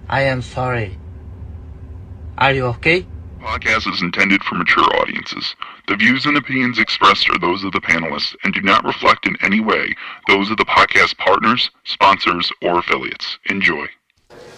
I am sorry. Are you okay? Podcast is intended for mature audiences. The views and opinions expressed are those of the panelists and do not reflect in any way those of the podcast partners, sponsors, or affiliates. Enjoy.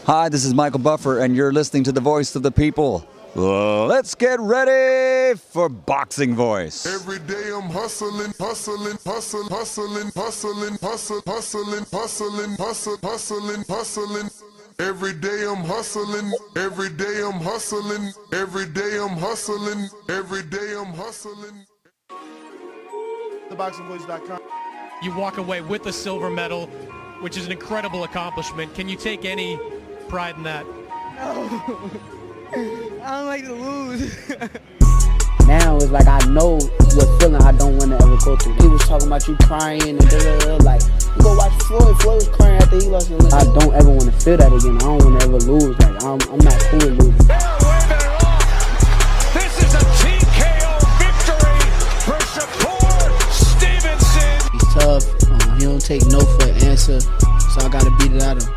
Hi, this is Michael Buffer, and you're listening to the Voice of the People. Let's get ready for Boxing Voice. Every day I'm hustling, hustling, hustling, hustling, hustling, hustling, hustling, hustling, hustling, hustling, hustling. Every day I'm hustling, every day I'm hustling, every day I'm hustling, every day I'm hustling. TheBoxingVoice.com. You walk away with a silver medal, which is an incredible accomplishment. Can you take any pride in that? No. I don't like to lose. Now it's like I know what feeling I don't want to ever go through. He was talking about you crying and like, you go watch Floyd. Floyd was crying after he lost. I don't ever want to feel that again. I don't want to ever lose. Like I'm not cool with losing. This is a TKO victory for Shakur Stevenson. He's tough. He don't take no for an answer, so I gotta beat it out of him.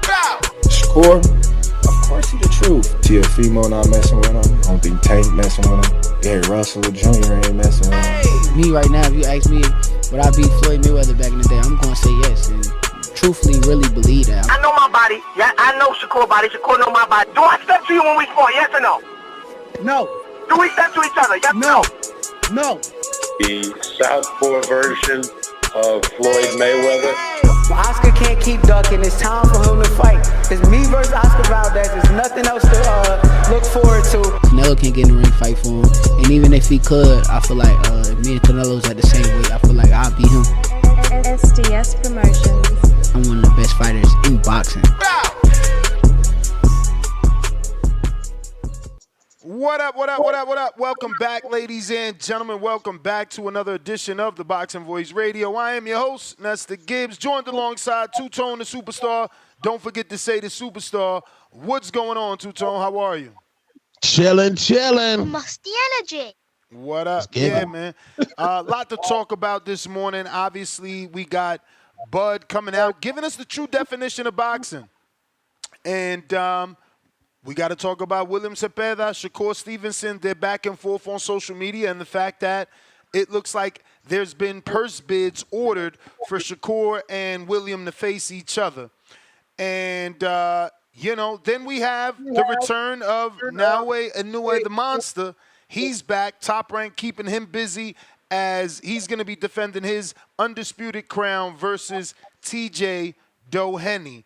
Shakur, of course he the truth. Teofimo not messing with him. I don't think Tank messing with him. Gary Russell Jr. ain't messing with him. Me right now, if you ask me, would I beat Floyd Mayweather back in the day? I'm gonna say yes, and truthfully, really believe that. I know my body. Yeah, I know Shakur body. Shakur know my body. Do I step to you when we fought? Yes or no? No. Do we step to each other? Yes or no? No. The southpaw version of Floyd Mayweather. Oscar can't keep ducking. It's time for him to fight. It's me versus Oscar Valdez. There's nothing else to look forward to. Canelo can't get in the ring fight for him. And even if he could, I feel like if me and Canelo's at the same weight, I feel like I'll beat him. SDS Promotions. I'm one of the best fighters in boxing. What up, what up, what up, what up? Welcome back, ladies and gentlemen. Welcome back to another edition of the Boxing Voice Radio. I am your host, Nestor Gibbs, joined alongside Two-Tone the Superstar. Don't forget to say the Superstar. What's going on, Two-Tone? How are you? Chillin'. Musty energy. What up? Yeah, man. A lot to talk about this morning. Obviously, we got Bud coming out, giving us the true definition of boxing. And we got to talk about William Zepeda, Shakur Stevenson. They're back and forth on social media, and the fact that it looks like there's been purse bids ordered for Shakur and William to face each other. And, then we have the return of Naoya Inoue, the monster. He's back, top rank, keeping him busy as he's going to be defending his undisputed crown versus TJ Doheny.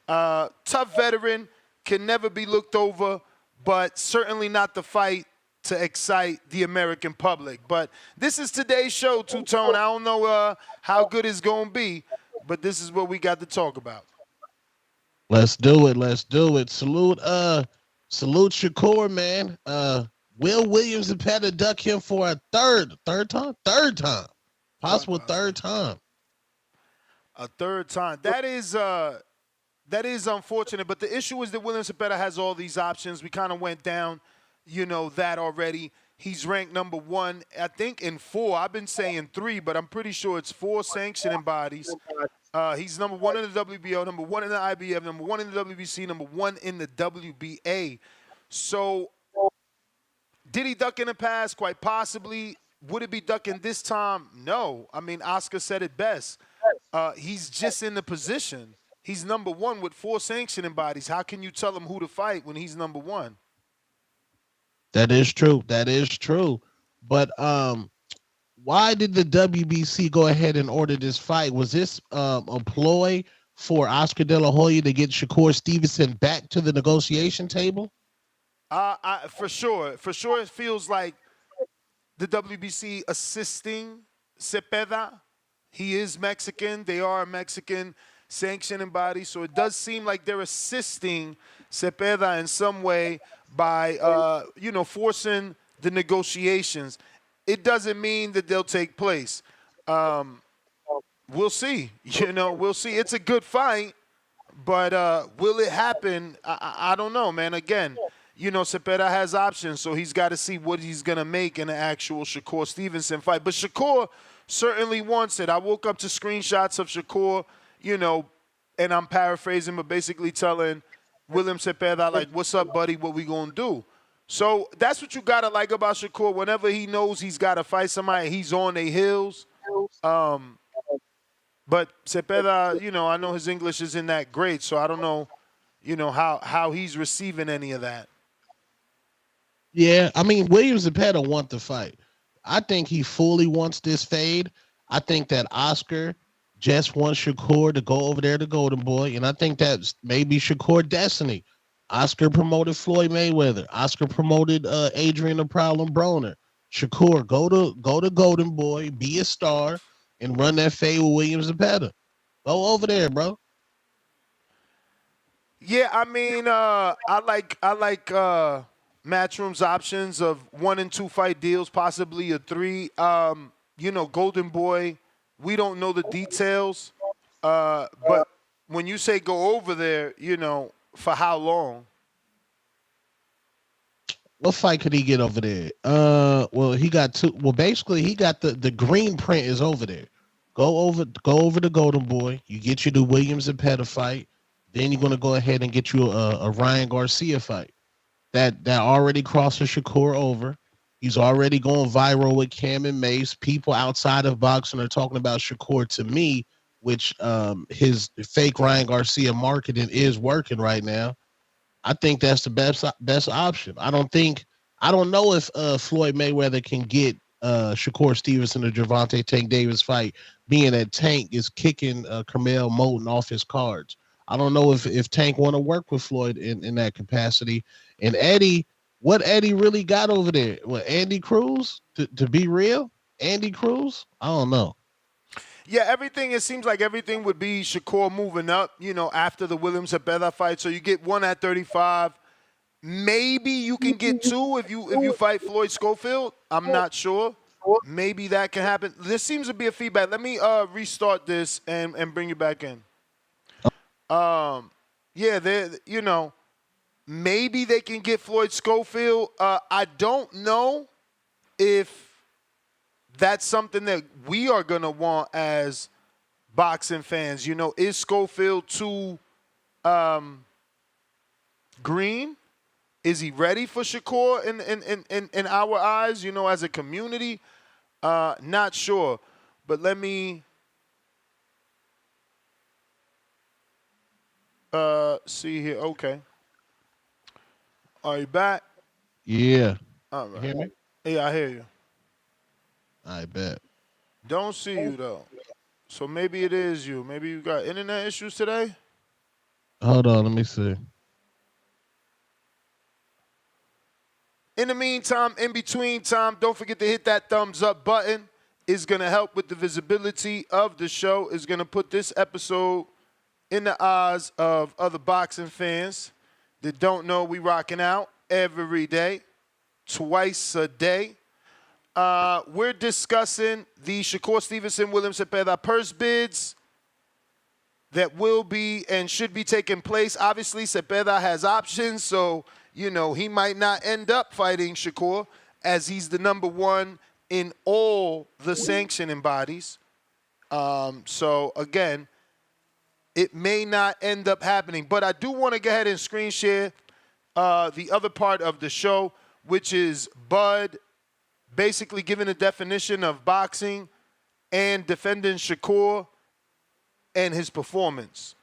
Tough veteran. Can never be looked over, but certainly not the fight to excite the American public. But this is today's show, Two-Tone. I don't know how good it's going to be, but this is what we got to talk about. Let's do it. Salute Shakur, man. Will Williams Zepeda duck him for a third time? Possible third time. A third time. That is unfortunate, but the issue is that William Zepeda has all these options. We kind of went down, that already. He's ranked number 1, I think, in 4. I've been saying 3, but I'm pretty sure it's 4 sanctioning bodies. He's number 1 in the WBO, number 1 in the IBF, number 1 in the WBC, number 1 in the WBA. So did he duck in the past? Quite possibly. Would it be ducking this time? No. I mean, Oscar said it best. He's just in the position. He's number 1 with 4 sanctioning bodies. How can you tell him who to fight when he's number 1? That is true. But why did the WBC go ahead and order this fight? Was this a ploy for Oscar De La Hoya to get Shakur Stevenson back to the negotiation table? For sure. For sure, it feels like the WBC assisting Zepeda. He is Mexican. They are a Mexican sanctioning body, so it does seem like they're assisting Zepeda in some way by, forcing the negotiations. It doesn't mean that they'll take place. We'll see. We'll see. It's a good fight, but will it happen? I don't know, man. Again, Zepeda has options, so he's got to see what he's going to make in the actual Shakur Stevenson fight. But Shakur certainly wants it. I woke up to screenshots of Shakur, and I'm paraphrasing, but basically telling William Zepeda, like, what's up, buddy? What we gonna do? So that's what you gotta like about Shakur. Whenever he knows he's gotta fight somebody, he's on their heels. But Zepeda, you know, I know his English isn't that great, so I don't know, you know, how he's receiving any of that. Yeah, I mean, William Zepeda want to fight. I think he fully wants this fade. I think that Oscar just wants Shakur to go over there to Golden Boy, and I think that's maybe Shakur destiny. Oscar promoted Floyd Mayweather. Oscar promoted Adrian the Problem Broner. Shakur, go to Golden Boy, be a star, and run that fade with William Zepeda. Go over there, bro. Yeah, I mean, I like Matchroom's options of 1 and 2 fight deals, possibly a 3. You know, Golden Boy, we don't know the details, but when you say go over there, you know, for how long? What fight could he get over there? Well, he got 2. Well, basically, he got the green print is over there. Go over to Golden Boy. You get you the William Zepeda fight. Then you're gonna go ahead and get you a Ryan Garcia fight. That already crosses Shakur over. He's already going viral with Cam and Mace. People outside of boxing are talking about Shakur to me, which his fake Ryan Garcia marketing is working right now. I think that's the best option. I don't know if Floyd Mayweather can get Shakur Stevenson or Gervonta Tank Davis fight, being that Tank is kicking Carmel Moulton off his cards. I don't know if Tank want to work with Floyd in that capacity. And Eddie, what Eddie really got over there? What, Andy Cruz? To be real? Andy Cruz? I don't know. Yeah, it seems like everything would be Shakur moving up, you know, after the William Zepeda fight. So you get 1 at 35. Maybe you can get 2 if you fight Floyd Schofield. I'm not sure. Maybe that can happen. This seems to be a feedback. Let me restart this and bring you back in. Yeah, you know, maybe they can get Floyd Schofield. I don't know if that's something that we are going to want as boxing fans. You know, is Schofield too green? Is he ready for Shakur in our eyes, you know, as a community? Not sure. But let me see here. Okay. Are you back? Yeah. All right. You hear me? Yeah, I hear you. I bet. Don't see you, though. So maybe it is you. Maybe you got internet issues today? Hold on, let me see. In the meantime, in between time, don't forget to hit that thumbs up button. It's going to help with the visibility of the show. It's going to put this episode in the eyes of other boxing fans that don't know we rocking out every day, twice a day. We're discussing the Shakur Stevenson, William Zepeda purse bids that will be and should be taking place. Obviously, Zepeda has options, so, you know, he might not end up fighting Shakur as he's the #1 in all the sanctioning bodies. So, again, it may not end up happening. But I do want to go ahead and screen share the other part of the show, which is Bud basically giving a definition of boxing and defending Shakur and his performance.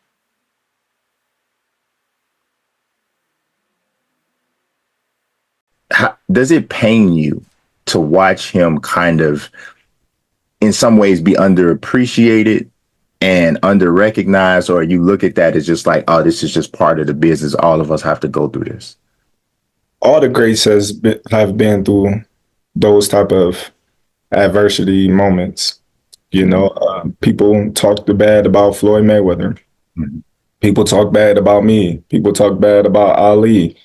Does it pain you to watch him kind of, in some ways, be underappreciated and under-recognized, or you look at that as just like, oh, this is just part of the business. All of us have to go through this? All the greats have been through those type of adversity moments. You know, people talked bad about Floyd Mayweather. Mm-hmm. People talk bad about me. People talk bad about Ali.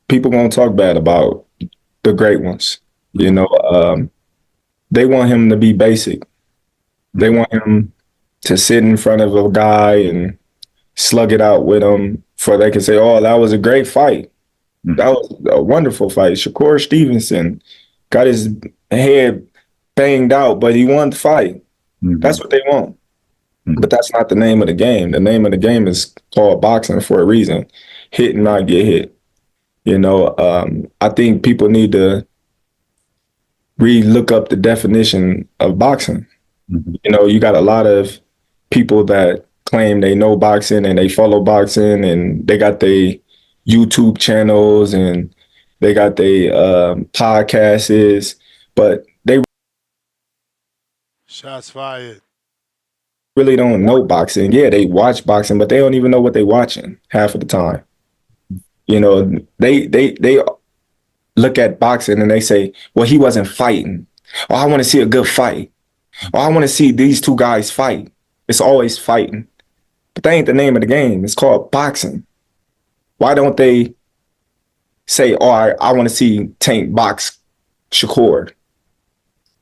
People won't talk bad about the great ones. You know, they want him to be basic. They want him to sit in front of a guy and slug it out with him for they can say, oh, that was a great fight. Mm-hmm. That was a wonderful fight. Shakur Stevenson got his head banged out, but he won the fight. Mm-hmm. That's what they want. But that's not the name of the game. The name of the game is called boxing for a reason. Hit and not get hit. You know, I think people need to look up the definition of boxing. You know, you got a lot of people that claim they know boxing and they follow boxing and they got their YouTube channels and they got their podcasts, but they Shots fired. really don't know boxing. Yeah, they watch boxing, but they don't even know what they're watching half of the time. You know, they look at boxing and they say, well, he wasn't fighting. Oh, I want to see a good fight. Oh, I want to see these two guys fight. It's always fighting. But that ain't the name of the game. It's called boxing. Why don't they say, oh, I want to see Tank box Shakur?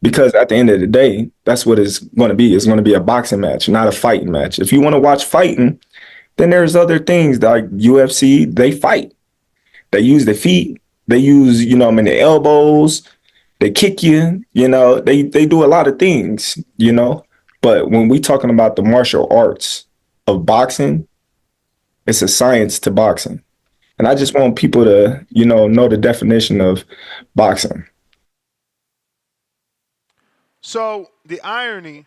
Because at the end of the day, that's what it's going to be. It's going to be a boxing match, not a fighting match. If you want to watch fighting, then there's other things like UFC, they fight. They use their feet. They use, you know, the elbows. They kick you, you know, they do a lot of things, you know. But when we talking about the martial arts of boxing, it's a science to boxing. And I just want people to, you know the definition of boxing. So the irony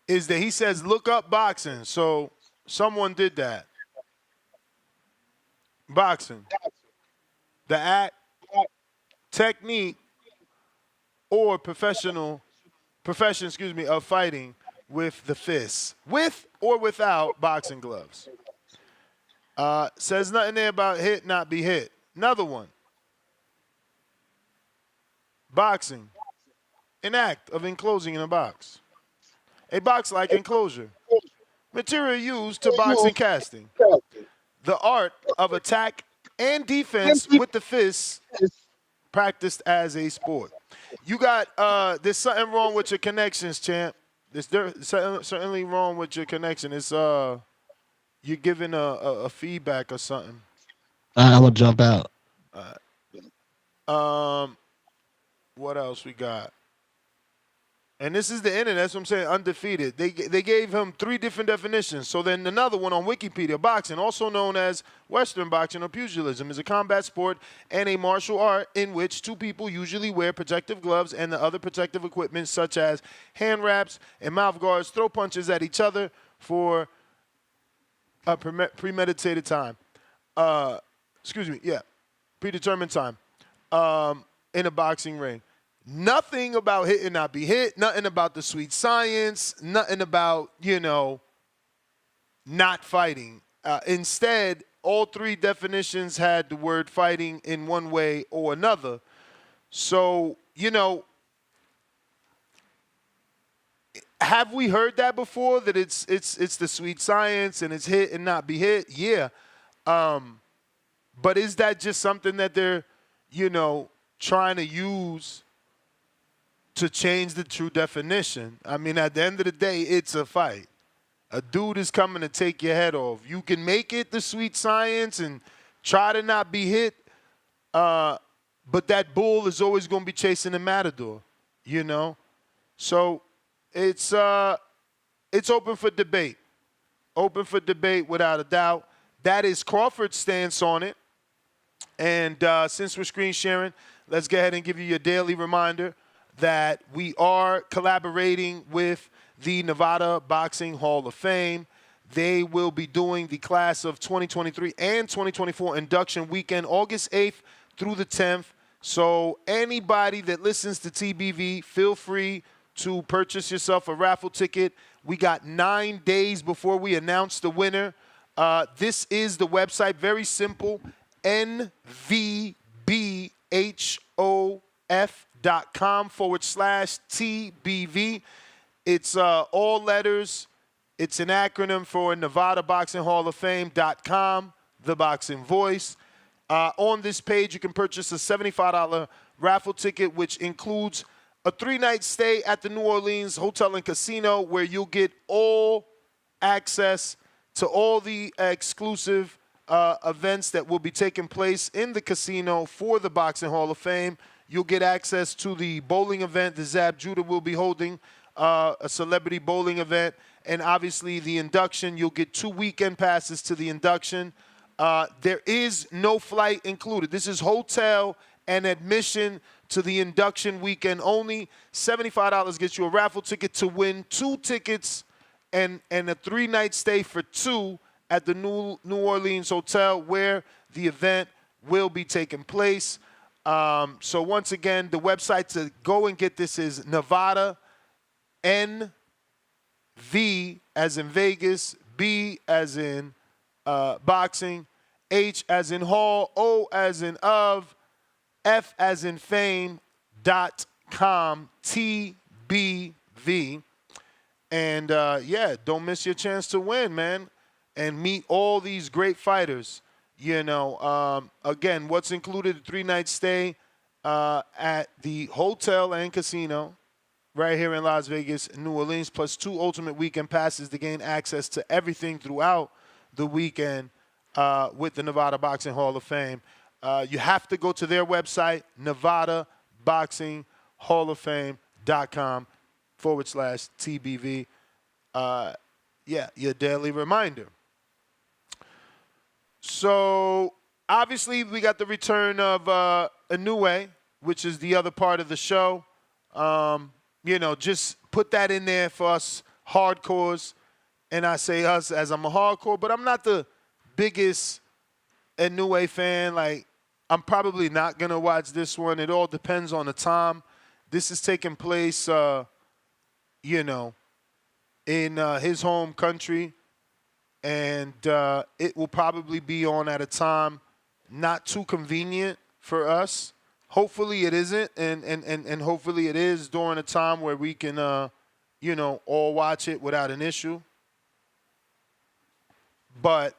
is that he says, look up boxing. So someone did that. Boxing. The act, technique, or profession, of fighting with the fists. With or without boxing gloves. Says nothing there about hit, not be hit. Another one. Boxing. An act of enclosing in a box. A box-like enclosure. Material used to box and casting. The art of attack and defense with the fists practiced as a sport. You got, there's something wrong with your connections, champ. There's certainly wrong with your connection. It's, you're giving a feedback or something. I'm going to jump out. What else we got? And this is the internet. That's what I'm saying, undefeated. They gave him 3 different definitions. So then another one on Wikipedia. Boxing, also known as Western boxing or pugilism, is a combat sport and a martial art in which 2 people usually wear protective gloves and the other protective equipment such as hand wraps and mouth guards, throw punches at each other for a premeditated time. Predetermined time in a boxing ring. Nothing about hit and not be hit. Nothing about the sweet science. Nothing about, not fighting. Instead, all 3 definitions had the word fighting in one way or another. So, have we heard that before? That it's the sweet science and it's hit and not be hit? Yeah. But is that just something that they're, trying to use to change the true definition? I mean, at the end of the day, it's a fight. A dude is coming to take your head off. You can make it the sweet science and try to not be hit, but that bull is always going to be chasing the matador, So it's open for debate. Open for debate without a doubt. That is Crawford's stance on it. And since we're screen sharing, let's go ahead and give you your daily reminder that we are collaborating with the Nevada Boxing Hall of Fame. They will be doing the class of 2023 and 2024 induction weekend, August 8th through the 10th. So anybody that listens to TBV, feel free to purchase yourself a raffle ticket. We got 9 days before we announce the winner. This is the website, very simple, NVBHOF.com/TBV. It's all letters. It's an acronym for Nevada Boxing Hall of Fame.com, the boxing voice. On this page, you can purchase a $75 raffle ticket, which includes a 3-night stay at the New Orleans Hotel and Casino, where you'll get all access to all the exclusive events that will be taking place in the casino for the Boxing Hall of Fame. You'll get access to the bowling event that Zab Judah will be holding a celebrity bowling event. And obviously the induction, you'll get 2 weekend passes to the induction. There is no flight included. This is hotel and admission to the induction weekend only. $75 gets you a raffle ticket to win 2 tickets and a 3-night stay for 2 at the New Orleans Hotel where the event will be taking place. So once again, the website to go and get this is Nevada, NV as in Vegas, B as in boxing, H as in hall, O as in of, F as in fame.com, TBV. And yeah, don't miss your chance to win, man, and meet all these great fighters. You know, again, what's included, a 3-night stay at the hotel and casino right here in Las Vegas, New Orleans, plus 2 ultimate weekend passes to gain access to everything throughout the weekend with the Nevada Boxing Hall of Fame. You have to go to their website, NevadaBoxingHallOfFame.com/TBV. Yeah, your daily reminder. So obviously we got the return of Inoue, which is the other part of the show. You know, just put that in there for us hardcores. And I say us as I'm a hardcore, but I'm not the biggest Inoue fan. Like, I'm probably not going to watch this one. It all depends on the time. This is taking place, you know, in his home country. And it will probably be on at a time not too convenient for us. Hopefully it isn't, and hopefully it is during a time where we can, you know, all watch it without an issue. But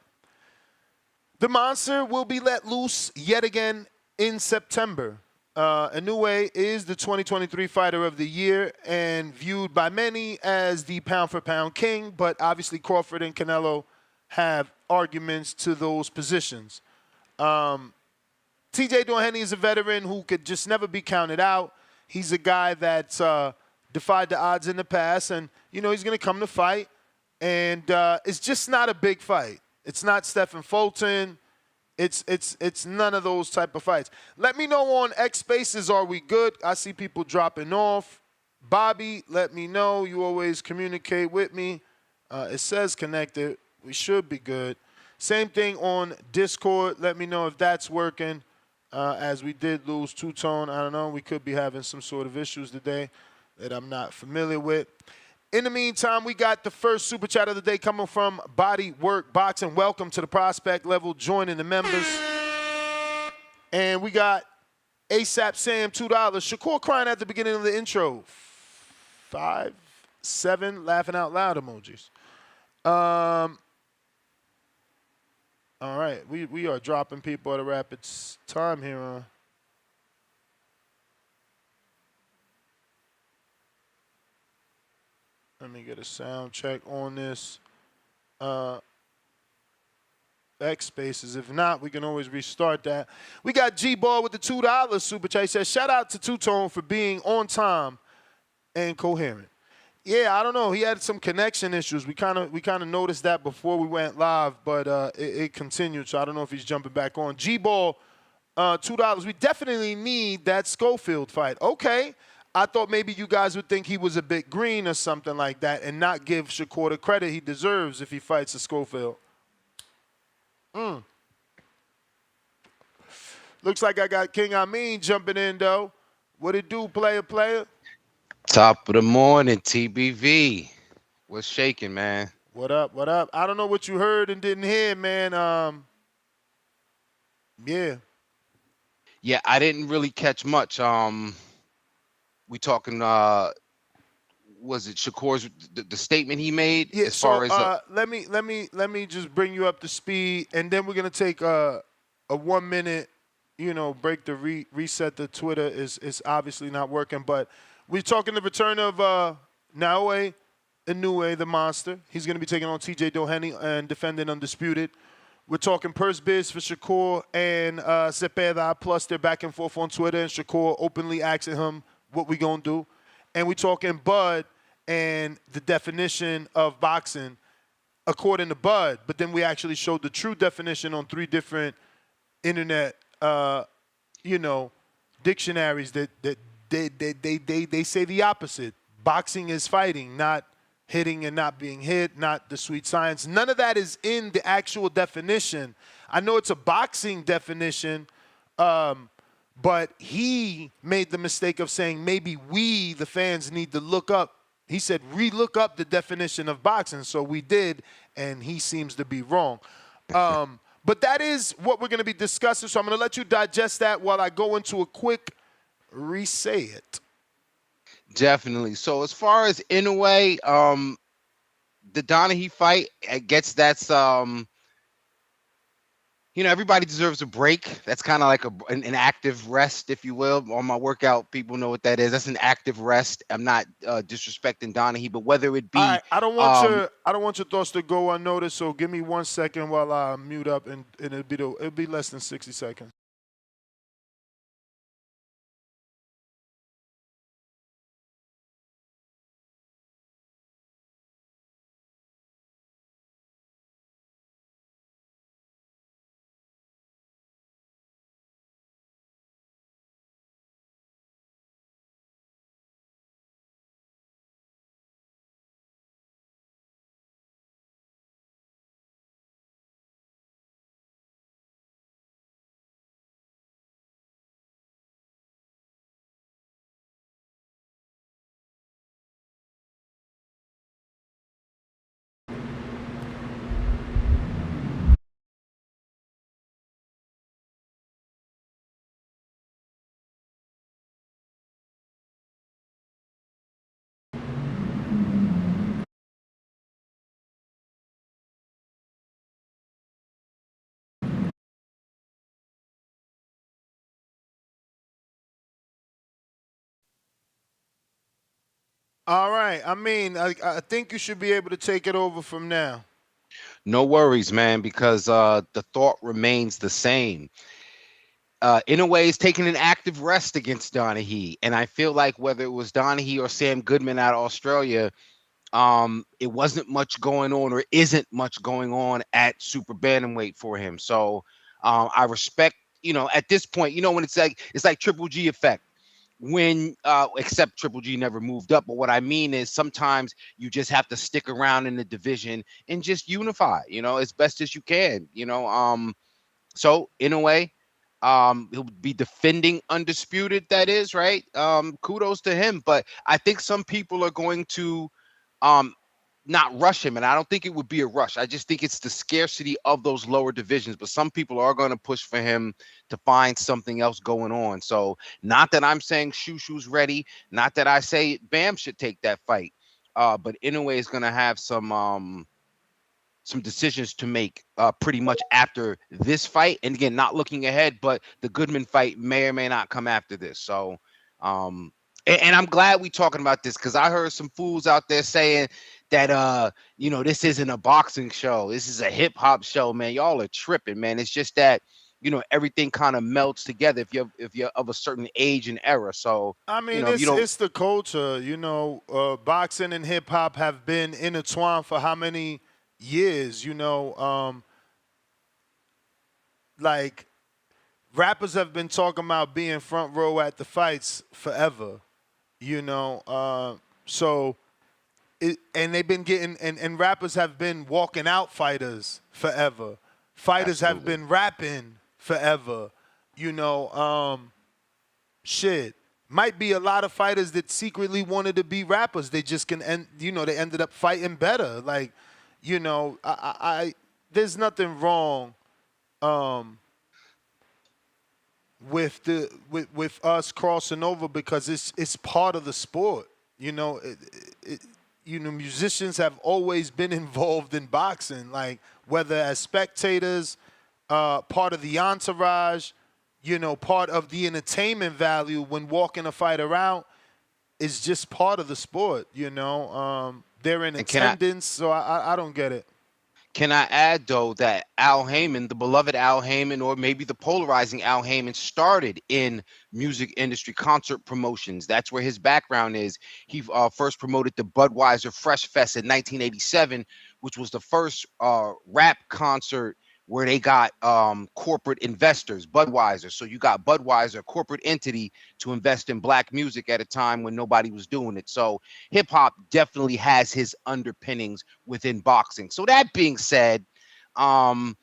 the monster will be let loose yet again in September. Inoue is the 2023 Fighter of the Year and viewed by many as the pound-for-pound king, but obviously Crawford and Canelo have arguments to those positions. TJ Doheny is a veteran who could just never be counted out. He's a guy that's defied the odds in the past, and, you know, he's going to come to fight. And it's just not a big fight. It's not Stephen Fulton. It's none of those type of fights. Let me know on X Spaces, are we good? I see people dropping off. Bobby, let me know. You always communicate with me. It says connected. We should be good. Same thing on Discord. Let me know if that's working. As we did lose Two-Tone. I don't know. We could be having some sort of issues today that I'm not familiar with. In the meantime, we got the first super chat of the day coming from Body Work Boxing. Welcome to the prospect level, joining the members. And we got ASAP Sam, $2. Shakur crying at the beginning of the intro. 5, 7 laughing out loud emojis. All right, we are dropping people at a rapid time here. Let me get a sound check on this. X Spaces. If not, we can always restart that. We got G-Ball with the $2 super chat. He says, shout out to Two-Tone for being on time and coherent. Yeah, I don't know. He had some connection issues. We kind of noticed that before we went live, but it continued. So I don't know if he's jumping back on. G-Ball, $2. We definitely need that Schofield fight. Okay. I thought maybe you guys would think he was a bit green or something like that and not give Shakur the credit he deserves if he fights a Schofield. Looks like I got King Amin jumping in, though. What it do, player? Top of the morning, TBV. What's shaking, man? What up? I don't know what you heard and didn't hear, man. Yeah. Yeah, I didn't really catch much. We talking, was it Shakur's, the statement he made? Yeah, as far as let me just bring you up to speed, and then we're gonna take a 1 minute, you know, break to reset the Twitter. Is obviously not working, but we're talking the return of Naoya Inoue, the monster. He's gonna be taking on TJ Doheny and defending undisputed. We're talking purse bids for Shakur and Zepeda, plus they're back and forth on Twitter, and Shakur openly asking him what we gonna do. And we're talking Bud and the definition of boxing according to Bud, but then we actually showed the true definition on 3 different internet, dictionaries that they say the opposite. Boxing is fighting, not hitting and not being hit, not the sweet science. None of that is in the actual definition. I know it's a boxing definition, but he made the mistake of saying maybe we, the fans, need to look up. He said, re-look up the definition of boxing. So we did, and he seems to be wrong. But that is what we're going to be discussing. So I'm going to let you digest that while I go into a quick re-say it. Definitely. So as far as Inoue, the Donaghy fight, I guess that's everybody deserves a break. That's kind of like an active rest, if you will. On my workout, people know what that is. That's an active rest. I'm not disrespecting Donaghy, but whether it be, all right, I don't want your thoughts to go unnoticed. So give me 1 second while I mute up, and it'll be less than 60 seconds. All right. I mean, I think you should be able to take it over from now. No worries, man, because the thought remains the same. Inoue is taking an active rest against Donaghy, and I feel like whether it was Donaghy or Sam Goodman out of Australia, it wasn't much going on, or isn't much going on at super bantamweight for him. So I respect, at this point, when it's like Triple G effect. When except Triple G never moved up, but what I mean is sometimes you just have to stick around in the division and just unify, as best as you can. So in a way, he'll be defending undisputed. That is right. Kudos to him, but I think some people are going to not rush him, and I don't think it would be a rush. I just think it's the scarcity of those lower divisions, but some people are going to push for him to find something else going on. So not that I'm saying Shushu's ready, not that I say Bam should take that fight, but Inoue is going to have some decisions to make pretty much after this fight. And again, not looking ahead, but the Goodman fight may or may not come after this. So and I'm glad we talking about this, because I heard some fools out there saying that this isn't a boxing show, this is a hip-hop show. Man, y'all are tripping, man. It's just that everything kind of melts together if you're of a certain age and era. So I mean, it's the culture. Boxing and hip-hop have been intertwined for how many years? Like rappers have been talking about being front row at the fights forever. So and they've been getting, and rappers have been walking out fighters forever. Fighters have been rapping forever. Shit. Might be a lot of fighters that secretly wanted to be rappers. They just they ended up fighting better. Like, there's nothing wrong with us crossing over, because it's part of the sport. Musicians have always been involved in boxing, like whether as spectators, part of the entourage, part of the entertainment value when walking a fighter out is just part of the sport. They're in attendance, so I don't get it. Can I add, though, that Al Heyman, the beloved Al Heyman, or maybe the polarizing Al Heyman, started in music industry concert promotions. That's where his background is. He first promoted the Budweiser Fresh Fest in 1987, which was the first rap concert where they got corporate investors, Budweiser. So you got Budweiser, a corporate entity, to invest in black music at a time when nobody was doing it. So hip hop definitely has his underpinnings within boxing. So that being said, I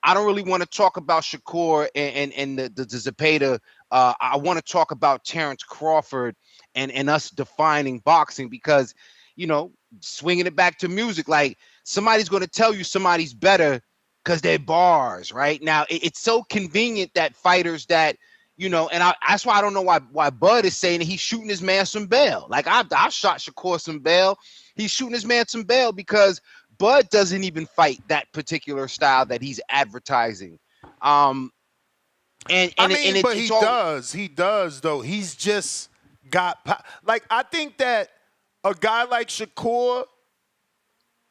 don't really want to talk about Shakur and the Zepeda. I want to talk about Terrence Crawford and us defining boxing, because, you know, swinging it back to music, like, somebody's going to tell you somebody's better because they're bars, right? Now, it's so convenient that fighters that, you know, and that's why I don't know why Bud is saying that he's shooting his man some bail. Like, I shot Shakur some bail. He's shooting his man some bail because Bud doesn't even fight that particular style that he's advertising. But he does though. He's just got, like, I think that a guy like Shakur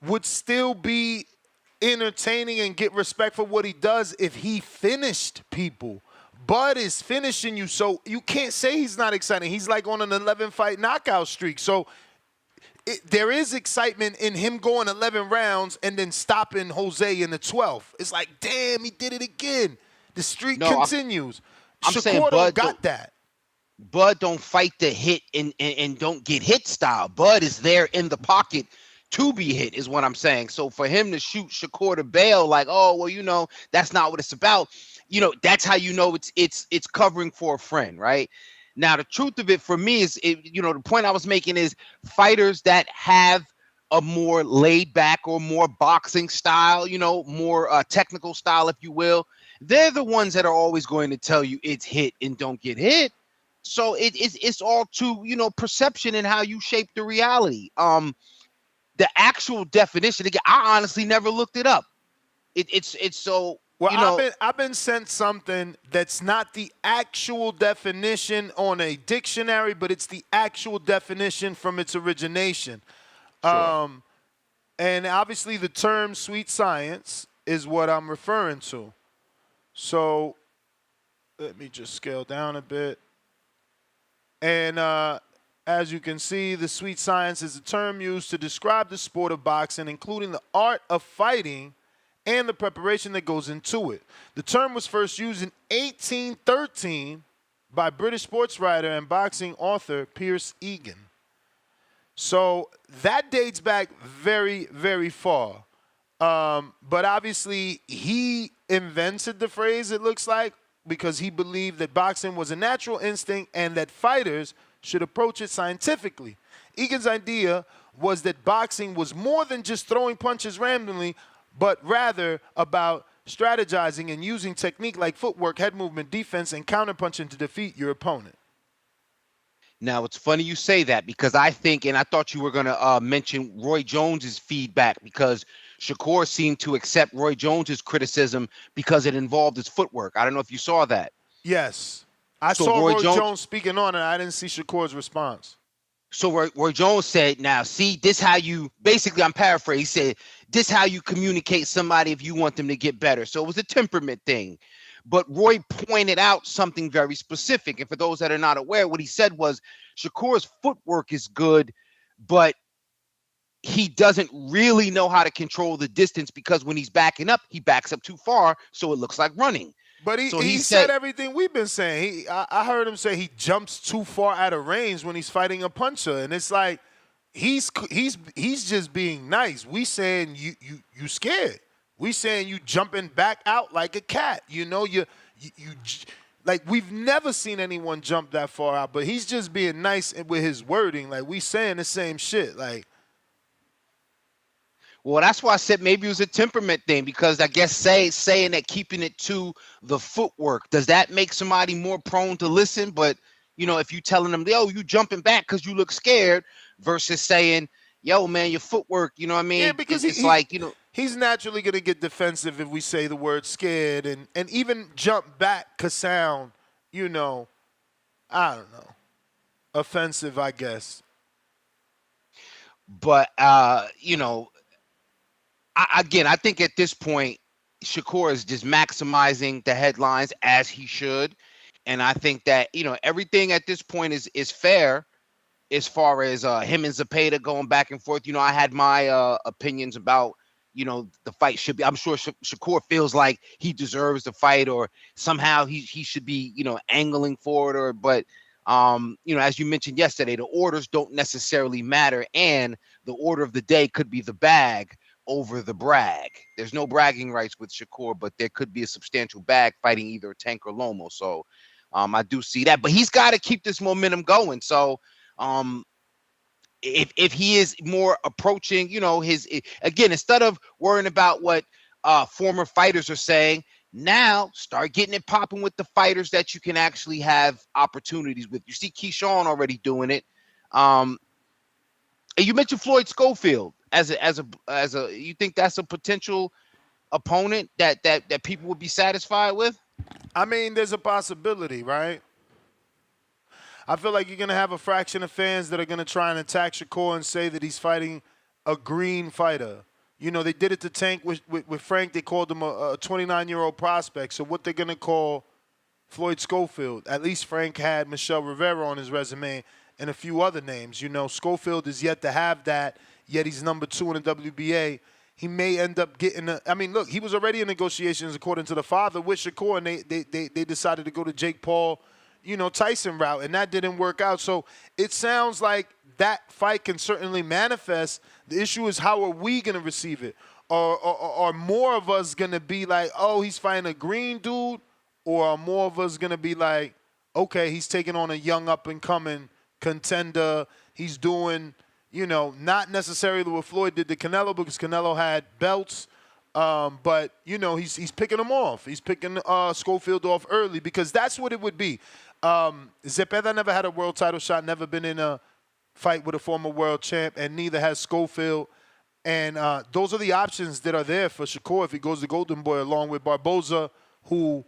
would still be entertaining and get respect for what he does if he finished people. Bud is finishing you, so you can't say he's not exciting. He's like on an 11-fight knockout streak. So there is excitement in him going 11 rounds and then stopping Jose in the 12th. It's like, damn, he did it again. The streak continues. I'm saying Bud got that. Bud don't fight the hit and don't get hit style. Bud is there in the pocket to be hit, is what I'm saying. So for him to shoot Shakur to bail, like, oh, well, you know, that's not what it's about. You know, that's how you know it's covering for a friend, right? Now, the truth of it for me is, you know, the point I was making is fighters that have a more laid back or more boxing style, you know, more technical style, if you will, they're the ones that are always going to tell you it's hit and don't get hit. So it's all to, you know, perception and how you shape the reality. The actual definition, again, I honestly never looked it up. It's so, well, you know, I've been sent something that's not the actual definition on a dictionary, but it's the actual definition from its origination. Sure. And obviously the term sweet science is what I'm referring to. So let me just scale down a bit. And as you can see, the sweet science is a term used to describe the sport of boxing, including the art of fighting and the preparation that goes into it. The term was first used in 1813 by British sports writer and boxing author Pierce Egan. So that dates back very, very far. But obviously, he invented the phrase, it looks like, because he believed that boxing was a natural instinct and that fighters should approach it scientifically. Egan's idea was that boxing was more than just throwing punches randomly, but rather about strategizing and using technique like footwork, head movement, defense, and counterpunching to defeat your opponent. Now, it's funny you say that, because I think, and I thought you were going to mention Roy Jones's feedback, because Shakur seemed to accept Roy Jones's criticism because it involved his footwork. I don't know if you saw that. Yes. I saw Roy Jones speaking on it. I didn't see Shakur's response. So Roy Jones said, now, see, this how you, basically, I'm paraphrasing, he said, this how you communicate somebody if you want them to get better. So it was a temperament thing. But Roy pointed out something very specific. And for those that are not aware, what he said was Shakur's footwork is good, but he doesn't really know how to control the distance, because when he's backing up, he backs up too far, so it looks like running. But he said everything we've been saying. I heard him say he jumps too far out of range when he's fighting a puncher, and it's like he's just being nice. We saying you scared. We saying you jumping back out like a cat. You know, you like, we've never seen anyone jump that far out, but he's just being nice with his wording. Like, we saying the same shit. Like, well, that's why I said maybe it was a temperament thing, because I guess saying that, keeping it to the footwork, does that make somebody more prone to listen? But, you know, if you telling them, yo, you jumping back because you look scared, versus saying, yo, man, your footwork, you know what I mean? Yeah, because it's like, you know, he's naturally going to get defensive if we say the word scared, and even jump back could sound, you know, I don't know, offensive, I guess. But, you know, I think at this point, Shakur is just maximizing the headlines as he should. And I think that, everything at this point is fair as far as him and Zepeda going back and forth. I had my opinions about, the fight should be. I'm sure Shakur feels like he deserves the fight, or somehow he should be, angling for it. But as you mentioned yesterday, the orders don't necessarily matter, and the order of the day could be the bag over the brag. There's no bragging rights with Shakur, but there could be a substantial bag fighting either Tank or Lomo. So I do see that, but he's got to keep this momentum going. So if he is more approaching, again, instead of worrying about what former fighters are saying, now start getting it popping with the fighters that you can actually have opportunities with. You see Keyshawn already doing it. And you mentioned Floyd Schofield as a you think that's a potential opponent that people would be satisfied with? I mean, there's a possibility, right? I feel like you're going to have a fraction of fans that are going to try and attack Shakur and say that he's fighting a green fighter. They did it to Tank with Frank. They called him a 29-year-old prospect. So what they're going to call Floyd Schofield, at least Frank had Michelle Rivera on his resume and a few other names. Schofield is yet to have that, yet he's number 2 in the WBA. He may end up getting look, he was already in negotiations according to the father with Shakur, and they decided to go to Jake Paul, Tyson route, and that didn't work out. So it sounds like that fight can certainly manifest. The issue is, how are we going to receive it? Are more of us going to be like, oh, he's fighting a green dude? Or are more of us going to be like, okay, he's taking on a young up-and-coming contender. He's doing, not necessarily what Floyd did to Canelo, because Canelo had belts. But, he's picking them off. He's picking Schofield off early, because that's what it would be. Zepeda never had a world title shot, never been in a fight with a former world champ, and neither has Schofield. And those are the options that are there for Shakur if he goes to Golden Boy, along with Barboza, who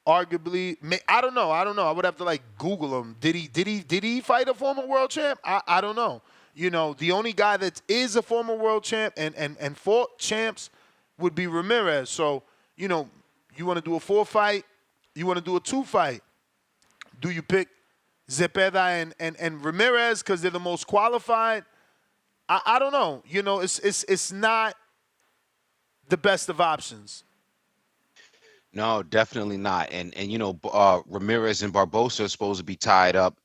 arguably I don't know. I would have to Google him. Did he fight a former world champ? I don't know. The only guy that is a former world champ and fought champs would be Ramirez. So, you want to do a 4-fight, you want to do a 2-fight. Do you pick Zepeda and Ramirez because they're the most qualified? I don't know. It's not the best of options. No, definitely not. And Ramirez and Barbosa are supposed to be tied up,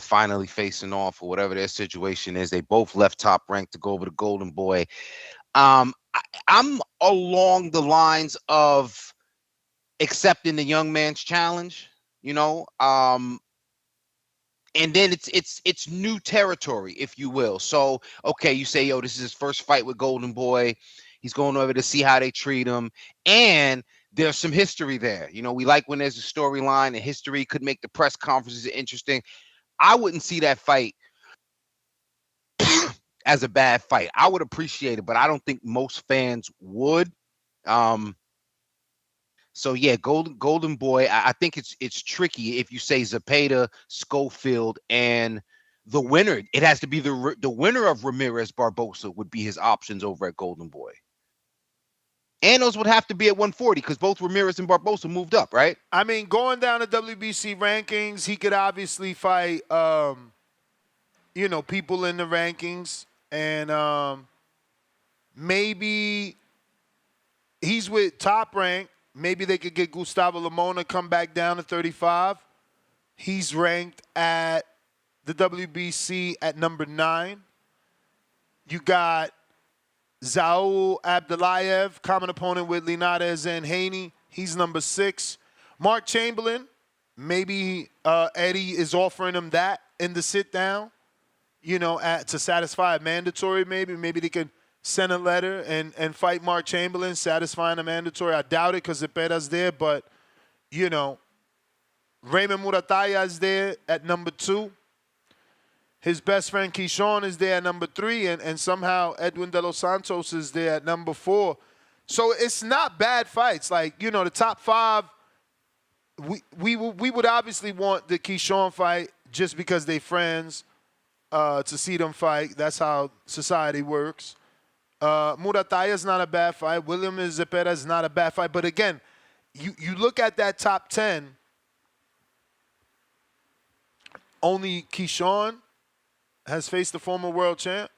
finally facing off, or whatever their situation is. They both left Top Rank to go over to Golden Boy. I'm along the lines of accepting the young man's challenge, and then it's new territory, if you will. So, okay, you say, this is his first fight with Golden Boy. He's going over to see how they treat him. And there's some history there. We like when there's a storyline, and history could make the press conferences interesting. I wouldn't see that fight as a bad fight. I would appreciate it, but I don't think most fans would. So yeah, Golden Boy. I think it's tricky if you say Zepeda, Schofield, and the winner. It has to be the winner of Ramirez Barbosa would be his options over at Golden Boy. And those would have to be at 140 because both Ramirez and Barbosa moved up, right? I mean, going down to WBC rankings, he could obviously fight, people in the rankings. And maybe he's with Top Rank. Maybe they could get Gustavo Lamona, come back down to 35. He's ranked at the WBC at number 9. You got Zaul Abdulayev, common opponent with Linares and Haney. He's number 6. Mark Chamberlain, maybe Eddie is offering him that in the sit-down, to satisfy a mandatory maybe. Maybe they could send a letter and fight Mark Chamberlain, satisfying a mandatory. I doubt it because Zepeda's there, but, Raymond Murataya is there at number 2. His best friend Keyshawn is there at number 3, and somehow Edwin De Los Santos is there at number 4. So it's not bad fights. The top 5, we would obviously want the Keyshawn fight just because they friends, to see them fight. That's how society works. Murataya is not a bad fight. Zepeda is not a bad fight. But again, you look at that top 10, only Keyshawn has faced the former world champ.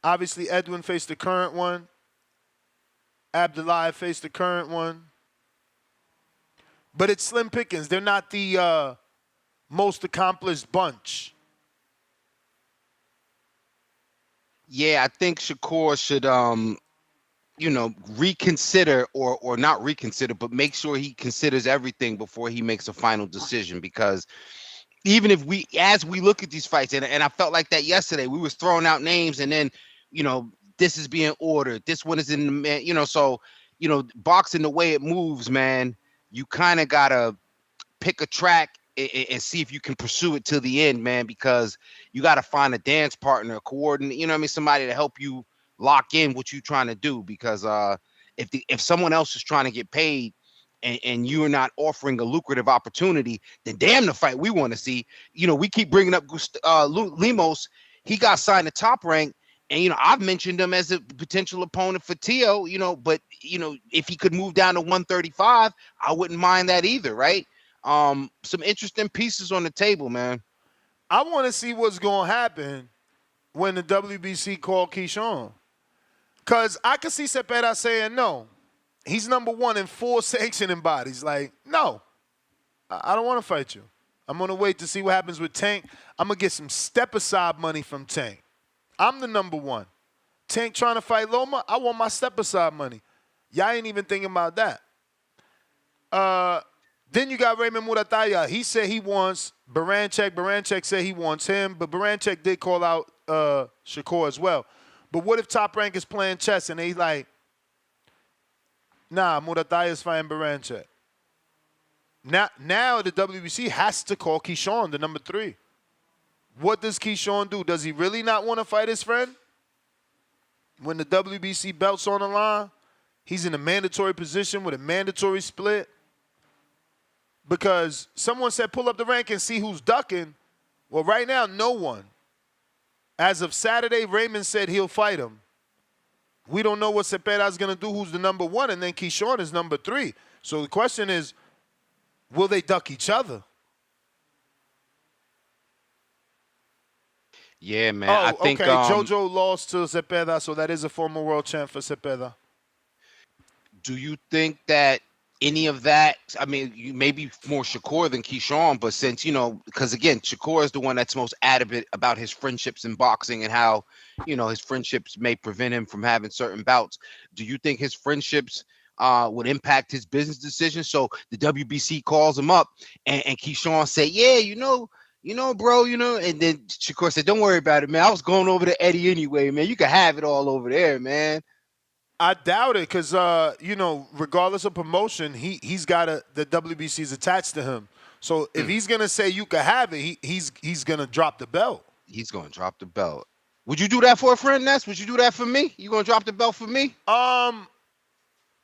Obviously, Edwin faced the current one. Abdullah faced the current one. But it's slim pickings. They're not the most accomplished bunch. Yeah, I think Shakur should, reconsider or not reconsider, but make sure he considers everything before he makes a final decision. Because even if as we look at these fights, and I felt like that yesterday, we was throwing out names, and then, this is being ordered. This one is in the, so, boxing the way it moves, man, you kind of got to pick a track and see if you can pursue it to the end, man, because you got to find a dance partner, a coordinate, somebody to help you lock in what you're trying to do. Because if someone else is trying to get paid and you're not offering a lucrative opportunity, then damn the fight we want to see. We keep bringing up Limos. He got signed to Top Rank, and I've mentioned him as a potential opponent for Tio. But if he could move down to 135, I wouldn't mind that either, right? Some interesting pieces on the table, man. I want to see what's going to happen when the WBC call Keyshawn. Because I could see Zepeda saying no. He's number 1 in 4 sanctioning bodies. Like, no, I don't want to fight you. I'm going to wait to see what happens with Tank. I'm going to get some step-aside money from Tank. I'm the number 1. Tank trying to fight Loma, I want my step-aside money. Y'all ain't even thinking about that. Then you got Raymond Murataya. He said he wants Baranchek. Baranchek said he wants him, but Baranchek did call out Shakur as well. But what if Top Rank is playing chess and he's like, nah, Murataya is fighting Baranchek. Now the WBC has to call Keyshawn the number 3. What does Keyshawn do? Does he really not want to fight his friend? When the WBC belt's on the line, he's in a mandatory position with a mandatory split. Because someone said pull up the rank and see who's ducking. Well, right now, no one. As of Saturday, Raymond said he'll fight him. We don't know what Zepeda's going to do, who's the number 1, and then Keyshawn is number 3. So the question is, will they duck each other? Yeah, man. Oh, I think okay. JoJo lost to Zepeda, so that is a former world champ for Zepeda. Do you think that any of that, I mean, you may be more Shakur than Keyshawn, but since, because again, Shakur is the one that's most adamant about his friendships in boxing and how, his friendships may prevent him from having certain bouts. Do you think his friendships would impact his business decisions? So the WBC calls him up and Keyshawn say, yeah, bro, and then Shakur said, don't worry about it, man. I was going over to Eddie anyway, man. You can have it all over there, man. I doubt it because, regardless of promotion, he's got the WBC's attached to him. So if he's going to say you can have it, he's going to drop the belt. He's going to drop the belt. Would you do that for a friend, Ness? Would you do that for me? You going to drop the belt for me? I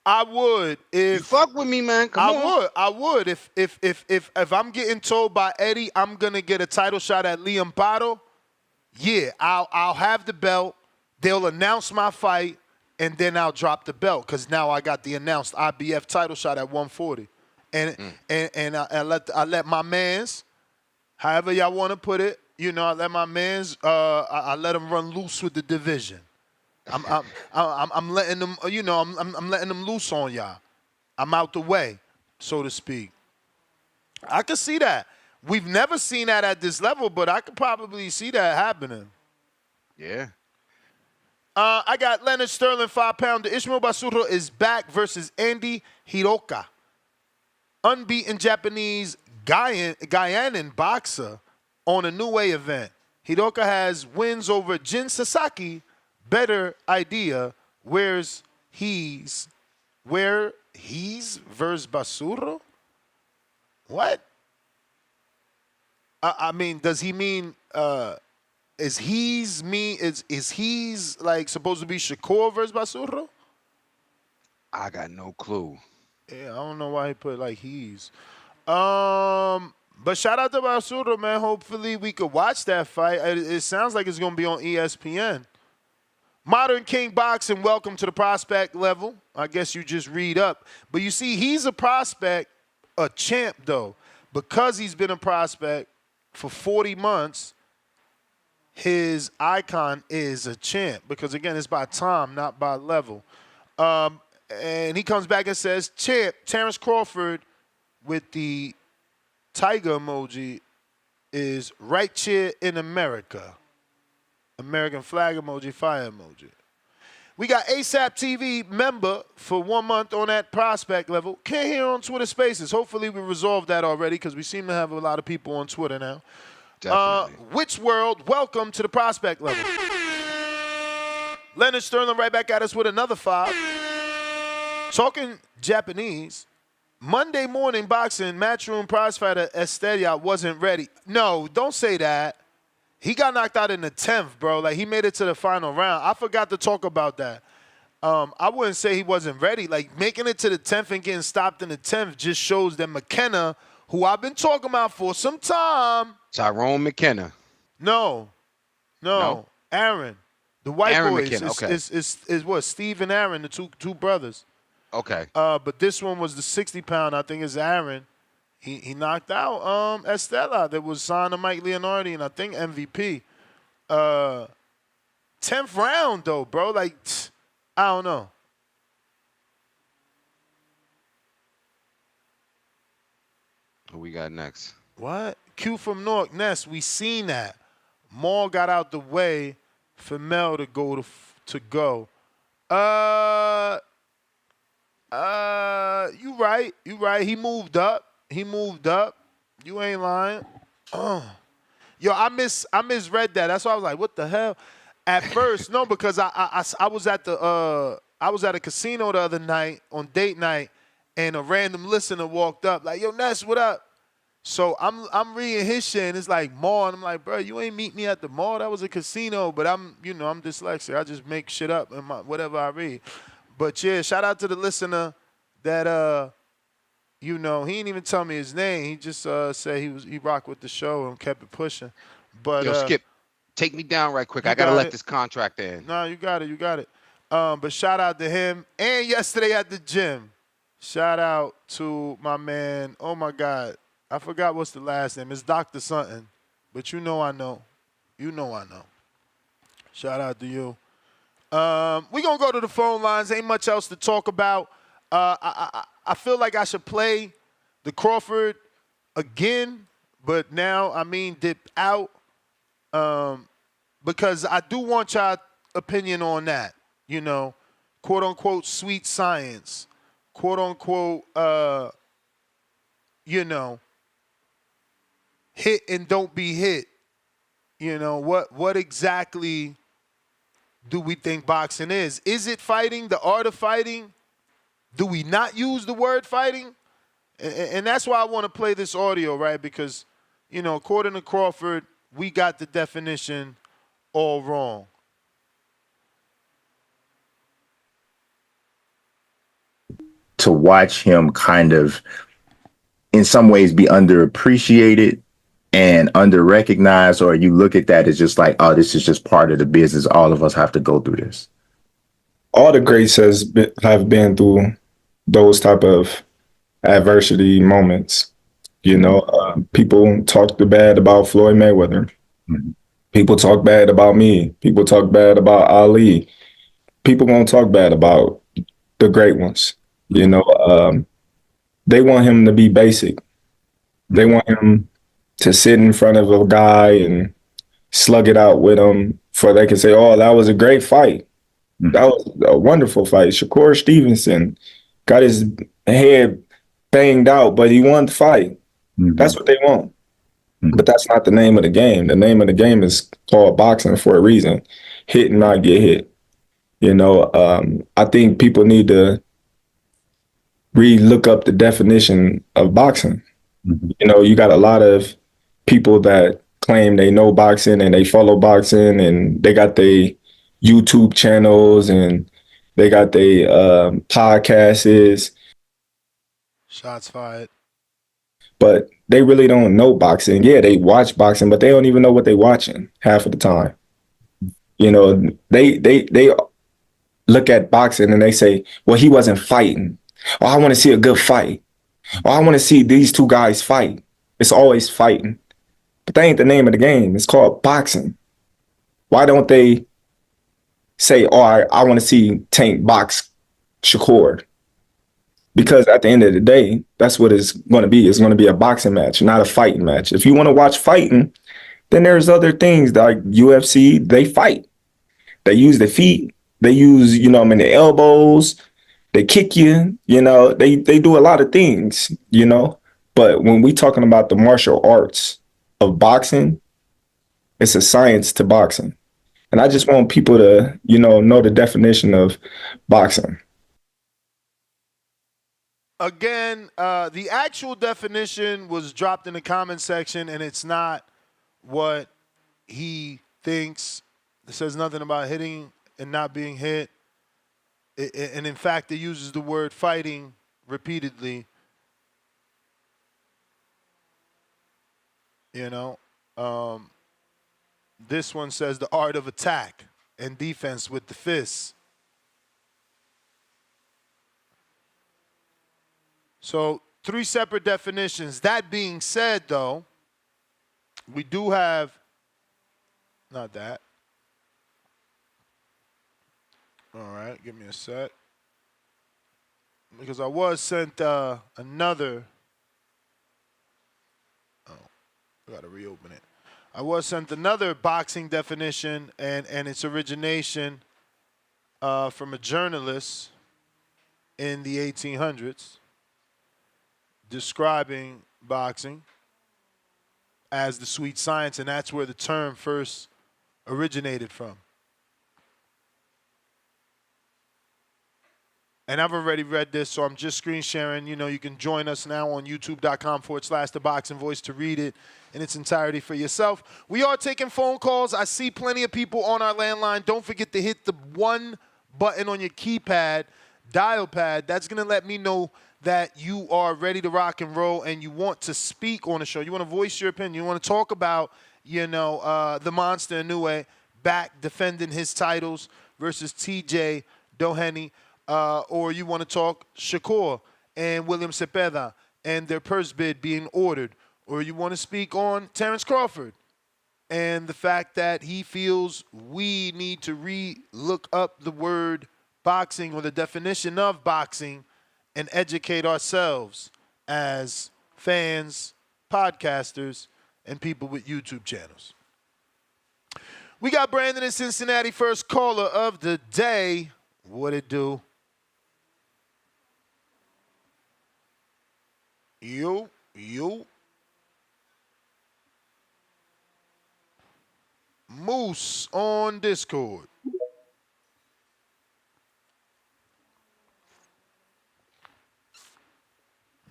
would. If you fuck with me, man. Come on. I would. If I'm getting told by Eddie I'm going to get a title shot at Liam Paro, yeah, I'll have the belt. They'll announce my fight. And then I'll drop the belt because now I got the announced IBF title shot at 140, and I let my mans, however y'all want to put it, I let my mans, I let them run loose with the division. I'm letting them, I'm letting them loose on y'all. I'm out the way, so to speak. I could see that. We've never seen that at this level, but I could probably see that happening. Yeah. I got Leonard Sterling, 5-pounder. Ishmael Basuro is back versus Andy Hiroka. Unbeaten Japanese Guyanan boxer on a Inoue event. Hiroka has wins over Jin Sasaki. Better idea. Where he's versus Basuro? What? I mean, does he mean... Is he's like supposed to be Shakur versus Basuro? I got no clue. Yeah, I don't know why he put like he's. But shout out to Basuro, man. Hopefully we could watch that fight. It sounds like it's gonna be on ESPN. Modern King Boxing, welcome to the prospect level. I guess you just read up. But you see, he's a prospect, a champ, though. Because he's been a prospect for 40 months, his icon is a champ. Because, again, it's by time, not by level. And he comes back and says, champ, Terrence Crawford with the tiger emoji is right here in America. American flag emoji, fire emoji. We got ASAP TV member for 1 month on that prospect level. Can't hear on Twitter Spaces. Hopefully we resolved that already because we seem to have a lot of people on Twitter now. Definitely. Which World, welcome to the prospect level. Leonard Sterling right back at us with another 5. Talking Japanese, Monday morning boxing, matchroom prizefighter Estrella wasn't ready. No, don't say that. He got knocked out in the 10th, bro. Like, he made it to the final round. I forgot to talk about that. I wouldn't say he wasn't ready. Like, making it to the 10th and getting stopped in the 10th just shows that McKenna, who I've been talking about for some time. Tyrone McKenna. No. Aaron. The white Aaron boys. McKenna, okay. Is what? Steve and Aaron, the two brothers. Okay. But this one was the 60-pound. I think it's Aaron. He knocked out Estella that was signed to Mike Leonardi and I think MVP. 10th round, though, bro. Like, I don't know. Who we got next? What? Q from North Ness. We seen that. Maul got out the way for Mel to go. You right. He moved up. You ain't lying. Yo, I misread that. That's why I was like, what the hell? At first, no, because I was at a casino the other night on date night, and a random listener walked up like, yo, Ness, what up? So I'm reading his shit, and it's like mall, and I'm like, bro, you ain't meet me at the mall. That was a casino, but I'm dyslexic. I just make shit up in whatever I read. But yeah, shout out to the listener that he didn't even tell me his name. He just said he rocked with the show and kept it pushing. But yo, Skip, take me down right quick. I gotta let this contract in. No, you got it. But shout out to him. And yesterday at the gym, shout out to my man. Oh my God, I forgot what's the last name. It's Dr. Something, but I know. Shout out to you. We're going to go to the phone lines. Ain't much else to talk about. I feel like I should play the Crawford again, but now, dip out because I do want y'all opinion on that, quote-unquote sweet science, quote-unquote, hit and don't be hit. What exactly do we think boxing is? Is it fighting, the art of fighting? Do we not use the word fighting? And that's why I want to play this audio, right? Because, according to Crawford, we got the definition all wrong. To watch him kind of, in some ways, be underappreciated and under-recognized, or you look at that as just like, oh, this is just part of the business. All of us have to go through this. All the greats have been through those type of adversity moments. People talk bad about Floyd Mayweather. Mm-hmm. People talk bad about me. People talk bad about Ali. People won't talk bad about the great ones. They want him to be basic. They want him to sit in front of a guy and slug it out with him for they can say, oh, that was a great fight. That was a wonderful fight. Shakur Stevenson got his head banged out, but he won the fight. Mm-hmm. That's what they want. Mm-hmm. But that's not the name of the game. The name of the game is called boxing for a reason. Hit and not get hit. I think people need to look up the definition of boxing. Mm-hmm. You got a lot of people that claim they know boxing and they follow boxing and they got their YouTube channels and they got their podcasts. Shots fired. But they really don't know boxing. Yeah, they watch boxing, but they don't even know what they're watching half of the time. You know, they look at boxing and they say, well, he wasn't fighting. Oh, I want to see a good fight. Oh, I want to see these two guys fight. It's always fighting. But that ain't the name of the game. It's called boxing. Why don't they say, oh, I want to see Tank box Shakur? Because at the end of the day, that's what it's going to be. It's going to be a boxing match, not a fighting match. If you want to watch fighting, then there's other things like UFC, they fight. They use the feet. They use, the elbows. They kick you, they do a lot of things, But when we talking about the martial arts of boxing, it's a science to boxing. And I just want people to, know the definition of boxing. Again, the actual definition was dropped in the comment section, and it's not what he thinks. It says nothing about hitting and not being hit. And in fact, it uses the word fighting repeatedly. This one says the art of attack and defense with the fists. So 3 separate definitions. That being said, though, we do have, not that. All right, give me a sec. Because I was sent another. Oh, I got to reopen it. I was sent another boxing definition and its origination from a journalist in the 1800s describing boxing as the sweet science, and that's where the term first originated from. And I've already read this, so I'm just screen sharing. You can join us now on youtube.com/The Boxing Voice to read it in its entirety for yourself. We are taking phone calls. I see plenty of people on our landline. Don't forget to hit the 1 button on your keypad, dial pad. That's going to let me know that you are ready to rock and roll and you want to speak on the show. You want to voice your opinion. You want to talk about, the monster Inoue back defending his titles versus TJ Doheny. Or you want to talk Shakur and William Zepeda and their purse bid being ordered. Or you want to speak on Terrence Crawford and the fact that he feels we need to look up the word boxing or the definition of boxing and educate ourselves as fans, podcasters, and people with YouTube channels. We got Brandon in Cincinnati, first caller of the day. What it do? Yo. Moose on Discord.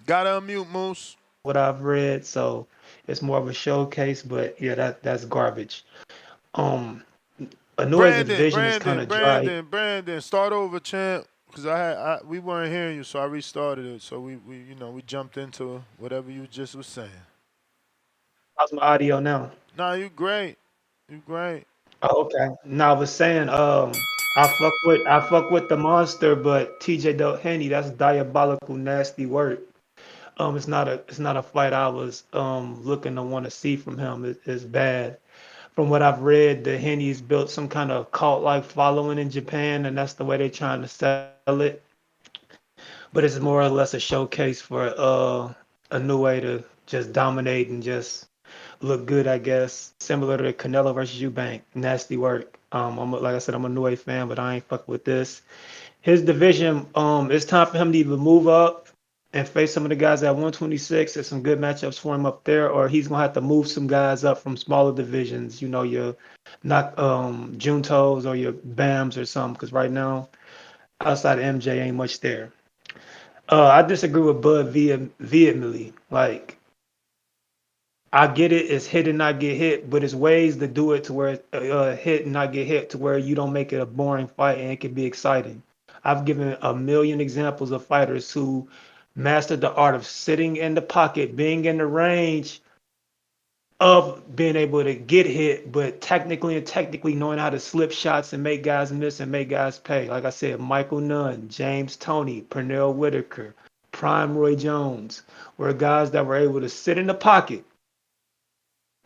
Gotta unmute, Moose. What I've read, so it's more of a showcase, but yeah, that's garbage. Inoue's division is kind of dry. Brandon, start over, champ. Because we weren't hearing you, so I restarted it. So we jumped into whatever you just was saying. How's my audio now? No, you great. You great. Oh, okay. No, I was saying, I fuck with the monster, but TJ Doheny, that's diabolical, nasty work. It's not a fight I was looking to want to see from him. It's bad. From what I've read, the Henny's built some kind of cult-like following in Japan, and that's the way they're trying to sell it. But it's more or less a showcase for a new way to just dominate and just look good, I guess. Similar to Canelo versus Eubank. Nasty work. Like I said, I'm a Inoue fan, but I ain't fuck with this. His division, it's time for him to either move up and face some of the guys at 126. There's some good matchups for him up there, or he's gonna have to move some guys up from smaller divisions. Your not Juntos or your Bams or something. Because right now, outside of MJ, ain't much there. I disagree with Bud vehemently. Like, I get it, it's hit and not get hit, but it's ways to do it to where hit and not get hit to where you don't make it a boring fight and it can be exciting. I've given a million examples of fighters who mastered the art of sitting in the pocket, being in the range, of being able to get hit, but technically knowing how to slip shots and make guys miss and make guys pay. Like I said, Michael Nunn, James Toney, Pernell Whitaker, Prime Roy Jones were guys that were able to sit in the pocket,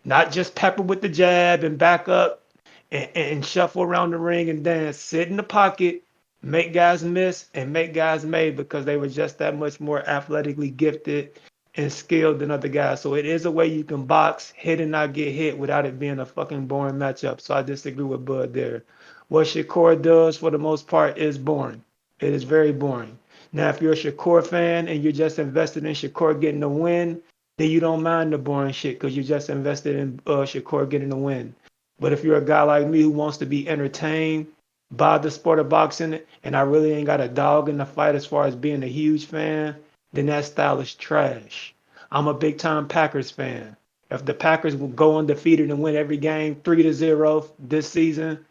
not just pepper with the jab and back up and shuffle around the ring and dance, sit in the pocket, make guys miss and make guys made because they were just that much more athletically gifted and skilled than other guys. So it is a way you can box, hit and not get hit without it being a fucking boring matchup. So I disagree with Bud there. What Shakur does for the most part is boring. It is very boring. Now, if you're a Shakur fan and you're just invested in Shakur getting a win, then you don't mind the boring shit because you just invested in Shakur getting a win. But if you're a guy like me who wants to be entertained by the sport of boxing and I really ain't got a dog in the fight as far as being a huge fan, then that style is trash. I'm a big time Packers fan. If the Packers will go undefeated and win every game 3-0 this season,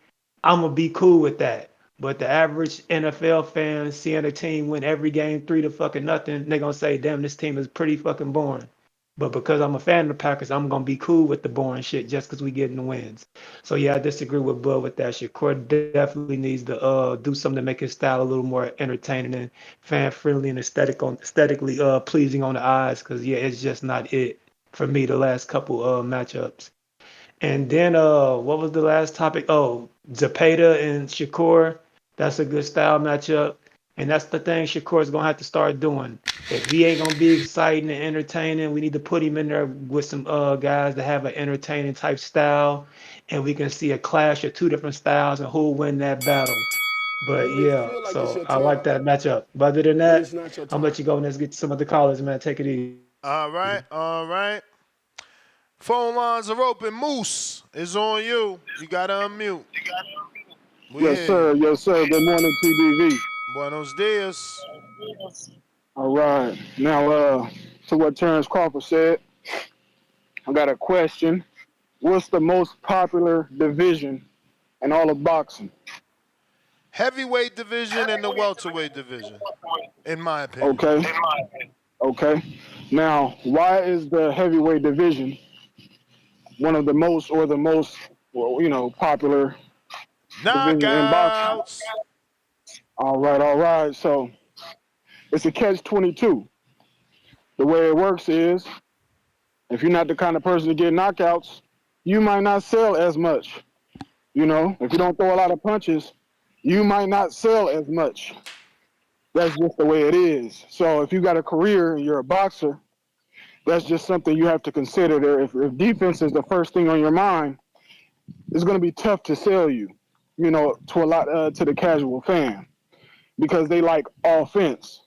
I'm gonna be cool with that. But the average NFL fan seeing a team win every game 3-0, they're gonna say, damn, this team is pretty fucking boring. But because I'm a fan of the Packers, I'm gonna be cool with the boring shit just because we getting the wins. So yeah, I disagree with Bud with that shit. Shakur definitely needs to do something to make his style a little more entertaining and fan friendly and aesthetically pleasing on the eyes. Because yeah, it's just not it for me the last couple matchups. And then what was the last topic? Oh, Zepeda and Shakur. That's a good style matchup. And that's the thing Shakur is gonna have to start doing. If he ain't gonna be exciting and entertaining, we need to put him in there with some guys that have an entertaining type style, and we can see a clash of two different styles and who'll win that battle. But yeah, so I like that matchup. But other than that, I'll let you go and let's get to some of the callers, man. Take it easy. All right, all right. Phone lines are open. Moose is on you. You gotta unmute. Yes, sir. Yes, sir. Good morning, TBV. Buenos dias. All right. Now, to what Terrence Crawford said, I got a question. What's the most popular division in all of boxing? Heavyweight division and the welterweight division, in my opinion. Okay. Okay. Now, why is the heavyweight division one of the most or the most, popular division in boxing? All right. So it's a catch-22. The way it works is, if you're not the kind of person to get knockouts, you might not sell as much. If you don't throw a lot of punches, you might not sell as much. That's just the way it is. So if you got a career and you're a boxer, that's just something you have to consider there. If defense is the first thing on your mind, it's going to be tough to sell you, to the casual fan, because they like offense.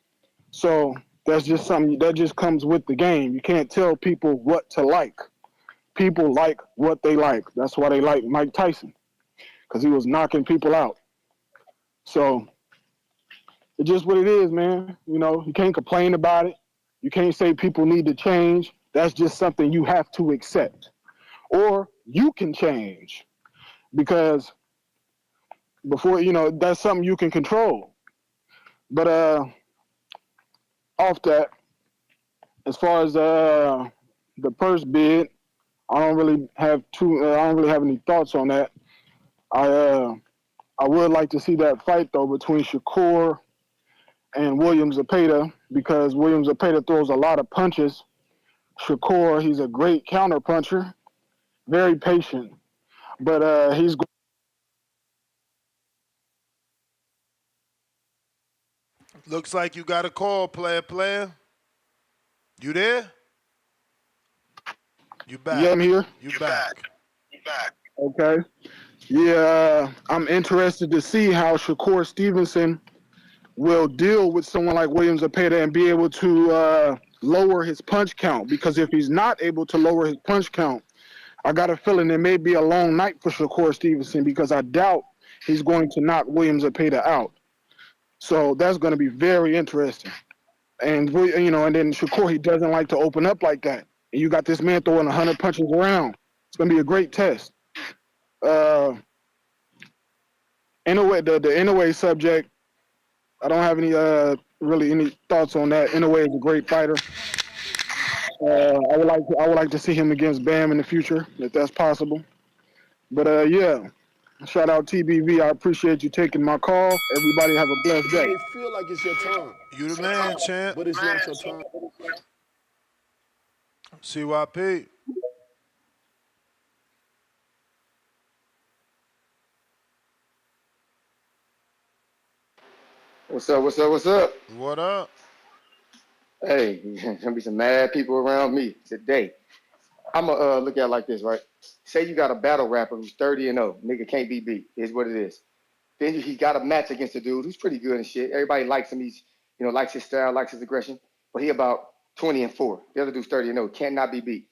So that's just something that just comes with the game. You can't tell people what to like. People like what they like. That's why they like Mike Tyson, because he was knocking people out. So it's just what it is, man. You can't complain about it. You can't say people need to change. That's just something you have to accept. Or you can change, because before, that's something you can control. But off that, as far as the purse bid, I don't really have any thoughts on that. I would like to see that fight though between Shakur and William Zepeda, because William Zepeda throws a lot of punches. Shakur, he's a great counter puncher, very patient, but he's. Looks like you got a call, player. You there? You back? Yeah, I'm here. You back? Okay. Yeah, I'm interested to see how Shakur Stevenson will deal with someone like William Zepeda and be able to lower his punch count, because if he's not able to lower his punch count, I got a feeling it may be a long night for Shakur Stevenson, because I doubt he's going to knock William Zepeda out. So that's going to be very interesting. And, and then Shakur, he doesn't like to open up like that. And you got this man throwing 100 punches around. It's going to be a great test. Inoue, the Inoue subject, I don't have any really any thoughts on that. Inoue is a great fighter. I would like to see him against Bam in the future, if that's possible. But yeah, shout out TBV. I appreciate you taking my call. Everybody have a blessed day. It feel like it's your turn. You the man, champ. But it's not your turn. CYP. What's up? What's up? What's up? What up? Hey, gonna be some mad people around me today. I'm gonna look at it like this, right? Say you got a battle rapper who's 30-0, nigga can't be beat. Is what it is. Then he got a match against a dude who's pretty good and shit. Everybody likes him. He's, likes his style, likes his aggression. But he about 20-4. The other dude's 30-0, cannot be beat.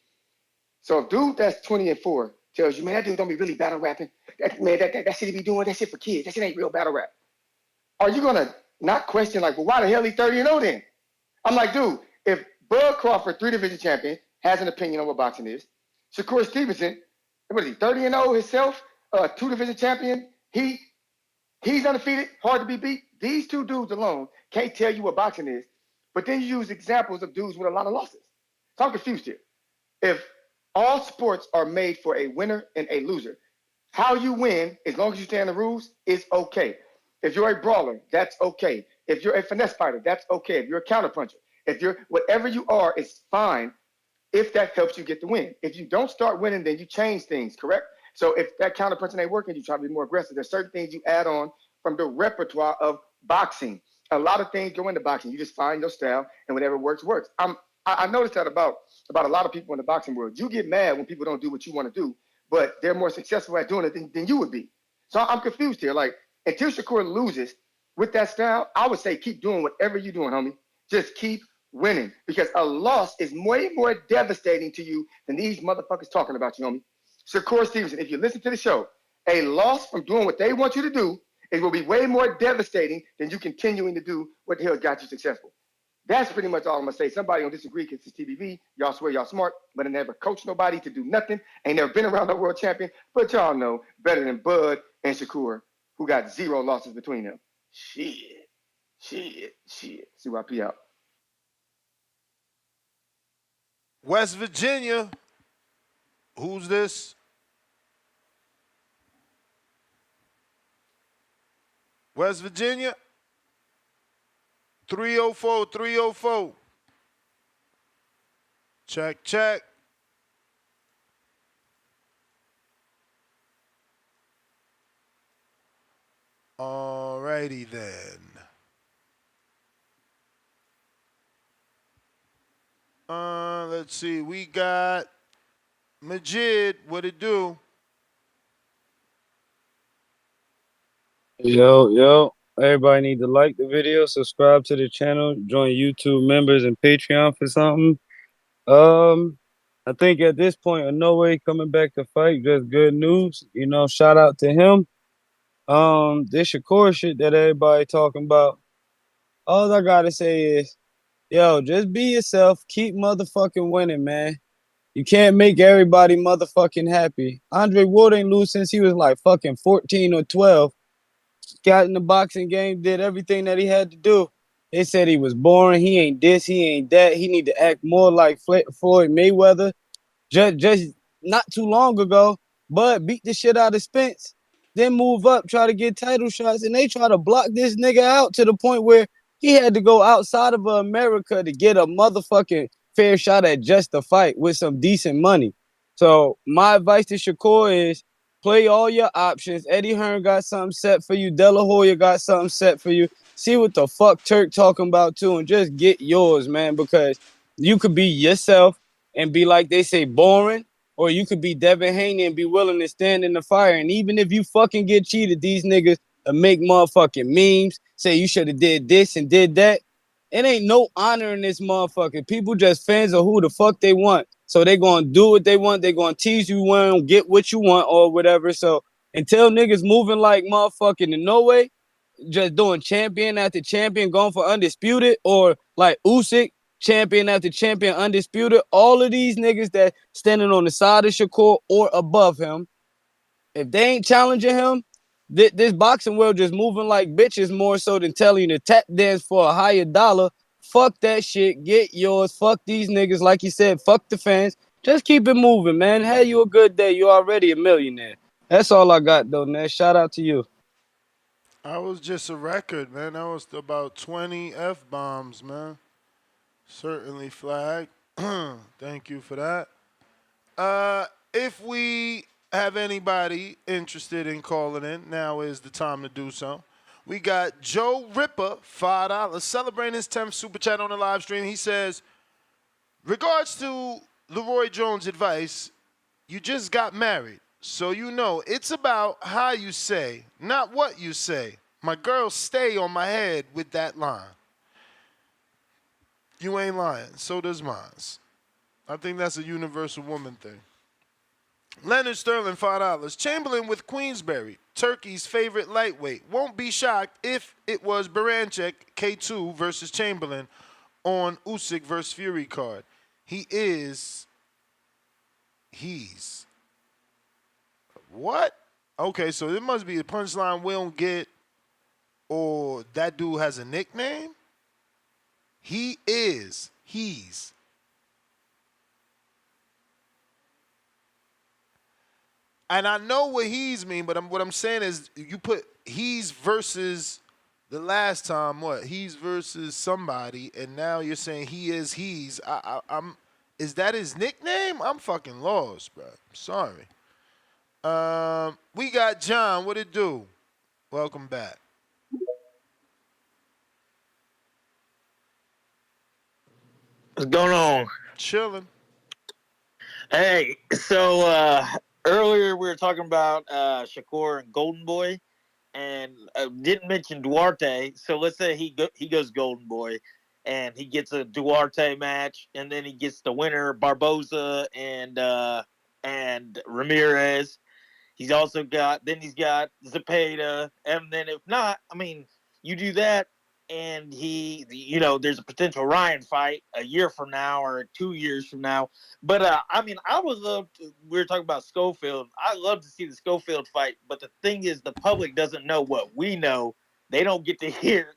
So if dude that's 20-4 tells you, man, that dude don't be really battle rapping. That shit he be doing, that shit for kids. That shit ain't real battle rap. Are you gonna not question like, well, why the hell he 30-0 then? I'm like, dude, if Bud Crawford, 3-division champion, has an opinion on what boxing is, Shakur Stevenson, what is he, 30-0 himself, 2-division champion, he's undefeated, hard to be beat. These two dudes alone can't tell you what boxing is, but then you use examples of dudes with a lot of losses. So I'm confused here. If all sports are made for a winner and a loser, how you win, as long as you stay on the rules, is okay. If you're a brawler, that's okay. If you're a finesse fighter, that's okay. If you're a counterpuncher, if you're whatever you are, it's fine if that helps you get the win. If you don't start winning, then you change things, correct? So if that counterpunching ain't working, you try to be more aggressive. There's certain things you add on from the repertoire of boxing. A lot of things go into boxing. You just find your style, and whatever works, works. I noticed that about a lot of people in the boxing world. You get mad when people don't do what you want to do, but they're more successful at doing it than you would be. So I'm confused here. Like, until Shakur loses with that style, I would say keep doing whatever you're doing, homie. Just keep winning, because a loss is way more devastating to you than these motherfuckers talking about you, homie. Shakur Stevenson, if you listen to the show, a loss from doing what they want you to do, it will be way more devastating than you continuing to do what the hell got you successful. That's pretty much all I'm going to say. Somebody will disagree because it's TBV. Y'all swear y'all smart, but I never coached nobody to do nothing. Ain't never been around no world champion, but y'all know better than Bud and Shakur, who got 0 losses between them. Shit. CYP out. West Virginia. Who's this? West Virginia. 304. Check. Alrighty then. Let's see. We got Majid. What it do? Yo. Everybody need to like the video, subscribe to the channel, join YouTube members and Patreon for something. I think at this point, Inoue coming back to fight, just good news. Shout out to him. This Shakur shit that everybody talking about. All I gotta say is, yo, just be yourself. Keep motherfucking winning, man. You can't make everybody motherfucking happy. Andre Ward ain't lose since he was like fucking 14 or 12. Got in the boxing game, did everything that he had to do. They said he was boring. He ain't this, he ain't that. He need to act more like Floyd Mayweather. Just not too long ago, Bud beat the shit out of Spence, then move up, try to get title shots, and they try to block this nigga out to the point where he had to go outside of America to get a motherfucking fair shot at just a fight with some decent money. So my advice to Shakur is play all your options. Eddie Hearn got something set for you. De La Hoya got something set for you. See what the fuck Turk talking about too, and just get yours, man, because you could be yourself and be like they say boring, or you could be Devin Haney and be willing to stand in the fire. And even if you fucking get cheated, these niggas make motherfucking memes, say you should have did this and did that. It ain't no honor in this motherfucker. People just fans of who the fuck they want. So they gonna do what they want. They gonna tease you when get what you want or whatever. So until niggas moving like motherfucking Inoue, just doing champion after champion, going for undisputed, or like Usyk, champion after champion, undisputed. All of these niggas that standing on the side of Shakur or above him, if they ain't challenging him, this boxing world just moving like bitches more so than telling you to tap dance for a higher dollar Fuck that shit. Get yours. Fuck these niggas. Like you said, fuck the fans. Just keep it moving, man. Have you a good day. You're already a millionaire. That's all I got, though, man. Shout out to you. I was just a record, man. That was about 20 F-bombs, man. Certainly flag. Thank you for that. If we have anybody interested in calling in, now is the time to do so. We got Joe Ripper, $5, celebrating his 10th super chat on the live stream. He says, regards to Leroy Jones' advice, you just got married, so you know it's about how you say, not what you say. My girls stay on my head with that line. You ain't lying, so does mine. I think that's a universal woman thing. Leonard Sterling, $5. Chamberlain with Queensberry, Turkey's favorite lightweight. Won't be shocked if it was Baranchek, K2 versus Chamberlain on Usyk versus Fury card. He's. What? Okay, so it must be a punchline we don't get, or that dude has a nickname? He's. And I know what he's mean, but what I'm saying is you put he's versus the last time, what? He's versus somebody, and now you're saying he's. Is that his nickname? I'm fucking lost, bro. I'm sorry. We got John. What it do? Welcome back. What's going on? Chilling. Hey, so earlier we were talking about Shakur and Golden Boy, and didn't mention Duarte. So let's say he goes Golden Boy, and he gets a Duarte match, and then he gets the winner Barboza and Ramirez. He's also got Zepeda, and then if not, I mean, you do that, and there's a potential Ryan fight a year from now or 2 years from now. But I mean, I would love to. We were talking about Schofield. I love to see the Schofield fight, but the thing is, the public doesn't know what we know. They don't get to hear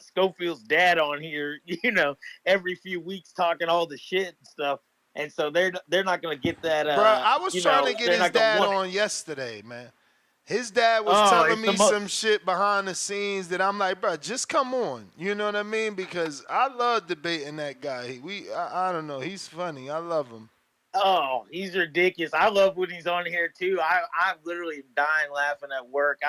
Schofield's dad on here, every few weeks talking all the shit and stuff. And so they're not going to get that. Bro, I was trying to get his dad on yesterday, man. His dad was telling me some shit behind the scenes that I'm like, bro, just come on. You know what I mean? Because I love debating that guy. I don't know. He's funny. I love him. Oh, he's ridiculous. I love when he's on here, too. I literally am dying laughing at work.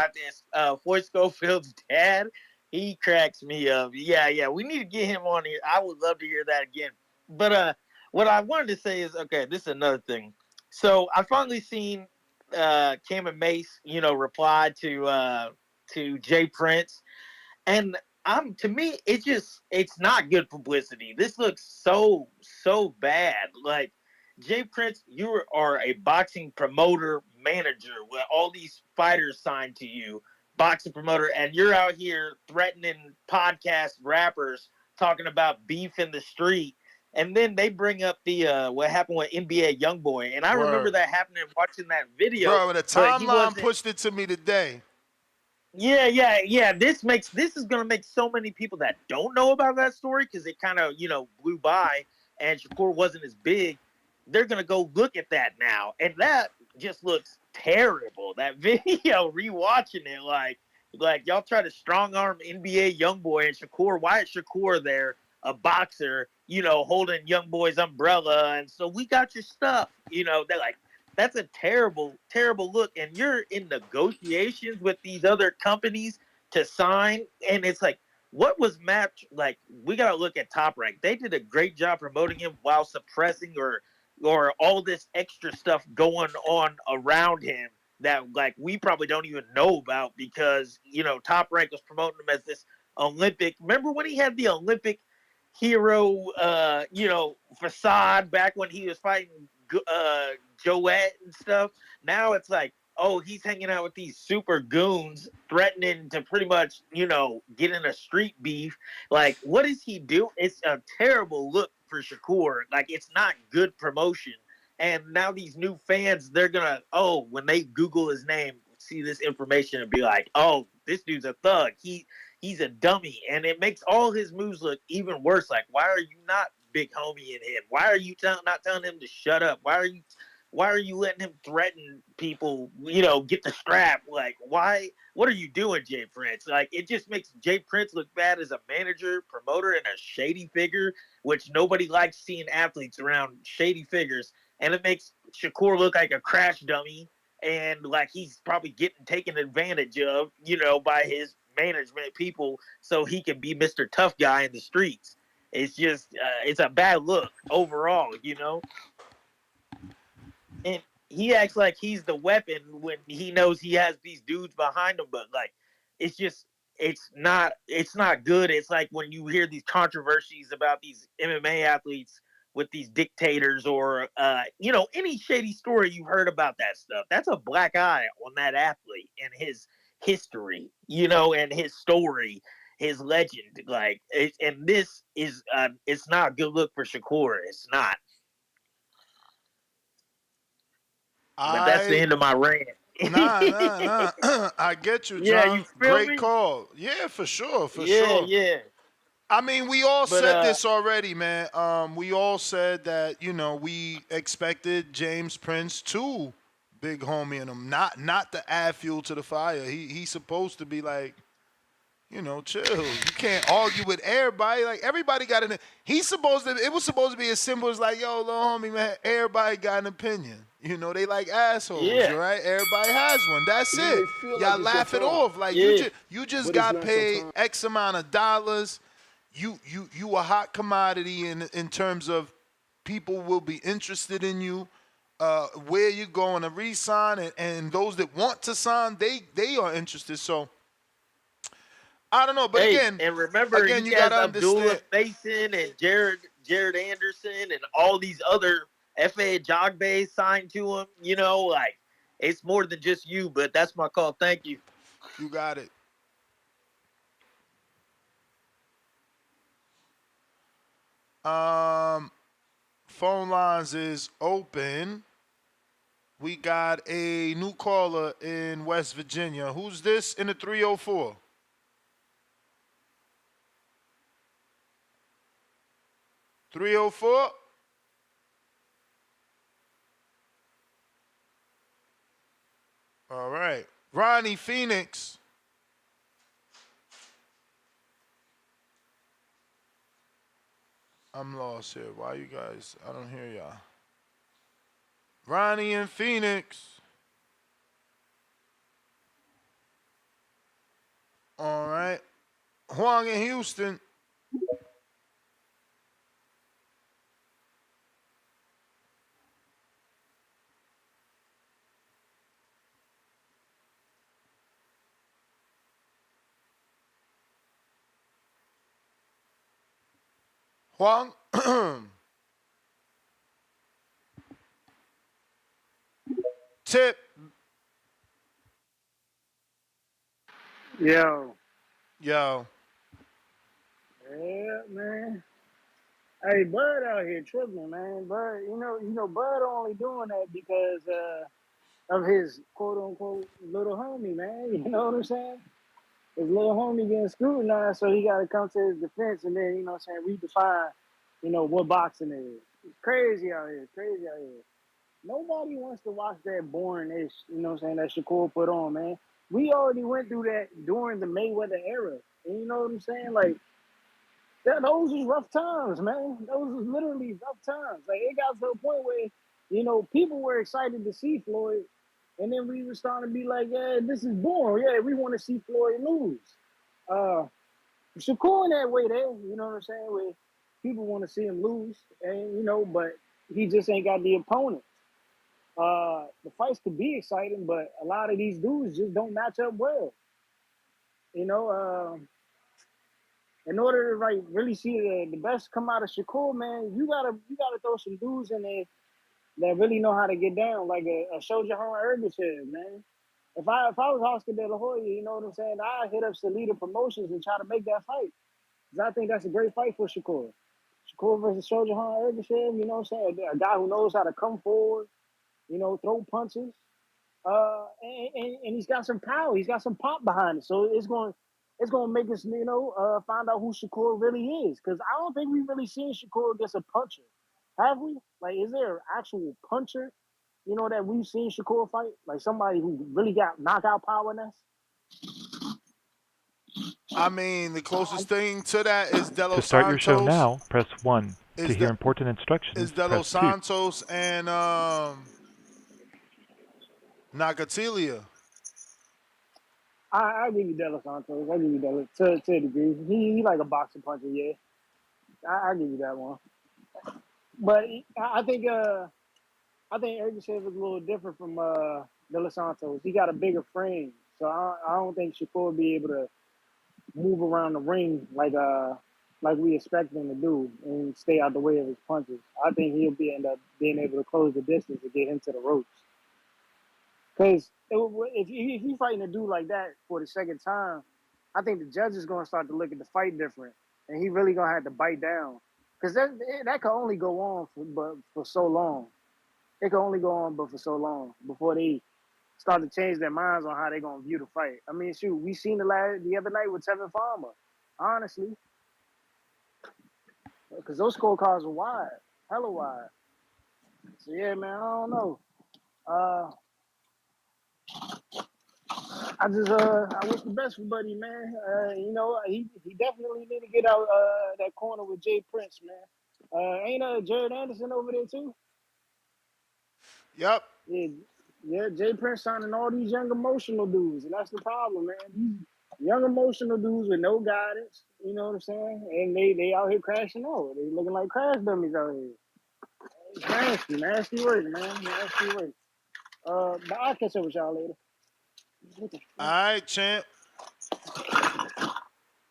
Floyd Schofield's dad, he cracks me up. Yeah, we need to get him on here. I would love to hear that again. But what I wanted to say is, okay, this is another thing. So I finally seen Cam and Mace, reply to Jay Prince, and to me, it's not good publicity. This looks so bad. Like, Jay Prince, you are a boxing promoter manager with all these fighters signed to you, boxing promoter, and you're out here threatening podcast rappers, talking about beef in the street. And then they bring up the what happened with NBA YoungBoy, and I remember that happening watching that video. Bro, the timeline pushed it to me today. Yeah. This is gonna make so many people that don't know about that story, because it kind of blew by, and Shakur wasn't as big. They're gonna go look at that now, and that just looks terrible. That video, rewatching it, like y'all try to strong arm NBA YoungBoy and Shakur. Why is Shakur there? A boxer, holding YoungBoy's umbrella, and so we got your stuff. They're like, that's a terrible, terrible look. And you're in negotiations with these other companies to sign, and it's like, what was match like? We got to look at Top Rank. They did a great job promoting him while suppressing or all this extra stuff going on around him that we probably don't even know about, because Top Rank was promoting him as this Olympic. Remember when he had the Olympic hero, facade back when he was fighting Joette and stuff? Now it's like, oh, he's hanging out with these super goons, threatening to pretty much, get in a street beef. Like, what does he do? It's a terrible look for Shakur. Like, it's not good promotion. And now these new fans, they're gonna, when they Google his name, see this information and be like, oh, this dude's a thug. he's a dummy, and it makes all his moves look even worse. Like, why are you not big homie in him? Why are you not telling him to shut up? Why are you letting him threaten people? Get the strap. Like, why? What are you doing, Jay Prince? Like, it just makes Jay Prince look bad as a manager, promoter, and a shady figure, which nobody likes seeing athletes around shady figures. And it makes Shakur look like a crash dummy, and like he's probably getting taken advantage of, by his management people, so he can be Mr. Tough Guy in the streets. It's just, it's a bad look overall, And he acts like he's the weapon when he knows he has these dudes behind him, but like, it's just, it's not good. It's like when you hear these controversies about these MMA athletes with these dictators, or any shady story you heard about that stuff. That's a black eye on that athlete and his history, and his story, his legend. Like, and this is, it's not a good look for Shakur. It's not. But that's the end of my rant. Nah. I get you, John. Yeah, you feel Great me? call. Yeah, for sure. Yeah. I mean, we all But, said this already, man. We all said that, we expected James Prince to big homie in him, not to add fuel to the fire. He's supposed to be like, chill. You can't argue with everybody. Like, everybody got an. It was supposed to be as simple as like, yo, little homie, man. Everybody got an opinion. They like assholes, Yeah. right? Everybody has one. That's It may it. feel like Y'all it's laugh your it time. off. Like, Yeah. you just But it's got not paid your time. X amount of dollars. You a hot commodity in terms of people will be interested in you. Where you going to re-sign, and those that want to sign, they are interested. So I don't know, but again, and remember, you he got has to Abdullah understand. Mason and Jared Anderson and all these other FA Jogbe signed to him. Like, it's more than just you. But that's my call. Thank you. You got it. Phone lines is open. We got a new caller in West Virginia. Who's this in the 304? .304. All right. Ronnie Phoenix. I'm lost here. Why you guys? I don't hear y'all. Ronnie in Phoenix. All right. Huang in Houston. Huang. Tip. Yo. Yo. Yeah, man. Hey, Bud out here tripping, man. Bud, Bud only doing that because of his quote unquote little homie, man. You know what I'm saying? His little homie getting scrutinized, so he got to come to his defense and then, redefine, what boxing is. It's crazy out here. Crazy out here. Nobody wants to watch that boring ish, that Shakur put on, man. We already went through that during the Mayweather era. And you know what I'm saying? Like, those was rough times, man. Those was literally rough times. Like, it got to a point where, people were excited to see Floyd, and then we were starting to be like, yeah, this is boring. Yeah, we want to see Floyd lose. Shakur in that way there, you know what I'm saying? Where people want to see him lose, and but he just ain't got the opponent. The fights could be exciting, but a lot of these dudes just don't match up well. In order to like really see the best come out of Shakur, man, you gotta throw some dudes in there that really know how to get down, like a Shojahan Ergashev, man. If I was Oscar De La Hoya, you know what I'm saying, I'd hit up Salida Promotions and try to make that fight. Because I think that's a great fight for Shakur. Shakur versus Shojahan Ergashev, you know what I'm saying? A guy who knows how to come forward, throw punches. And he's got some power. He's got some pop behind it. So it's going it's gonna make us, find out who Shakur really is. Because I don't think we've really seen Shakur against a puncher, have we? Like, is there an actual puncher, that we've seen Shakur fight? Like somebody who really got knockout power in us? I mean, the closest thing to that is De To Los start your show Santos. now, press 1. To Is hear that important instructions, is De press Los 2. Santos and Nakatilia. I give you De Los Santos. I give you De Los to a degree. He like a boxing puncher, yeah. I give you that one. But I think Ergachev is a little different from De Los Santos. He got a bigger frame, so I don't think Shakur will be able to move around the ring like we expect him to do and stay out the way of his punches. I think he'll end up being able to close the distance to get him to the ropes. Because if he's fighting a dude like that for the second time, I think the judge is going to start to look at the fight different, and he really going to have to bite down. Because that can only go on for so long. It can only go on but for so long before they start to change their minds on how they're going to view the fight. I mean, shoot, we seen the other night with Tevin Farmer, honestly. Because those scorecards are wide, hella wide. So, yeah, man, I don't know. I wish the best for Buddy, man. He definitely need to get out that corner with Jay Prince, man. Ain't Jaron Anderson over there too? Yep. Yeah, Jay Prince signing all these young emotional dudes, and that's the problem, man. These young emotional dudes with no guidance, you know what I'm saying? And they out here crashing out. They looking like crash dummies out here. Nasty work, man. Nasty work. But I'll catch up with y'all later. All right, champ.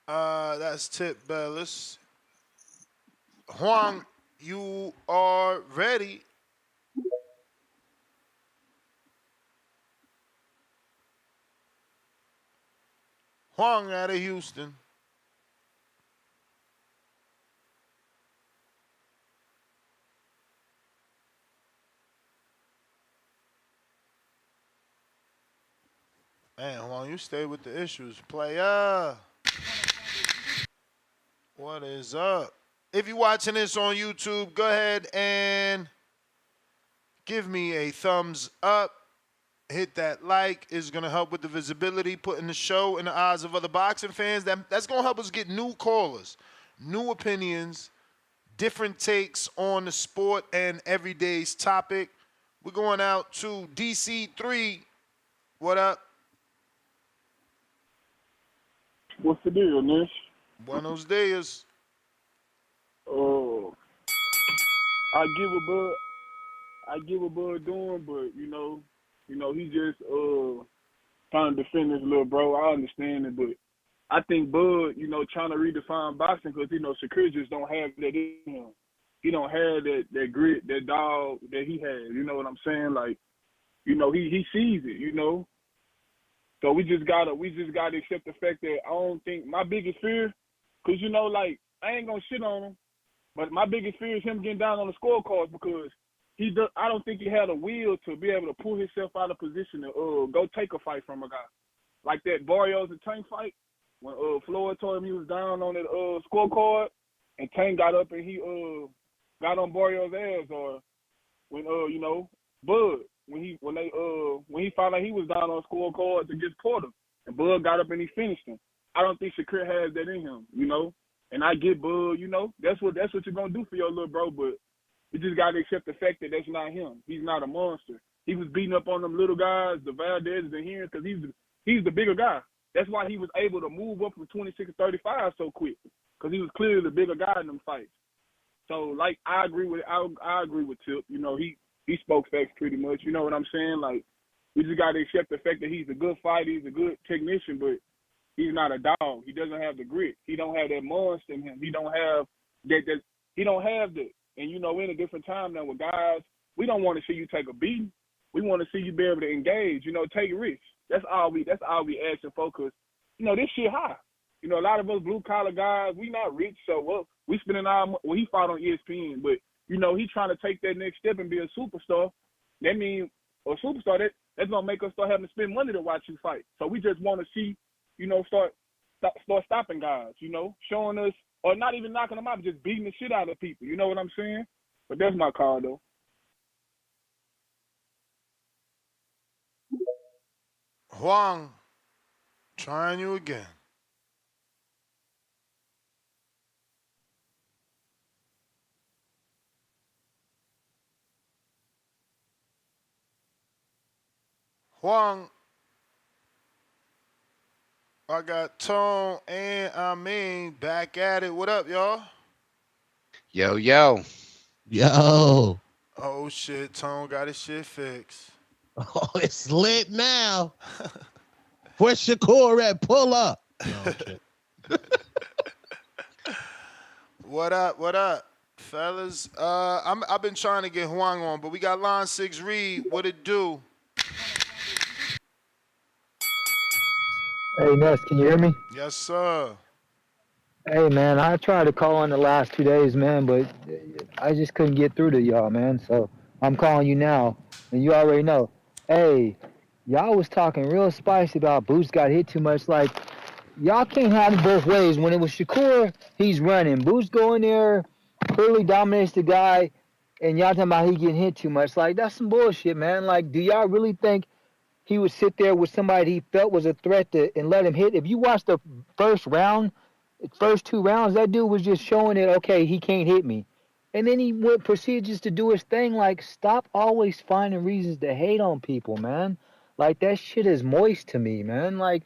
That's Tip Bellis. Huang, you are ready. Huang out of Houston. Man, Huang, you stay with the issues. Player. What is up? If you're watching this on YouTube, go ahead and give me a thumbs up. Hit that like. It's going to help with the visibility, putting the show in the eyes of other boxing fans. That's going to help us get new callers, new opinions, different takes on the sport and everyday's topic. We're going out to DC3. What up? What's the deal, Nish? Buenos dias. I give a Bud doing, but he just trying to defend his little bro. I understand it, but I think Bud, trying to redefine boxing because Shakur just don't have that in him. He don't have that grit, that dog that he has. You know what I'm saying? Like, he sees it. So we just gotta accept the fact that I don't think my biggest fear, cause I ain't gonna shit on him, but my biggest fear is him getting down on the scorecards because I don't think he had a will to be able to pull himself out of position to go take a fight from a guy like that Barrios and Tank fight when Floyd told him he was down on that scorecard and Tank got up and he got on Barrios' ass, or when Bud. When he found out he was down on scorecards against Porter, and Bud got up and he finished him. I don't think Shakur has that in him, And I get Bud, that's what you're gonna do for your little bro, but you just gotta accept the fact that that's not him. He's not a monster. He was beating up on them little guys, the Valdez's and here, because he's the bigger guy. That's why he was able to move up from 26 to 35 so quick, because he was clearly the bigger guy in them fights. So I agree with Tip. He spoke facts pretty much. You know what I'm saying? Like, we just got to accept the fact that he's a good fighter, he's a good technician, but he's not a dog. He doesn't have the grit. He don't have that monster in him. He don't have that. He don't have that. And, in a different time now with guys, we don't want to see you take a beating. We want to see you be able to engage, take risks. That's all we asking for, because, this shit high. A lot of us blue-collar guys, we not rich, so we spending he fought on ESPN, but he trying to take that next step and be a superstar. That means a superstar that's gonna make us start having to spend money to watch you fight. So we just want to see, start start stopping guys, showing us, or not even knocking them out, just beating the shit out of people. You know what I'm saying? But that's my call, though. Huang, trying you again. Huang, I got Tone and Amin back at it. What up, y'all? Yo, yo. Yo. Oh, shit. Tone got his shit fixed. Oh, it's lit now. Where's Shakur at? Pull up. No, What up, fellas? I've been trying to get Huang on, but we got line 6 Reed. What it do? Hey, Ness, can you hear me? Yes, sir. Hey, man, I tried to call in the last 2 days, man, but I just couldn't get through to y'all, man. So I'm calling you now, and you already know. Hey, y'all was talking real spicy about Boots got hit too much. Like, y'all can't have it both ways. When it was Shakur, he's running. Boots go in there, clearly dominates the guy, and y'all talking about he getting hit too much. Like, that's some bullshit, man. Like, do y'all really think he would sit there with somebody he felt was a threat and let him hit? If you watch the first 2 rounds, that dude was just showing it, okay, he can't hit me. And then he proceeded just to do his thing. Like, stop always finding reasons to hate on people, man. Like, that shit is moist to me, man. Like,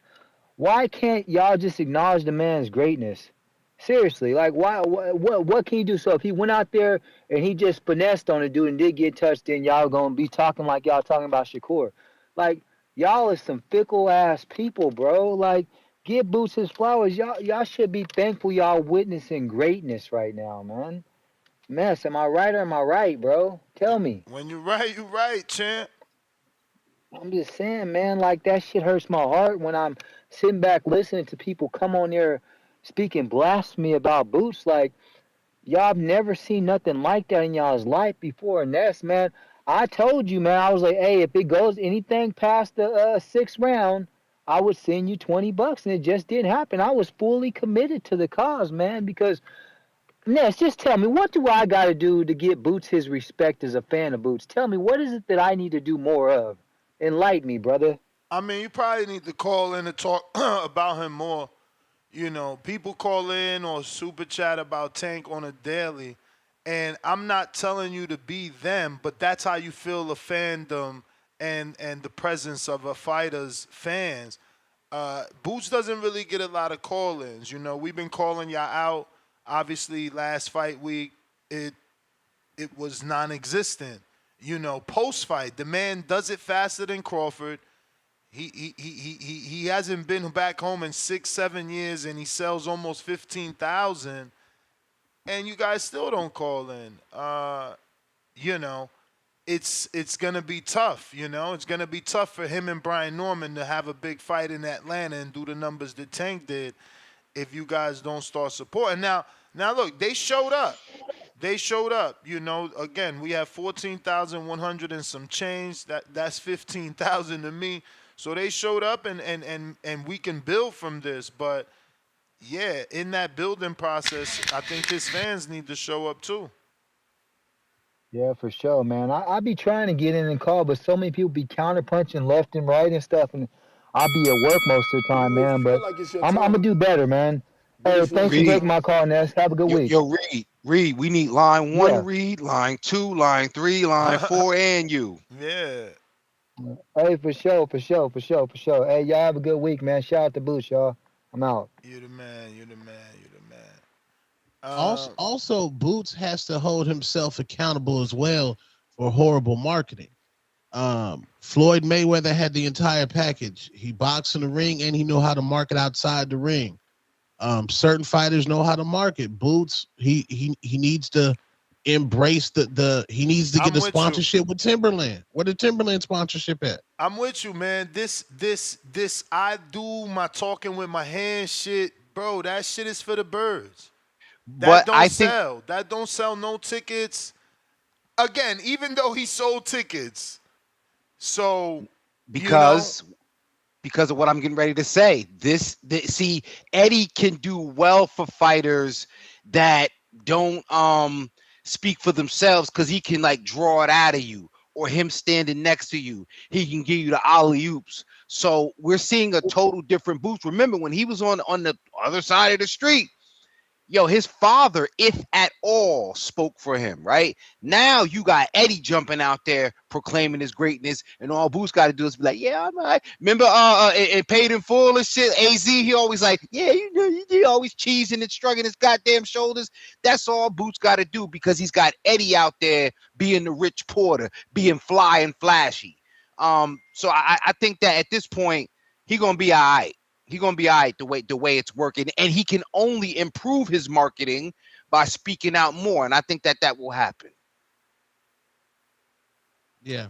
why can't y'all just acknowledge the man's greatness? Seriously, like, what can you do? So if he went out there and he just finessed on a dude and did get touched, then y'all gonna be talking like y'all talking about Shakur. Like, y'all is some fickle ass people, bro. Like, give Boots his flowers. Y'all should be thankful y'all witnessing greatness right now, man. Mess, am I right or am I right, bro? Tell me. When you right, champ. I'm just saying, man, like, that shit hurts my heart when I'm sitting back listening to people come on there speaking blasphemy about Boots. Like, y'all have never seen nothing like that in y'all's life before. And that's, man, I told you, man, I was like, hey, if it goes anything past the 6th round, I would send you $20, and it just didn't happen. I was fully committed to the cause, man, because, Ness, just tell me, what do I got to do to get Boots his respect as a fan of Boots? Tell me, what is it that I need to do more of? Enlighten me, brother. I mean, you probably need to call in and talk about him more. You know, people call in or super chat about Tank on a daily, and I'm not telling you to be them, but that's how you feel a fandom and the presence of a fighter's fans. Boots doesn't really get a lot of call-ins. You know, we've been calling y'all out. Obviously, last fight week, it was non-existent. You know, post-fight, the man does it faster than Crawford. He hasn't been back home in 6-7 years, and he sells almost 15,000. And you guys still don't call in. You know, it's gonna be tough. You know, it's gonna be tough for him and Brian Norman to have a big fight in Atlanta and do the numbers that Tank did if you guys don't start supporting. Now look, they showed up. They showed up. You know, again, we have 14,100 and some change. That's 15,000 to me. So they showed up, and we can build from this. But yeah, in that building process, I think his fans need to show up too. Yeah, for sure, man. I be trying to get in and call, but so many people be counterpunching left and right and stuff, and I'll be at work most of the time, You man. feel But like it's your I'm time. gonna do better, man. Hey, thanks for taking my call, Ness. Have a good week. Yo, Reed, we need line 1, Yeah. Reed, line 2, line 3, line 4, and you. Yeah. Hey, for sure. Hey, y'all have a good week, man. Shout out to Boots, y'all. I'm out. You the man. Also, Boots has to hold himself accountable as well for horrible marketing. Floyd Mayweather had the entire package. He boxed in the ring, and he knew how to market outside the ring. Certain fighters know how to market. Boots, he needs to embrace he needs to get a sponsorship with Timberland. Where the Timberland sponsorship at? I'm with you, man. This I do my talking with my hands shit, bro. That shit is for the birds. That don't sell no tickets. Again, even though he sold tickets. So because because of what I'm getting ready to say. See, Eddie can do well for fighters that don't speak for themselves, because he can like draw it out of you, or him standing next to you, he can give you the alley oops. So we're seeing a total different Boots. Remember when he was on the other side of the street, yo, his father, if at all, spoke for him, right? Now you got Eddie jumping out there proclaiming his greatness, and all Boots got to do is be like, yeah, I'm all right. Remember it Paid in Full and shit? AZ, he always like, yeah, you know, he always cheesing and shrugging his goddamn shoulders. That's all Boots got to do, because he's got Eddie out there being the Rich Porter, being fly and flashy. So I think that at this point, he gonna be all right. He's gonna be all right the way it's working, and he can only improve his marketing by speaking out more. And I think that will happen. Yeah,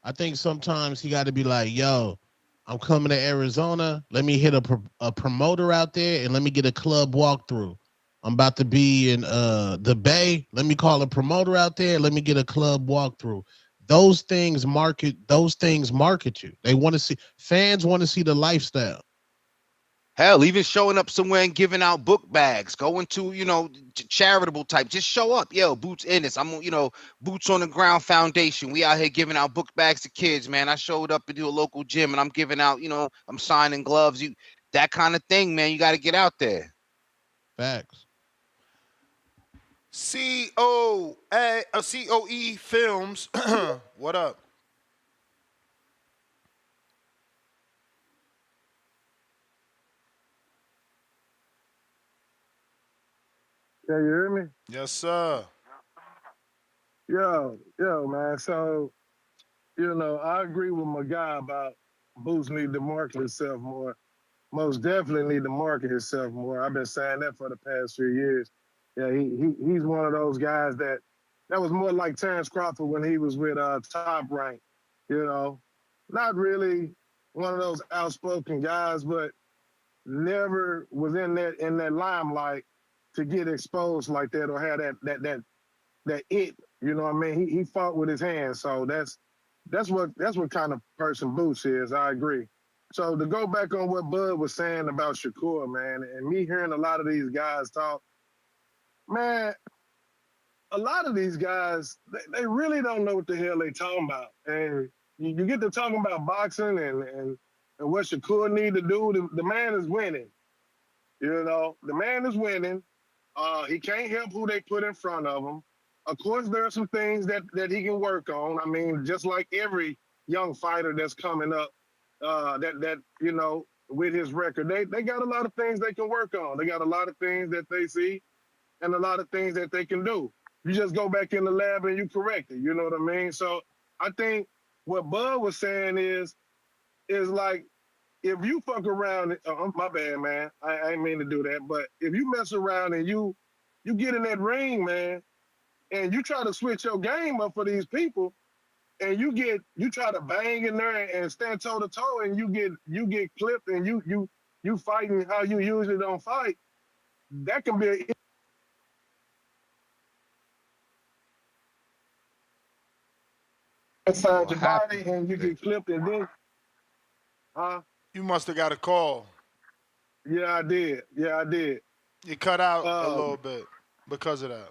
I think sometimes he got to be like, "Yo, I'm coming to Arizona. Let me hit a promoter out there, and let me get a club walkthrough. I'm about to be in the Bay. Let me call a promoter out there. Let me get a club walkthrough." Those things market you. They want to see, fans want to see the lifestyle. Hell, even showing up somewhere and giving out book bags, going to, charitable type. Just show up. Yo, Boots Ennis. I'm, Boots on the Ground Foundation. We out here giving out book bags to kids, man. I showed up to a local gym, and I'm giving out, I'm signing gloves. That kind of thing, man. You got to get out there. Facts. COE Films. What up? Can you hear me? Yes, sir. Yo, man. So, I agree with my guy about Boots need to market himself more. Most definitely need to market himself more. I've been saying that for the past few years. Yeah, he's one of those guys that was more like Terrence Crawford when he was with Top Rank. Not really one of those outspoken guys, but never was in that limelight to get exposed like that or have that it. You know what I mean? He fought with his hands, so that's what kind of person Boots is. I agree. So to go back on what Bud was saying about Shakur, man, and me hearing a lot of these guys talk, man, a lot of these guys, they really don't know what the hell they talking about. And you get to talking about boxing and what Shakur need to do. The man is winning. The man is winning. He can't help who they put in front of him. Of course, there are some things that he can work on. I mean, just like every young fighter that's coming up, with his record, they got a lot of things they can work on. They got a lot of things that they see and a lot of things that they can do. You just go back in the lab and you correct it. You know what I mean? So I think what Bud was saying is like, if you fuck around, my bad, man. I ain't mean to do that, but if you mess around and you get in that ring, man, and you try to switch your game up for these people, and you try to bang in there and stand toe to toe, and you get clipped, and you fighting how you usually don't fight, that can be inside your body, and you get clipped, and then, You must have got a call. Yeah, I did. You cut out a little bit because of that.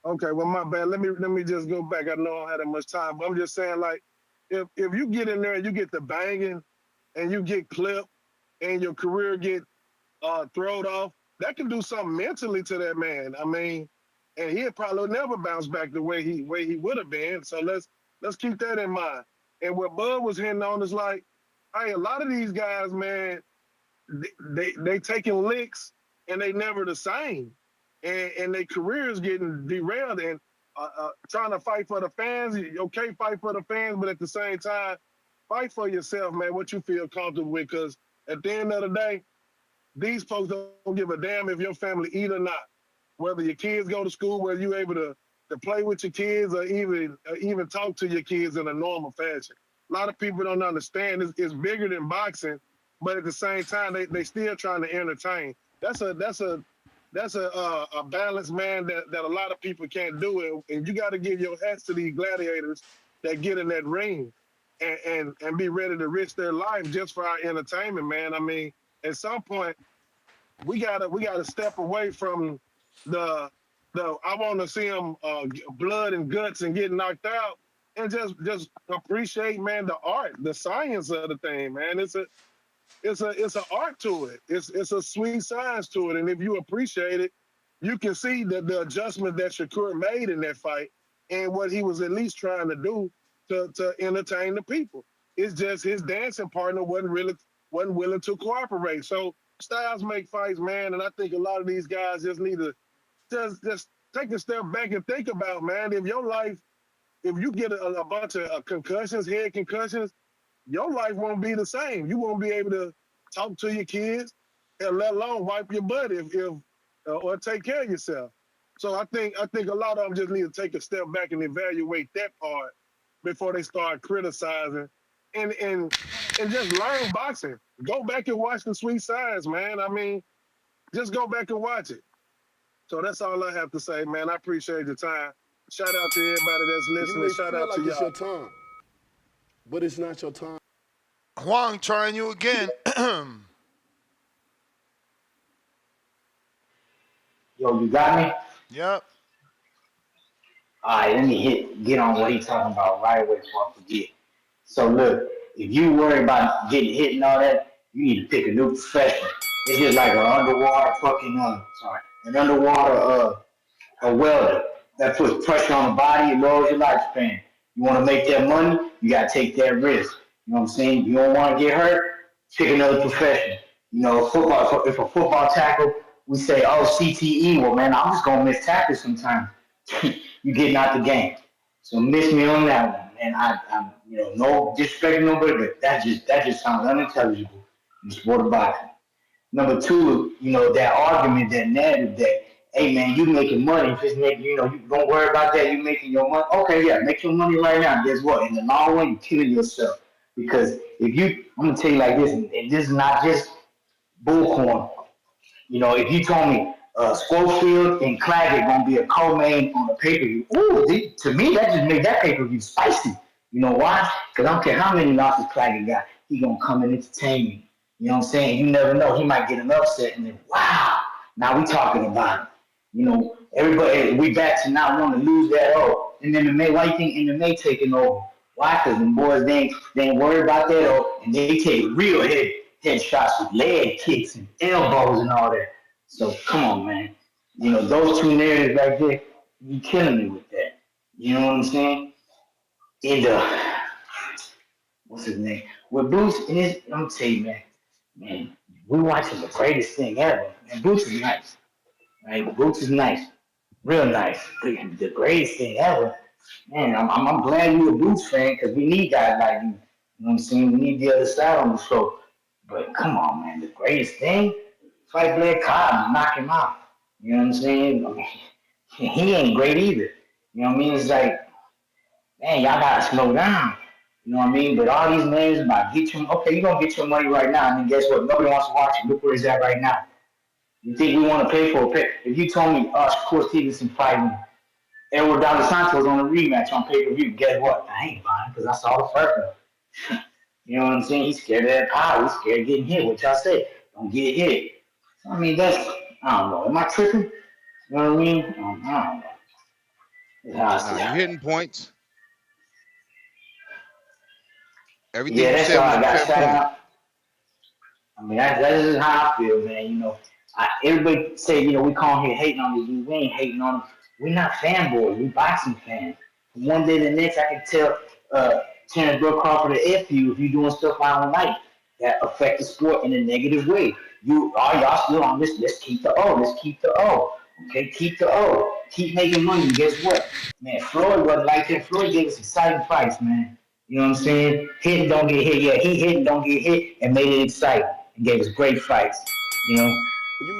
Okay, well, my bad. Let me just go back. I know I don't have that much time, but I'm just saying, like, if you get in there and you get the banging and you get clipped and your career get thrown off, that can do something mentally to that man. I mean, and he'll probably never bounce back the way he would have been. So let's keep that in mind. And what Bud was hitting on is like, hey, a lot of these guys, man, they taking licks and they never the same. And their careers getting derailed and trying to fight for the fans. Okay, fight for the fans, but at the same time, fight for yourself, man, what you feel comfortable with. Because at the end of the day, these folks don't give a damn if your family eat or not. Whether your kids go to school, whether you're able to play with your kids or even talk to your kids in a normal fashion. A lot of people don't understand it's bigger than boxing, but at the same time, they still trying to entertain. That's a balance, man, that a lot of people can't do. And you got to give your hats to these gladiators that get in that ring and be ready to risk their life just for our entertainment, man. I mean, at some point, we gotta step away from the I want to see them blood and guts and get knocked out, and just appreciate, man, the art, the science of the thing, man. It's an art to it. It's a sweet science to it, and if you appreciate it, you can see that the adjustment that Shakur made in that fight and what he was at least trying to do to entertain the people. It's just his dancing partner wasn't willing to cooperate. So styles make fights, man, and I think a lot of these guys just need to just take a step back and think about, man, if your life, if you get a bunch of concussions, head concussions, your life won't be the same. You won't be able to talk to your kids, and let alone wipe your butt if or take care of yourself. So I think a lot of them just need to take a step back and evaluate that part before they start criticizing, and just learn boxing. Go back and watch the Sweet Science, man. I mean, just go back and watch it. So that's all I have to say, man. I appreciate your time. Shout out to everybody that's listening. You may Shout feel out like to it's y'all. your time, but it's not your time. Huang, trying you again. Yo, you got me? Yep. All right, let me get on what he's talking about right away before I forget. So look, if you worry about getting hit and all that, you need to pick a new profession. It's just like an underwater an underwater a welder that puts pressure on the body and lowers your lifespan. You want to make that money, you got to take that risk. You know what I'm saying? You don't want to get hurt, pick another profession. You know, football, if a football tackle, we say, oh, CTE, well, man, I'm just going to miss tackles sometimes. You getting out the game. So miss me on that one. And I'm no disrespect to nobody, but that just sounds unintelligible in the sport of boxing. Number two, that argument, that narrative that, hey man, you making money, just make, you don't worry about that, you making your money. Okay, yeah, make your money right now. Guess what? In the long run, you're killing yourself. Because I'm gonna tell you like this, and this is not just bullhorn. If you told me Schofield and Claggett gonna be a co-main on a pay-per-view, to me that just made that pay-per-view spicy. You know why? Because I don't care how many losses Claggett got, he gonna come and entertain me. You know what I'm saying? You never know. He might get an upset and then, wow, now we talking about it. Everybody, we back to not want to lose that. And MMA, why you think MMA taking over? Why? Because the boys, they ain't worried about that. And they take real head shots with leg kicks and elbows and all that. So come on, man. Those two narratives right there, you killing me with that. You know what I'm saying? And what's his name? With Boots, I'm gonna tell you, man, we watching the greatest thing ever. And Boots is nice. Right? Boots is nice. Real nice. The greatest thing ever. Man, I'm glad you're a Boots fan because we need guys like you. You know what I'm saying? We need the other side on the show. But come on, man, the greatest thing? Fight Blair Cobb and knock him out. You know what I'm saying? I mean, he ain't great either. You know what I mean? It's like, man, y'all gotta slow down. You know what I mean? But all these names about you're gonna get your money right now, and then guess what? Nobody wants to watch it. Look where it's at right now. You think we want to pay for a pay? If you told me, Shakur Stevenson fighting Edward Dos Santos on a rematch on pay-per-view, guess what? I ain't buying because I saw the first one. You know what I'm saying? He's scared of that power. He's scared of getting hit. What y'all say? Don't get hit. I mean, I don't know. Am I tripping? You know what I mean? I don't know. Nah, you hitting points. Everything you that's said all was I a got. fair Shout point. out. I mean, that's just how I feel, man. Everybody say, we call here hating on these dudes. We ain't hating on them. We're not fanboys. We boxing fans. From one day to the next, I can tell Terrence Crawford to F you if you're doing stuff I don't like that affect the sport in a negative way. Y'all still on this? Let's keep the O. Let's keep the O. Okay, keep the O. Keep making money. And guess what? Man, Floyd wasn't like that. Floyd gave us exciting fights, man. You know what I'm saying? Hit and don't get hit. Yeah, he hit and don't get hit and made it exciting and gave us great fights. You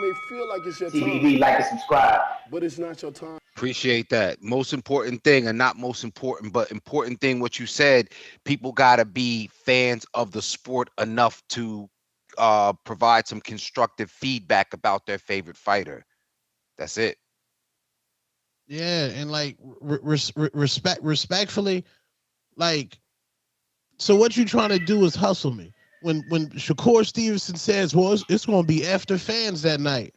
may feel like it's your time, TVB, like and subscribe. but it's not your time. Appreciate that. Most important thing, and not most important, but important thing, what you said, people got to be fans of the sport enough to provide some constructive feedback about their favorite fighter. That's it. Yeah, and like respectfully, like So what you trying to do is hustle me. When Shakur Stevenson says, well, it's going to be after fans that night.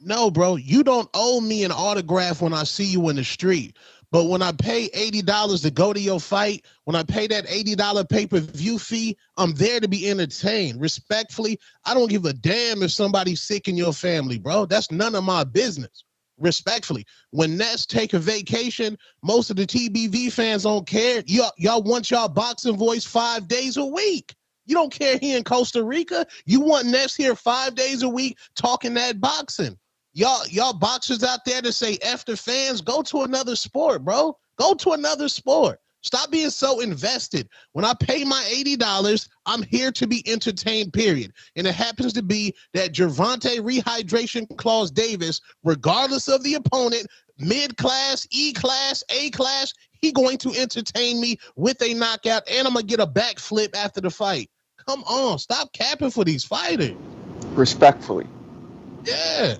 No, bro, you don't owe me an autograph when I see you in the street. But when I pay $80 to go to your fight, when I pay that $80 pay-per-view fee, I'm there to be entertained. Respectfully, I don't give a damn if somebody's sick in your family, bro. That's none of my business. Respectfully, when Nets take a vacation, most of the TBV fans don't care. Y'all want y'all boxing voice 5 days a week. You don't care he in Costa Rica. You want Nets here 5 days a week talking that boxing. Y'all boxers out there to say F the fans, go to another sport, bro. Go to another sport. Stop being so invested. When I pay my $80, I'm here to be entertained, period. And it happens to be that Gervonta Rehydration Claus Davis, regardless of the opponent, mid-class, E-class, A-class, he going to entertain me with a knockout, and I'm going to get a backflip after the fight. Come on, stop capping for these fighters. Respectfully. Yeah.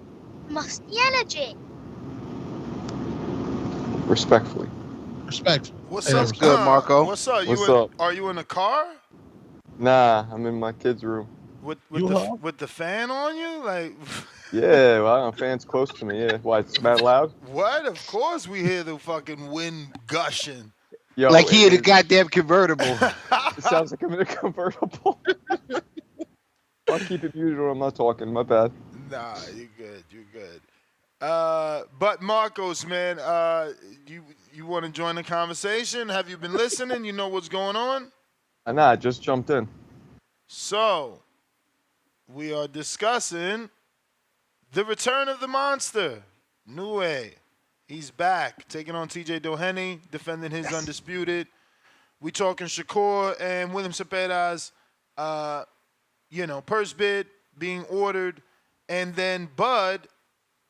Must the energy. Respectfully. Respectfully. What's That's up, good, Marco. What's up? What's up? Are you in the car? Nah, I'm in my kid's room. With the fan on you? Like Yeah, well, fans close to me, yeah. Why, it's that loud? what? Of course we hear the fucking wind gushing. Yo, like he in a goddamn convertible. It sounds like I'm in a convertible. I'll keep it muted or I'm not talking, my bad. Nah, you're good. You're good. But Marcos, man, you want to join the conversation? Have you been listening? You know what's going on? Nah, I just jumped in. So, we are discussing the return of the monster, Inoue. He's back, taking on TJ Doheny, defending his undisputed. We talking Shakur and William Cepeda's, purse bid being ordered, and then Bud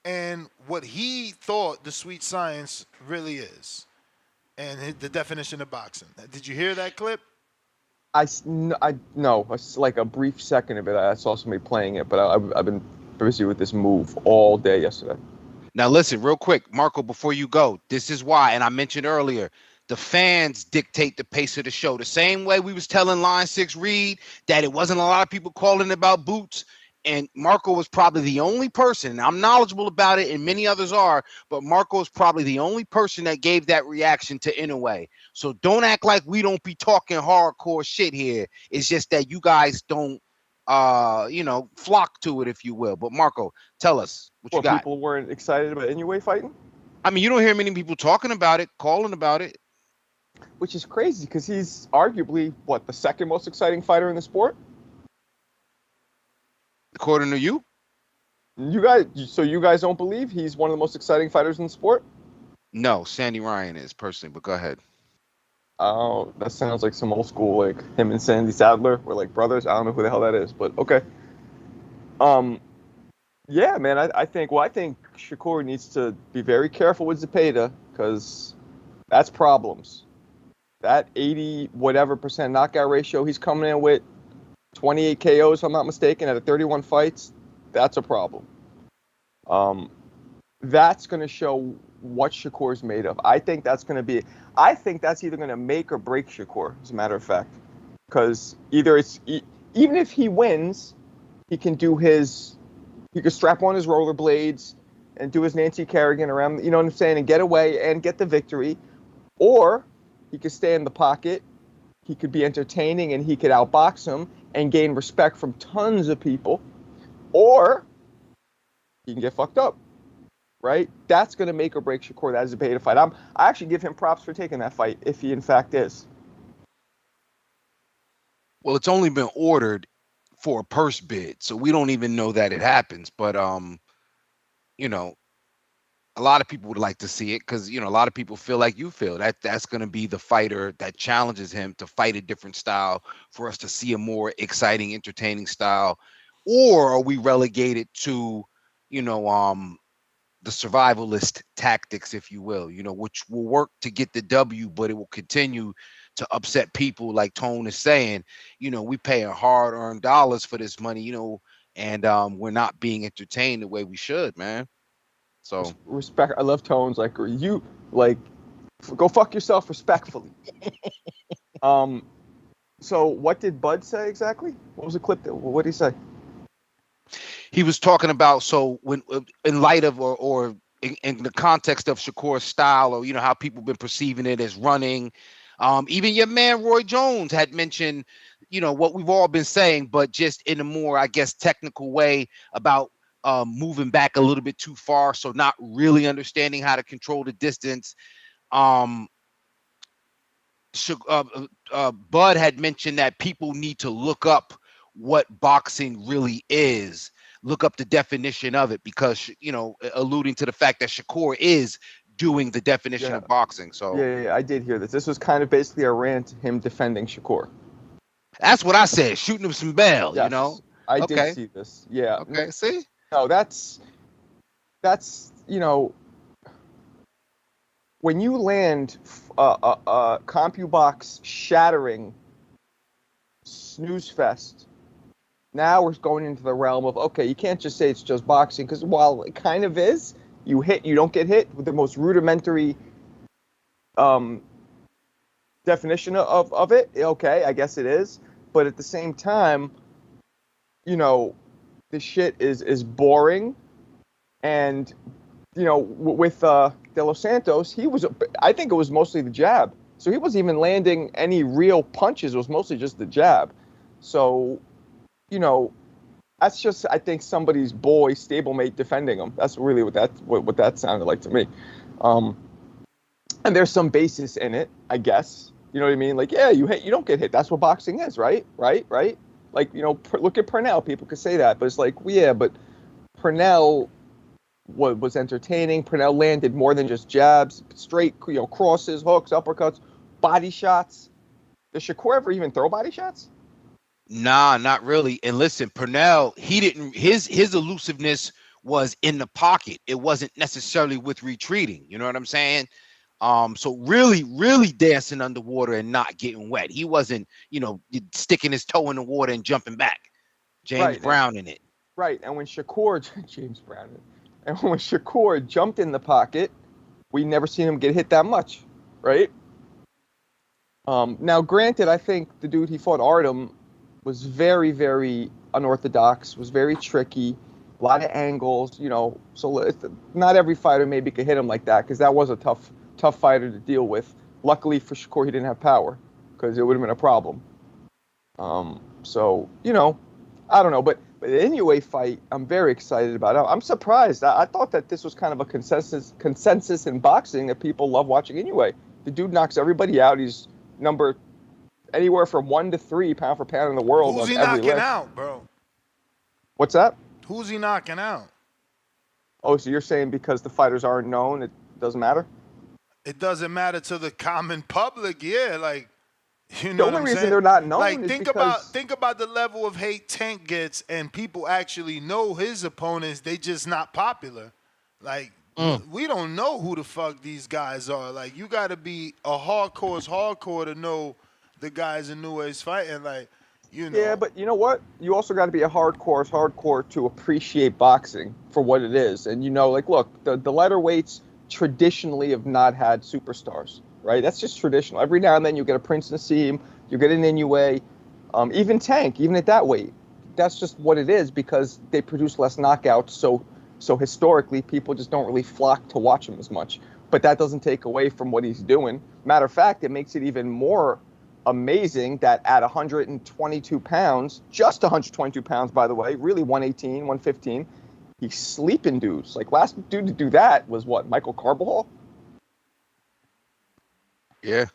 and what he thought the sweet science really is, and the definition of boxing. Did you hear that clip? No, it's like a brief second of it. I saw somebody playing it, but I've been busy with this move all day yesterday. Now listen, real quick, Marco, before you go, this is why, and I mentioned earlier, the fans dictate the pace of the show. The same way we was telling Line 6 Reed that it wasn't a lot of people calling about boots, and Marco was probably the only person, and I'm knowledgeable about it, and many others are, but Marco is probably the only person that gave that reaction to Inoue. So don't act like we don't be talking hardcore shit here. It's just that you guys don't, flock to it, if you will. But Marco, tell us what you got. People weren't excited about Inoue fighting? I mean, you don't hear many people talking about it, calling about it. Which is crazy because he's arguably, the second most exciting fighter in the sport? According to you? You guys don't believe he's one of the most exciting fighters in the sport? No, Sandy Ryan is personally, but go ahead. Oh, that sounds like some old school, like him and Sandy Sadler were like brothers. I don't know who the hell that is, but okay. Yeah, man, I think Shakur needs to be very careful with Zepeda because that's problems. That 80% knockout ratio he's coming in with, 28 KOs, if I'm not mistaken, out of 31 fights, that's a problem. That's going to show what Shakur's made of. I think that's either going to make or break Shakur, as a matter of fact. Because even if he wins, he can strap on his rollerblades and do his Nancy Kerrigan around, you know what I'm saying, and get away and get the victory. Or he could stay in the pocket, he could be entertaining, and he could outbox him and gain respect from tons of people. Or he can get fucked up, right? That's going to make or break Shakur. That is a Zepeda fight. I actually give him props for taking that fight, if he in fact is. Well, it's only been ordered for a purse bid, so we don't even know that it happens. But a lot of people would like to see it because a lot of people feel like you feel that's going to be the fighter that challenges him to fight a different style for us to see a more exciting, entertaining style. Or are we relegated to the survivalist tactics, if you will, which will work to get the W, but it will continue to upset people, like Tone is saying. We paying hard-earned dollars for this money, and we're not being entertained the way we should, man. So respect. I love Tones. Like go fuck yourself respectfully. So what did Bud say exactly? What was the clip? What did he say? He was talking about, so when in light of or in the context of Shakur's style, or how people been perceiving it as running, even your man Roy Jones had mentioned what we've all been saying, but just in a more, I guess, technical way about moving back a little bit too far, so not really understanding how to control the distance. Bud had mentioned that people need to look up what boxing really is, look up the definition of it, because alluding to the fact that Shakur is doing the definition of boxing. So yeah, I did hear this. This was kind of basically a rant, him defending Shakur. That's what I said, shooting him some bail. Yes, I did see this. Yeah. Okay. See. No, that's when you land a CompuBox shattering snooze fest. Now we're going into the realm of, okay, you can't just say it's just boxing, because while it kind of is, you don't get hit with the most rudimentary definition of it. Okay, I guess it is, but at the same time, the shit is boring, and with De Los Santos, I think it was mostly the jab, so he wasn't even landing any real punches. It was mostly just the jab. So that's just, I think, somebody's boy stablemate defending him. That's really what that sounded like to me. And there's some basis in it, I guess. You know what I mean? Like, yeah, you don't get hit. That's what boxing is, right? Right. Like, look at Purnell. People could say that, but it's like, yeah, but Purnell was entertaining. Purnell landed more than just jabs, straight, crosses, hooks, uppercuts, body shots. Does Shakur ever even throw body shots? Nah, not really. And listen, Purnell, he didn't. His elusiveness was in the pocket. It wasn't necessarily with retreating. You know what I'm saying? So really, really dancing underwater and not getting wet. He wasn't, sticking his toe in the water and jumping back. James Brown in it. Right. And when Shakur, James Brown, and when Shakur jumped in the pocket, we never seen him get hit that much, right? Now, granted, I think the dude he fought, Artem, was very, very unorthodox, was very tricky, a lot of angles, so not every fighter maybe could hit him like that, because that was a tough fighter to deal with. Luckily for Shakur, he didn't have power, because it would have been a problem. So, I don't know, but the Inoue fight, I'm very excited about it. I'm surprised. I thought that this was kind of a consensus in boxing that people love watching Inoue. The dude knocks everybody out. He's number anywhere from 1 to 3 pound for pound in the world. Who's he knocking out, bro? What's that? Who's he knocking out? Oh, so you're saying because the fighters aren't known, it doesn't matter? It doesn't matter to the common public, yeah. Like, the only reason they're not known is think about the level of hate Tank gets, and people actually know his opponents. They just not popular. Like, we don't know who the fuck these guys are. Like, you got to be a hardcore to know the guys Inoue's fighting. Like, Yeah, but you know what? You also got to be a hardcore to appreciate boxing for what it is. And look, the lighter weights traditionally have not had superstars, right? That's just traditional. Every now and then you get a Prince Nassim, you get an Inoue, even Tank, even at that weight. That's just what it is, because they produce less knockouts. So historically, people just don't really flock to watch him as much. But that doesn't take away from what he's doing. Matter of fact, it makes it even more amazing that at 122 pounds, just 122 pounds, by the way, really 118, 115, he's sleeping dudes. Like, last dude to do that was what, Michael Carbajal? Yeah.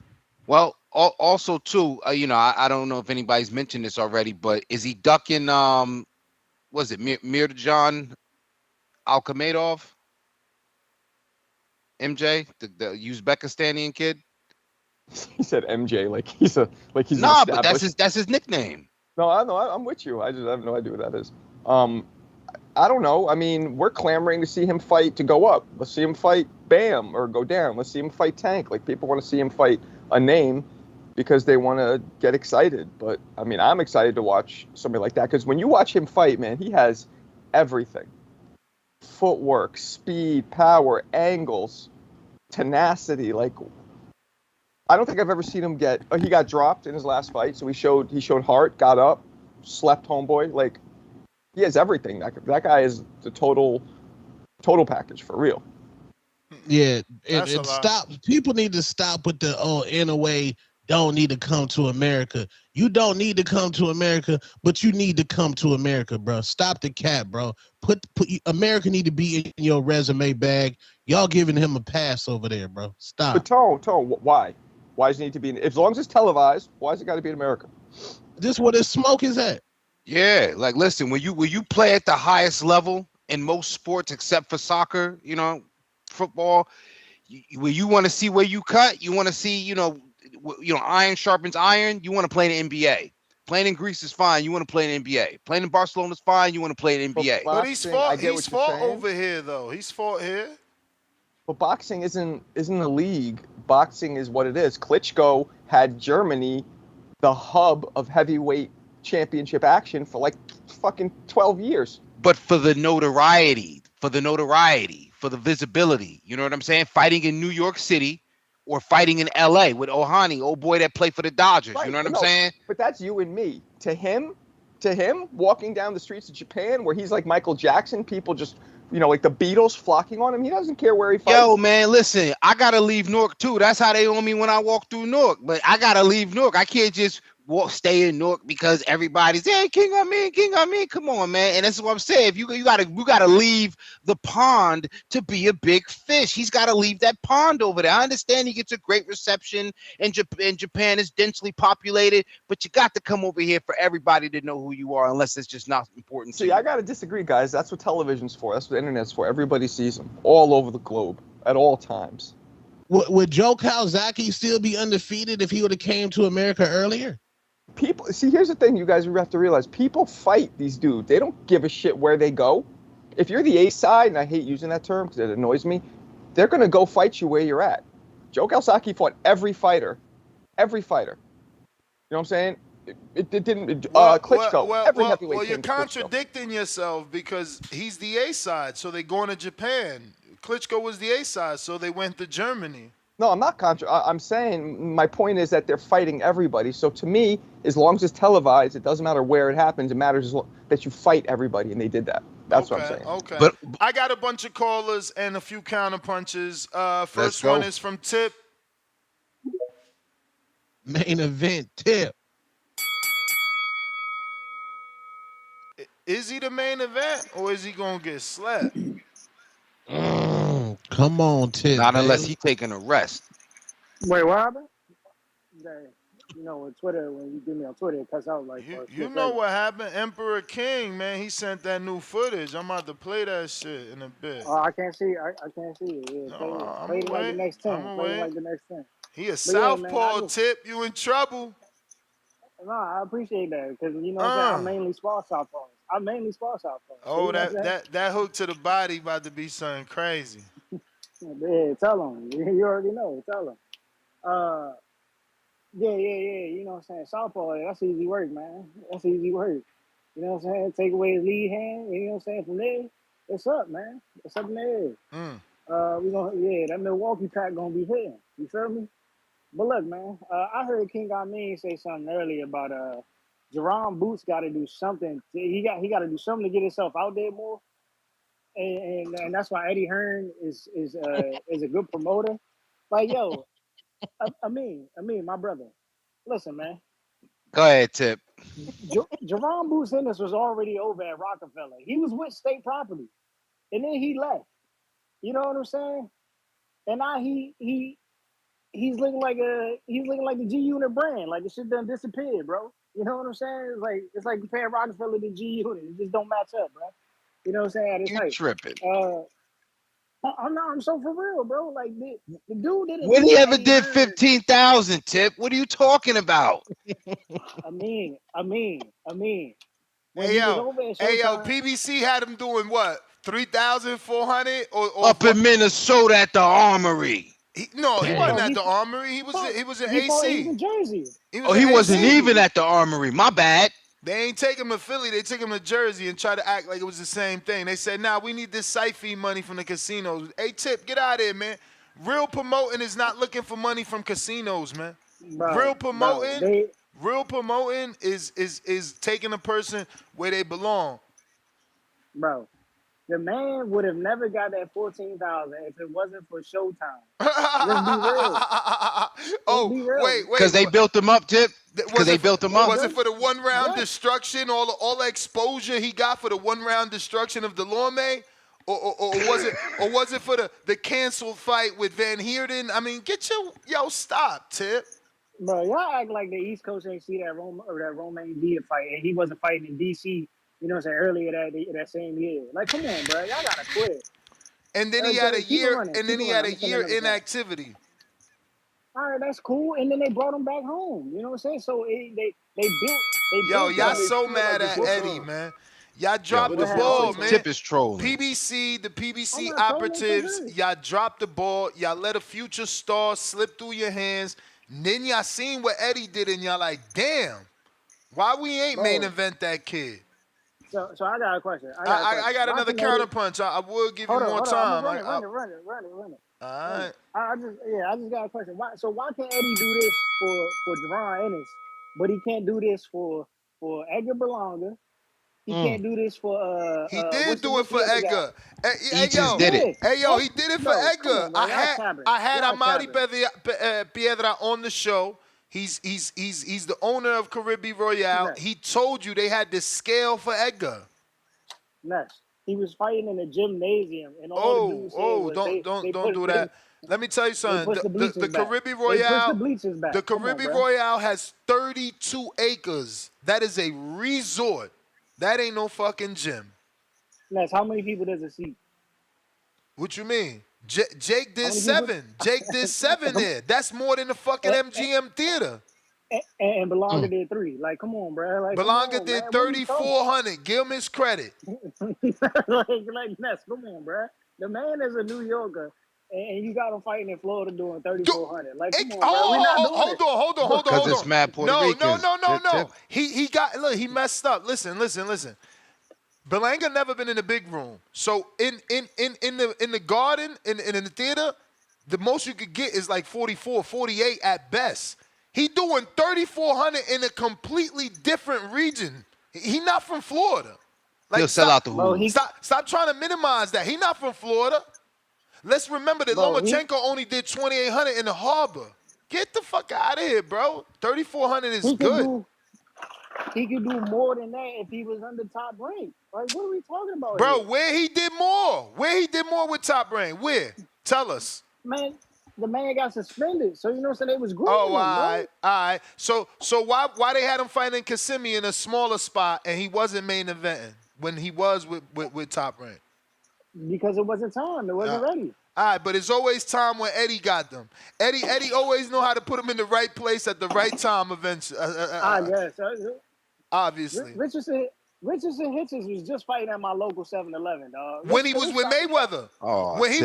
Well, also too, I don't know if anybody's mentioned this already, but is he ducking? Was it Mirjan Alkhamedov? MJ, the Uzbekistanian kid. He said MJ like he's nah, but that's his nickname. No, I'm with you. I have no idea what that is. I don't know. I mean, we're clamoring to see him fight to go up. Let's see him fight Bam or go down. Let's see him fight Tank. Like, people want to see him fight a name because they want to get excited. But I mean, I'm excited to watch somebody like that, because when you watch him fight, man, he has everything: footwork, speed, power, angles, tenacity. Like, I don't think I've ever seen him get. He got dropped in his last fight, so he showed heart, got up, slept homeboy. Like he has everything. That guy is the total package for real. Yeah, and stop. People need to stop with the Inoue don't need to come to America. You don't need to come to America, but you need to come to America, bro. Stop the cap, bro. Put America need to be in your resume bag. Y'all giving him a pass over there, bro. Stop. But Tone, why? Why does it need to be? As long as it's televised, why has it got to be in America? This where the smoke is at. Yeah, like listen, when you play at the highest level in most sports except for soccer, football, where you want to see where you cut, you want to see, iron sharpens iron. You want to play in the NBA. Playing in Greece is fine. You want to play in the NBA. Playing in Barcelona is fine. You want to play in the NBA. But he's fought over here though. He's fought here. But boxing isn't a league. Boxing is what it is. Klitschko had Germany the hub of heavyweight championship action for like fucking 12 years. But for the notoriety, for the visibility, you know what I'm saying? Fighting in New York City or fighting in LA with Ohani, old boy that played for the Dodgers. Right, you know what I'm saying? But that's you and me. To him, walking down the streets of Japan where he's like Michael Jackson, people just, like the Beatles flocking on him. He doesn't care where he fights. Yo, man, listen, I got to leave Newark too. That's how they own me when I walk through Newark. But I got to leave Newark. I can't just stay in Newark because everybody's, hey, King on me. Come on, man. And that's what I'm saying. You gotta leave the pond to be a big fish. He's got to leave that pond over there. I understand he gets a great reception and Japan is densely populated, but you got to come over here for everybody to know who you are, unless it's just not important to you. I got to disagree, guys. That's what television's for. That's what the internet's for. Everybody sees them all over the globe at all times. Would Joe Calzaghe still be undefeated if he would have came to America earlier? People see. Here's the thing, you guys have to realize: people fight these dudes. They don't give a shit where they go. If you're the A side, and I hate using that term because it annoys me, they're gonna go fight you where you're at. Joe Calzaghe fought every fighter. You know what I'm saying? It didn't. Klitschko. Every heavyweight. Well, you're contradicting yourself because he's the A side, so they're going to Japan. Klitschko was the A side, so they went to Germany. No, I'm not I'm saying my point is that they're fighting everybody. So to me, as long as it's televised, it doesn't matter where it happens. It matters that you fight everybody, and they did that. That's what I'm saying. Okay. But I got a bunch of callers and a few counter punches. First one is from Tip. Main event, Tip. Is he the main event, or is he gonna get slapped? Come on, Tip. Not unless he taking a rest. Wait, what happened? With Twitter, when you give me on Twitter, it cuts out like. You know what happened? Emperor King, man, he sent that new footage. I'm about to play that shit in a bit. Oh, I can't see. I can't see it. Yeah, play it like the next 10. Play it like the next 10. He a southpaw, Tip. You in trouble? No, I appreciate that because I mainly spar southpaws. Oh, that hook to the body about to be something crazy. Yeah, tell him. You already know. Tell him. Yeah. You know what I'm saying? Southpaw, that's easy work, man. That's easy work. You know what I'm saying? Take away his lead hand. You know what I'm saying? From there, it's up, man. It's up in the air. That Milwaukee pack gonna be hitting. You feel me? But look, man. I heard King Amin say something earlier about Jaron Boots got to do something. He got to do something to get himself out there more. And that's why Eddie Hearn is a good promoter. Like, yo, I mean, my brother. Listen, man. Go ahead, Tip. Jaron Boots Ennis was already over at Rockefeller. He was with State Property, and then he left. You know what I'm saying? And now he's looking like the G Unit brand. Like, the shit done disappeared, bro. You know what I'm saying? It's like comparing Rockefeller to G Unit. It just don't match up, bro. You know what I'm saying? You tripping. I'm so for real, bro. Like, the dude didn't. When he ever did 15,000, Tip? What are you talking about? I mean. Hey, yo, PBC had him doing what? 3,400 or up in Minnesota at the Armory. He wasn't at the Armory. He was in AC. He was in Jersey. He wasn't even at the Armory. My bad. They ain't take him to Philly. They took him to Jersey and tried to act like it was the same thing. They said, "Nah, we need this site fee money from the casinos." Hey, Tip, get out of here, man. Real promoting is not looking for money from casinos, man. Bro, they, Real promoting is taking a person where they belong. bro, the man would have never got that 14,000 if it wasn't for Showtime. Let's be real. Let's be real. Because they built him up, Tip. Because they built him up. Was it for the 1 round Yes. destruction, all the exposure he got for the 1 round destruction of Delorme? Or was it for the canceled fight with Van Heerden? I mean, stop, Tip. Bro, y'all act like the East Coast ain't see that Romain Diaz fight, and he wasn't fighting in DC. You know what I'm saying? Earlier that same year. Like, come on, bro, y'all gotta quit. And then he had a year. And then he had a year inactivity. All right, that's cool. And then they brought him back home. You know what I'm saying? So they built. Yo, y'all so mad at Eddie, man. Y'all dropped the ball, man. Tip is trolling. The PBC operatives, y'all dropped the ball. Y'all let a future star slip through your hands. And then y'all seen what Eddie did, and y'all like, damn, why we ain't main event that kid? So I got a question. I got another counter punch. I will give you more time. Run it. All right. I just got a question. Why can Eddie do this for Jaron Ennis, but he can't do this for Edgar Berlanga? He can't do this for He did do it for Edgar. He just did it. Hey yo, he did it for Edgar. On, I had Amari Piedra on the show. He's the owner of Caribbean Royale. Yes. He told you they had this scale for Edgar. Yes. He was fighting in a gymnasium, and all the dudes don't do that. Let me tell you something. The Caribbean Royale, the Caribbean Royale has 32 acres. That is a resort. That ain't no fucking gym. Ness, how many people does it seat? What you mean? Jake did 7. Jake did 7 there. That's more than the fucking MGM theater. And Berlanga did 3. Like, come on, bro. Like, Berlanga did 3,400. Give him his credit. like Ness, come on, bro. The man is a New Yorker, and you got him fighting in Florida doing 3,400. Like, come on, bro. We're not doing it. Hold on. Because it's mad Puerto Ricans. No. He messed up. Listen. Berlanga never been in the big room. So in the garden, in the theater, the most you could get is like 44, 48 at best. He doing 3,400 in a completely different region. He not from Florida. Like, he'll sell out the Hulu. Stop trying to minimize that. He not from Florida. Let's remember that Lomachenko only did 2,800 in the harbor. Get the fuck out of here, bro. 3,400 is good. He could do more than that if he was under Top Rank. Like, what are we talking about bro, here? where he did more? Where he did more with Top Rank? Where? Tell us. Man, the man got suspended. So, you know what I'm saying? They was grooming him, all right. So why they had him fighting Kissimmee in a smaller spot and he wasn't main eventing when he was with Top Rank? Because it wasn't time. It wasn't ready. All right, but it's always time when Eddie got them. Eddie always know how to put them in the right place at the right time eventually. I guess. Obviously. Richardson Hitchens was just fighting at my local 7-Eleven, dog. When he was with Mayweather. When he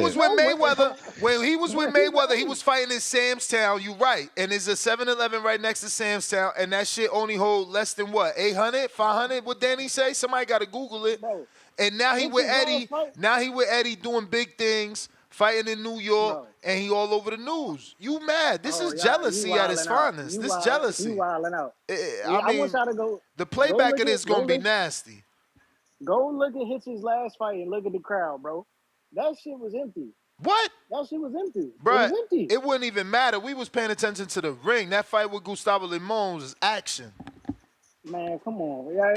was with Mayweather, he was fighting in Sam's Town. You right. And there's a 7-Eleven right next to Sam's Town, and that shit only hold less than what? 800, 500? What Danny say? Somebody got to Google it. Bro, and now he with Eddie. Now he with Eddie doing big things, fighting in New York, and he all over the news. You mad? This is jealousy at its finest. This jealousy. You wilding out. I want y'all to go. The playback of this gonna be nasty. Go look at Hitch's last fight and look at the crowd, bro. That shit was empty. What? That shit was empty. Bro, it was empty. It wouldn't even matter. We was paying attention to the ring. That fight with Gustavo Limon was action. Man, come on. Yeah.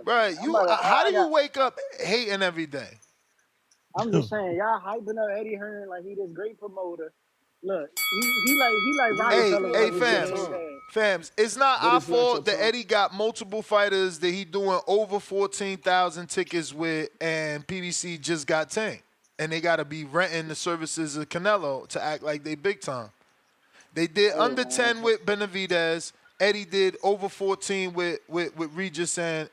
Bro, how do you wake up hating every day? I'm just saying, y'all hyping up Eddie Hearn like he this great promoter. Look, he like Ryan. Hey, fams, it's not our fault that Eddie got multiple fighters that he doing over 14,000 tickets with, and PBC just got tanked, and they got to be renting the services of Canelo to act like they big time. They did under 10 with Benavidez. Eddie did over 14 with Regis and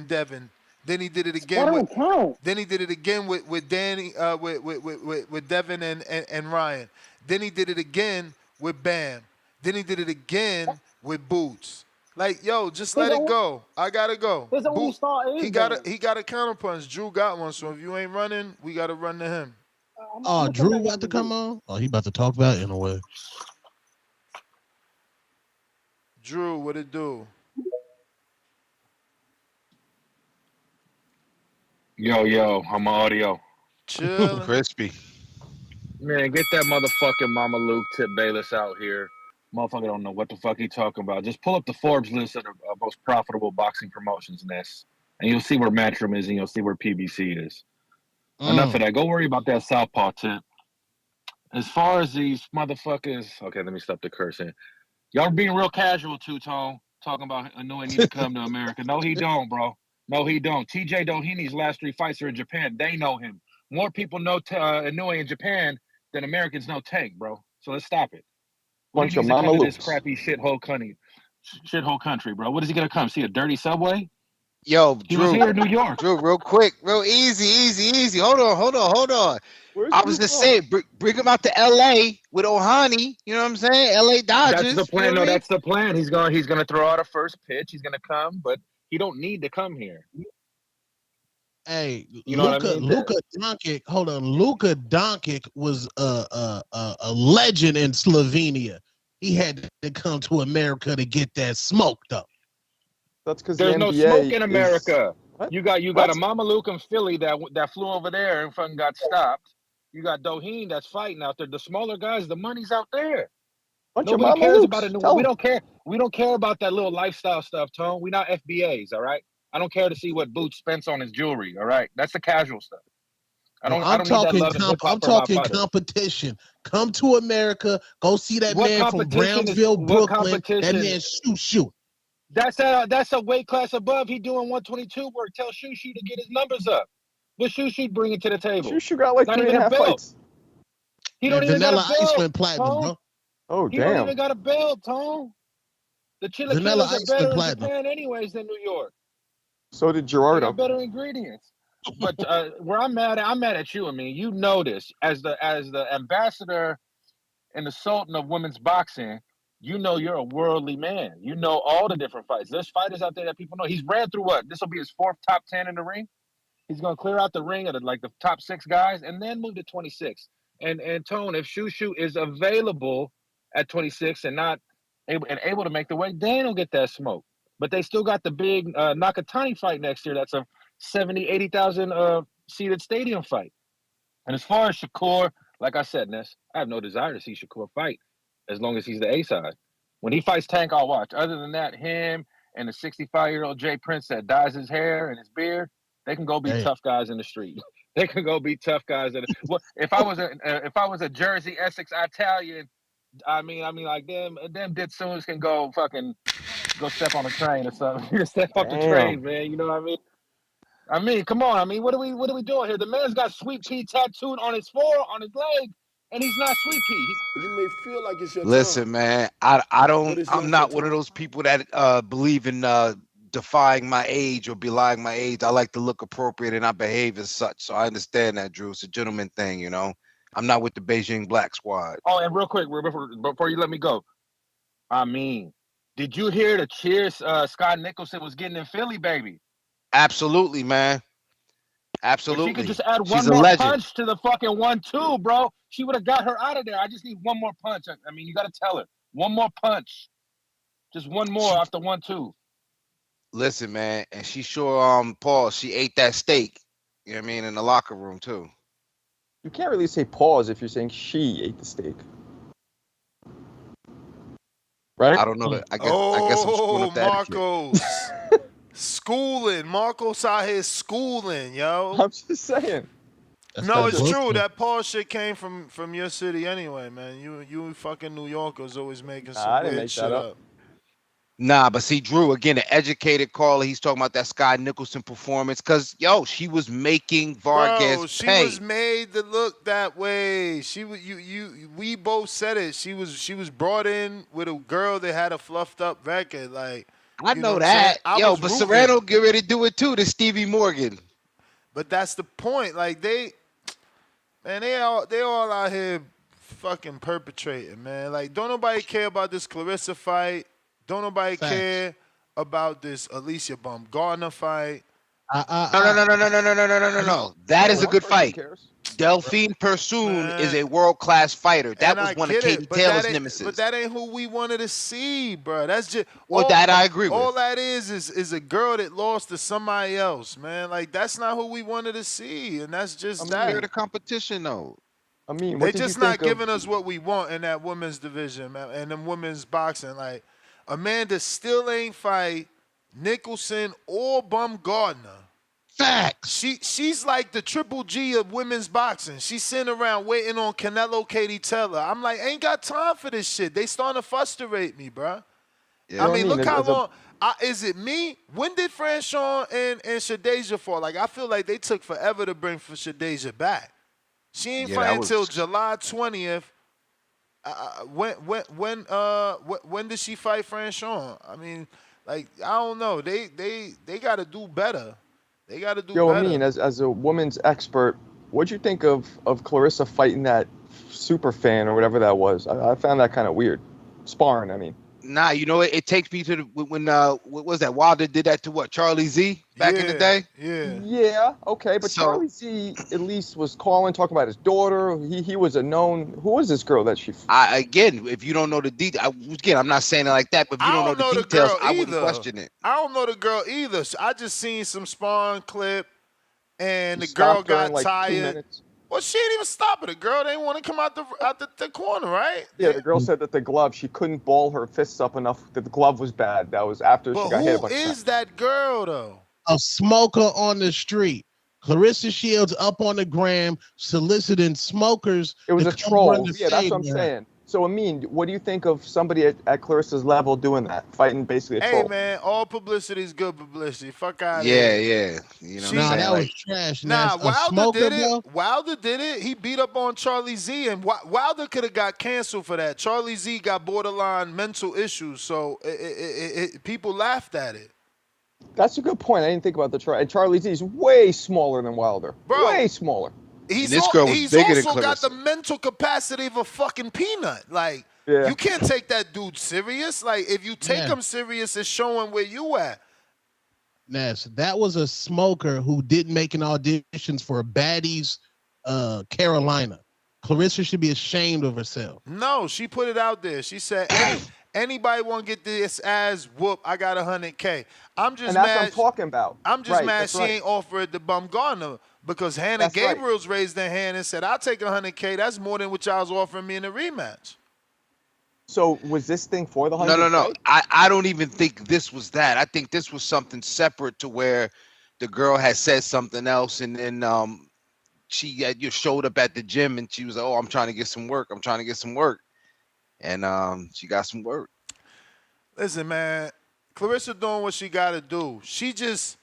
Devin. Then he did it again. Then he did it again with Danny, with Devin and Ryan. Then he did it again with Bam. Then he did it again with Boots. Like, yo, just let it go. I gotta go. His only star is he got a counterpunch. Drew got one. So if you ain't running, we gotta run to him. I'm Oh, gonna come Drew back about to after come Drew. on? Oh, he about to talk about Inoue. Drew, what it do? Yo, I'm audio. Chilling. Crispy. Man, get that motherfucking Mama Luke Tip Bayless out here. Motherfucker don't know what the fuck he talking about. Just pull up the Forbes list of the most profitable boxing promotions, Ness, and you'll see where Matchroom is and you'll see where PBC is. Enough of that. Go worry about that Southpaw Tip. As far as these motherfuckers, okay, let me stop the cursing. Y'all being real casual, Two-Tone, talking about Inoue need to come to America. No, he don't, bro. No, he don't. TJ Doheny's last 3 fights are in Japan. They know him. More people know Inoue in Japan than Americans know Tank, bro. So let's stop it. What Bunch he of needs to come to this mamalukes. crappy shithole country, bro. What is he gonna come? See a dirty subway? Yo, He was Drew. here in New York. Drew, real quick, real easy. Hold on. Where's I Drew was just from? saying, bring him out to LA with Ohani. You know what I'm saying? LA That's the Dodgers. You know plan. what I No, mean? that's the plan. He's gonna throw out a first pitch. He's gonna come, but he don't need to come here. Hey, You know what I mean? Luka Doncic. Hold on, Luka Doncic was a legend in Slovenia. He had to come to America to get that smoke, though. That's because the There's no smoke NBA in is America. what? You got What? a Mama Luke in Philly that flew over there and fucking got stopped. You got Doheen that's fighting out there. The smaller guys, the money's out there. Bunch of Nobody cares about it. mamalukes. Tell We him. don't care. We don't care about that little lifestyle stuff, Tone. We not FBAs, all right? I don't care to see what Boots spends on his jewelry, all right? That's the casual stuff. I No, don't need that love and hip I'm hop for my talking fighter. competition. Come to America. Go see that What man from competition is Brownsville, what Brooklyn. That competition? man shoot. That's a weight class above. He doing 122 work. Tell Shushu to get his numbers up. What Shushu bringing to the table? Shushu got like Not 3.5 even a belt. fights. He Man, don't even got a Vanilla Ice belt, went platinum, Tone. bro. Oh He don't even damn. got a belt, Tone. The Vanilla chilaquiles are Ice went better in platinum. Japan anyways than New York. So did They Gerardo. got better ingredients. But where I'm mad at you. I mean, you know this as the ambassador and the sultan of women's boxing. You know you're a worldly man. You know all the different fights. There's fighters out there that people know. He's ran through what? This will be his 4th top 10 in the ring. He's gonna clear out the ring of the top 6 guys and then move to 26. And Tone, if Shushu is available at 26 and not able to make the weight, then he'll get that smoke. But they still got the big Nakatani fight next year. That's a 70, 80,000 seated stadium fight. And as far as Shakur, like I said, Ness, I have no desire to see Shakur fight as long as he's the A side. When he fights Tank, I'll watch. Other than that, him and the 65-year-old Jay Prince that dyes his hair and his beard, they can go be Damn. tough guys in the street. They can go be tough guys. Well, if I was a Jersey Essex Italian, I mean like them Ditsuns can go step on a train or something. Step off the Damn. train, man. You know what I mean? I mean, come on. I mean, what are we doing here? The man's got Sweet Pea tattooed on his leg, and he's not Sweet Pea. You may feel like it's your Listen, time, man, but it's I'm not your not one of time. those people that believe in defying my age or belying my age. I like to look appropriate and I behave as such. So I understand that, Drew. It's a gentleman thing, you know. I'm not with the Beijing Black Squad. Oh, and real quick, before you let me go, I mean, did you hear the cheers Scott Nicholson was getting in Philly, baby? Absolutely, man. If she could Absolutely. just add She's one a more legend. punch to the fucking 1-2, bro, she would have got her out of there. I just need one more punch. I mean, you got to tell her. One more punch. Just one more after 1-2. Listen, man, and she sure Paul, she ate that steak. You know what I mean, in the locker room too. You can't really say pause if you're saying she ate the steak. Right? I don't know that. I guess I'm screwing up the etiquette. Marcos. Schooling. Marcos out here schooling, yo. I'm just saying. No, it's true. That Paul shit came from your city anyway, man. You fucking New Yorkers always making some I didn't weird make shit that up. Nah, but see, Drew, again, an educated caller. He's talking about that Sky Nicholson performance because, yo, she was making Vargas Bro, she pay. was made to look that way. She was we both said it. She was brought in with a girl that had a fluffed up record. Like I know that. Yo, but Serrano get ready to do it too to Stevie Morgan. But that's the point. Like they all out here fucking perpetrating, man. Like don't nobody care about this Clarissa fight. Don't nobody care about this Alicia Baumgartner fight. No. That is a good fight. Delphine Persoon is a world-class fighter. That And was I one of get Katie it, but Taylor's nemesis. But that ain't who we wanted to see, bro. That's just Well, that I agree with. All that is a girl that lost to somebody else, man. Like that's not who we wanted to see, and that's just that. Fair to competition, though. I mean, They just not giving us what we want in that women's division, man, and them women's boxing. Like Amanda still ain't fight Nicholson or Baumgardner. Facts. She's like the Triple G of women's boxing. She's sitting around waiting on Canelo, Katie Taylor. I'm like, ain't got time for this shit. They starting to frustrate me, bro. Yeah. I mean, look how long. Is it me? When did Franchon and Shadeja fall? Like, I feel like they took forever to bring Shadeja back. She ain't fighting until July 20th. When did she fight Franchon? I mean, like, I don't know. They got to do better. They got to do better. I mean, as a woman's expert, what'd you think of Clarissa fighting that super fan or whatever that was? I found that kind of weird. Sparring, I mean. Nah, you know, it takes me to when what was that? Wilder did that to what? Charlie Z back in the day? Yeah. Yeah, okay, but Charlie Z at least was calling, talking about his daughter. He was a known. Who was this girl that she? Again, if you don't know the details, again, I'm not saying it like that, but if you don't know the details, I wouldn't question it. I don't know the girl either. I just seen some sparring clip, and the girl got tired. Well, she didn't even stop it. The girl didn't want to come out the corner, right? Yeah, the girl said that the glove, she couldn't ball her fists up enough, that the glove was bad. That was after she got hit a bunch of times. Who is that girl, though? A smoker on the street. Clarissa Shields up on the gram soliciting smokers. It was a troll. Yeah, that's what I'm saying. So, Amin, what do you think of somebody at Clarissa's level doing that, fighing basically a troll? Hey, man, all publicity is good publicity. Fuck out of here. Yeah. You know nah, that was trash. Nah, Wilder did it. Wilder did it. He beat up on Charlie Z, and Wilder could have got canceled for that. Charlie Z got borderline mental issues, so people laughed at it. That's a good point. I didn't think about the Charlie Z is way smaller than Wilder. Bro, way smaller. He's also got the mental capacity of a fucking peanut. Like, you can't take that dude serious. Like, if you take him serious, it's showing where you at. Ness, that was a smoker who didn't make an auditions for Baddies Carolina. Clarissa should be ashamed of herself. No, she put it out there. She said, anybody want to get this ass whoop, I got $100K. I'm just and mad. That's what I'm talking about. I'm just mad she ain't offered the Baumgardner because Hannah Gabriel's raised their hand and said, I'll take $100K. That's more than what y'all was offering me in the rematch. So was this thing for the $100K? No. I don't even think this was that. I think this was something separate to where the girl had said something else, and then she showed up at the gym and she was like, oh, I'm trying to get some work. And she got some work. Listen, man, Clarissa doing what she got to do. She just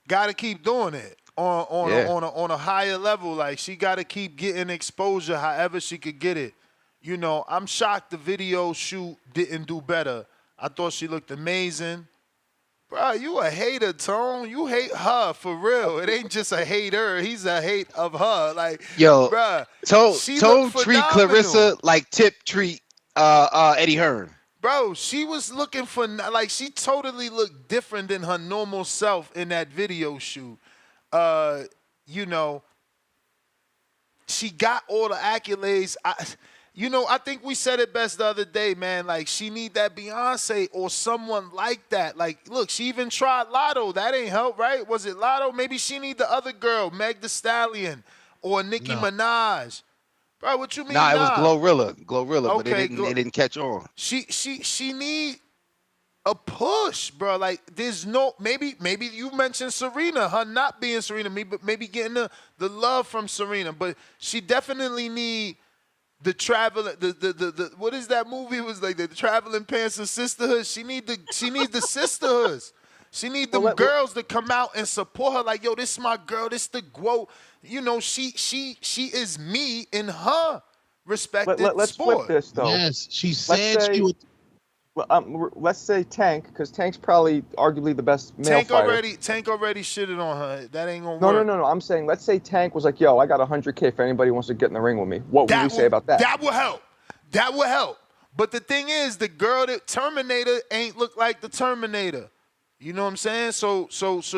got to keep doing it on a higher level. Like, she got to keep getting exposure however she could get it. You know, I'm shocked the video shoot didn't do better. I thought she looked amazing. Bro, you a hater, Tone. You hate her for real. It ain't just a hater. He's a hate of her. Like, yo, bro, Tone treat Clarissa like Tip treat Eddie Hearn. Bro, she was looking for, like, she totally looked different than her normal self in that video shoot. You know, she got all the accolades. I think we said it best the other day, man. Like, she need that Beyonce or someone like that. Like, look, she even tried Lotto. That ain't help, right? Was it Lotto? Maybe she need the other girl, Meg Thee Stallion or Nicki Minaj. Bro, what you mean? Nah, it was Glorilla, but it didn't catch on. She need a push, bro. Like, there's no maybe you mentioned Serena, her not being Serena, maybe getting the love from Serena, but she definitely need the traveling the what is that movie? It was like the Traveling Pants of Sisterhood. She need the sisterhoods. She need them girls to come out and support her. Like, yo, this is my girl. This the GWOAT. You know, she is me in her respected let's sport. flip this though. Yes, she said she would. Let's say Tank, because Tank's probably arguably the best male fighter. Tank already shitted on her. That ain't gonna work. No. I'm saying, let's say Tank was like, yo, I got $100K if anybody wants to get in the ring with me. What would you say about that? That will help. That will help. But the thing is, the girl that Terminator ain't look like the Terminator. You know what I'm saying? So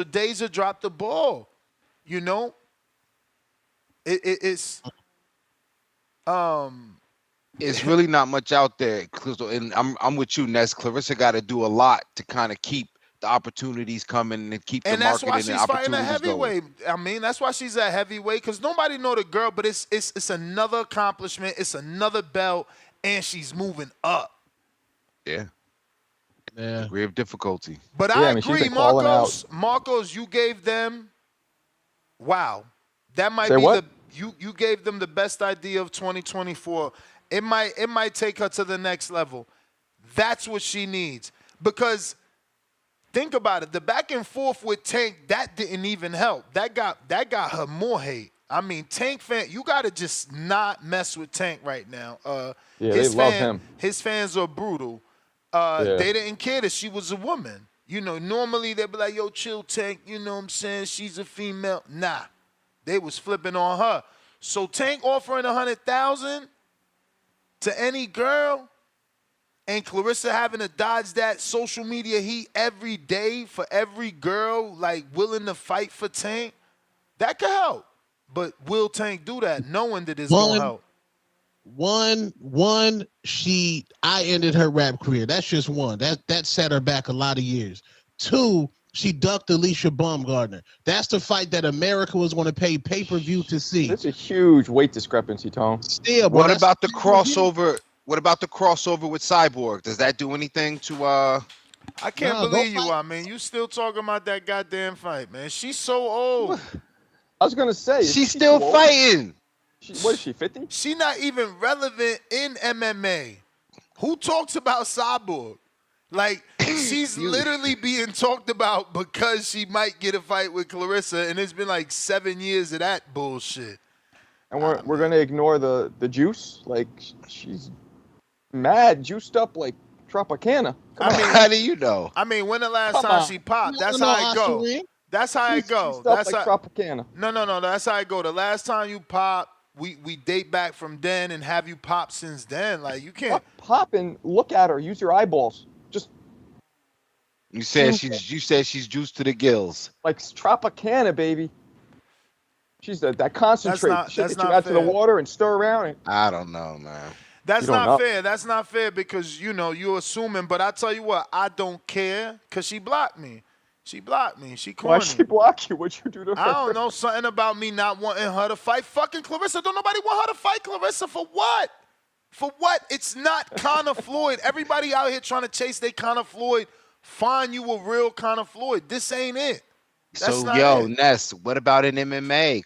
Deja dropped the ball. You know? It's It's really not much out there, and I'm with you, Ness. Clarissa got to do a lot to kind of keep the opportunities coming and keep the and that's why marketing and she's fighting a opportunities going. heavyweight. I mean, that's why she's at heavyweight because nobody know the girl, but it's another accomplishment. It's another belt, and she's moving up. Yeah. Yeah. Degree of difficulty. But I agree, Marcos. Marcos, you gave them. Wow, that might Say be what? you gave them the best idea of 2024. It might take her to the next level. That's what she needs because. Think about it. The back and forth with Tank, that didn't even help. That got her more hate. I mean, Tank fan, you gotta just not mess with Tank right now. They love him. His fans are brutal. They didn't care that she was a woman. You know, normally they'd be like, yo, chill, Tank. You know what I'm saying? She's a female. Nah. They was flipping on her. So Tank offering $100,000 to any girl. And Clarissa having to dodge that social media heat every day for every girl, like, willing to fight for Tank, that could help. But will Tank do that knowing that it's going to help? I ended her rap career. That's just one. That set her back a lot of years. Two, she ducked Alicia Baumgartner. That's the fight that America was going to pay pay-per-view to see. That's a huge weight discrepancy, Tom. Still, what about the crossover? What about the crossover with Cyborg? Does that do anything to I can't believe you, I mean, you still talking about that goddamn fight, man. She's so old. I was gonna say she's still fighting. What is she, 50? She not even relevant in MMA. Who talks about Cyborg? Like, she's literally being talked about because she might get a fight with Clarissa, and it's been like 7 years of that bullshit. And we're gonna ignore the juice? Like, she's mad, juiced up like Tropicana. How do you know? I mean, when the last time she popped? That's how it go. That's how it go. That's like Tropicana. No. That's how it go. The last time you pop, we date back from then and have you pop since then. Like, you can't pop and look at her. Use your eyeballs. Just. You said she's juiced to the gills. Like Tropicana, baby. She's that concentrate. Shit that you add to the water and stir around. I don't know, man. That's not fair. That's not fair because, you know, you're assuming. But I tell you what, I don't care because she blocked me. She blocked me. She corny. Why she block you? What'd you do to her? I don't know. Something about me not wanting her to fight fucking Clarissa. Don't nobody want her to fight Clarissa for what? For what? It's not Conor Floyd. Everybody out here trying to chase their Conor Floyd. Find you a real Conor Floyd. This ain't it. That's so, yo, Ness, what about in MMA?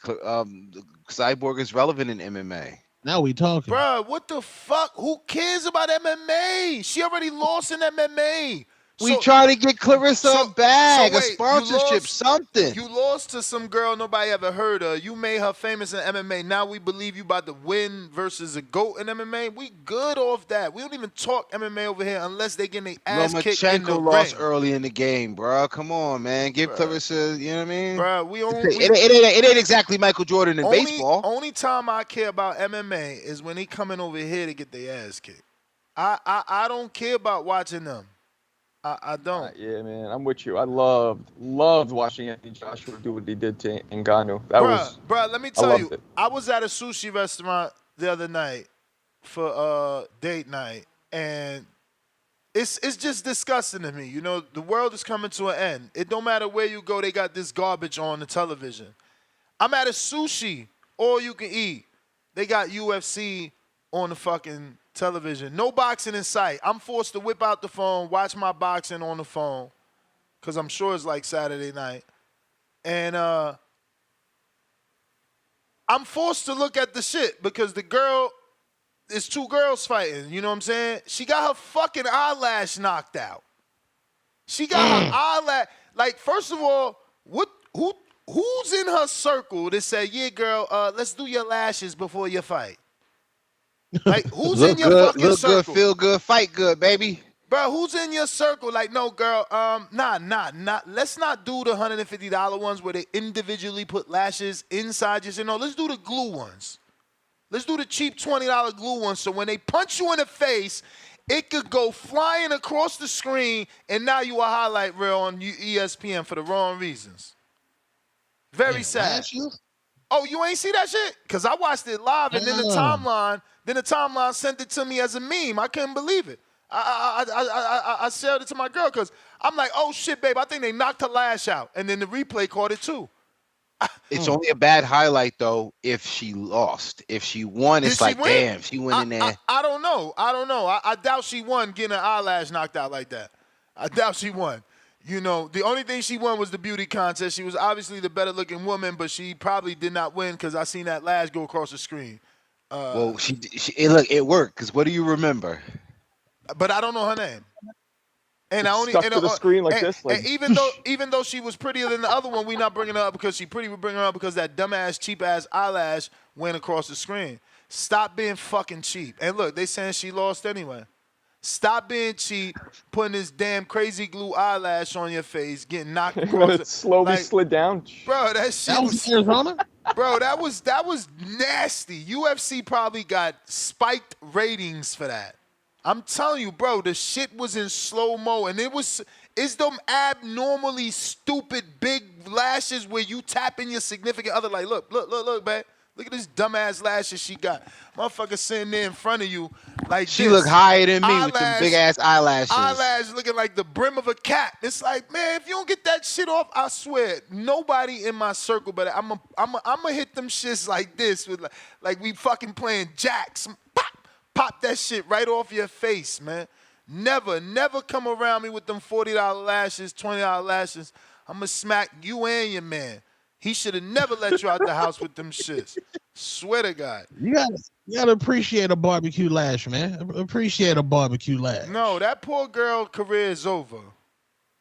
Cyborg is relevant in MMA. Now we talking. Bruh, what the fuck? Who cares about MMA? She already lost in MMA. We try to get Clarissa a bag, a sponsorship, something. You lost to some girl nobody ever heard of. You made her famous in MMA. Now we believe you about to win versus a GOAT in MMA. We good off that. We don't even talk MMA over here unless they getting their ass kicked in the ring. Lomachenko lost early in the game, bro. Come on, man. Give Clarissa, you know what I mean? Bro, it ain't exactly Michael Jordan in baseball. Only time I care about MMA is when they coming over here to get their ass kicked. I don't care about watching them. I don't. Yeah, man, I'm with you. I loved watching Anthony Joshua do what he did to Ngannou. Bruh, let me tell you, I was at a sushi restaurant the other night for date night, and it's just disgusting to me. You know, the world is coming to an end. It don't matter where you go, they got this garbage on the television. I'm at a sushi, all you can eat. They got UFC on the fucking television. No boxing in sight. I'm forced to whip out the phone, watch my boxing on the phone, because I'm sure it's like Saturday night. And I'm forced to look at the shit because it's two girls fighting. You know what I'm saying? She got her fucking eyelash knocked out. She got her eyelash. Like, first of all, who's in her circle that say, yeah, girl, let's do your lashes before your fight? Like, who's in your fucking look circle? Look good, feel good, fight good, baby. Bro, who's in your circle? Like, no, girl, nah. Let's not do the $150 ones where they individually put lashes inside your, let's do the glue ones. Let's do the cheap $20 glue ones so when they punch you in the face, it could go flying across the screen and now you a highlight reel on ESPN for the wrong reasons. Very sad. Lashes? Oh, you ain't see that shit? Cause I watched it live, and then the timeline sent it to me as a meme. I couldn't believe it. I shared it to my girl because I'm like, oh shit, babe, I think they knocked her lash out, and then the replay caught it too. It's only a bad highlight though if she lost. If she won, it's like, damn, she went in there. I don't know. I doubt she won getting her eyelash knocked out like that. I doubt she won. You know, the only thing she won was the beauty contest. She was obviously the better looking woman, but she probably did not win because I seen that lash go across the screen. Well, it worked. Because what do you remember? But I don't know her name. And I only stuck to the screen like this. Like, and even though she was prettier than the other one, we not bringing her up because she pretty. We bring her up because that dumbass cheap ass eyelash went across the screen. Stop being fucking cheap. And look, they saying she lost anyway. Stop being cheap, putting this damn crazy glue eyelash on your face, getting knocked across. It slowly slid down. Bro, that shit was Arizona. Bro, that was nasty. UFC probably got spiked ratings for that. I'm telling you, bro, the shit was in slow-mo, and it's them abnormally stupid big lashes where you tap in your significant other like, look, man. Look at this dumbass lashes she got. Motherfucker sitting there in front of you like she this. Look higher than me with them big-ass eyelashes. Eyelash looking like the brim of a cap. It's like, man, if you don't get that shit off, I swear, nobody in my circle, but I'm a hit them shits like this with like we fucking playing jacks. Pop that shit right off your face, man. Never come around me with them $40 lashes, $20 lashes. I'm going to smack you and your man. He should have never let you out the house with them shits. Swear to God. You gotta appreciate a barbecue lash, man. Appreciate a barbecue lash. No, that poor girl career is over.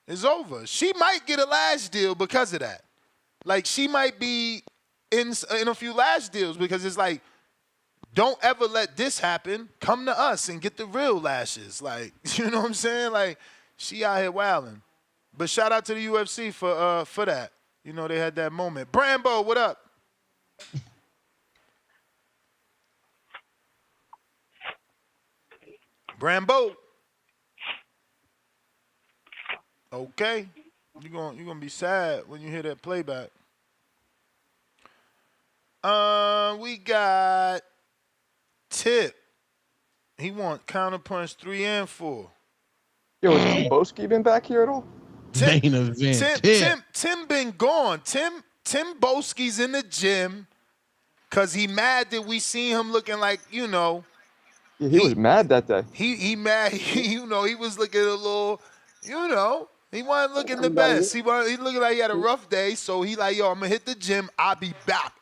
It's over. She might get a lash deal because of that. Like, she might be in a few lash deals because it's like, don't ever let this happen. Come to us and get the real lashes. Like, you know what I'm saying? Like, she out here wilding. But shout out to the UFC for that. You know, they had that moment. Brambo, what up? Brambo. Okay. You're gonna be sad when you hear that playback. We got Tip. He want counterpunch 3 and 4. Yo, has Tim Boski been back here at all? Main event. Tim been gone. Tim Boski's in the gym because he mad that we seen him looking like, you know. Yeah, he was mad that day. He mad. He was looking a little, you know. He wasn't looking the best. He looking like he had a rough day. So he like, yo, I'm gonna hit the gym. I'll be back.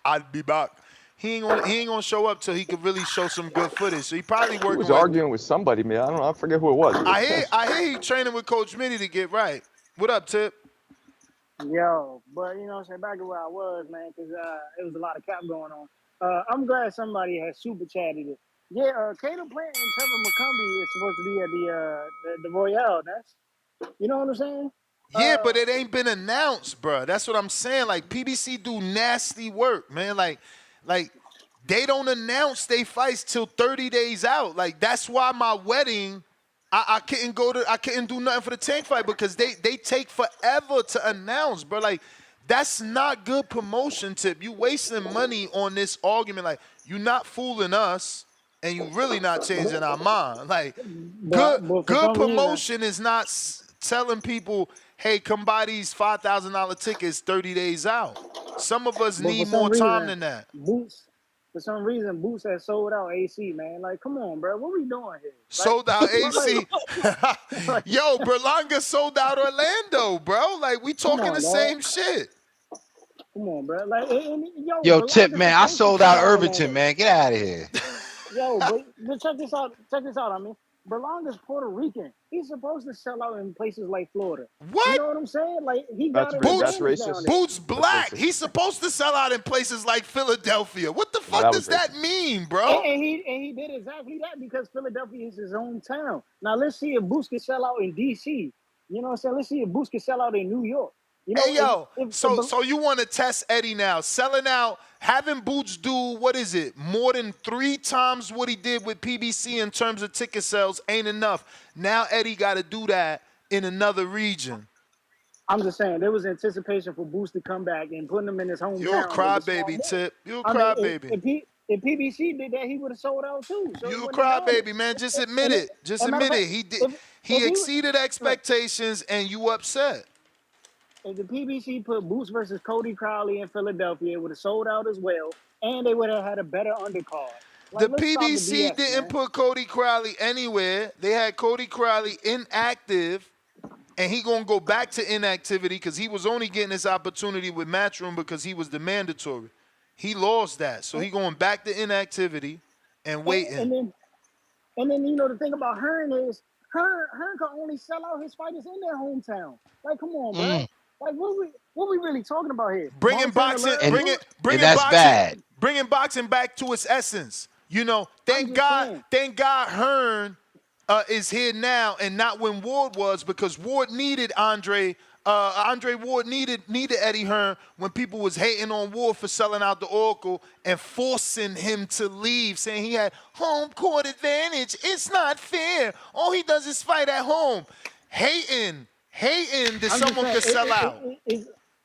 He ain't gonna show up till he could really show some good footage. So he probably working. He was arguing with somebody, man. I don't know. I forget who it was. I hear he training with Coach Mitty to get right. What up, Tip? Yo, but you know what I'm saying, back to where I was, man, because it was a lot of cap going on. I'm glad somebody has super chatted it. Yeah, Caleb Plant and Trevor McCumbee is supposed to be at the Royale. You know what I'm saying? Yeah, but it ain't been announced, bro. That's what I'm saying. Like, PBC do nasty work, man. Like they don't announce they fights till 30 days out. Like, that's why my wedding, I couldn't do nothing for the tank fight because they take forever to announce, bro. Like, that's not good promotion, Tip. You wasting money on this argument. Like, you not fooling us, and you really not changing our mind. Like, good promotion is not telling people, hey, come buy these $5,000 tickets 30 days out. Some of us need more time than that. For some reason, Boots has sold out AC, man. Like, come on, bro. What we doing here? Sold out AC. Yo, Berlanga sold out Orlando, bro. Like, we talking the same shit. Come on, bro. Like, yo, Tip, man, I sold out Irvington, man. Get out of here. Yo, but check this out. I mean, Berlanga's Puerto Rican. He's supposed to sell out in places like Florida. What? You know what I'm saying? Like, he got that's racist. Boots black. He's supposed to sell out in places like Philadelphia. What the fuck does that mean, bro? And he did exactly that because Philadelphia is his hometown. Now let's see if Boots can sell out in DC. You know what I'm saying? Let's see if Boots can sell out in New York. You know, hey, yo, so you want to test Eddie now. Selling out, having Boots do, what is it, more than 3 times what he did with PBC in terms of ticket sales ain't enough. Now Eddie got to do that in another region. I'm just saying there was anticipation for Boost to come back and putting him in his You're a hometown was a smart crybaby, move. Tip. You're a I mean, crybaby. if PBC did that, he would have sold out too. So it You a wouldn't have mattered. crybaby, man. Just admit And it. Just matter of admit fact, it. He did. if He he exceeded look, expectations, and you upset. if the PBC put Boost versus Cody Crowley in Philadelphia, it would have sold out as well, and they would have had a better undercard. The Like, let's stop the PBC BS, didn't man. put Cody Crowley anywhere. They had Cody Crowley inactive, and he gonna go back to inactivity because he was only getting his opportunity with Matchroom because he was the mandatory. He lost that, so he going back to inactivity and waiting. And then the thing about Hearn is Hearn can only sell out his fighters in their hometown. Like, come on, bro. Like, what we really talking about here? Bringing boxing, bad. Bringing boxing back to its essence. Thank saying. God Hearn is here now and not when Ward was, because Ward needed Andre Ward needed Eddie Hearn when people was hating on Ward for selling out the Oracle and forcing him to leave, saying he had home court advantage. It's not fair. All he does is fight at home. Hating that someone could sell out.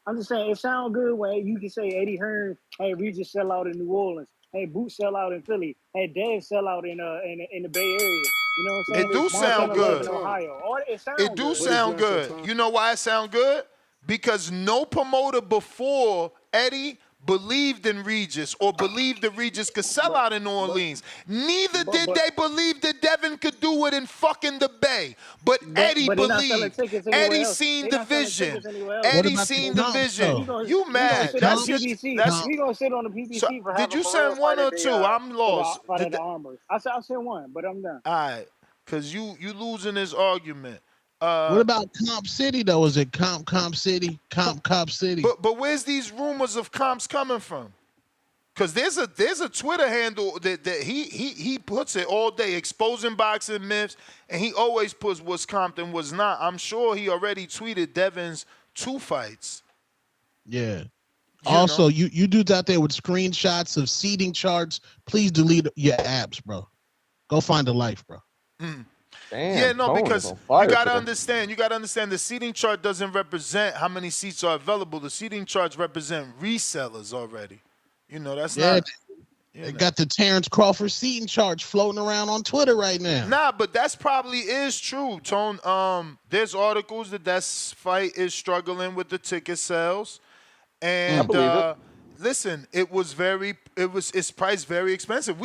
I'm just saying, it sounds good when you can say Eddie Hearn, hey, Regis sell out in New Orleans, hey, Boots sell out in Philly, hey, Dev sell out in the Bay Area. You know what I'm saying? It do sound good. Ohio. It do sound good. You know why it sound good? Because no promoter before Eddie believed in Regis or believed that Regis could sell out in New Orleans. Neither did they believe that Devin could do it in fucking the Bay. But Eddie believed. Eddie seen the vision. Eddie seen the vision. You mad? That's we gonna sit on the PBC for half. Did you send one or two? I'm lost. I sent one, but I'm done. All right, because you losing this argument. What about Comp City though? Is it Comp City? Comp City? But where's these rumors of comps coming from? Because there's a Twitter handle that he puts it all day, exposing boxing myths, and he always puts what's comped and what's not. I'm sure he already tweeted Devin's 2 fights. Yeah. Also, you dudes out there with screenshots of seating charts, please delete your apps, bro. Go find a life, bro. Damn, yeah, no, because you gotta understand. You gotta understand the seating chart doesn't represent how many seats are available. The seating charts represent resellers already. That's not. They got the Terrence Crawford seating charts floating around on Twitter right now. Nah, but that's probably is true, Tone. There's articles that fight is struggling with the ticket sales, and listen, it's priced very expensive.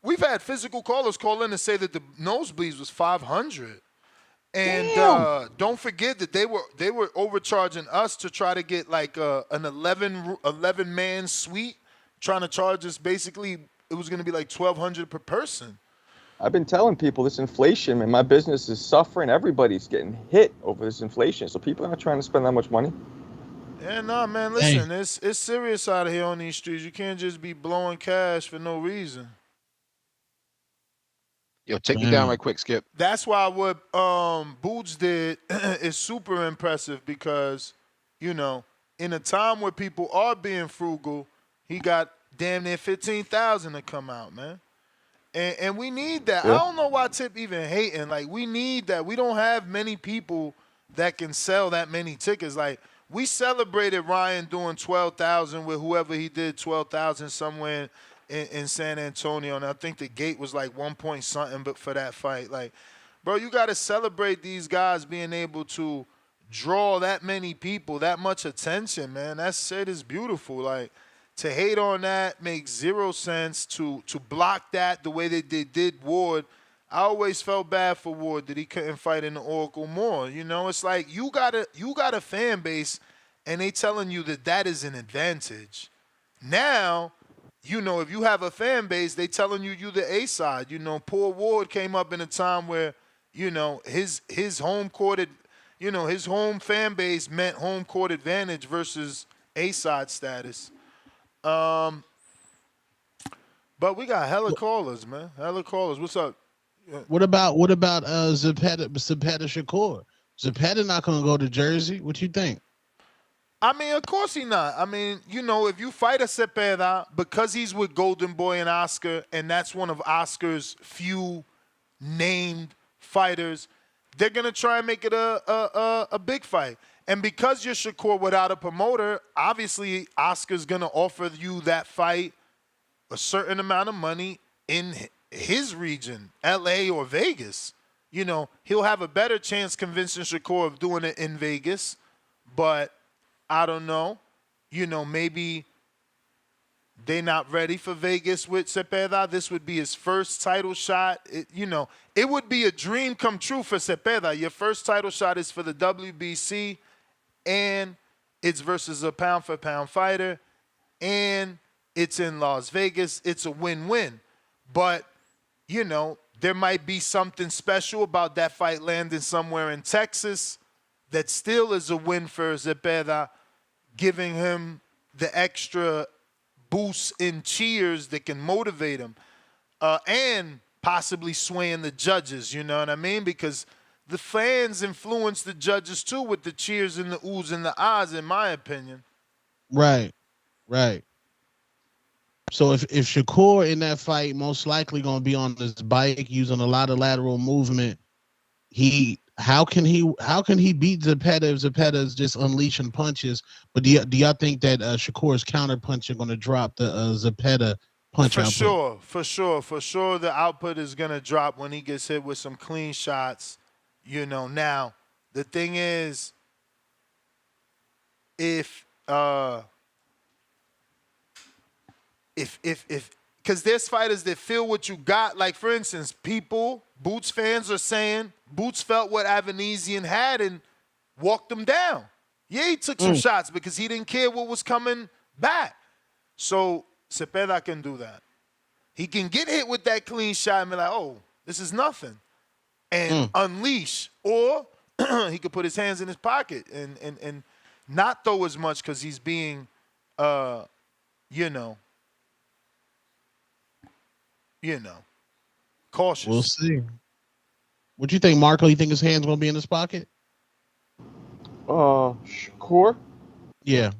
We've had physical callers call in and say that the nosebleeds was $500, and don't forget that they were overcharging us to try to get like an 11-man suite, trying to charge us basically it was going to be like $1,200 per person. I've been telling people this inflation, and my business is suffering. Everybody's getting hit over this inflation, so people are not trying to spend that much money. Yeah, no, man. Listen, it's serious out here on these streets. You can't just be blowing cash for no reason. Yo, take me down right quick, Skip. That's why what Boots did is super impressive because, in a time where people are being frugal, he got damn near 15,000 to come out, man. And we need that. Yeah. I don't know why Tip even hating. Like, we need that. We don't have many people that can sell that many tickets. Like, we celebrated Ryan doing 12,000 with whoever he did 12,000 somewhere in San Antonio, and I think the gate was like 1 point something, but for that fight, like, bro, you got to celebrate these guys being able to draw that many people, that much attention, man. That shit is beautiful. Like, to hate on that makes zero sense. To block that the way that they did Ward, I always felt bad for Ward that he couldn't fight in the Oracle more. It's like you got a fan base, and they telling you that is an advantage. Now, if you have a fan base, they telling you the A side. Poor Ward came up in a time where, his home court, his home fan base meant home court advantage versus A side status. But we got hella callers, man. Hella callers. What's up? What about Zepeda Shakur? Zepeda not gonna go to Jersey. What you think? I mean, of course he not. I mean, if you fight a Zepeda, because he's with Golden Boy and Oscar, and that's one of Oscar's few named fighters, they're gonna try and make it a big fight. And because you're Shakur without a promoter, obviously Oscar's gonna offer you that fight a certain amount of money in his region, LA or Vegas. You know, he'll have a better chance convincing Shakur of doing it in Vegas, but I don't know. You know, maybe they're not ready for Vegas with Zepeda. This would be his first title shot. It would be a dream come true for Zepeda. Your first title shot is for the WBC, and it's versus a pound-for-pound fighter, and it's in Las Vegas. It's a win-win. But, there might be something special about that fight landing somewhere in Texas that still is a win for Zepeda, giving him the extra boost in cheers that can motivate him, and possibly swaying the judges, you know what I mean? Because the fans influence the judges too with the cheers and the oohs and the ahs, in my opinion. Right. So if Shakur in that fight most likely gonna be on this bike using a lot of lateral movement, how can he beat Zepeda if Zepeda is just unleashing punches? But do y'all think that Shakur's counter punch are gonna drop the Zepeda punch output? For sure the output is gonna drop when he gets hit with some clean shots. Now the thing is, if because there's fighters that feel what you got, like for instance, Boots fans are saying Boots felt what Avanesian had and walked him down. Yeah, he took some shots because he didn't care what was coming back. So Zepeda can do that. He can get hit with that clean shot and be like, oh, this is nothing, and unleash. Or he could put his hands in his pocket and not throw as much because he's being, cautious. We'll see. What you think, Marco? You think his hands gonna be in his pocket? Shakur? Yeah.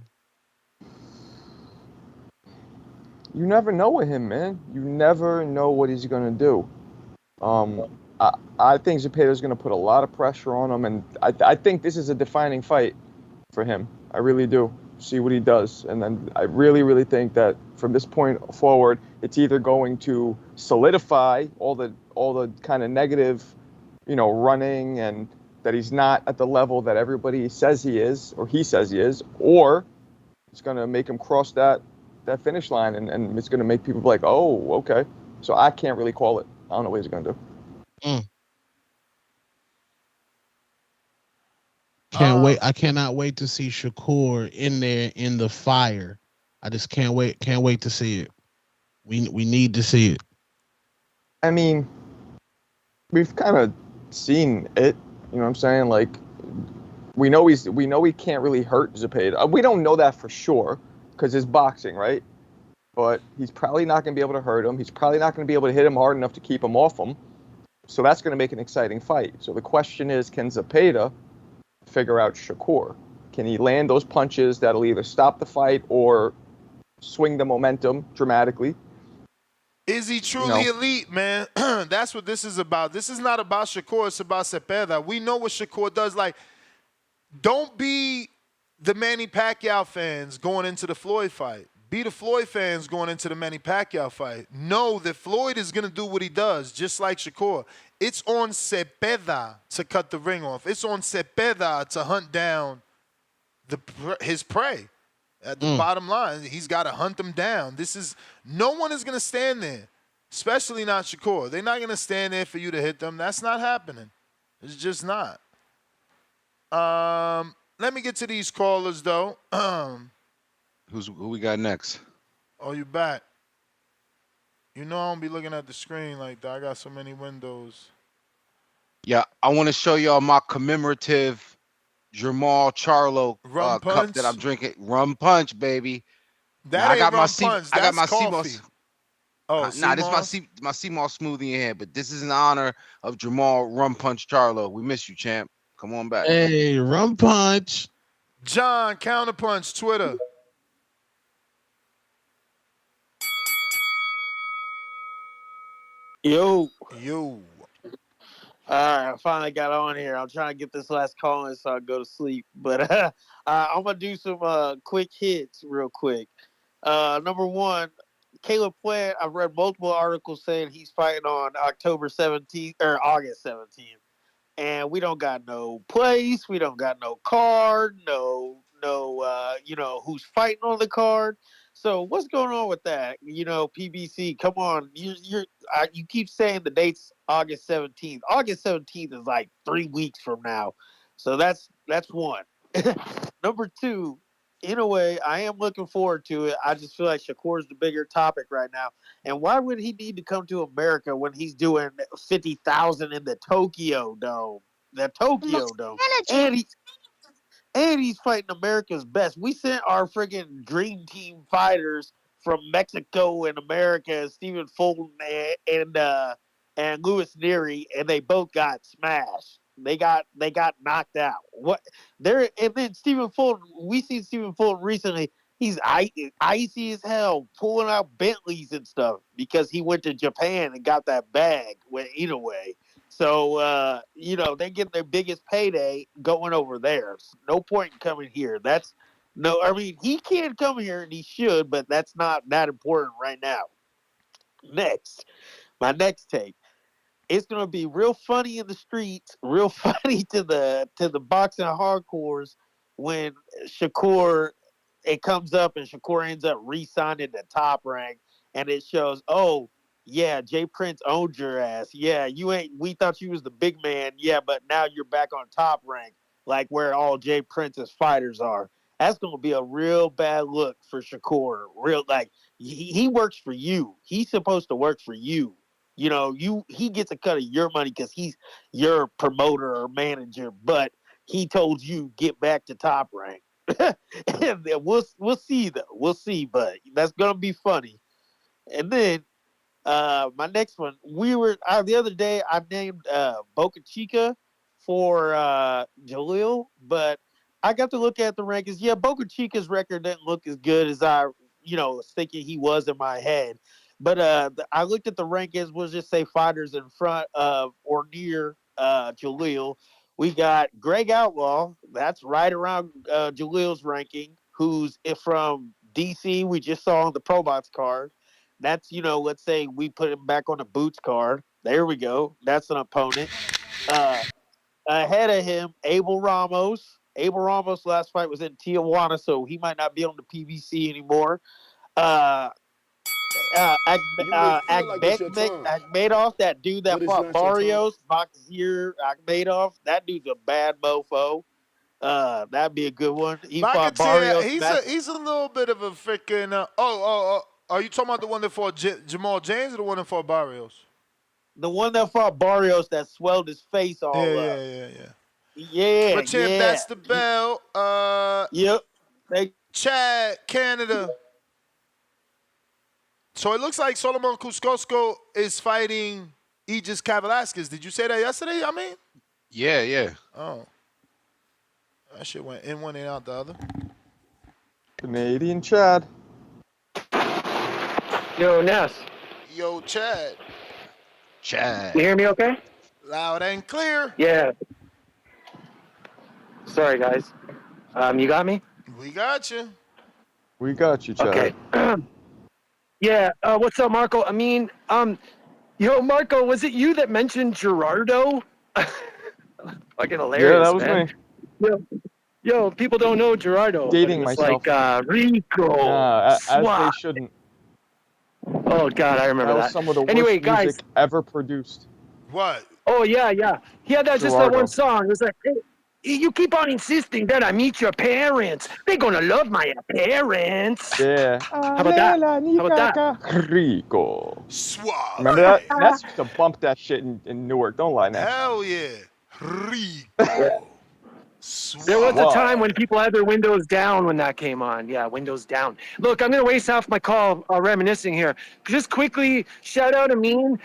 You never know with him, man. You never know what he's gonna do. I think Zepeda's gonna put a lot of pressure on him, and I think this is a defining fight for him. I really do. See what he does, and then I really, really think that from this point forward, it's either going to solidify all the kind of negative, running, and that he's not at the level that everybody says he is, or he says he is, or it's going to make him cross that finish line, and it's going to make people be like, oh, okay. So I can't really call it. I don't know what he's going to do. Can't wait. I cannot wait to see Shakur in there in the fire. I just can't wait. Can't wait to see it. We need to see it. I mean, we've kind of seen it. You know what I'm saying? Like, we know he can't really hurt Zepeda. We don't know that for sure because it's boxing, right? But he's probably not going to be able to hurt him. He's probably not going to be able to hit him hard enough to keep him off him. So that's going to make an exciting fight. So the question is, can Zepeda figure out Shakur? Can he land those punches that'll either stop the fight or swing the momentum dramatically? Is he truly elite, man? That's what this is about. This is not about Shakur. It's about Zepeda. We know what Shakur does. Like, don't be the Manny Pacquiao fans going into the Floyd fight. Be the Floyd fans going into the Manny Pacquiao fight. Know that Floyd is going to do what he does, just like Shakur. It's on Zepeda to cut the ring off. It's on Zepeda to hunt down his prey. At the bottom line, he's got to hunt them down. No one is going to stand there, especially not Shakur. They're not going to stand there for you to hit them. That's not happening. It's just not. Let me get to these callers, though. Who we got next? Oh, you back. I don't be looking at the screen like that. I got so many windows. Yeah, I want to show y'all my commemorative Jamal Charlo cup that I'm drinking. Rum punch, baby. That ain't rum punch. I got my coffee. This is my CMOS smoothie in here, but this is in honor of Jamal Rum Punch Charlo. We miss you, champ. Come on back. Hey, rum punch. John, Counterpunch, Twitter. Yo. I finally got on here. I'm trying to get this last call in so I go to sleep. But I'm gonna do some quick hits real quick. Number one, Caleb Plant. I've read multiple articles saying he's fighting on October 17th or August 17th, and we don't got no place, we don't got no card, who's fighting on the card. So what's going on with that? PBC, come on, you keep saying the date's August 17th. August 17th is like 3 weeks from now, so that's one. Number two, in a way, I am looking forward to it. I just feel like Shakur's the bigger topic right now. And why would he need to come to America when he's doing 50,000 in the Tokyo Dome? The Tokyo Dome. And he's fighting America's best. We sent our friggin' dream team fighters from Mexico and America, Stephen Fulton and Louis Neary, and they both got smashed. They got knocked out. And then Stephen Fulton, we seen Stephen Fulton recently. He's icy as hell, pulling out Bentleys and stuff because he went to Japan and got that bag with Inoue. So, they get their biggest payday going over there. No point in coming here. He can come here and he should, but that's not that important right now. My next take. It's gonna be real funny in the streets, real funny to the boxing hardcores when Shakur it comes up and Shakur ends up re-signing the Top Rank, and it shows, oh yeah, Jay Prince owned your ass. Yeah, we thought you was the big man. Yeah, but now you're back on Top Rank, like where all Jay Prince's fighters are. That's gonna be a real bad look for Shakur. Real like he works for you. He's supposed to work for you. He gets a cut of your money because he's your promoter or manager, but he told you get back to Top Rank. And we'll see though. We'll see, but that's gonna be funny. And then my next one, the other day I named Boca Chica for Jalil, but I got to look at the rankings. Yeah, Boca Chica's record didn't look as good as I was thinking he was in my head. But I looked at the rankings. We'll just say fighters in front of or near Jalil. We got Greg Outlaw. That's right around Jalil's ranking, who's from DC. We just saw on the Pro Box card. That's, let's say we put him back on the Boots card. There we go. That's an opponent. Ahead of him, Abel Ramos. Abel Ramos' last fight was in Tijuana, so he might not be on the PBC anymore. Akhmedov, that dude that fought Barrios, Bakzir Akhmedov, that dude's a bad mofo. That'd be a good one. He fought Barrios. He's a little bit of a freaking. Are you talking about the one that fought Jamal James or the one that fought Barrios? The one that fought Barrios that swelled his face all up. Yeah. But champ, that's the bell. Yep. Chad, Canada. So it looks like Solomon Kuskosko is fighting Aegis Kavalaskas. Did you say that yesterday? I mean? Yeah. Oh. That shit went in one and out the other. Canadian Chad. Yo, Ness. Yo, Chad. You hear me okay? Loud and clear. Yeah. Sorry, guys. You got me? We got you. We got you, Chad. Okay. Yeah, what's up, Marco? I mean, Marco, was it you that mentioned Gerardo? Fucking hilarious, yeah, that was man. me. Yo, people don't know Gerardo. Dating myself. Like Rico. As they shouldn't. Oh, God, I remember that. Was some of the worst anyway, guys, music ever produced. What? Oh, yeah. He had just that one song. It was like, hey, you keep on insisting that I meet your parents. They're going to love my parents. Yeah. How about that? Rico. Suave. Remember that? That's used to bump that shit in Newark. Don't lie now. Hell yeah. Rico. There was a time when people had their windows down when that came on. Yeah, windows down. Look, I'm going to waste half my call reminiscing here. Just quickly, shout out Amin.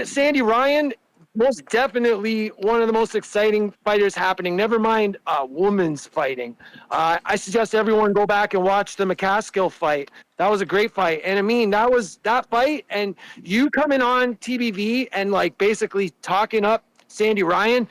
Sandy Ryan, most definitely one of the most exciting fighters happening. Never mind women's fighting. I suggest everyone go back and watch the McCaskill fight. That was a great fight. And I mean, that fight, and you coming on TBV and like basically talking up Sandy Ryan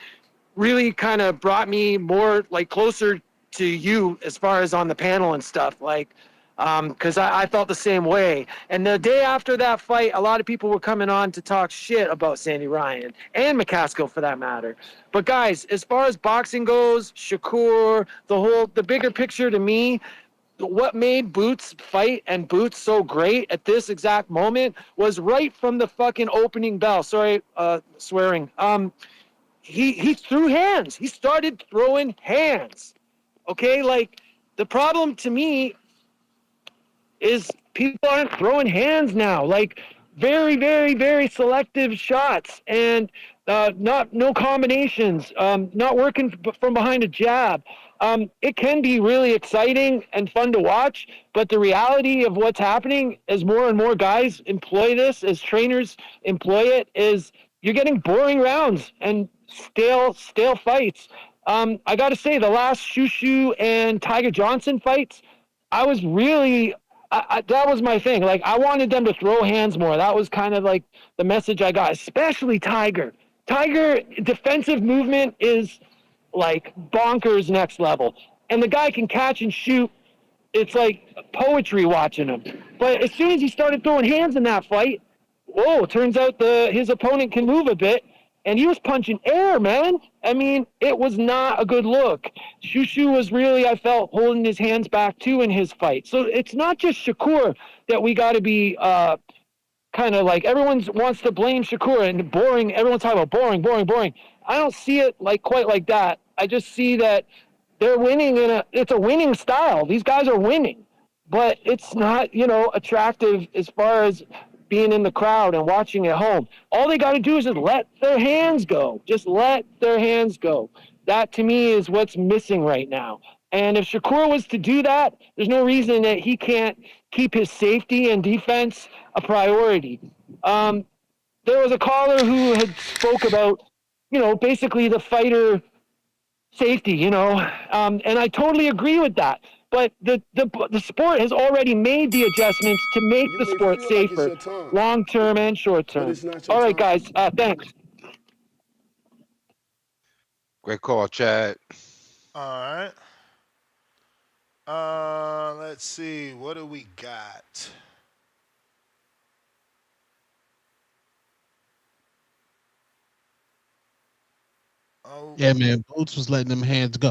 really kind of brought me more like closer to you as far as on the panel and stuff. Like, because I felt the same way. And the day after that fight, a lot of people were coming on to talk shit about Sandy Ryan and McCaskill for that matter. But guys, as far as boxing goes, Shakur, the bigger picture to me, what made Boots fight and Boots so great at this exact moment was right from the fucking opening bell. Sorry, swearing. He threw hands. He started throwing hands. Okay, like the problem to me is people aren't throwing hands now. Like very, very, very selective shots and no combinations. Not working from behind a jab. It can be really exciting and fun to watch, but the reality of what's happening as more and more guys employ this, as trainers employ it, is you're getting boring rounds and stale fights. I got to say, the last Shushu and Tiger Johnson fights, I was really that was my thing. Like, I wanted them to throw hands more. That was kind of like the message I got, especially Tiger. Tiger defensive movement is like bonkers next level. And the guy can catch and shoot. It's like poetry watching him. But as soon as he started throwing hands in that fight, whoa, turns out his opponent can move a bit. And he was punching air, man. I mean, it was not a good look. Shushu was really, I felt, holding his hands back, too, in his fight. So it's not just Shakur that we got to be kind of like, everyone wants to blame Shakur and boring. Everyone's talking about boring. I don't see it like quite like that. I just see that they're winning it's a winning style. These guys are winning. But it's not, attractive as far as being in the crowd and watching at home. All they got to do is just let their hands go. Just let their hands go. That, to me, is what's missing right now. And if Shakur was to do that, there's no reason that he can't keep his safety and defense a priority. There was a caller who had spoke about, basically the fighter safety, and I totally agree with that. But the sport has already made the adjustments to make the sport safer, long term and short term. All right, guys, thanks. Great call, Chad. All right. Let's see. What do we got? Oh. Yeah, man. Boots was letting them hands go.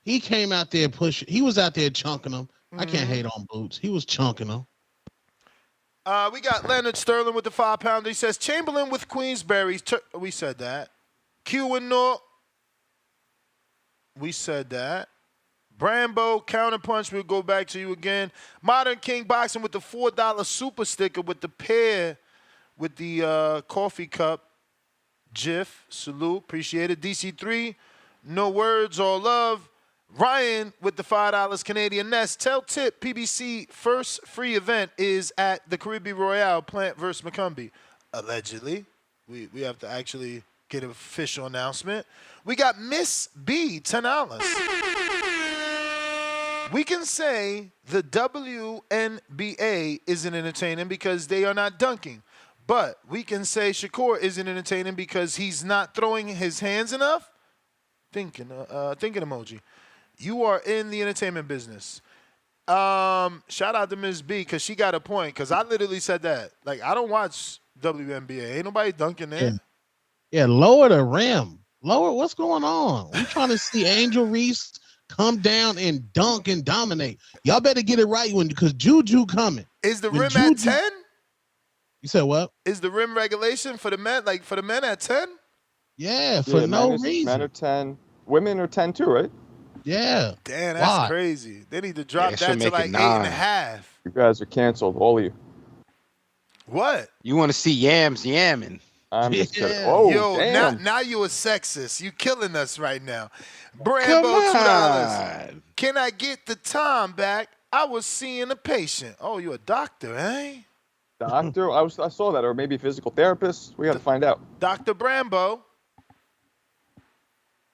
He came out there pushing. He was out there chunking them. I can't hate on Boots. He was chunking them. We got Leonard Sterling with the 5-pounder. He says Chamberlain with Queensberry. We said that. Q and North. We said that. Brambo, Counterpunch, we'll go back to you again. Modern King Boxing with the $4 super sticker with the pair with the coffee cup. Jiff, salute, appreciate it. DC3, no words, all love. Ryan with the $5 Canadian Nest. Tell Tip PBC first free event is at the Caribbean Royale, Plant vs. McCumbee. Allegedly. We have to actually get an official announcement. We got Miss B, $10. We can say the WNBA isn't entertaining because they are not dunking. But we can say Shakur isn't entertaining because he's not throwing his hands enough. Thinking emoji. You are in the entertainment business. Shout out to Ms. B because she got a point. Because I literally said that. Like, I don't watch WNBA. Ain't nobody dunking there. Yeah, lower the rim. Lower. What's going on? We're trying to see Angel Reese come down and dunk and dominate. Y'all better get it right because Juju coming. Is the rim at 10? You said what? Is the rim regulation for the men, at 10? Yeah, for no reason. Men are 10. Women are 10 too, right? Yeah. Damn, that's crazy. They need to drop that to like 8.5. You guys are canceled, all of you. What? You want to see yams yamming. I'm just kidding. Oh, yo, damn. now you a sexist. You killing us right now. Brambo, $2. Can I get the time back? I was seeing a patient. Oh, you a doctor, eh? Doctor, I saw that, or maybe physical therapist. We got to find out. Dr. Brambo.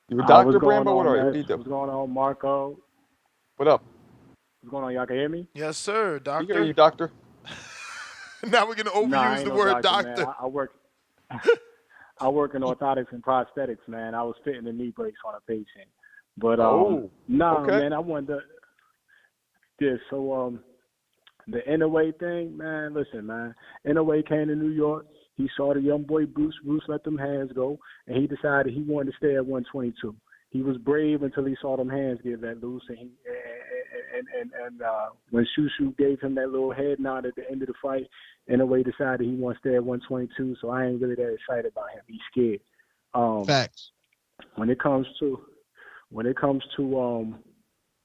You a Dr. What's going Brambo? What on, are you? Ness? What do you do? What's going on, Marco? What up? What's going on? Y'all can hear me? Yes, sir, We doctor. hear you, doctor. Now we're gonna overuse Nah, I ain't the no word doctor, doctor. man. I work. I work in orthotics and prosthetics, man. I was fitting the knee brace on a patient, but okay. man, I wanted to. Yeah, so the Inoue thing, man. Listen, man. Inoue came to New York. He saw the young boy Bruce. Bruce let them hands go, and he decided he wanted to stay at 122. He was brave until he saw them hands get let loose, and when Shushu gave him that little head nod at the end of the fight, Inoue decided he wants to stay at 122. So I ain't really that excited about him. He's scared. Facts. When it comes to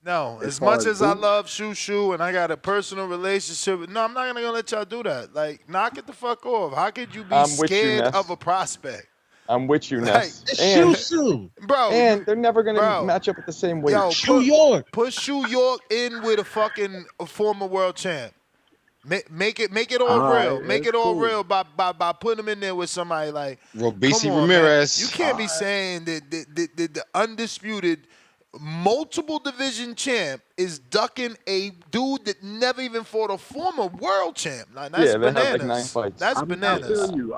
No, as far much as as I Boots, love Shushu and I got a personal relationship with, no, I'm not gonna let y'all do that. Like, knock it the fuck off. How could you be I'm with you, scared Ness. of a prospect? I'm with you, Like, Ness. Shushu. Bro, And they're never going to bro. match up at the same weight. Yo, Shoe York. put Shoe York in with a fucking former world champ. Make it all real. Make it all real by putting him in there with somebody like Robisi come on, Ramirez. Man. You can't be saying that the undisputed multiple division champ is ducking a dude that never even fought a former world champ. Like, that's they bananas. had like 9 fights. That's I bananas. feel you.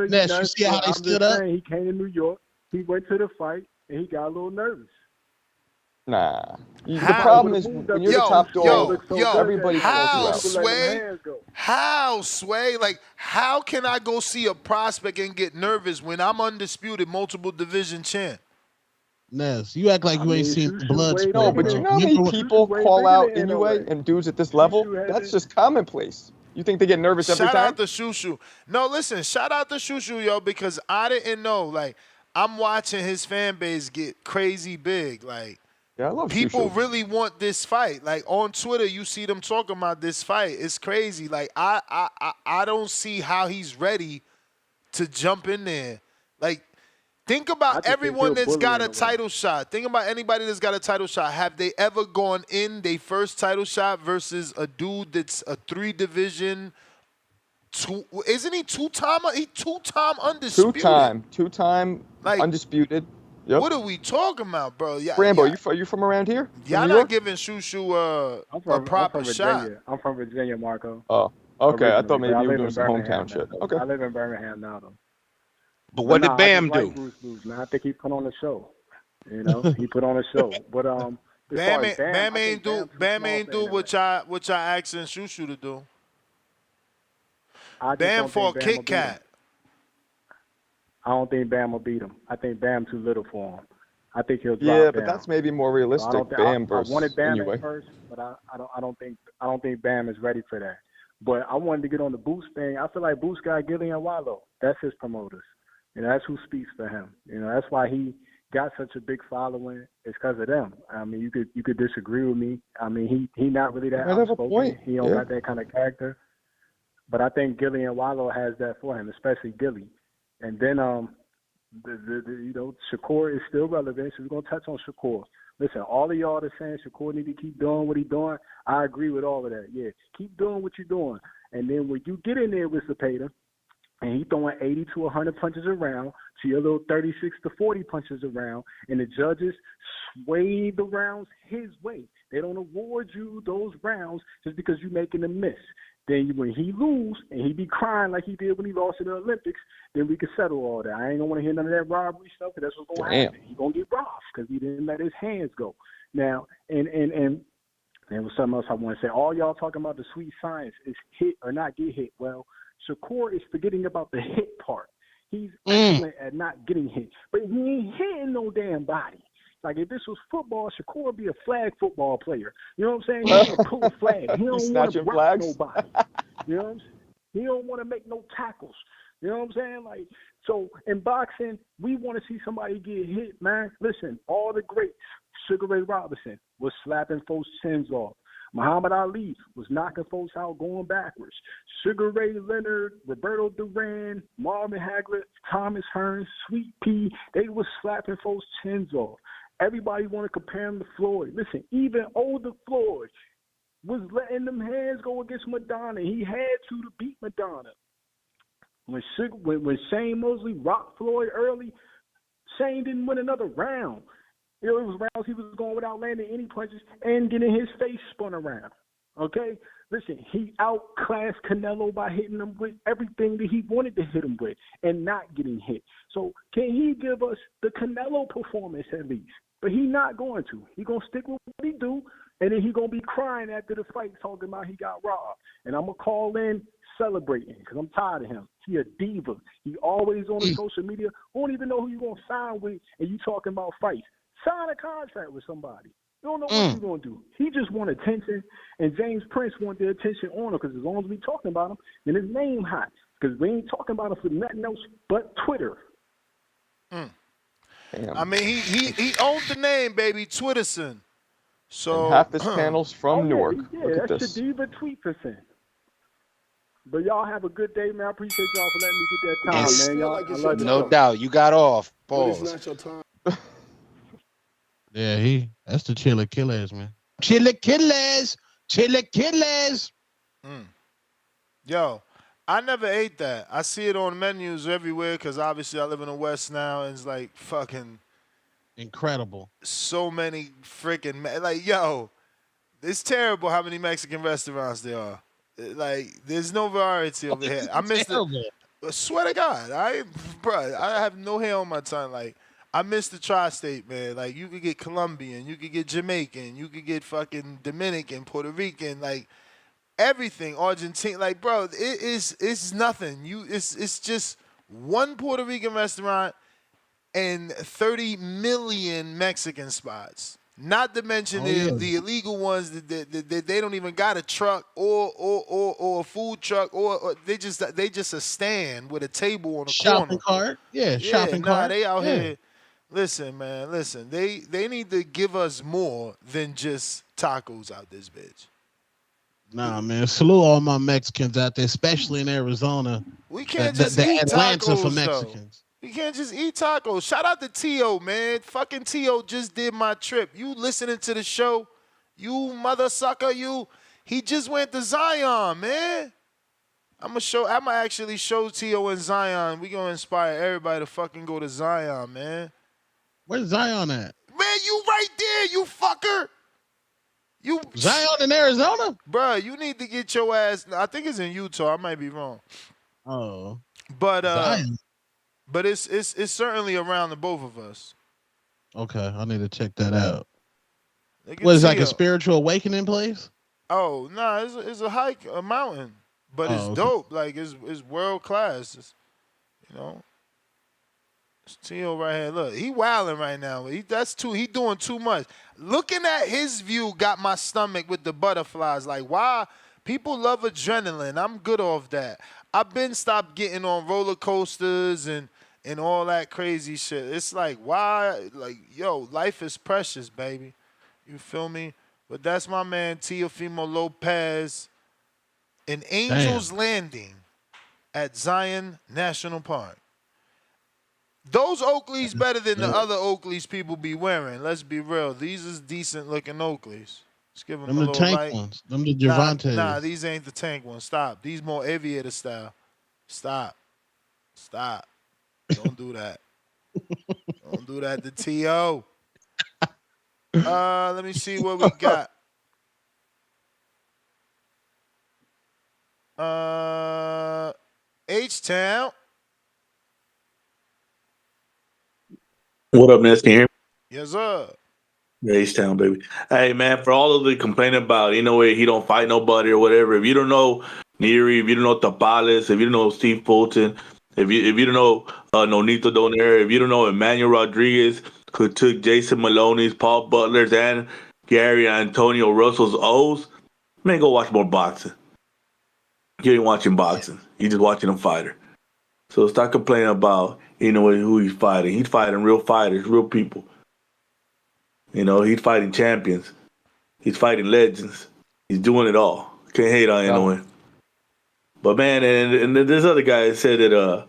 Ness, you Ness, see how but they I'm stood just up? saying, he came to New York. He went to the fight, and he got a little nervous. Nah. The How- problem is when you're the top dog, everybody calls you out. How, Sway? Like, how can I go see a prospect and get nervous when I'm undisputed multiple division champ? Ness, you act like you ain't seen blood spray. No, but you know how many people call out Inoue and dudes at this level? That's just commonplace. You think they get nervous every Shout time? out to Shushu. No, listen, shout out to Shushu, yo, because I didn't know. Like, I'm watching his fan base get crazy big. Like, yeah, I love people Shushu. really want this fight. Like, on Twitter, you see them talking about this fight. It's crazy. Like, I don't see how he's ready to jump in there. Like, think about everyone that's got a title shot. Think about anybody that's got a title shot. Have they ever gone in their first title shot versus a dude that's a 3-division? Isn't he two-time? He two-time undisputed. Two-time Like, undisputed. Yep. What are we talking about, bro? Rambo, are you from around here? Y'all New not York? giving Shushu a proper I'm from shot. Virginia. I'm from Virginia, Marco. Oh, okay. I Originally, thought maybe but I you were live doing in some Birmingham hometown now. shit. Okay. I live in Birmingham now, though. But what did I Bam just do? like Bruce, man. I think he put on a show. You know, he put on a show. But Bam ain't do what y'all asking Shushu to do. Bam fought Kit Kat. I don't think Bam will beat him. I think Bam too little for him. I think he'll drop Yeah, down. but that's maybe more realistic. So Bam I versus wanted Bam Inoue. at first, but I don't think Bam is ready for that. But I wanted to get on the Boost thing. I feel like Boost got Gillian Wallow. That's his promoters. You know, that's who speaks for him. You know, that's why he got such a big following. It's because of them. I mean, you could disagree with me. I mean, he not really that outspoken. He don't got that kind of character. But I think Gillian Wallow has that for him, especially Gilly. And then you know, Shakur is still relevant, so we're gonna touch on Shakur. Listen, all of y'all that saying Shakur need to keep doing what he's doing, I agree with all of that. Yeah, keep doing what you're doing. And then when you get in there with Zepeda, and he throwing 80 to 100 punches around to your little 36 to 40 punches around, and the judges sway the rounds his way. They don't award you those rounds just because you're making a miss. Then when he lose and he be crying like he did when he lost in the Olympics, then we can settle all that. I ain't gonna want to hear none of that robbery stuff, because that's what's gonna happen. He gonna get robbed because he didn't let his hands go. Now, and there was something else I want to say. All y'all talking about the sweet science is hit or not get hit. Well, Shakur is forgetting about the hit part. He's excellent at not getting hit, but he ain't hitting no damn body. Like, if this was football, Shakur would be a flag football player. You know what I'm saying? He want to pull a flag. He don't want to rock nobody. You know what I'm saying? He don't want to make no tackles. You know what I'm saying? Like, so in boxing, we want to see somebody get hit, man. Listen, all the greats, Sugar Ray Robinson was slapping folks' chins off. Muhammad Ali was knocking folks out going backwards. Sugar Ray Leonard, Roberto Duran, Marvin Hagler, Thomas Hearns, Sweet Pea, they was slapping folks' chins off. Everybody want to compare him to Floyd. Listen, even older Floyd was letting them hands go against Madonna. He had to beat Madonna. When Shane Mosley rocked Floyd early, Shane didn't win another round. It was rounds he was going without landing any punches and getting his face spun around. Okay? Listen, he outclassed Canelo by hitting him with everything that he wanted to hit him with and not getting hit. So can he give us the Canelo performance at least? But he's not going to. He's going to stick with what he do, and then he's going to be crying after the fight talking about he got robbed. And I'm going to call in celebrating because I'm tired of him. He a diva. He always on the social media. Won't even know who you going to sign with, and you talking about fights. Sign a contract with somebody. You don't know what you're going to do. He just want attention, and James Prince want the attention on him because as long as we talking about him, then his name hot because we ain't talking about him for nothing else but Twitter. I mean, he owned the name, baby, Twitterson. So and half this panel's from Newark. Look at that's this. Shadiva Tweetperson. But y'all have a good day, man. I appreciate y'all for letting me get that time, Yes. man. Y'all, I love No y'all. doubt. You got off. But it's Pause. not your time. Yeah, that's the Chiller Killers, man. Chiller Killers. Yo, I never ate that. I see it on menus everywhere because obviously I live in the West now, and it's like fucking incredible. So many freaking like, yo, it's terrible how many Mexican restaurants there are. Like, there's no variety over here. I miss it. I swear to God, I have no hair on my tongue. Like, I miss the tri-state, man. Like, you could get Colombian, you could get Jamaican, you could get fucking Dominican, Puerto Rican, like everything, Argentine. Like, bro, it's nothing. It's just one Puerto Rican restaurant and 30 million Mexican spots. Not to mention the illegal ones that they don't even got a truck or a food truck or they just a stand with a table on the shopping corner. cart. Yeah, shopping cart. They out Yeah. here. Listen, man, listen. They need to give us more than just tacos out this bitch. Nah, man. Salute all my Mexicans out there, especially in Arizona. We can't the just eat Atlanta tacos, for though. Mexicans. We can't just eat tacos. Shout out to T.O., man. Fucking T.O. just did my trip. You listening to the show? You mother sucker, you. He just went to Zion, man. I'ma actually show T.O. and Zion. We gonna inspire everybody to fucking go to Zion, man. Where's Zion at? Man, you right there, you fucker. You Zion in Arizona? Bruh, you need to get your ass. I think it's in Utah. I might be wrong. Oh. But Zion. But it's certainly around the both of us. Okay, I need to check that out. Look at What is like T.O. a spiritual awakening place? Oh, nah, it's a hike, a mountain. But it's okay. dope. Like it's world class. You know. It's T.O. right here. Look, he wilding right now. He doing too much. Looking at his view got my stomach with the butterflies. Like, why? People love adrenaline. I'm good off that. I've been stopped getting on roller coasters and all that crazy shit. It's like, why? Like, yo, life is precious, baby. You feel me? But that's my man, Teofimo Lopez, in Angels Landing at Zion National Park. Those Oakleys better than the other Oakleys people be wearing. Let's be real. These is decent looking Oakleys. Let's give them a the little tank light. ones. Them the Gervantes. Nah, these ain't the tank ones. Stop. These more aviator style. Stop. Don't do that. Don't do that to T.O. Let me see what we got. H-Town. What up, Ness? Can you hear me? Yes, sir. H-Town, baby. Hey, man, for all of the complaining about, he don't fight nobody or whatever, if you don't know Neary, if you don't know Tapales, if you don't know Steve Fulton, if you don't know Nonito Donaire, if you don't know Emmanuel Rodriguez, who took Jason Maloney's, Paul Butler's, and Gary Antonio Russell's O's, man, go watch more boxing. You ain't watching boxing. You're just watching a fighter. So stop complaining about, who he's fighting. He's fighting real fighters, real people. He's fighting champions. He's fighting legends. He's doing it all. Can't hate on Inoue. But man, and this other guy said that,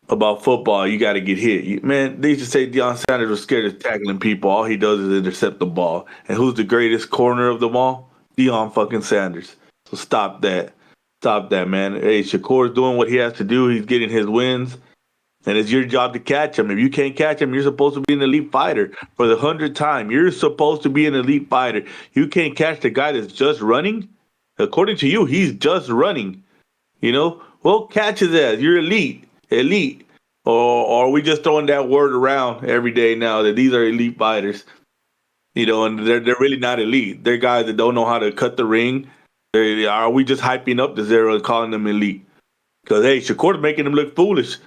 about football, you got to get hit. Man, they used to say Deion Sanders was scared of tackling people. All he does is intercept the ball. And who's the greatest corner of them all? Deion fucking Sanders. So stop that. Stop that, man. Hey, Shakur's doing what he has to do. He's getting his wins. And it's your job to catch him. If you can't catch him, you're supposed to be an elite fighter. For the 100th time, you're supposed to be an elite fighter. You can't catch the guy that's just running? According to you, he's just running. Well, catch his ass. You're elite. Elite. Or are we just throwing that word around every day now that these are elite fighters? And they're really not elite. They're guys that don't know how to cut the ring. Are we just hyping up the zero and calling them elite? Because, hey, Shakur's making them look foolish.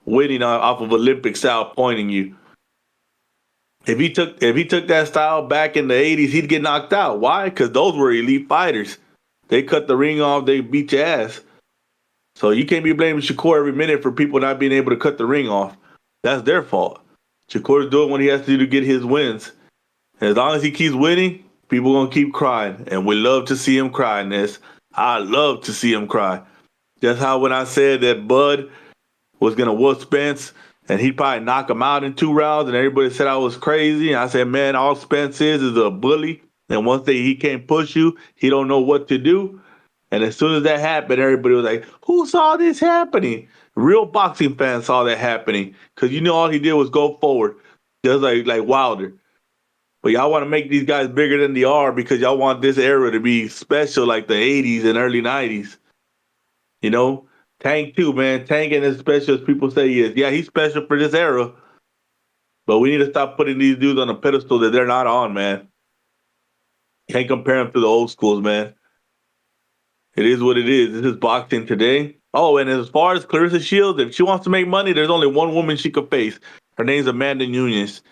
Winning off of Olympic style pointing you. If he took that style back in the 80s, he'd get knocked out. Why? Because those were elite fighters. They cut the ring off, they beat your ass. So you can't be blaming Shakur every minute for people not being able to cut the ring off. That's their fault. Shakur's doing what he has to do to get his wins. And as long as he keeps winning, people are going to keep crying. And we love to see him cry, Ness. I love to see him cry. That's how when I said that Bud was going to whoop Spence and he'd probably knock him out in 2 rounds and everybody said I was crazy. And I said, man, all Spence is a bully. And once he can't push you, he don't know what to do. And as soon as that happened, everybody was like, who saw this happening? Real boxing fans saw that happening because all he did was go forward, just like Wilder. But y'all want to make these guys bigger than they are because y'all want this era to be special like the 80s and early 90s. Tank too, man. Tank ain't as special as people say he is. Yeah, he's special for this era. But we need to stop putting these dudes on a pedestal that they're not on, man. Can't compare them to the old schools, man. It is what it is. This is boxing today. Oh, and as far as Clarissa Shields, if she wants to make money, there's only one woman she could face. Her name's Amanda Nunes.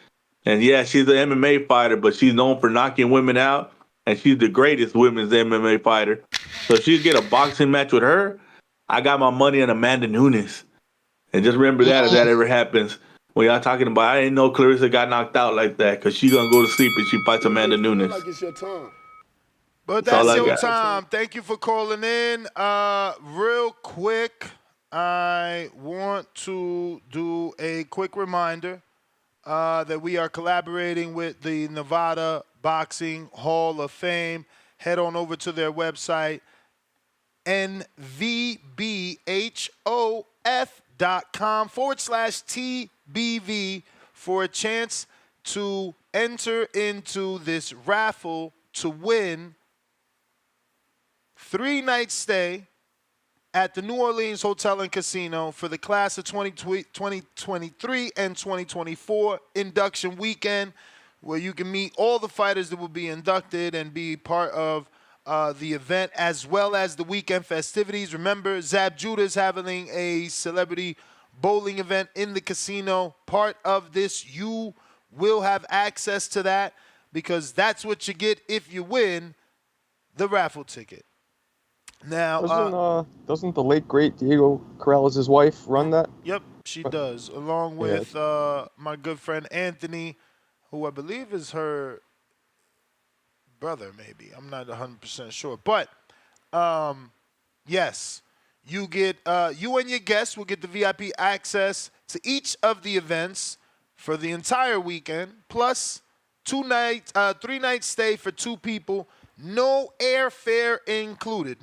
And yeah, she's an MMA fighter, but she's known for knocking women out. And she's the greatest women's MMA fighter. So if she get a boxing match with her, I got my money on Amanda Nunes. And just remember that if that ever happens. When y'all talking about, I didn't know Clarissa got knocked out like that because she's going to go to sleep and she fights Amanda Nunes. Like it's your time. But that's your time. Thank you for calling in. Real quick, I want to do a quick reminder that we are collaborating with the Nevada Boxing Hall of Fame. Head on over to their website, NVBHOF.com/TBV for a chance to enter into this raffle to win 3-night stay at the New Orleans Hotel and Casino for the class of 2023 and 2024 induction weekend, where you can meet all the fighters that will be inducted and be part of the event, as well as the weekend festivities. Remember, Zab Judah is having a celebrity bowling event in the casino. Part of this, you will have access to that because that's what you get if you win the raffle ticket. Now, doesn't the late great Diego Corrales' wife run that? Yep, she does, along with my good friend Anthony, who I believe is her brother, maybe. I'm not 100% sure, but yes, you get you and your guests will get the VIP access to each of the events for the entire weekend, plus 3-night stay for 2 people. No airfare included.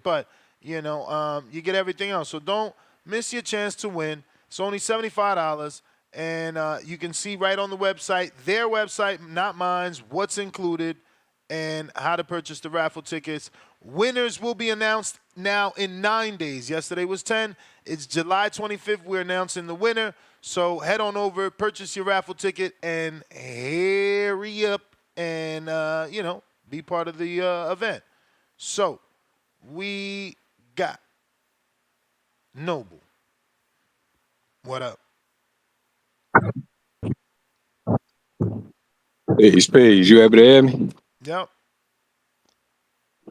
But, you get everything else. So don't miss your chance to win. It's only $75. And you can see right on the website, their website, not mine, what's included and how to purchase the raffle tickets. Winners will be announced now in 9 days. Yesterday was 10. It's July 25th. We're announcing the winner. So head on over, purchase your raffle ticket, and hurry up and, be part of the event. So we got Noble. What up? Hey, Spades, you able to hear me? Yep.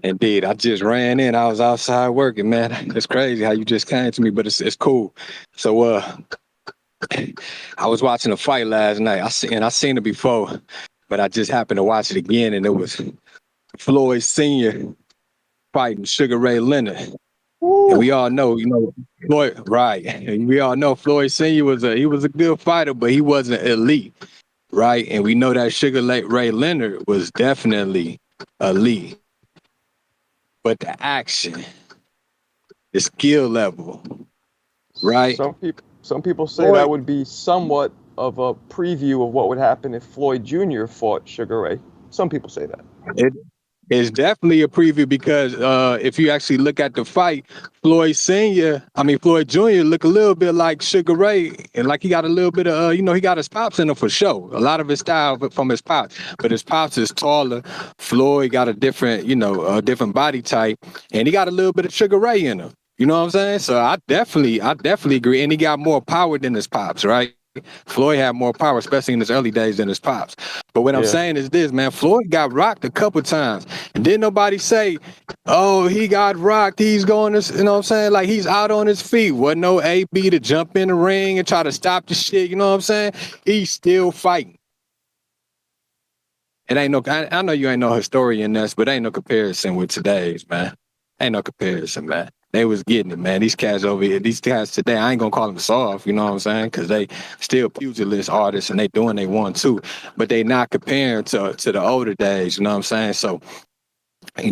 Indeed, I just ran in. I was outside working, man. It's crazy how you just came to me, but it's cool. So I was watching a fight last night. I seen it before, but I just happened to watch it again, and it was Floyd Sr. fighting Sugar Ray Leonard. And we all know, Floyd, right? And we all know Floyd Senior was a good fighter, but he wasn't elite, right? And we know that Ray Leonard was definitely elite, but the action, the skill level, right? Some people say Floyd, that would be somewhat of a preview of what would happen if Floyd Jr. fought Sugar Ray. Some people say that. it is definitely a preview because if you actually look at the fight, Floyd Jr. look a little bit like Sugar Ray, and like he got a little bit of, he got his pops in him for sure. A lot of his style from his pops, but his pops is taller. Floyd got a different, a different body type, and he got a little bit of Sugar Ray in him. You know what I'm saying? So I definitely agree, and he got more power than his pops, right? Floyd had more power, especially in his early days, than his pops. But what I'm saying is this, man, Floyd got rocked a couple times. And didn't nobody say, oh, he got rocked, he's going to, you know what I'm saying? Like, he's out on his feet. Wasn't no AB to jump in the ring and try to stop the shit, you know what I'm saying? He's still fighting. It ain't no, I know you ain't no historian, but ain't no comparison with today's, man. Ain't no comparison, man. They was getting it, man. These cats over here, these cats today, I ain't gonna call them soft, you know what I'm saying? Because they still pugilist artists and they doing they want to, but they not comparing to the older days, you know what I'm saying? So, we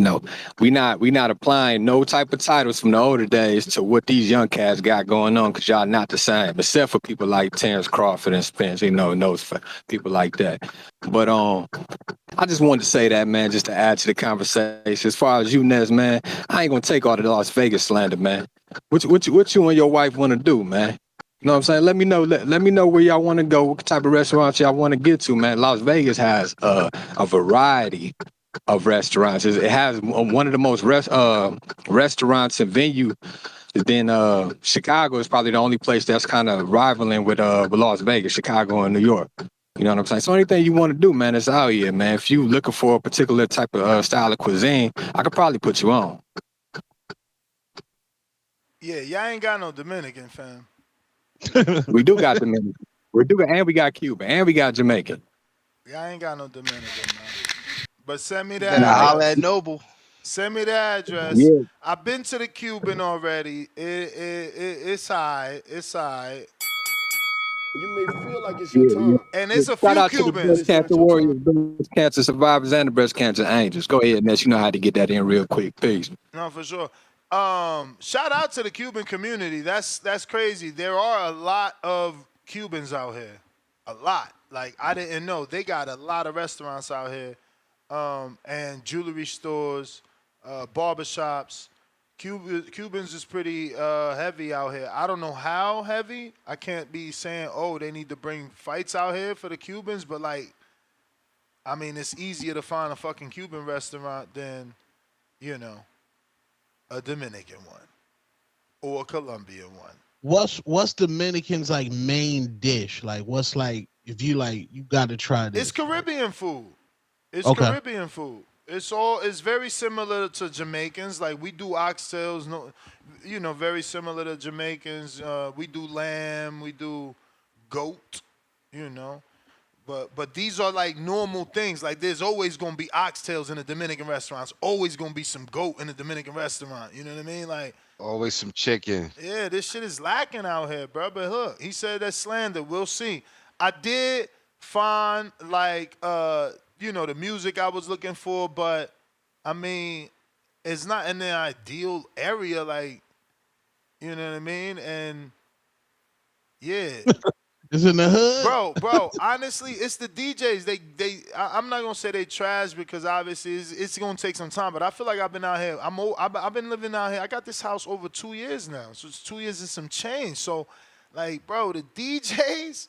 not applying no type of titles from the older days to what these young cats got going on, because y'all not the same, except for people like Terrence Crawford and Spence, those for people like that. But I just wanted to say that, man, just to add to the conversation. As far as you, Nez, man, I ain't gonna take all the Las Vegas slander, man. What you and your wife want to do, man? You know what I'm saying? Let me know. Let me know where y'all want to go, what type of restaurants y'all want to get to, man. Las Vegas has a variety of restaurants. It has one of the most restaurants and venue. Then Chicago is probably the only place that's kind of rivaling with Las Vegas, Chicago and New York. You know what I'm saying? So anything you want to do, man, it's out here, man. If you looking for a particular type of style of cuisine, I could probably put you on. Yeah, y'all ain't got no Dominican, fam. We do got Dominican. And we got Cuban, and we got Jamaican. Y'all ain't got no Dominican, man. But send me the Better holler address. at Noble. Send me the address. Yeah. I've been to the Cuban already. It's all right. It's all right. You may feel like it's your time. And it's a Shout few out to the Cubans. breast cancer warriors, breast cancer survivors, and the breast cancer angels. Go ahead, Ness. You know how to get that in real quick. Peace. No, for sure. Shout out to the Cuban community. That's crazy. There are a lot of Cubans out here. A lot. Like, I didn't know. They got a lot of restaurants out here. And jewelry stores, barbershops. Cubans is pretty heavy out here. I don't know how heavy. I can't be saying, oh, they need to bring fights out here for the Cubans, but like, I mean, it's easier to find a fucking Cuban restaurant than, a Dominican one or a Colombian one. What's Dominican's like main dish? Like, what's like, if you like, you got to try this. It's Caribbean food. It's Okay. Caribbean food. It's very similar to Jamaicans. Like, we do oxtails, very similar to Jamaicans. We do lamb, we do goat, But these are like normal things. Like, there's always gonna be oxtails in the Dominican restaurants. Always gonna be some goat in the Dominican restaurant. You know what I mean? Like, always some chicken. Yeah, this shit is lacking out here, bro. But look, he said that's slander. We'll see. I did find like the music I was looking for, but I mean, it's not in the ideal area, like, you know what I mean? And yeah. It's in the hood, bro. Honestly, it's the DJs. I'm not gonna say they trash because obviously it's gonna take some time. But I feel like I've been out here. I've been living out here. I got this house over 2 years now, so it's 2 years and some change. So, like, bro, the DJs,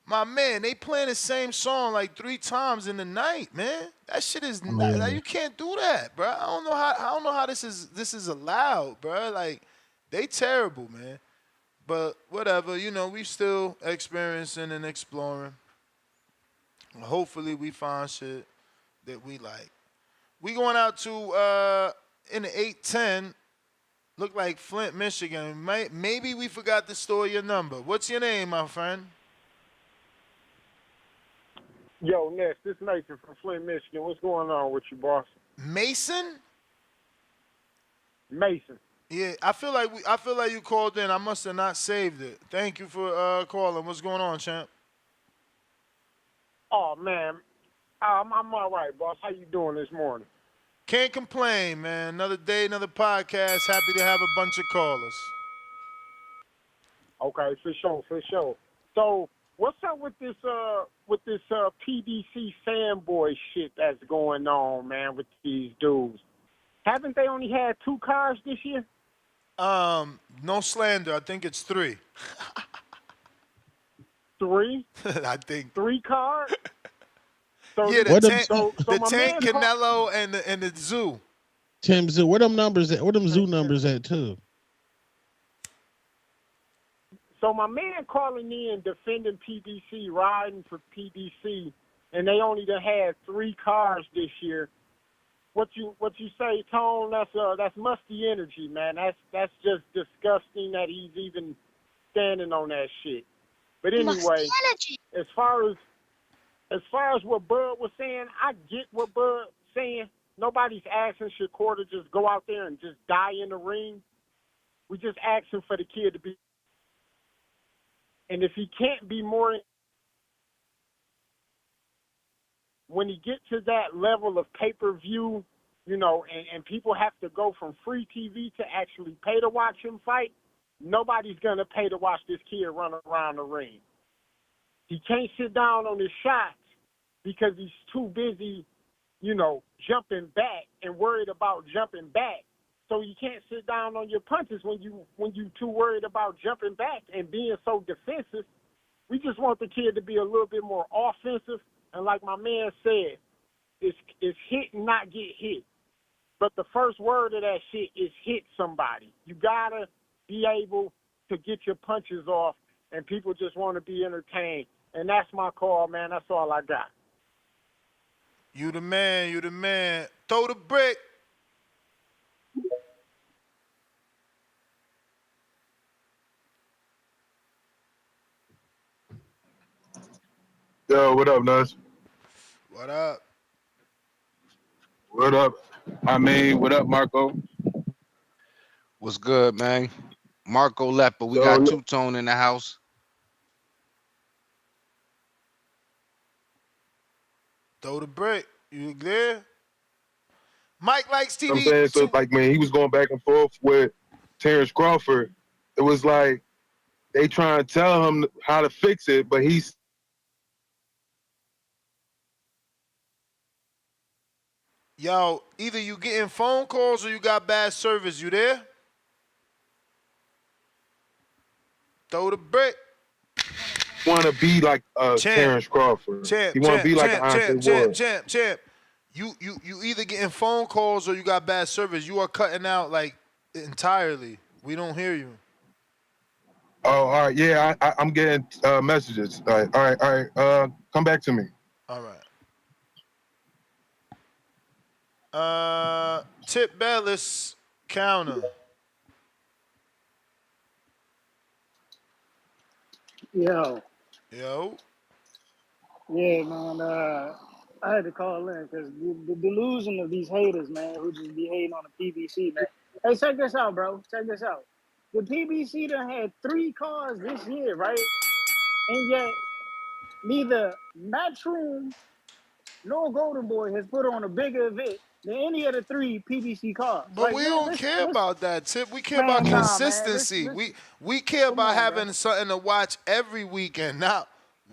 my man, they playing the same song like 3 times in the night, man. That shit is not, like, you can't do that, bro. I don't know how this is allowed, bro. Like, they terrible, man. But whatever, we still experiencing and exploring. Hopefully we find shit that we like. We going out to in the 810. Look like Flint, Michigan. Maybe we forgot to store your number. What's your name, my friend? Yo, Ness, this is Nathan from Flint, Michigan. What's going on with you, boss? Mason? Mason. Yeah, I feel like you called in. I must have not saved it. Thank you for calling. What's going on, champ? Oh man, I'm all right, boss. How you doing this morning? Can't complain, man. Another day, another podcast. Happy to have a bunch of callers. Okay, for sure. So, what's up with this PDC fanboy shit that's going on, man, with these dudes? Haven't they only had 2 cars this year? No slander. I think it's 3. 3? I think 3 cars? So Yeah, What them the my tank, man Canelo, and the zoo. Tim Zoo? Where them numbers at? Where them zoo numbers at too? So my man calling in defending PDC, riding for PDC, and they only done had 3 cars this year. What you say, Tone? That's musty energy, man. That's just disgusting that he's even standing on that shit. But anyway, as far as what Bud was saying, I get what Bud's saying. Nobody's asking Shakur to just go out there and just die in the ring. We just asking for the kid to be. And if he can't be more, when he gets to that level of pay-per-view, and people have to go from free TV to actually pay to watch him fight, nobody's going to pay to watch this kid run around the ring. He can't sit down on his shots because he's too busy, jumping back and worried about jumping back. So you can't sit down on your punches when you too worried about jumping back and being so defensive. We just want the kid to be a little bit more offensive. And like my man said, it's hit and not get hit. But the first word of that shit is hit somebody. You got to be able to get your punches off, and people just want to be entertained. And that's my call, man. That's all I got. You the man. You the man. Throw the brick. Yo, what up, Nuts? What up? What up? What up, Marco? What's good, man? Marco left, but we So, got look- Two-Tone in the house. Throw the brick. You there? Mike likes TV. I'm saying, so like, man, he was going back and forth with Terrence Crawford. It was like they trying to tell him how to fix it, but he's Yo, either you getting phone calls or you got bad service. You there? Throw the brick. want to be like Terrence Crawford. He want to be like Andre Ward. Champ. You either getting phone calls or you got bad service. You are cutting out like entirely. We don't hear you. Oh, all right. Yeah, I'm getting messages. All right. Come back to me. All right. Tip Bellis counter. Yo. Yeah, man. I had to call in because the delusion of these haters, man, who just be hating on the PBC, man. Hey, check this out, bro. Check this out. The PBC done had 3 cars this year, right? And yet, neither Matchroom nor Golden Boy has put on a bigger event than any of the 3 PBC cars. But like, we man, don't care about that, Tip. We care about man, consistency. We care about having something to watch every weekend, not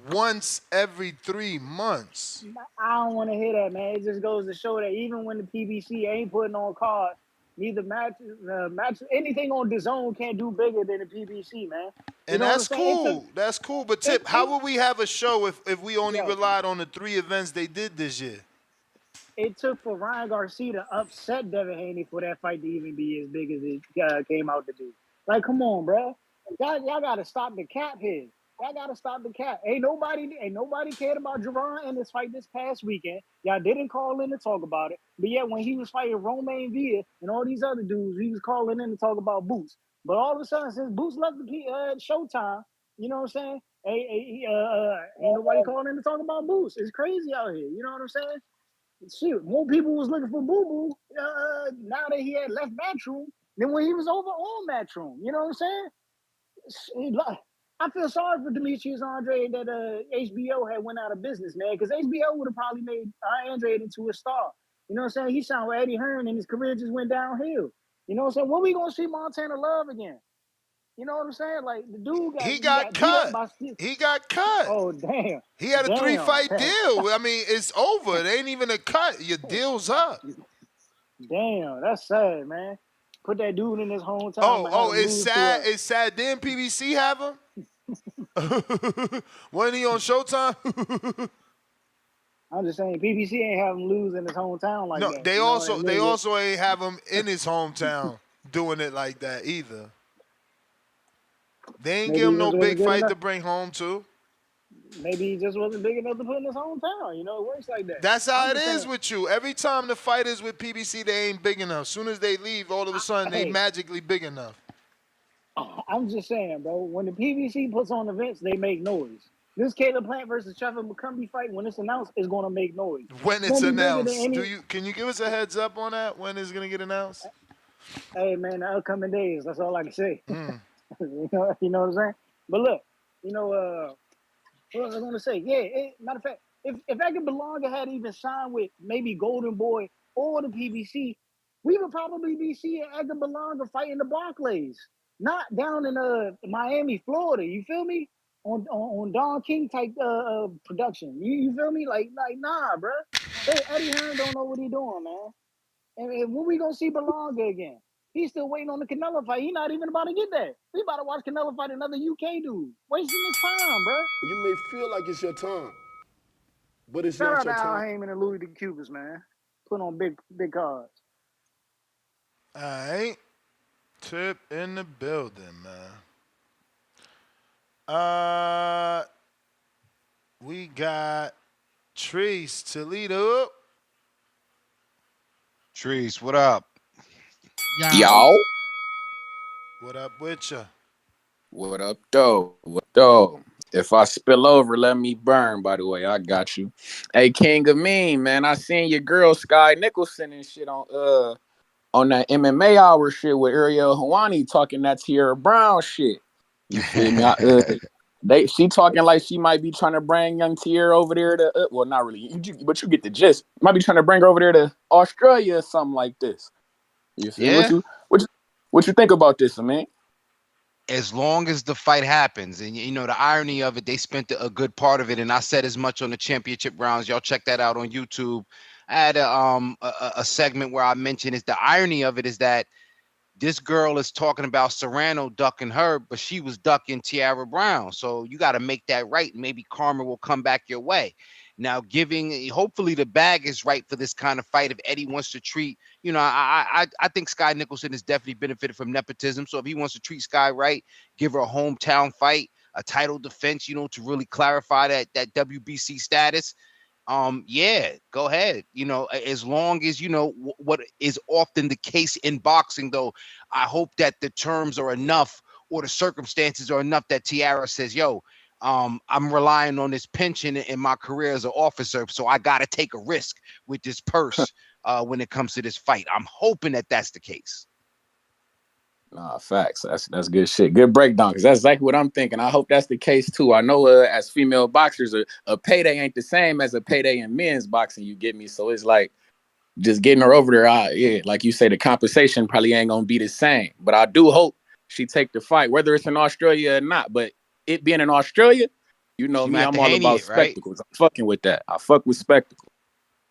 once every 3 months. I don't want to hear that, man. It just goes to show that even when the PBC ain't putting on cards, neither match anything on DAZN can't do bigger than the PBC, man. And that's cool. That's cool. But Tip, how would we have a show if we only relied on the 3 events they did this year? It took for Ryan Garcia to upset Devin Haney for that fight to even be as big as it came out to be. Like, come on, bro. Y'all got to stop the cap here. Y'all got to stop the cap. Ain't nobody cared about Jaron Ennis fight this past weekend. Y'all didn't call in to talk about it. But yet, when he was fighting Romain Villa and all these other dudes, he was calling in to talk about Boots. But all of a sudden, since Boots left the Showtime, you know what I'm saying? Ain't nobody calling in to talk about Boots. It's crazy out here. You know what I'm saying? Shoot, more people was looking for Boo Boo now that he had left Matchroom. than when he was over on Matchroom. You know what I'm saying? I feel sorry for Demetrius Andre that HBO had went out of business, man, because HBO would have probably made Andre into a star. You know what I'm saying? He signed with Eddie Hearn and his career just went downhill. You know what I'm saying? When we gonna see Montana Love again? You know what I'm saying? Like the dude He got got beat up cut. by Steve. He got cut. Oh damn. He had a Damn. 3-fight deal. I mean, it's over. It ain't even a cut. Your deal's up. Damn, that's sad, man. Put that dude in his hometown and had Oh, him it's lose to sad. a. It's sad. Didn't PBC have him? Wasn't he on Showtime? I'm just saying, PBC ain't have him lose in his hometown like No, that. they You know, also and they really, also ain't have him in his hometown doing it like that either. They ain't maybe give he him no just wasn't big good fight to enough. bring home too. Maybe he just wasn't big enough to put in his hometown. You know, it works like that. That's how I'm it just is saying. with you. Every time the fight is with PBC, they ain't big enough. Soon as they leave, all of a sudden they Hey, magically big enough. I'm just saying, bro. When the PBC puts on events, they make noise. This Caleb Plant versus Trevor McCumbee fight, when it's announced, is going to make noise. When It's it's going to be bigger than announced, any. can you give us a heads up on that? When it's gonna get announced? Hey, man, the upcoming days. That's all I can say. Mm. You know what I'm saying? But look, what was I going to say? Yeah, matter of fact, if Edgar Berlanga had even signed with maybe Golden Boy or the PBC, we would probably be seeing Edgar Berlanga fighting the Barclays, not down in Miami, Florida. You feel me? On Don King type production. You feel me? Like nah, bro. Eddie Hearn don't know what he doing, man. And when we gonna see Berlanga again? He's still waiting on the Canelo fight. He not even about to get that. We about to watch Canelo fight another UK dude. Wasting his time, bro. You may feel like it's your time, but it's Shout not out to your Al time. Heyman and Louis DeCubas, man. Put on big cards. All right. Tip in the building, man. We got Trees Toledo. Trees, what up? Yo. What up with ya? What up, though? What though? If I spill over, let me burn, by the way. I got you. Hey, King of Mean, man. I seen your girl Sky Nicholson and shit on that MMA hour shit with Ariel Hawani talking that Tierra Brown shit. You feel me? She talking like she might be trying to bring young Tierra over there to well, not really, but you get the gist. Might be trying to bring her over there to Australia or something like this. You feel me? Yeah. What you think about this, man? As long as the fight happens, and you know the irony of it, they spent a good part of it, and I said as much on the championship rounds. Y'all check that out on YouTube. I had a segment where I mentioned is the irony of it is that this girl is talking about Serrano ducking her, but she was ducking Tierra Brown. So you got to make that right. Maybe karma will come back your way. Now, hopefully the bag is right for this kind of fight. If Eddie wants to treat, I think Sky Nicholson has definitely benefited from nepotism. So if he wants to treat Sky right, give her a hometown fight, a title defense, to really clarify that WBC status. Yeah, go ahead. As long as what is often the case in boxing, though, I hope that the terms are enough or the circumstances are enough that Tiara says, yo, I'm relying on this pension in my career as an officer, so I got to take a risk with this purse when it comes to this fight. I'm hoping that that's the case. Nah, facts. That's good shit. Good breakdown, because that's exactly what I'm thinking. I hope that's the case too. I know as female boxers, a payday ain't the same as a payday in men's boxing. You get me? So it's like just getting her over there. Yeah, like you say, the compensation probably ain't gonna be the same. But I do hope she take the fight, whether it's in Australia or not. But it being in Australia, you know She me, might have I'm to all Haney about it, right? spectacles. I'm fucking with that. I fuck with spectacles.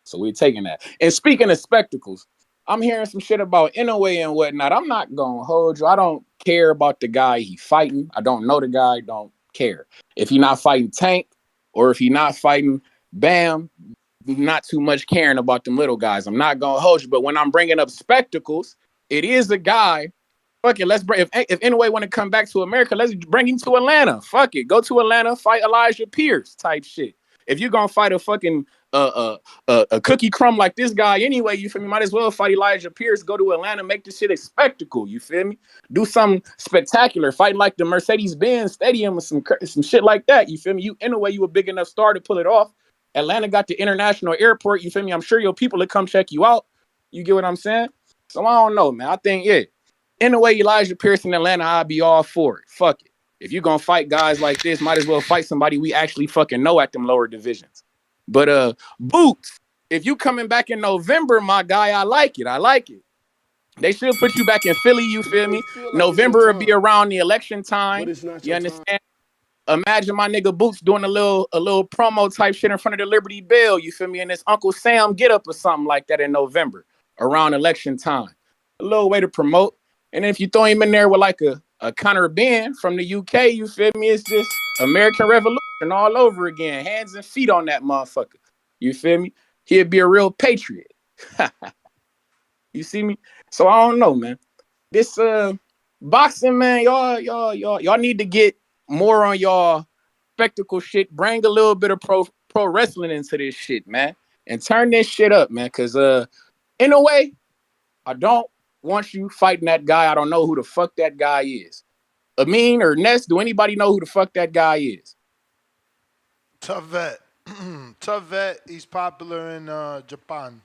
So we're taking that. And speaking of spectacles, I'm hearing some shit about Inoue and whatnot. I'm not gonna hold you. I don't care about the guy he fighting. I don't know the guy. Don't care. If he not fighting Tank or if he not fighting Bam, not too much caring about them little guys. I'm not gonna hold you. But when I'm bringing up spectacles, it is a guy. Fuck it. Let's bring. If Inoue want to come back to America, let's bring him to Atlanta. Fuck it. Go to Atlanta, fight Elijah Pierce type shit. If you're gonna fight a fucking a cookie crumb like this guy anyway, you feel me? Might as well fight Elijah Pierce, go to Atlanta, make this shit a spectacle, you feel me? Do something spectacular, fight like the Mercedes-Benz Stadium or some shit like that, you feel me? You, in a way, you a big enough star to pull it off. Atlanta got the international airport, you feel me? I'm sure your people will come check you out. You get what I'm saying? So I don't know, man. I think, yeah, In a way, Elijah Pierce in Atlanta, I'd be all for it. Fuck it. If you're gonna fight guys like this, might as well fight somebody we actually fucking know at them lower divisions. But Boots, if you coming back in November, my guy, I like it. I like it. They should put you back in Philly, you feel me? Feel like it's your November will be time, around the election but time. it's not You your time. understand? Imagine my nigga Boots doing a little promo type shit in front of the Liberty Bell, you feel me? And it's Uncle Sam get up or something like that in November around election time. A little way to promote. And if you throw him in there with like a Conor Ben from the UK, you feel me? It's just American Revolution all over again. Hands and feet on that motherfucker. You feel me? He'd be a real patriot. You see me? So I don't know, man. This boxing, man, y'all need to get more on y'all spectacle shit. Bring a little bit of pro wrestling into this shit, man. And turn this shit up, man. Cause in a way, I don't want you fighting that guy. I don't know who the fuck that guy is. Amin or Ness, do anybody know who the fuck that guy is? Tough vet. Tough vet. He's popular in Japan.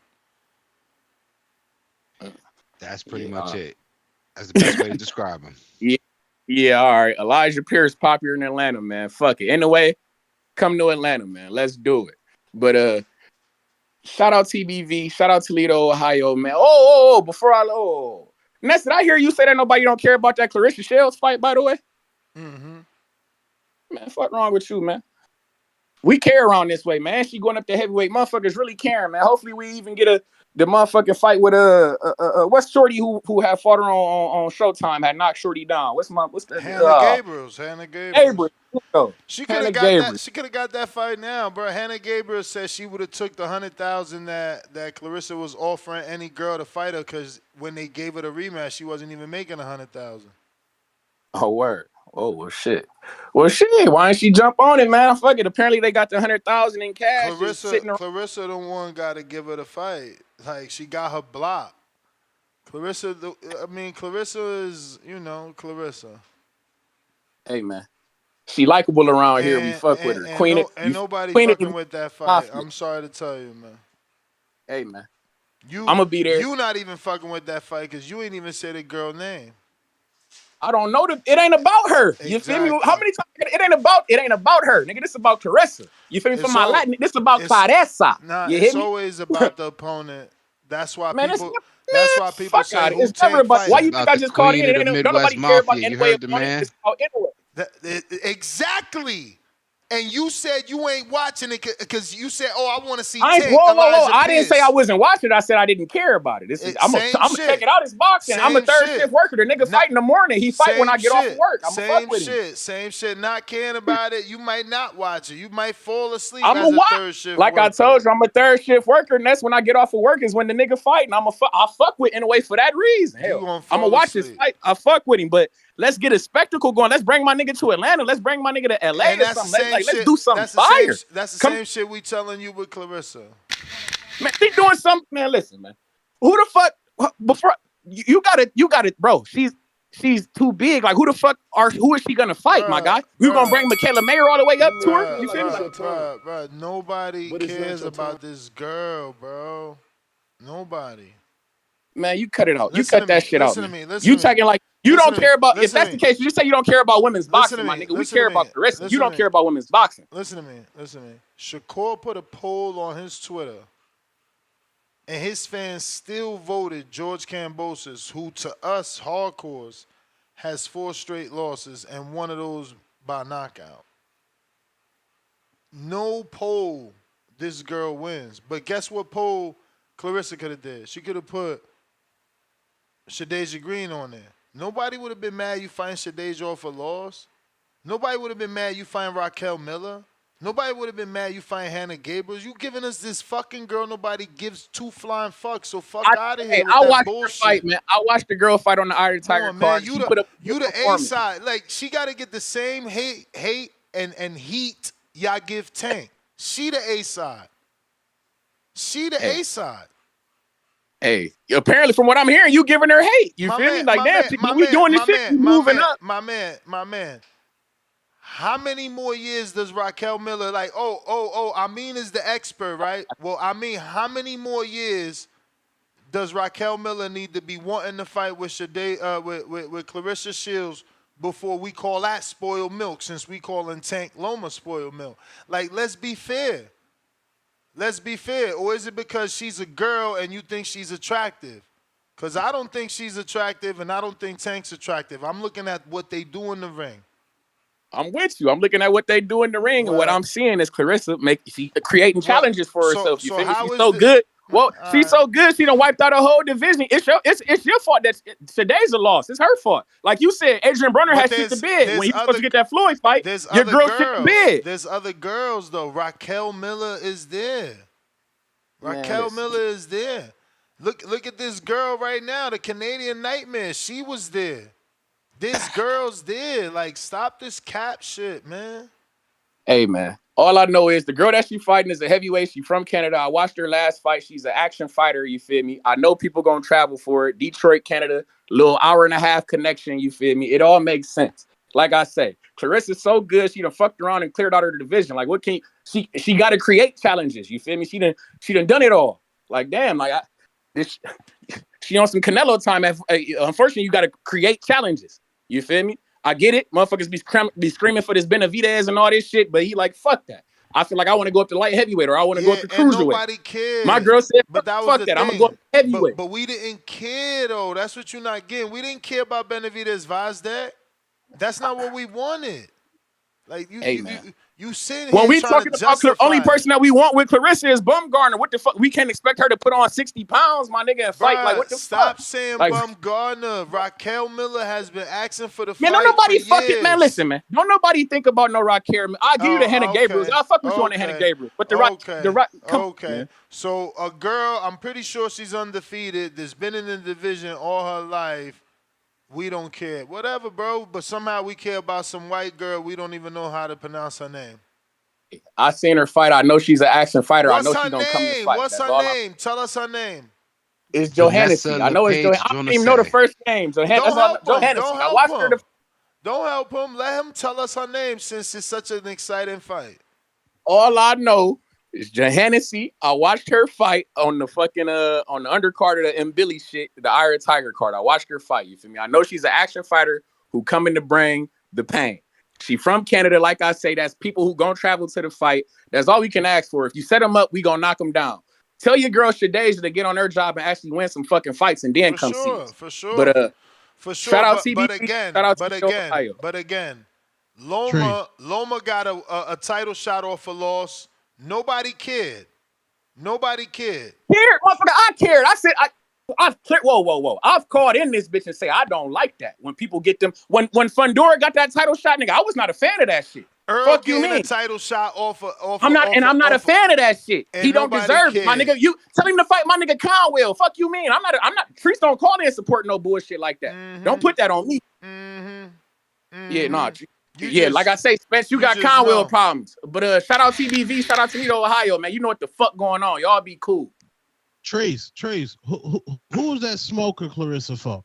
That's pretty much it. That's the best way to describe him. Yeah, all right. Elijah Pierce popular in Atlanta, man. Fuck it. Anyway, come to Atlanta, man. Let's do it. But shout out TBV, shout out Toledo, Ohio, man. Before Ness, did I hear you say that nobody don't care about that Clarissa Shields fight, by the way? Mm-hmm. Man, fuck wrong with you, man. We care around this way, man. She going up to heavyweight. Motherfuckers really caring, man. Hopefully we even get the motherfucking fight with what's Shorty who had fought her on Showtime, had knocked Shorty down. What's the Hannah Gabriels. She could have got that. She could have got that fight now, bro. Hannah Gabriel said she would have took the $100,000 that Clarissa was offering any girl to fight her, because when they gave her the rematch, she wasn't even making $100,000. Oh, word. Oh, well, shit. Well, shit. Why didn't she jump on it, man? Fuck it. Apparently, they got the $100,000 in cash. Clarissa, the one got to give her the fight. Like, she got her blocked. Clarissa is, Clarissa. Hey, man. She likable around here. We fuck with her. Nobody fucking with that fight. I'm sorry to tell you, man. Hey, man. I'm going to be there. You not even fucking with that fight because you ain't even say the girl name. I don't know. It ain't about her. You feel me? How many times? It ain't about her, nigga. This about Clarissa. You feel me? From my Latin, this about Clarissa. Nah, you it's always about the opponent. That's why people. That's why people say who it's never about. Why you think I just called in? Nobody care about you heard the man. It's about Inoue. Exactly. And you said you ain't watching it because you said, "Oh, I want to see." Whoa! I didn't say I wasn't watching. I said I didn't care about it. I'm gonna check it out. It's boxing. I'm a third shift worker. The nigga fight in the morning. He fight when I get off of work. I'm fuck with him. Same shit. Not caring about it. You might not watch it. You might fall asleep as a third shift worker. I told you, I'm a third shift worker, and that's when I get off of work is when the nigga fight, and I fuck with Inoue for that reason. Hell, I'm gonna watch this fight. I fuck with him, but let's get a spectacle going. Let's bring my nigga to Atlanta. Let's bring my nigga to LA or something. Let's do something fire. That's the same shit we telling you with Clarissa. Man, she doing something. Man, listen, man. Who the fuck? Before you got it, bro. She's too big. Like, who is she gonna fight, my guy? You gonna bring Michaela Mayer all the way up to her? You feel me? Bro, nobody cares about this girl, bro. Nobody. Man, you cut it out. You cut that shit out. You talking like you don't care about. If that's the case, you just say you don't care about women's boxing, my nigga. We care about Clarissa. You don't care about women's boxing. Listen to me. Shakur put a poll on his Twitter, and his fans still voted George Kambosos, who to us hardcores has 4 straight losses and one of those by knockout. No poll this girl wins, but guess what poll Clarissa could have did? She could have put Shadeja Green on there. Nobody would have been mad you find Shadeja off a loss. Nobody would have been mad you find Raquel Miller. Nobody would have been mad you find Hannah Gabriels. You giving us this fucking girl nobody gives 2 flying fucks, so fuck out of here with that bullshit. Fight, man. I watched the girl fight on the Iron Tiger card. You the A side. Like, she got to get the same hate and heat y'all give Tank. She the A side. A side. Hey, apparently from what I'm hearing, you giving her hate. You feel me? Like, damn, we doing this shit, we moving up. My man. How many more years does Raquel Miller, like, Amin is the expert, right? Well, I mean, how many more years does Raquel Miller need to be wanting to fight with with Clarissa Shields before we call that spoiled milk, since we calling Tank Loma spoiled milk? Like, let's be fair. Let's be fair. Or is it because she's a girl and you think she's attractive? Because I don't think she's attractive, and I don't think Tank's attractive. I'm looking at what they do in the ring. I'm with you. I'm looking at what they do in the ring, and what I'm seeing is Clarissa creating challenges for herself. You feel me? She's so good. Well, she's so good. She done wiped out a whole division. It's your fault that today's a loss. It's her fault. Like you said, Adrian Brunner has shit to bid. When he was supposed to get that Floyd fight, your girl shit to bid. There's other girls though. Raquel Miller is there. Raquel Miller is there. Look at this girl right now, the Canadian Nightmare. She was there. This girl's there. Like, stop this cap shit, man. Hey, man. All I know is the girl that she fighting is a heavyweight. She from Canada. I watched her last fight. She's an action fighter, you feel me? I know people gonna travel for it. Detroit, Canada, little hour-and-a-half connection, you feel me? It all makes sense. Like I say, Clarissa's so good, she done fucked around and cleared out her division. Like, what can she got to create challenges, you feel me? She done done it all. Like, damn, like she on some Canelo time. Unfortunately, you got to create challenges. You feel me? I get it. Motherfuckers be screaming for this Benavidez and all this shit, but he like, fuck that. I feel like I want to go up to light heavyweight, or I want to go up to cruiserweight. Nobody cared. My girl said, but that was fuck the that. thing. I'm going to go up to heavyweight. But we didn't care, though. That's what you're not getting. We didn't care about Benavidez Vazdat. That's not what we wanted. Like, you sitting when here we trying talking to about the only person that we want with Clarissa is Bumgarner. What the fuck? We can't expect her to put on 60 pounds, my nigga, and fight. Like, what the fuck? Stop saying Bumgarner. Raquel Miller has been asking for the fight. Man, don't nobody for years. Man, listen, man. Don't nobody think about no Raquel. I'll give you the Hannah Gabriels. I'll fuck with you on the Hannah Gabriel. But come on, so a girl, I'm pretty sure she's undefeated, that's been in the division all her life. We don't care. Whatever, bro. But somehow we care about some white girl. We don't even know how to pronounce her name. I seen her fight. I know she's an action fighter. I know she's going to come to fight. What's her name? Tell us her name. It's Johannesson. I know it's Johannesson. I don't even know the first name. Johannesson. I watched her. Don't help him. Let him tell us her name, since it's such an exciting fight. All I know is Johannesson. I watched her fight on the fucking on the undercard of the Billy shit, the Iron Tiger card. I watched her fight. You feel me? I know she's an action fighter who coming to bring the pain. She from Canada, like I say. That's people who gonna travel to the fight. That's all we can ask for. If you set them up, we gonna knock them down. Tell your girl Shadeja to get on her job and actually win some fucking fights, and then come see us. For sure. But for sure. Shout out but, TBC. But again, shout out but again, Loma got a title shot off a loss. Nobody cared. Nobody cared. Motherfucker, I cared. I said whoa. I've called in this bitch and say I don't like that when people get them. When Fundora got that title shot, nigga, I was not a fan of that shit. Fuck you mean? A title shot off. I'm not a fan of that shit. He don't deserve it, my nigga. You tell him to fight my nigga Conwell. Fuck you mean? I'm not. Priest don't call in support no bullshit like that. Don't put that on me. Yeah, nah. Like I say, Spence, you got Conwell problems. But shout out TBV, shout out Toledo, Ohio, man. You know what the fuck going on. Y'all be cool. Trace, who was that smoker Clarissa for?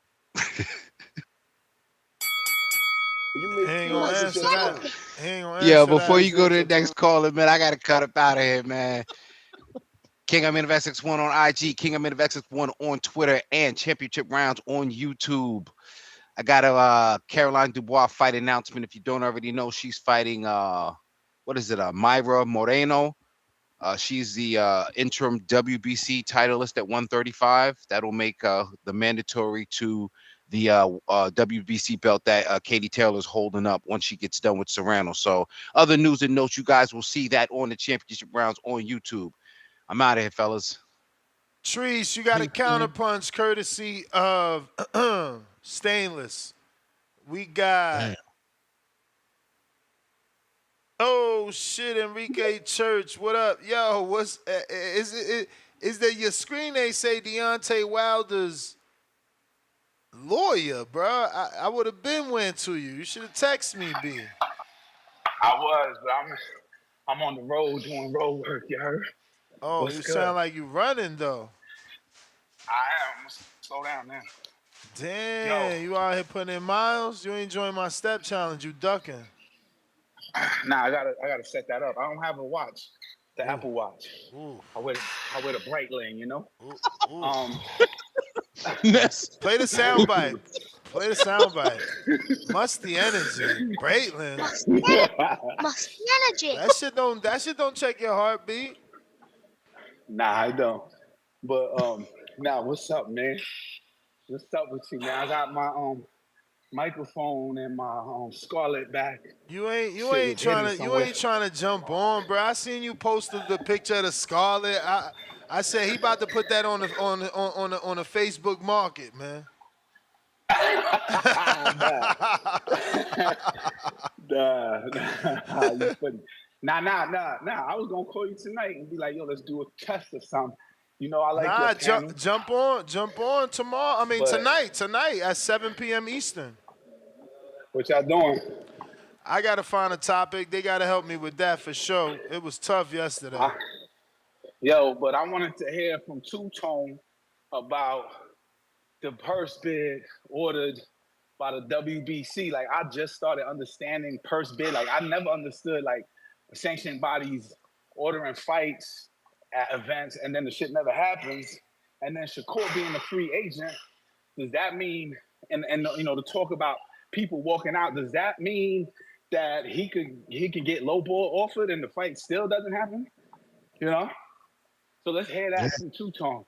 Yeah, before you go to the next caller, man, I gotta cut up out of here, man. King I'm in X1 on IG, King I'm in X1 on Twitter, and Championship Rounds on YouTube. I got a Caroline Dubois fight announcement. If you don't already know, she's fighting Mayra Moreno. She's the interim WBC titleist at 135. That'll make the mandatory to the WBC belt that Katie Taylor's holding up once she gets done with Serrano. So other news and notes, you guys will see that on the Championship Rounds on YouTube. I'm out of here, fellas. Trees, you got a counterpunch courtesy of Stainless. We got... Damn. Oh shit, Enrique Church, what up? Yo, what's is that your screen? They say Deontay Wilder's lawyer, bro. I would have been went to you. You should have texted me, B. I was, but I'm on the road doing road work. You heard? Oh, what's you good? Sound like you running though. I am. Slow down now. Damn, you out here putting in miles? You ain't joining my step challenge. You ducking. Nah, I gotta set that up. I don't have a watch, the Apple Watch. Ooh. I would I wear the bright lane, you know. Ooh, ooh. That's Play the soundbite. Play the soundbite. Musty energy. Braitland. Musty energy. That shit don't check your heartbeat. Nah, I don't. But now what's up, man? What's up with you, man? I got my microphone and my Scarlett back. You Shit ain't was hidden somewhere. trying to jump on, bro. I seen you post the picture of the Scarlet. I said he about to put that on the Facebook market, man. Nah, you funny. Nah. I was gonna call you tonight and be like, yo, let's do a test or something. You know, I like your panel. Jump on tomorrow. I mean But tonight at 7 p.m. Eastern. what y'all doing? I gotta find a topic. They gotta help me with that for sure. It was tough yesterday. Yo, but I wanted to hear from Two Tone about the purse bid ordered by the WBC. Like, I just started understanding purse bid. Like, I never understood like sanctioning bodies ordering fights at events and then the shit never happens. And then Shakur being a free agent, does that mean? And you know, to talk about people walking out, does that mean that he could get low ball offered and the fight still doesn't happen? You know. So let's hear that from Two Tone.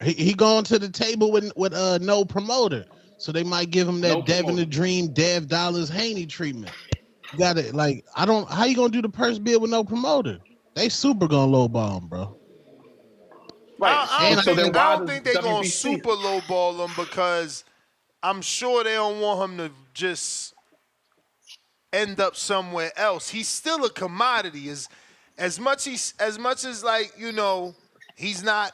He going to the table with no promoter, so they might give him that No Devin promoter. the Dream, Dev Dollars Haney treatment. You got it. Like, how you gonna do the purse bid with no promoter? They super gonna lowball him, bro. Right. I So then why don't does think they're gonna WBC? super lowball him because I'm sure they don't want him to just end up somewhere else. He's still a commodity. As much as like, you know, he's not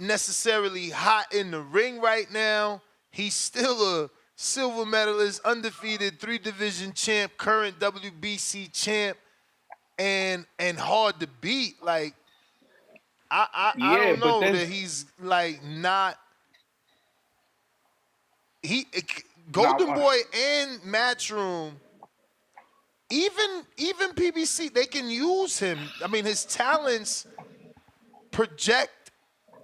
necessarily hot in the ring right now. He's still a silver medalist, undefeated 3-division champ, current WBC champ, and hard to beat. Like, I don't know that he's like not. Golden Boy and Matchroom, even PBC, they can use him. I mean, his talents project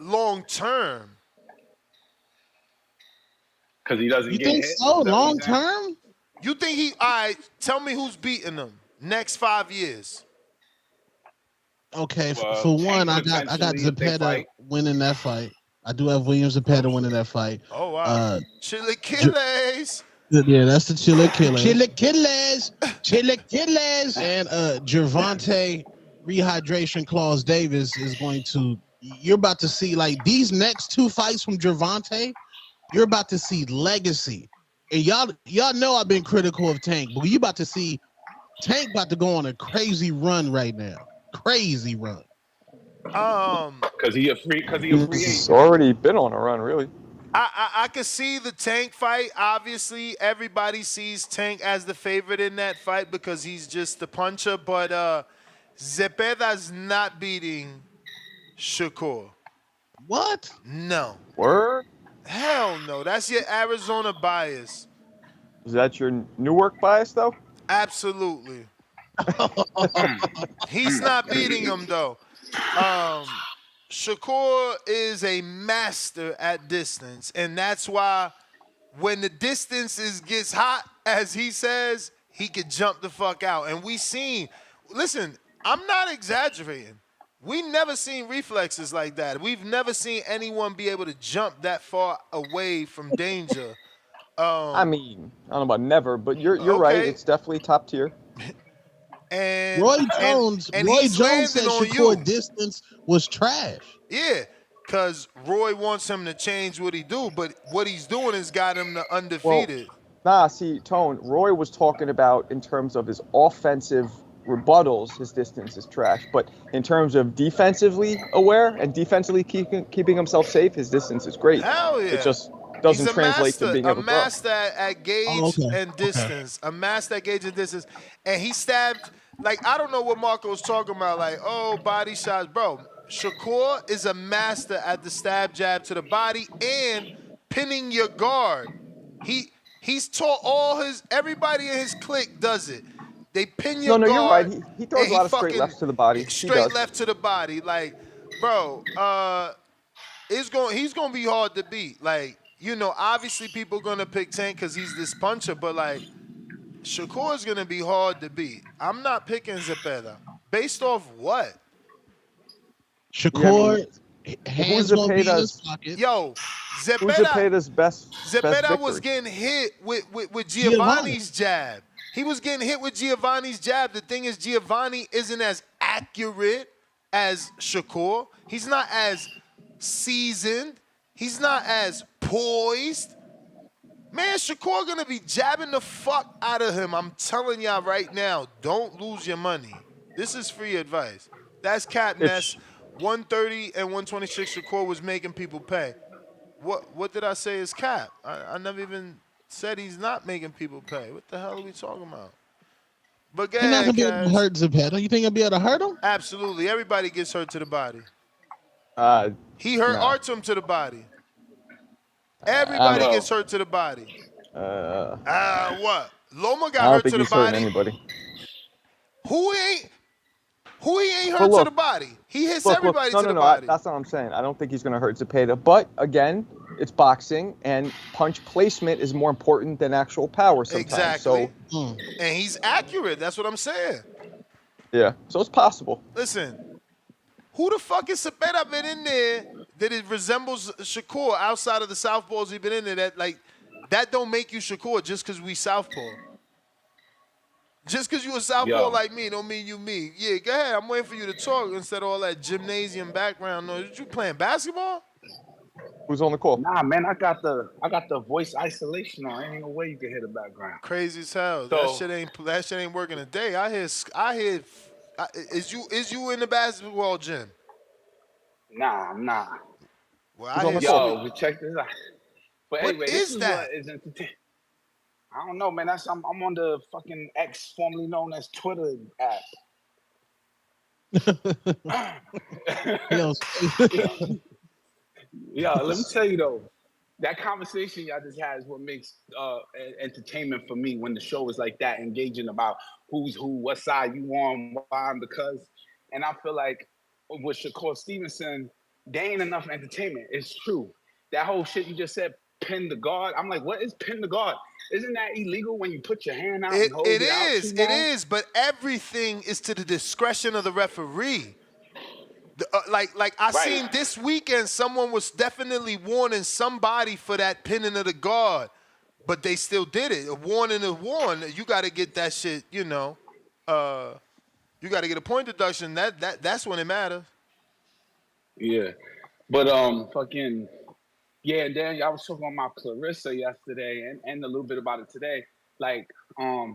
long term. Because he doesn't You get think hit? so? Is that what Long you're saying? term? You think all right, tell me who's beating him next 5 years. Okay, Well, for one, I got potentially, if they Zepeda fight. winning that fight. I do have Williams Zepeda winning that fight. Oh wow. Chilaquiles. Yeah, that's the Chilaquiles. And Gervonta rehydration clause Davis is going to. You're about to see like these next 2 fights from Gervonta. You're about to see legacy, and y'all know I've been critical of Tank, but you about to see Tank about to go on a crazy run right now. Crazy run. Because he a free He's agent. already been on a run, really. I could see the Tank fight. Obviously, everybody sees Tank as the favorite in that fight because he's just the puncher. But Zepeda's not beating Shakur. What? No. Word? Hell no. That's your Arizona bias. Is that your Newark bias, though? Absolutely. He's not beating him, though. Shakur is a master at distance, and that's why when the distance gets hot, as he says, he could jump the fuck out. And listen, I'm not exaggerating. We never seen reflexes like that. We've never seen anyone be able to jump that far away from danger. I mean, I don't know about never, but you're right. It's definitely top tier. And Roy Jones said Shakur distance was trash. Yeah, because Roy wants him to change what he do, but what he's doing has got him to undefeated. See, Tone, Roy was talking about in terms of his offensive rebuttals, his distance is trash. But in terms of defensively aware and defensively keeping himself safe, his distance is great. Hell yeah. It just doesn't translate to being able to a master at gauge and distance. A master at gauge and distance. And he stabbed, like, I don't know what Marco was talking about, like, body shots. Bro, Shakur is a master at the stab jab to the body and pinning your guard. He's taught everybody in his clique does it. They pin your guard. You're right. He throws a lot of straight lefts to the body. Straight left to the body. Like, bro, he's gonna be hard to beat. Like, obviously people gonna pick Tank because he's this puncher, but like Shakur's gonna be hard to beat. I'm not picking Zepeda. Based off what? Yeah, I mean, Shakur, who's hands gonna be in his Zepeda's pocket. Yo, who's Zepeda Zepeda's best was victory? getting hit with Giovanni. Giovanni's jab. He was getting hit with Giovanni's jab. The thing is, Giovanni isn't as accurate as Shakur. He's not as seasoned. He's not as poised. Man, Shakur gonna be jabbing the fuck out of him. I'm telling y'all right now, don't lose your money. This is free advice. That's cap, and that's 130 and 126 Shakur was making people pay. What did I say is cap? I never even said he's not making people pay. What the hell are we talking about? But go He's not ahead, gonna be able to Cash. hurt Zepeda. You think he'll be able to hurt him? Absolutely. Everybody gets hurt to the body. He hurt Nah. Artem to the body. Everybody gets hurt to the body. What? Loma got I don't hurt think to the he's hurting body. anybody. Who he ain't But hurt look, to the body? He hits Look, everybody no, to no, the no. body. That's not what I'm saying. I don't think he's going to hurt Zepeda. But again, it's boxing, and punch placement is more important than actual power sometimes. Exactly. So, And he's accurate. That's what I'm saying. yeah. So it's possible. Listen, who the fuck is Zepeda been in there that it resembles Shakur outside of the southpaws he been in there that don't make you Shakur just because we southpaw? Just because you a southpaw like me don't mean you me. Yeah, go ahead. I'm waiting for you to talk instead of all that gymnasium background noise. You playing basketball? Who's on the call? Nah, man, I got the voice isolation on. Ain't no way you can hear the background. Crazy as hell. So- that shit ain't working today. Is you in the basketball gym? Nah, I'm not. Well, I hear Yo, we check this out. But What anyway, is this is that? what is entertaining. I don't know, man. I'm on the fucking X, formerly known as Twitter app. Yo, let me tell you though, that conversation y'all just had is what makes entertainment for me when the show is like that, engaging about who's who, what side you on, why and because. And I feel like with Shakur Stevenson, they ain't enough entertainment. It's true. That whole shit you just said, pin the guard. I'm like, what is pin the guard? Isn't that illegal when you put your hand out and hold it out too long? It is, but everything is to the discretion of the referee. Like I seen this weekend, someone was definitely warning somebody for that pinning of the guard, but they still did it. A warning is warning. You got to get that shit. You got to get a point deduction. That's when it matters. Yeah, but fucking yeah. And then I was talking about Clarissa yesterday, and a little bit about it today. Like I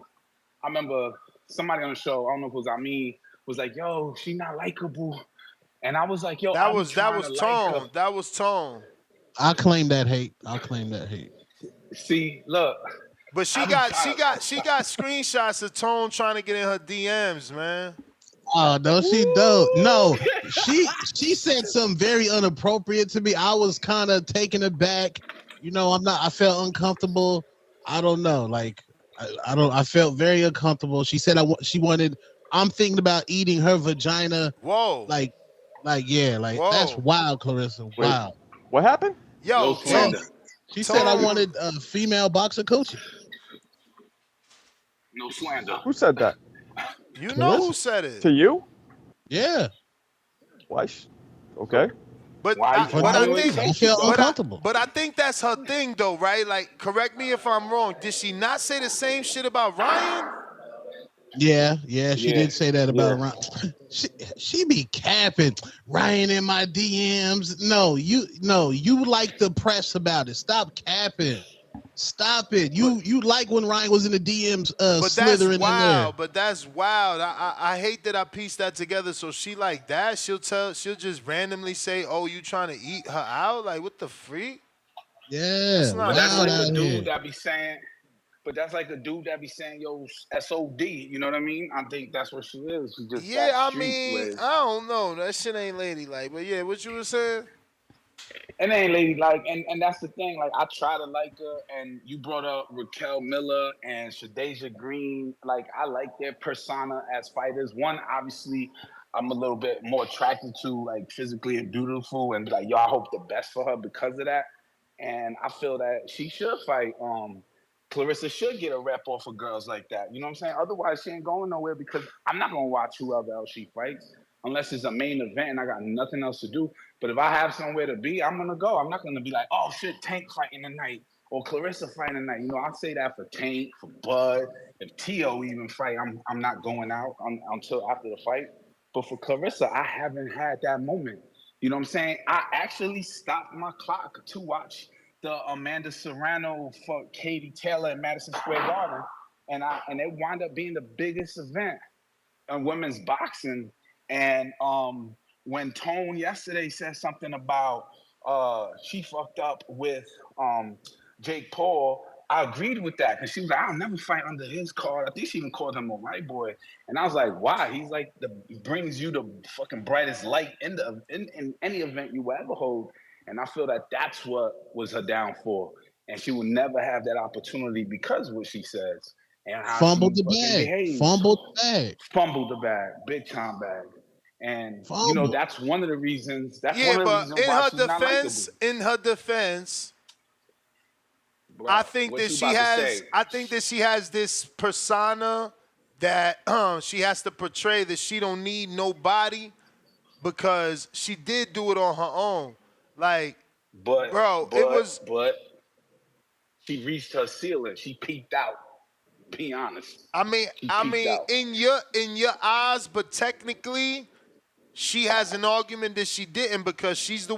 remember somebody on the show. I don't know if it was Ami, was like, "Yo, she not likable." And I was like, yo, that was Tone. That was Tone. I claim that hate. See, look. But she got screenshots of Tone trying to get in her DMs, man. Oh no, she don't. No, she said something very inappropriate to me. I was kind of taken aback. I felt uncomfortable. I don't know. Like, I felt very uncomfortable. She said she wanted. I'm thinking about eating her vagina. Whoa. Whoa. That's wild, Clarissa. Wow. What happened? Yo, she said I wanted a female boxer coaching. No slander. Who said that? You know who said it? To you? Yeah. Why? Okay. But I feel uncomfortable. But I think that's her thing, though, right? Like, correct me if I'm wrong. Did she not say the same shit about Ryan? Yeah, she did say that about Ryan. She be capping Ryan in my DMs. No, you like the press about it. Stop capping. Stop it. You like when Ryan was in the DMs slithering in there. But that's wild. I hate that I pieced that together. So she like that. She'll just randomly say, "Oh, you trying to eat her out?" Like, what the freak? Yeah. That's like a dude that be saying. But that's like a dude that be saying, yo, SOD, you know what I mean? I think that's what she is. She just I don't know. That shit ain't ladylike. But yeah, what you were saying? It ain't ladylike. And that's the thing. Like, I try to like her. And you brought up Raquel Miller and Shadeja Green. Like, I like their persona as fighters. One, obviously, I'm a little bit more attracted to, like, physically and beautiful, and like, yo, I hope the best for her because of that. And I feel that she should fight. Clarissa should get a rep off of girls like that. You know what I'm saying? Otherwise, she ain't going nowhere because I'm not gonna watch whoever else she fights unless it's a main event and I got nothing else to do. But if I have somewhere to be, I'm gonna go. I'm not gonna be like, oh shit, Tank fighting tonight or Clarissa fighting tonight. You know, I say that for Tank, for Bud, if Tio even fight, I'm not going out until after the fight. But for Clarissa, I haven't had that moment. You know what I'm saying? I actually stopped my clock to watch the Amanda Serrano for Katie Taylor in Madison Square Garden, and it wound up being the biggest event in women's boxing. And when Tone yesterday said something about she fucked up with Jake Paul, I agreed with that because she was like, I'll never fight under his card. I think she even called him a white boy. And I was like, why? He's like brings you the fucking brightest light in any event you will ever hold. And I feel that that's what was her downfall. And she will never have that opportunity because of what she says and how Fumbled she the fucking bag. behaves. Fumbled the bag. Fumbled the bag. Big time bag. And, Fumbled. you know, that's one of the reasons. That's Yeah, one of the but reasons in why her she's not defense, Bro, I think what that you she about to has. say? I think that she has this persona that she has to portray that she don't need nobody because she did do it on her own. Like, bro, it was. But she reached her ceiling. She peaked out. Be honest. I mean, She peaked out. in your eyes, but technically, she has an argument that she didn't because she's the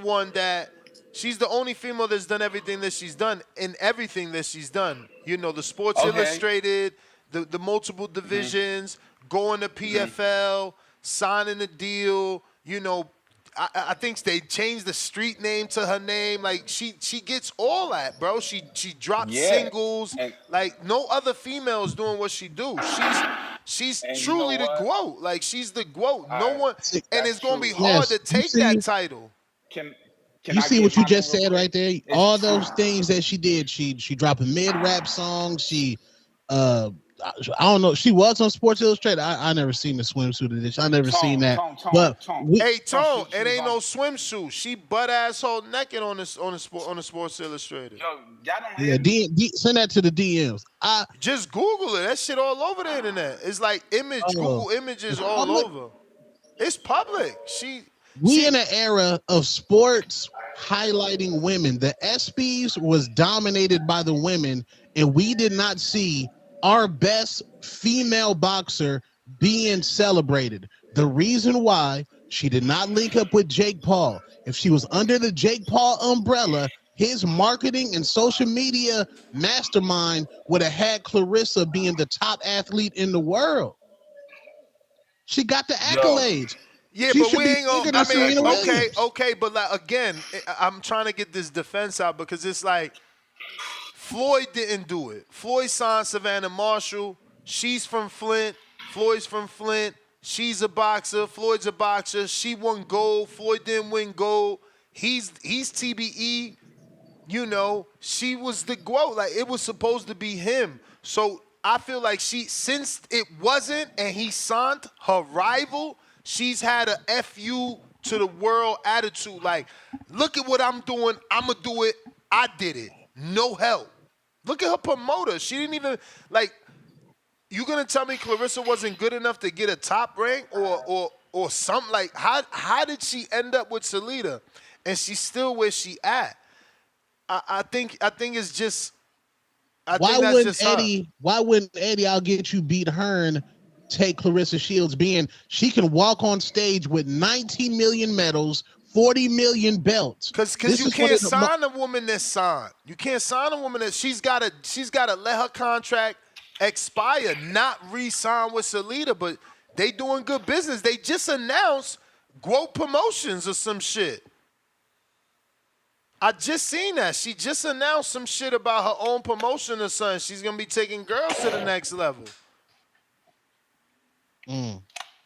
only female that's done everything that she's done in everything that she's done. You know, the Sports Illustrated, the multiple divisions, going to PFL, signing a deal. You know, I think they changed the street name to her name. Like she gets all that, bro. She dropped singles. Like no other female is doing what she do. She's truly the GOAT. Like she's the GOAT. No one, and it's gonna be hard to take that title. You see what you just said right there? All those things that she did. She dropped a mid-rap song. She I don't know. She was on Sports Illustrated. I never seen the swimsuit edition. I never seen that. Hey, Tone, it ain't no swimsuit. She butt asshole naked on the Sports Illustrated. Yo, y'all don't Yeah, send that to the DMs. Just Google it. That shit all over the internet. It's like Google Images all over. It's public. We in an era of sports highlighting women. The ESPYs was dominated by the women, and we did not see our best female boxer being celebrated. The reason why she did not link up with Jake Paul. If she was under the Jake Paul umbrella, his marketing and social media mastermind would have had Clarissa being the top athlete in the world. She got the accolades. Yeah, she but we ain't gonna. I mean, okay, but like again, I'm trying to get this defense out because it's like Floyd didn't do it. Floyd signed Savannah Marshall. She's from Flint. Floyd's from Flint. She's a boxer. Floyd's a boxer. She won gold. Floyd didn't win gold. He's TBE. You know, she was the GOAT. Like it was supposed to be him. So I feel like since it wasn't, and he signed her rival. She's had a FU to the world attitude. Like, look at what I'm doing. I'm going to do it. I did it. No help. Look at her promoter. She didn't even, like, you going to tell me Clarissa wasn't good enough to get a top rank or something? Like, how did she end up with Salida? And she's still where she at? I think it's just, why wouldn't Eddie, I'll get you beat Hearn, take Clarissa Shields, being she can walk on stage with 19 million medals, 40 million belts. Because you can't sign a woman that's signed. You can't sign a woman that she's gotta let her contract expire, not re-sign with Salida. But they doing good business. They just announced GOAT Promotions or some shit. I just seen that. She just announced some shit about her own promotion or something. She's gonna be taking girls to the next level.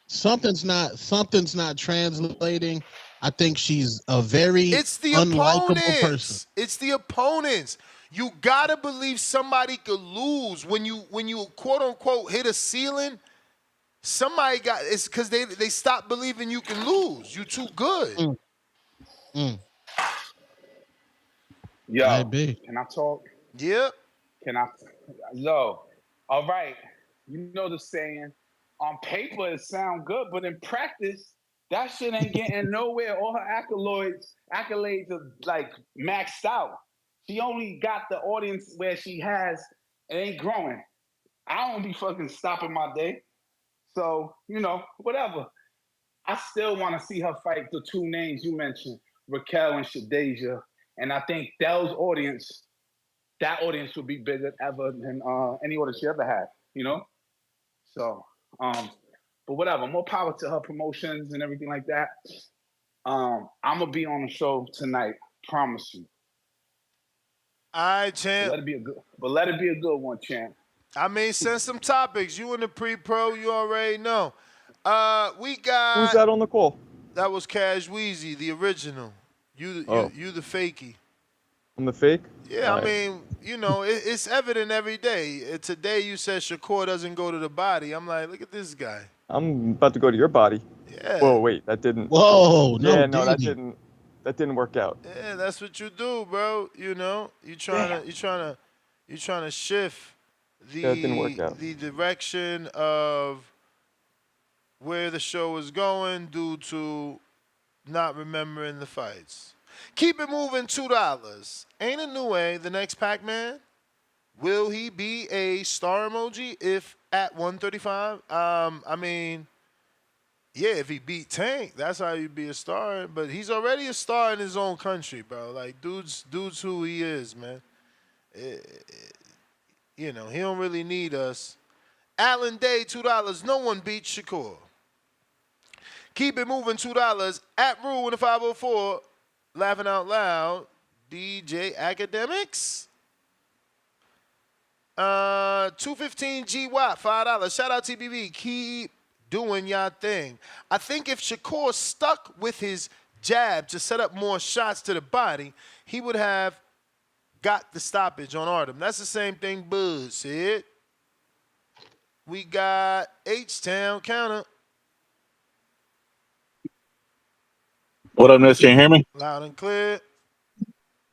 Something's not translating. I think she's a very unlikable person. It's the opponents. You gotta believe somebody could lose when you quote unquote hit a ceiling. Somebody got it's because they stopped believing you can lose. You too good. Mm. Yo, Maybe. can I talk? Yep. Can I? Yo, all right. You know the saying. On paper, it sound good, but in practice, that shit ain't getting nowhere. All her accolades are like maxed out. She only got the audience where she has. It ain't growing. I don't be fucking stopping my day. So, whatever. I still want to see her fight the two names you mentioned, Raquel and Shadeja. And I think that audience would be bigger ever than any audience she ever had. So, but whatever, more power to her promotions and everything like that. I'm gonna be on the show tonight, promise you. All right, champ. Let it be a good one, champ. I mean, send some topics. You in the pre-pro, you already know. We got. Who's that on the call? That was Cash Wheezy, the original. You the fakey. I'm the fake? Yeah, All I right. mean, it's evident every day. Today you said Shakur doesn't go to the body. I'm like, look at this guy. I'm about to go to your body. Yeah. Whoa, wait, that didn't. Whoa, no, yeah, no, that didn't work out. Yeah, that's what you do, bro. You trying to shift Yeah, it didn't work out. the direction of where the show is going due to not remembering the fights. Keep it moving, $2. Ain't Inoue the next Pac-Man? Will he be a star emoji if at 135? I mean, yeah, if he beat Tank, that's how you be a star. But he's already a star in his own country, bro. Like, dude's who he is, man. He don't really need us. Alan Day, $2. No one beats Shakur. Keep it moving, $2. At Rule in the 504. Laughing out loud. DJ Academics. 215 G Watt, $5. Shout out TBV. Keep doing y'all thing. I think if Shakur stuck with his jab to set up more shots to the body, he would have got the stoppage on Artem. That's the same thing Buzz said. We got H-Town counter. What up, Ness? Can you hear me? Loud and clear.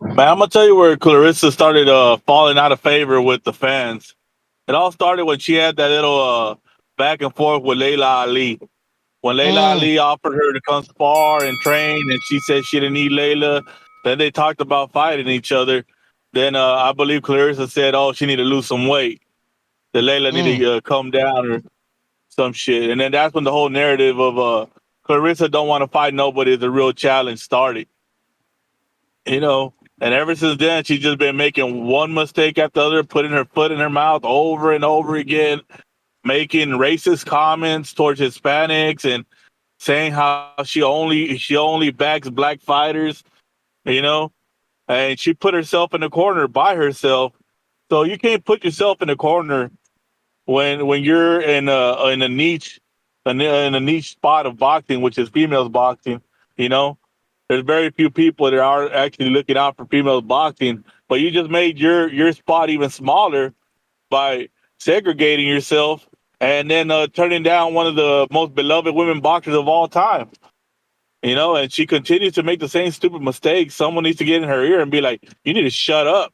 Man, I'm gonna tell you where Clarissa started falling out of favor with the fans. It all started when she had that little back and forth with Layla Ali. When Layla Ali offered her to come spar and train, and she said she didn't need Layla, then they talked about fighting each other. Then I believe Clarissa said, "Oh, she need to lose some weight. That Layla need to come down or some shit." And then that's when the whole narrative of Clarissa don't want to fight nobody is a real challenge started. And ever since then, she's just been making one mistake after the other, putting her foot in her mouth over and over again, making racist comments towards Hispanics and saying how she only backs black fighters, and she put herself in the corner by herself. So you can't put yourself in the corner when you're in a niche in a niche spot of boxing, which is females boxing. There's very few people that are actually looking out for female boxing, but you just made your spot even smaller by segregating yourself and then turning down one of the most beloved women boxers of all time. And she continues to make the same stupid mistakes. Someone needs to get in her ear and be like, "You need to shut up."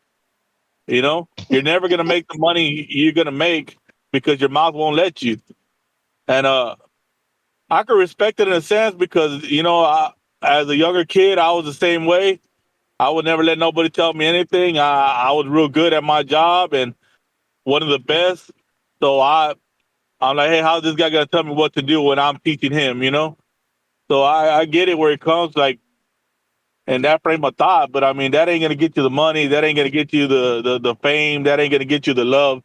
You're never gonna make the money you're gonna make because your mouth won't let you. And I can respect it in a sense because as a younger kid, I was the same way. I would never let nobody tell me anything. I was real good at my job and one of the best. So I'm like, hey, how's this guy gonna tell me what to do when I'm teaching him? So I get it where it comes, like, in that frame of thought. But I mean, that ain't gonna get you the money. That ain't gonna get you the fame. That ain't gonna get you the love.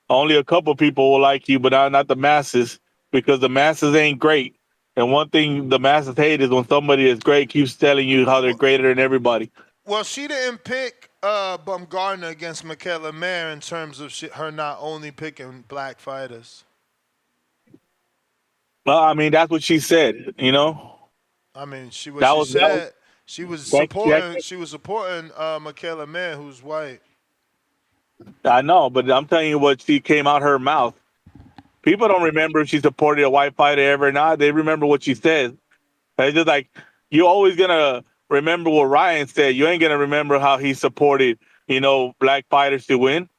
Only a couple people will like you, but not the masses, because the masses ain't great. And one thing the masses hate is when somebody is great keeps telling you how they're greater than everybody. Well, she didn't pick Bumgarner against Michaela Mayer in terms of her not only picking black fighters. Well, I mean, that's what she said, I mean, she was supporting Michaela Mayer, who's white. I know, but I'm telling you what she came out her mouth. People don't remember if she supported a white fighter ever or not. They remember what she said. It's just like you're always gonna remember what Ryan said. You ain't gonna remember how he supported, black fighters to win.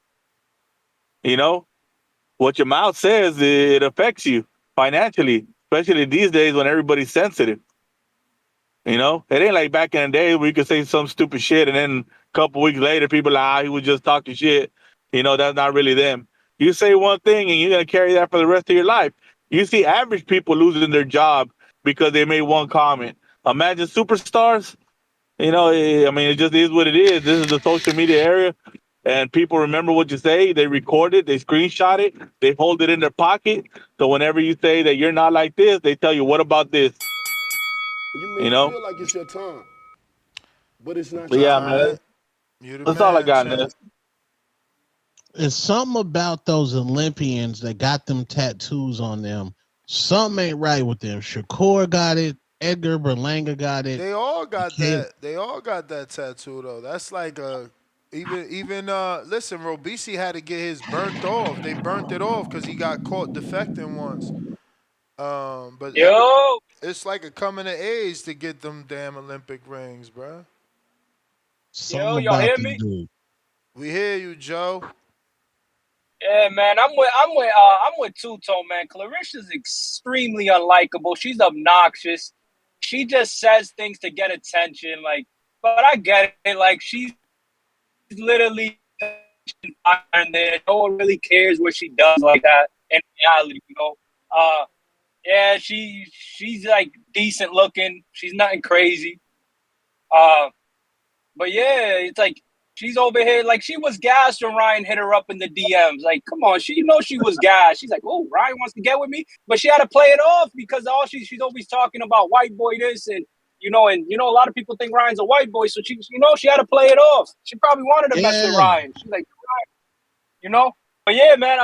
What your mouth says, it affects you financially, especially these days when everybody's sensitive. It ain't like back in the day where you could say some stupid shit and then a couple weeks later people are like, he was just talking shit. That's not really them. You say one thing and you're gonna carry that for the rest of your life. You see average people losing their job because they made one comment. Imagine superstars. It just is what it is. This is the social media era, and people remember what you say. They record it, they screenshot it, they hold it in their pocket. So whenever you say that you're not like this, they tell you, what about this? You may feel like it's your time, but it's not But your yeah, time. man. You the That's all I man, got, champ. man. It's something about those Olympians that got them tattoos on them. Something ain't right with them. Shakur got it. Edgar Berlanga got it. They all got that. They all got that tattoo though. That's like listen, Robisi had to get his burnt off. They burnt it off because he got caught defecting once. But it's like a coming of age to get them damn Olympic rings, bro. Something y'all about hear them me? dude. We hear you, Joe. Yeah, man, I'm with Two Tone, man. Clarissa's extremely unlikable. She's obnoxious. She just says things to get attention, but I get it. Like, she's literally and there. No one really cares what she does like that in reality. Yeah, she's like decent looking. She's nothing crazy. But yeah, it's like she's over here like she was gassed when Ryan hit her up in the DMs. Like, come on, she was gassed. She's like, oh, Ryan wants to get with me, but she had to play it off because she's always talking about white boy this and a lot of people think Ryan's a white boy, so she had to play it off. She probably wanted to mess with Ryan. She's like, But yeah, man,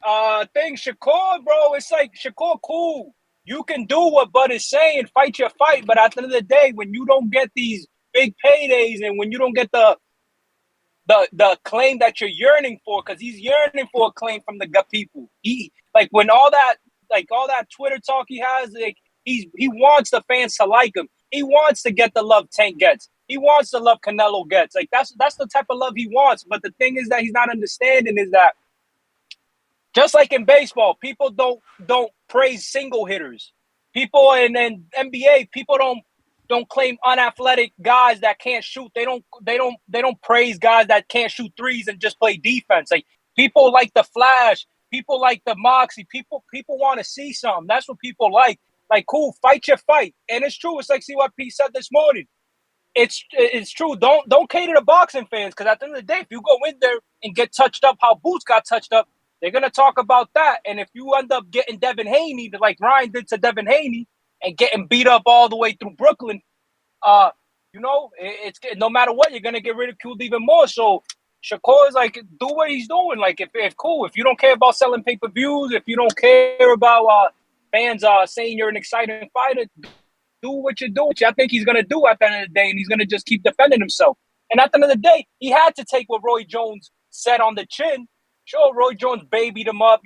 Shakur, bro, it's like Shakur cool. You can do what Bud is saying, fight your fight, but at the end of the day, when you don't get these big paydays and when you don't get the claim that you're yearning for, because he's yearning for a claim from the gut people. He when all that Twitter talk he has, like he wants the fans to like him. He wants to get the love Tank gets. He wants the love Canelo gets. Like that's the type of love he wants. But the thing is that he's not understanding is that just like in baseball, people don't praise single hitters. People and then NBA, people don't claim unathletic guys that can't shoot. They don't praise guys that can't shoot threes and just play defense. Like people like the flash, people like the moxie. People want to see something. That's what people like. Like, cool, fight your fight. And it's true. It's like CYP said this morning. It's true. Don't cater to boxing fans, because at the end of the day, if you go in there and get touched up how Boots got touched up, they're gonna talk about that. And if you end up getting Devin Haney, like Ryan did to Devin Haney, and getting beat up all the way through Brooklyn, it's no matter what, you're gonna get ridiculed even more. So Shakur is like, do what he's doing. Like, if cool, if you don't care about selling pay-per-views, if you don't care about fans saying you're an exciting fighter, do what you're doing. I think he's gonna do at the end of the day, and he's gonna just keep defending himself. And at the end of the day, he had to take what Roy Jones said on the chin. Sure, Roy Jones babied him up.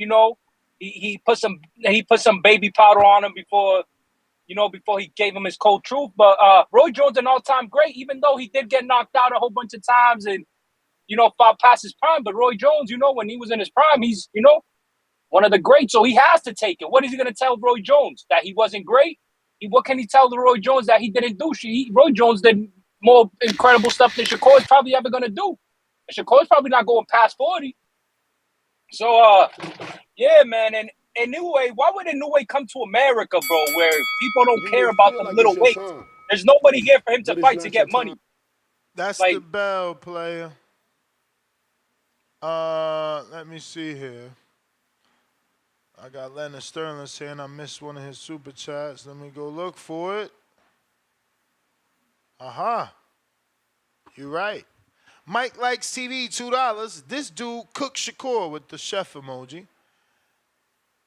He put some baby powder on him before he gave him his cold truth. But Roy Jones an all-time great, even though he did get knocked out a whole bunch of times and fought past his prime. But Roy Jones, when he was in his prime, he's one of the greats. So he has to take it. What is he going to tell Roy Jones? That he wasn't great? What can he tell the Roy Jones that he didn't do? Roy Jones did more incredible stuff than Shakur is probably ever going to do. Shakur's probably not going past 40. So, yeah, man. And Inoue, why would Inoue come to America, bro, where people don't care about the little weight? There's nobody here for him to fight to get money. That's the bell, player. Let me see here. I got Leonard Sterling saying I missed one of his super chats. Let me go look for it. Aha. You're right. Mike Likes TV, $2. This dude cooked Shakur with the chef emoji.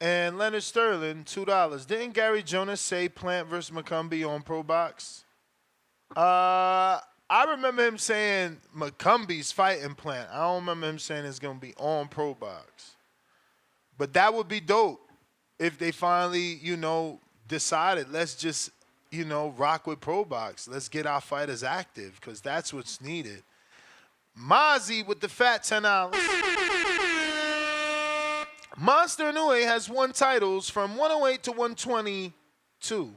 And Leonard Sterling, $2. Didn't Gary Jonas say Plant versus McCumbee on Pro Box? I remember him saying McCumbee's fighting Plant. I don't remember him saying it's going to be on Pro Box. But that would be dope if they finally, decided, let's just, rock with Pro Box. Let's get our fighters active because that's what's needed. Mozzie with the fat $10. Monster Inoue has won titles from 108 to 122.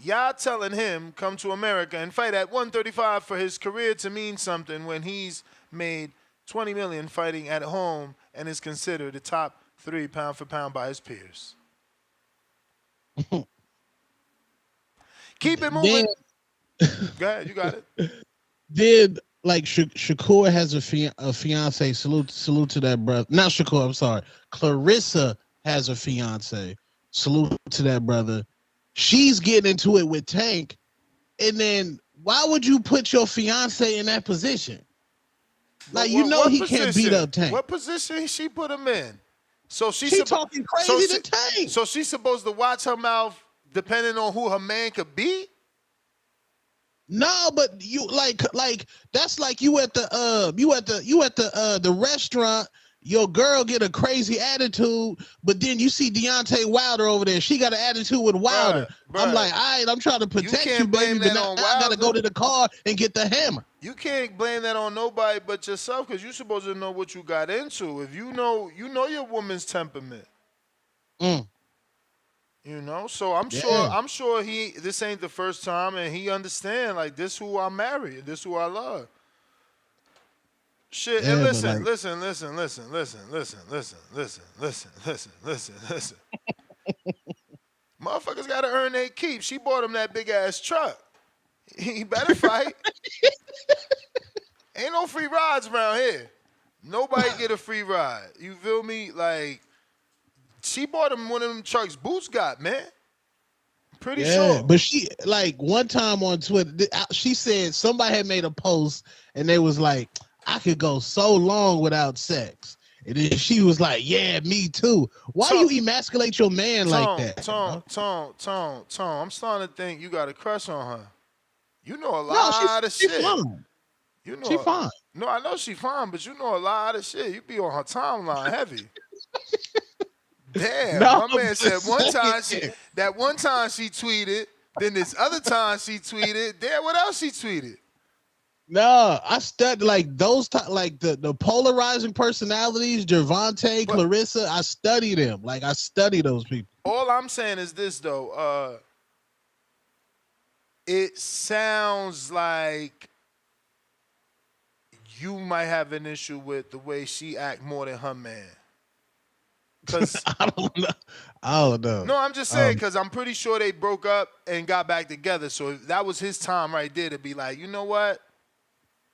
Y'all telling him come to America and fight at 135 for his career to mean something when he's made $20 million fighting at home and is considered the top 3 pound for pound by his peers. Keep it moving. Go ahead, you got it. Then, like, Shakur has a fiance. Salute to that brother. Not Shakur, I'm sorry. Clarissa has a fiance. Salute to that brother. She's getting into it with Tank. And then why would you put your fiance in that position? Like, what he position? Can't beat up Tank. What position she put him in? So she talking crazy to Tank. So she's supposed to watch her mouth depending on who her man could be? No, but you like that's like you at the restaurant. Your girl get a crazy attitude, but then you see Deontay Wilder over there. She got an attitude with Wilder. Bruh. I'm like, all right, I'm trying to protect you, baby, but now I gotta go to the car and get the hammer. You can't blame that on nobody but yourself because you're supposed to know what you got into. If you know your woman's temperament. So I'm sure this ain't the first time, and he understand like this who I marry, this who I love. Shit, and listen. Motherfuckers gotta earn their keep. She bought him that big ass truck. He better fight. Ain't no free rides around here. Nobody get a free ride. You feel me? Like, she bought him one of them trucks Boots got, man. Pretty sure. But she, like, one time on Twitter, she said somebody had made a post and they was like, I could go so long without sex. And then she was like, yeah, me too. Why you emasculate your man like that? Tone. I'm starting to think you got a crush on her. You know a lot of shit. She's fine. She fine. No, I know she fine, but you know a lot of shit. You be on her timeline heavy. Damn, my man said one time she tweeted, then this other time she tweeted. Damn, what else she tweeted? No, I studied like those like the polarizing personalities, Gervonta, Clarissa. I study them. Like I study those people. All I'm saying is this though. It sounds like you might have an issue with the way she act more than her man. Cause I don't know. No, I'm just saying because I'm pretty sure they broke up and got back together. So that was his time right there to be like, you know what?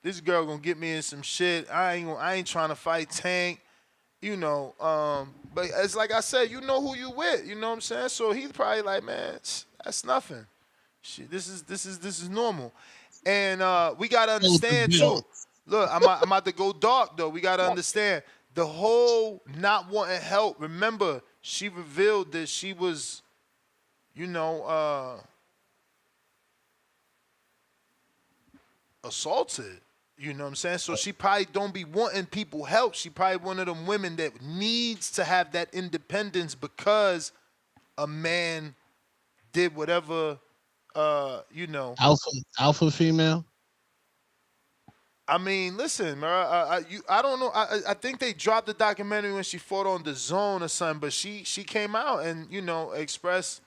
This girl gonna get me in some shit. I ain't trying to fight Tank, But it's like I said, you know who you with. You know what I'm saying? So he's probably like, man, that's nothing. Shit, this is normal. And we gotta understand too. Look, I'm about to go dark though. We gotta understand the whole not wanting help. Remember, she revealed that she was, assaulted. You know what I'm saying? So she probably don't be wanting people help. She probably one of them women that needs to have that independence because a man did whatever, Alpha female? I mean, listen, I don't know. I think they dropped the documentary when she fought on the Zone or something, but she came out and, expressed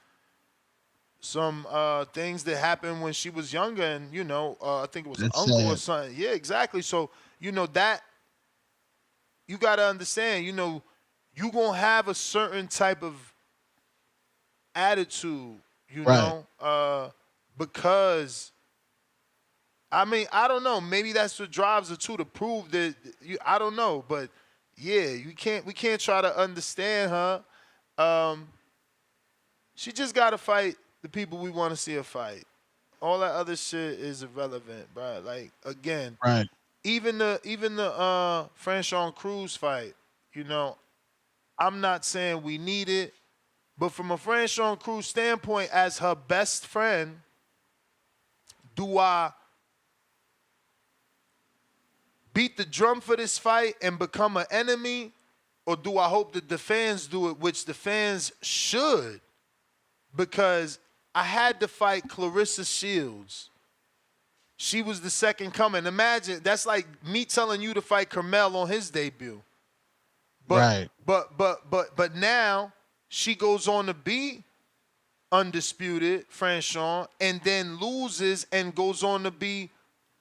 some things that happened when she was younger, and I think it was an uncle or something. Yeah, exactly. So that you gotta understand. You gonna have a certain type of attitude. Because I mean I don't know. Maybe that's what drives her to prove that. I don't know, but yeah, we can't try to understand her. She just gotta fight the people we want to see her fight. All that other shit is irrelevant, bro. Like again, right? Even the Franchon Cruz fight, I'm not saying we need it, but from a Franchon Cruz standpoint, as her best friend, do I beat the drum for this fight and become an enemy? or do I hope that the fans do it, which the fans should, because I had to fight Clarissa Shields. She was the second coming. Imagine, that's like me telling you to fight Carmel on his debut. Right. But now she goes on to be undisputed, Franchon, and then loses and goes on to be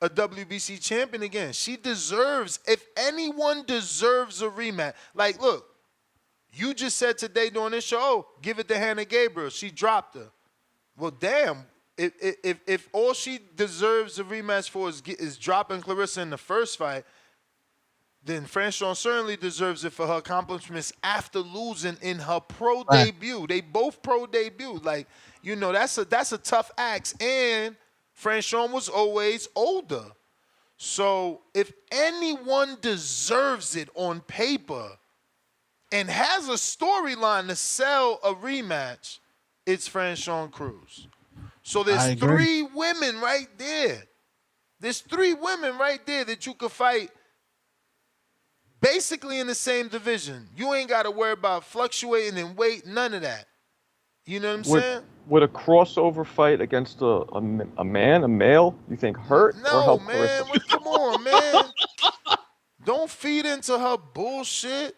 a WBC champion again. She deserves, if anyone deserves a rematch. Like, look, you just said today during this show, oh, give it to Hannah Gabriel. She dropped her. Well, damn. If all she deserves a rematch for is dropping Clarissa in the first fight, then Franchon certainly deserves it for her accomplishments after losing in her pro debut. They both pro debut. Like, you know, that's a tough ask. And Franchon was always older. So if anyone deserves it on paper and has a storyline to sell a rematch, it's Franchon Cruz. So there's 3 women right there. There's 3 women right there that you could fight basically in the same division. You ain't got to worry about fluctuating in weight, none of that. You know what I'm saying? Would a crossover fight against a male, you think hurt or help man. Clarissa? Come on, man. Don't feed into her bullshit.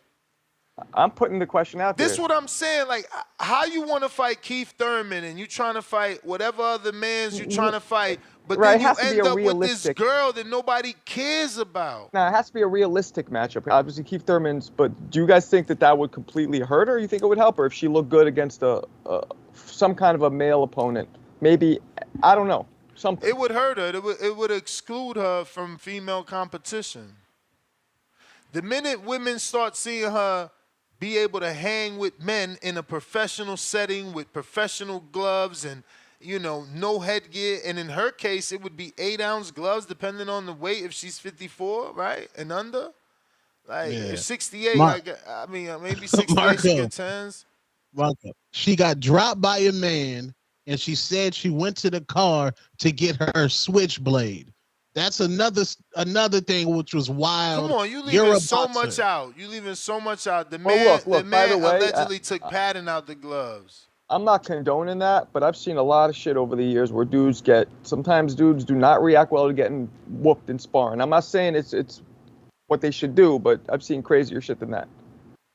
I'm putting the question out there. This is what I'm saying. Like, how you want to fight Keith Thurman and you trying to fight whatever other mans you trying to fight, but then you end up with this girl that nobody cares about. Now, it has to be a realistic matchup. Obviously, Keith Thurman's, but do you guys think that would completely hurt her, or you think it would help her if she looked good against some kind of a male opponent? Maybe, I don't know, something. It would hurt her. It would exclude her from female competition. The minute women start seeing her be able to hang with men in a professional setting with professional gloves and, you know, no headgear. And in her case, it would be 8-ounce gloves, depending on the weight, if she's 54, right, and under. Like, if 68, maybe 68, she get 10s. Marco, she got dropped by a man, and she said she went to the car to get her switchblade. That's another thing which was wild. Come on, you leaving so much out. You leaving so much out. The man, look, by the way, allegedly took padding out the gloves. I'm not condoning that, but I've seen a lot of shit over the years where sometimes dudes do not react well to getting whooped in sparring. I'm not saying it's what they should do, but I've seen crazier shit than that.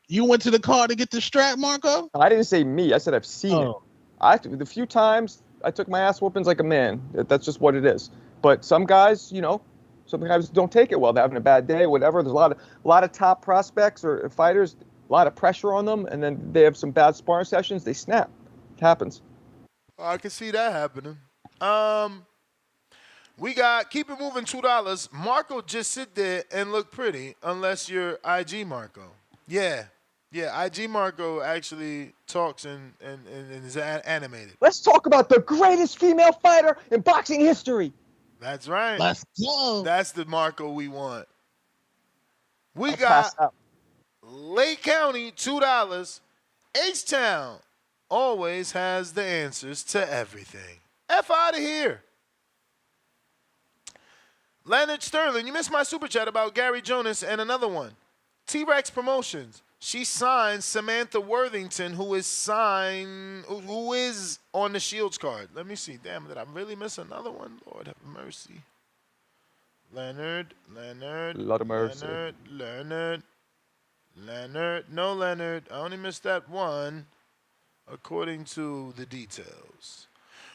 You went to the car to get the strap, Marco? I didn't say me. I said I've seen it. The few times I took my ass whoopings like a man. That's just what it is. But some guys, you know, some guys don't take it well. They're having a bad day, whatever. There's a lot of top prospects or fighters, a lot of pressure on them, and then they have some bad sparring sessions. They snap. It happens. I can see that happening. We got keep it moving $2. Marco just sit there and look pretty, unless you're IG Marco. Yeah, IG Marco actually talks and is animated. Let's talk about the greatest female fighter in boxing history. That's right. Let's go. That's the Marco we want. We got Lake County, $2. H-Town always has the answers to everything. F out of here. Leonard Sterling, you missed my super chat about Gary Jonas and another one. T-Rex Promotions. She signed Samantha Worthington, who is on the Shields card. Let me see. Damn, did I really miss another one? Lord have mercy. Leonard. Lot of mercy. Leonard. No, Leonard. I only missed that one, according to the details.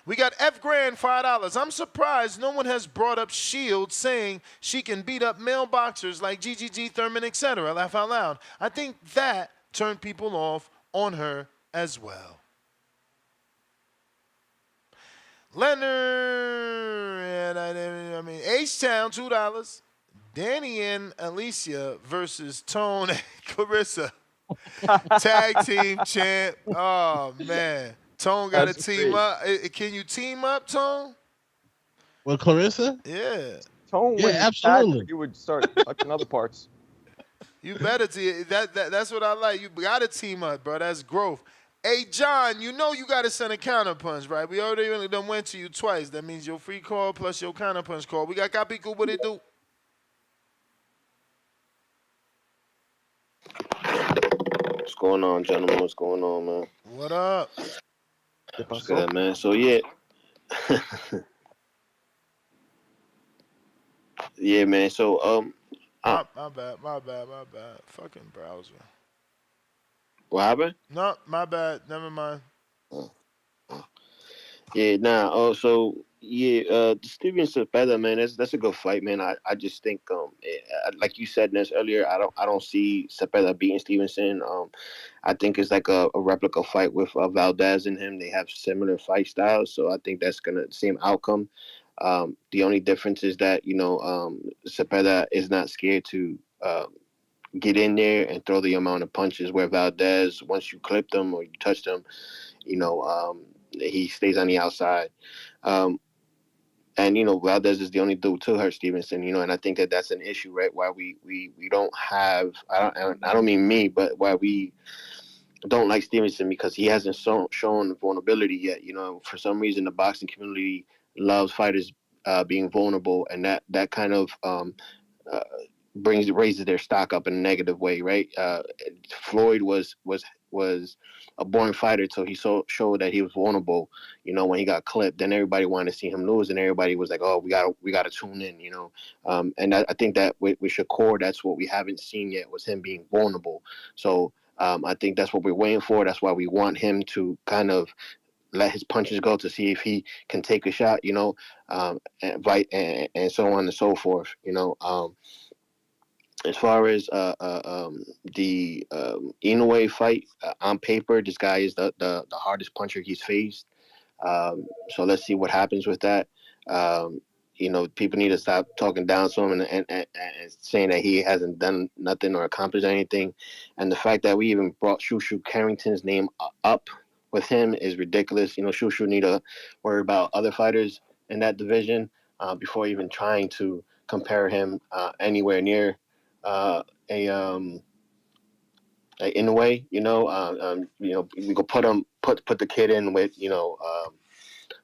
We got F Grand, $5. I'm surprised no one has brought up Shields saying she can beat up male boxers like GGG, Thurman, etc. Laugh out loud. I think that turned people off on her as well. Leonard, H-Town, $2. Danny and Alicia versus Tone and Clarissa. Tag team champ. Oh, man. Tone got to team up. Can you team up, Tone? With Clarissa? Yeah. Tone, yeah, absolutely. You would start touching other parts. You better that's what I like. You got to team up, bro. That's growth. Hey, John, you know you got to send a counterpunch, right? We already really done went to you twice. That means your free call plus your counterpunch call. We got Kapiku, what it do? What's going on, gentlemen? What's going on, man? What up? What's good, man? So yeah, yeah, man. So My bad. Fucking browser. what happened? No, my bad. Never mind. Yeah, nah. So yeah, the Stevenson-Zepeda, man, that's a good fight, man. I just think like you said this earlier, I don't see Zepeda beating Stevenson. I think it's like a replica fight with Valdez and him. They have similar fight styles, so I think that's gonna same outcome. The only difference is that Zepeda is not scared to get in there and throw the amount of punches. Where Valdez, once you clip them or you touch them, he stays on the outside. Um, and Valdez is the only dude to hurt Stevenson. And I think that that's an issue, right? Why we don't have. I don't mean me, but why we don't like Stevenson because he hasn't shown vulnerability yet. For some reason, the boxing community loves fighters being vulnerable, and that kind of uh, raises their stock up in a negative way, right? Floyd was a born fighter until he showed that he was vulnerable. When he got clipped, then everybody wanted to see him lose, and everybody was like, "Oh, we got to tune in," And I think that with Shakur, that's what we haven't seen yet was him being vulnerable. So I think that's what we're waiting for. That's why we want him to kind of let his punches go to see if he can take a shot, and so on and so forth. As far as the Inoue fight, on paper, this guy is the hardest puncher he's faced. So let's see what happens with that. People need to stop talking down to him and saying that he hasn't done nothing or accomplished anything. And the fact that we even brought Shushu Carrington's name up with him is ridiculous. Shushu need to worry about other fighters in that division before even trying to compare him anywhere near a in a way, we could put the kid in with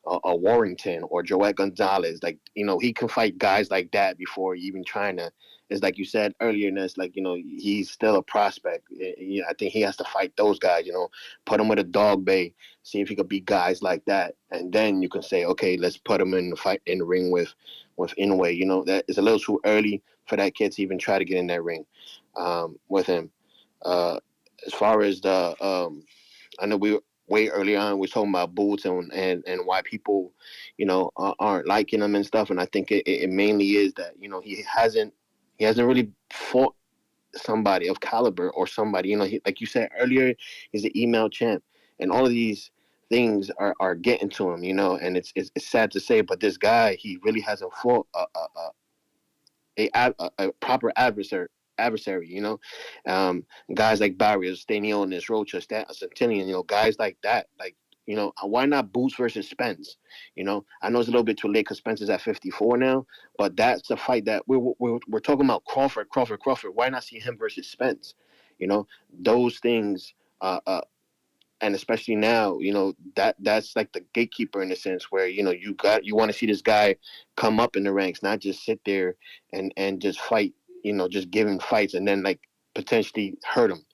a Warrington or Joette Gonzalez. Like, he can fight guys like that before even trying to. It's like you said earlier, and it's like, he's still a prospect. I think he has to fight those guys. Put him with a dog bay, see if he could beat guys like that, and then you can say, okay, let's put him in the fight in the ring with Inoue. That is a little too early for that kid to even try to get in that ring with him. As far as I know we were way early on, we were talking about Boots and why people, aren't liking him and stuff. And I think it mainly is that, he hasn't really fought somebody of caliber or somebody, like you said earlier, he's an email champ. And all of these things are getting to him, and it's sad to say, but this guy, he really hasn't fought a proper adversary, guys like Barrios, Stanionis, Rocha, Centillion, guys like that. Like, why not Boots versus Spence? I know it's a little bit too late because Spence is at 54 now, but that's the fight that we're talking about. Crawford. Why not see him versus Spence? Those things. And especially now, that's like the gatekeeper in a sense where, you want to see this guy come up in the ranks, not just sit there and just fight, just give him fights and then like potentially hurt him.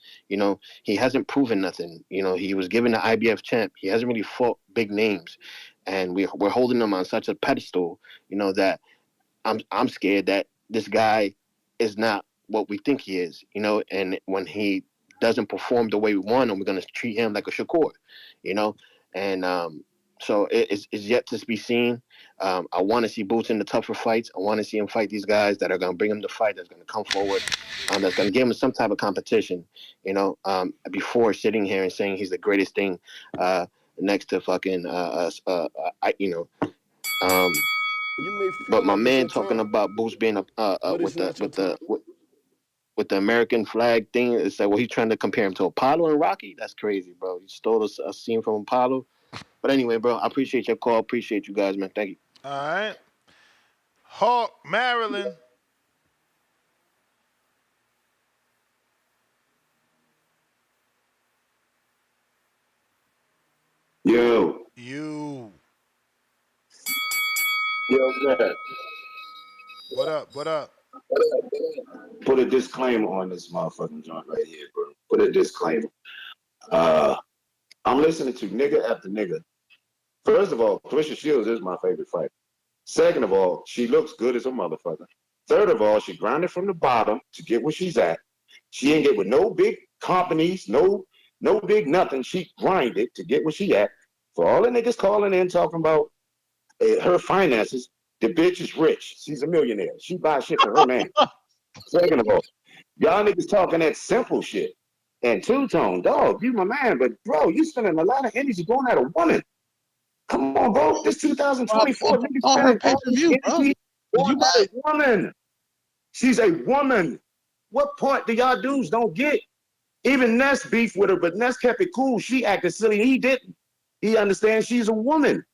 He hasn't proven nothing. He was given the IBF champ. He hasn't really fought big names, and we're holding him on such a pedestal, that I'm scared that this guy is not what we think he is, and when he doesn't perform the way we want him, we're going to treat him like a Shakur, and so it's yet to be seen. I want to see Boots in the tougher fights. I want to see him fight these guys that are going to bring him to fight, that's going to come forward, that's going to give him some type of competition, before sitting here and saying he's the greatest thing next to fucking, but my man talking about Boots being with the American flag thing, it's like, well, he's trying to compare him to Apollo and Rocky. That's crazy, bro. He stole a scene from Apollo. But anyway, bro, I appreciate your call. Appreciate you guys, man. Thank you. All right. Hawk, Maryland. Yo, man. What up? Put a disclaimer on this motherfucking joint right here, bro. Put a disclaimer. I'm listening to nigga after nigga. First of all, Clarissa Shields is my favorite fighter. Second of all, she looks good as a motherfucker. Third of all, she grinded from the bottom to get where she's at. She ain't get with no big companies, no big nothing. She grinded to get where she at. For all the niggas calling in talking about her finances, the bitch is rich. She's a millionaire. She buys shit for her man. Second of all, y'all niggas talking that simple shit. And two-tone, dog, you my man, but bro, you spending a lot of energy going at a woman. Come on, bro. This 2024, niggas On her spending pay all per this view, bro. energy Did you going buy at it? a woman. She's a woman. What part do y'all dudes don't get? Even Ness beefed with her, but Ness kept it cool. She acted silly. He didn't. He understands she's a woman.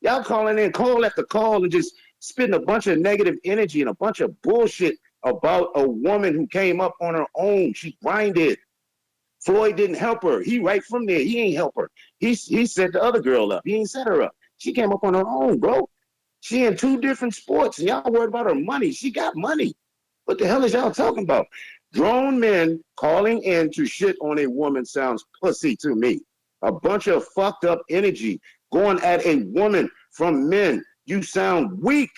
Y'all calling in call after call and just spitting a bunch of negative energy and a bunch of bullshit about a woman who came up on her own. She grinded. Floyd didn't help her. He right from there. He ain't help her. He set the other girl up. He ain't set her up. She came up on her own, bro. She in 2 different sports, and y'all worried about her money. She got money. What the hell is y'all talking about? Grown men calling in to shit on a woman sounds pussy to me. A bunch of fucked up energy going at a woman from men. You sound weak.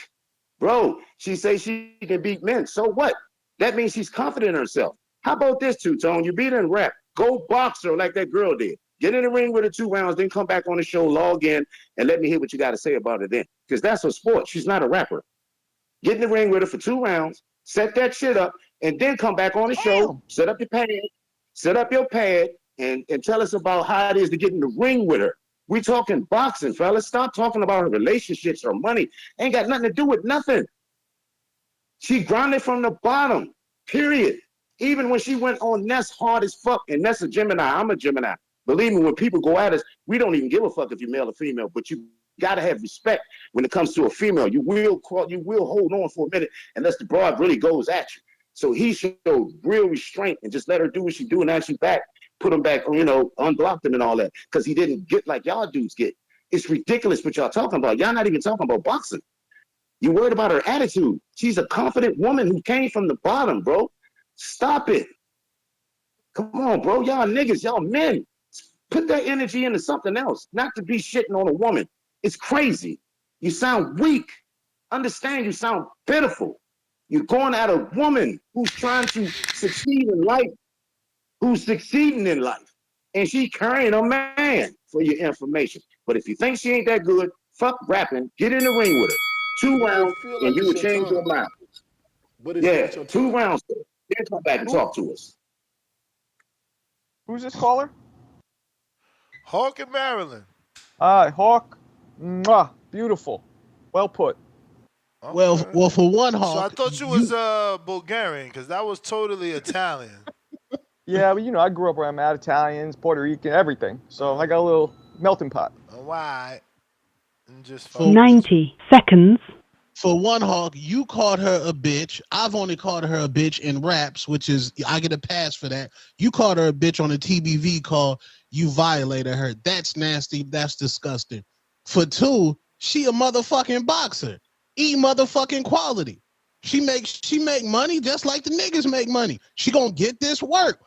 Bro, she say she can beat men. So what? That means she's confident in herself. How about this, Two-Tone? You beat her in rap. Go box her like that girl did. Get in the ring with her 2 rounds, then come back on the show, log in, and let me hear what you got to say about it then. Because that's her sport. She's not a rapper. Get in the ring with her for 2 rounds, set that shit up, and then come back on the show, set up your pad, and tell us about how it is to get in the ring with her. We talking boxing, fellas. Stop talking about her relationships or money. Ain't got nothing to do with nothing. She grounded from the bottom, period. Even when she went on Ness hard as fuck, and Ness a Gemini, I'm a Gemini. Believe me, when people go at us, we don't even give a fuck if you're male or female, but you gotta have respect when it comes to a female. You will hold on for a minute unless the broad really goes at you. So he showed real restraint and just let her do what she do, and actually put him back, unblocked him and all that, because he didn't get like y'all dudes get. It's ridiculous what y'all talking about. Y'all not even talking about boxing. You worried about her attitude. She's a confident woman who came from the bottom, bro. Stop it. Come on, bro. Y'all niggas, y'all men. Put that energy into something else, not to be shitting on a woman. It's crazy. You sound weak. Understand you sound pitiful. You're going at a woman who's trying to succeed in life, who's succeeding in life. And she carrying a man, for your information. But if you think she ain't that good, fuck rapping. Get in the ring with her. 2 You may rounds, feel and like you it's will your change your time, mind. but it's Yeah, not your 2 time. rounds. Then come back and talk to us. Who's this caller? Hawk in Maryland. Hawk. Mwah, beautiful. Well put. Okay. Well, for one, So I Hawk, thought you was Bulgarian, because that was totally Italian. Yeah, but I grew up around mad Italians, Puerto Rican, everything. So I got a little melting pot. Why? And just for 90 seconds. For one, Hawk, you called her a bitch. I've only called her a bitch in raps, which is I get a pass for that. You called her a bitch on a TBV call. You violated her. That's nasty. That's disgusting. For 2, she a motherfucking boxer. Motherfucking quality. She make money just like the niggas make money. She gonna get this work.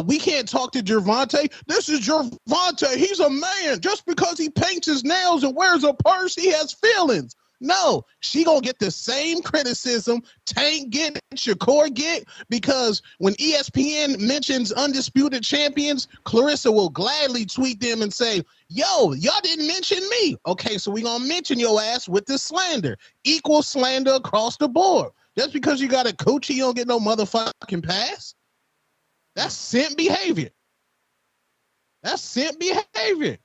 We can't talk to Gervonta. This is Gervonta. He's a man. Just because he paints his nails and wears a purse, he has feelings. No, she gonna get the same criticism Tank get, Shakur get, because when ESPN mentions undisputed champions, Clarissa will gladly tweet them and say, yo, y'all didn't mention me. Okay, so we gonna mention your ass with the slander. Equal slander across the board. Just because you got a coochie, you don't get no motherfucking pass. That's simp behavior. That's simp behavior.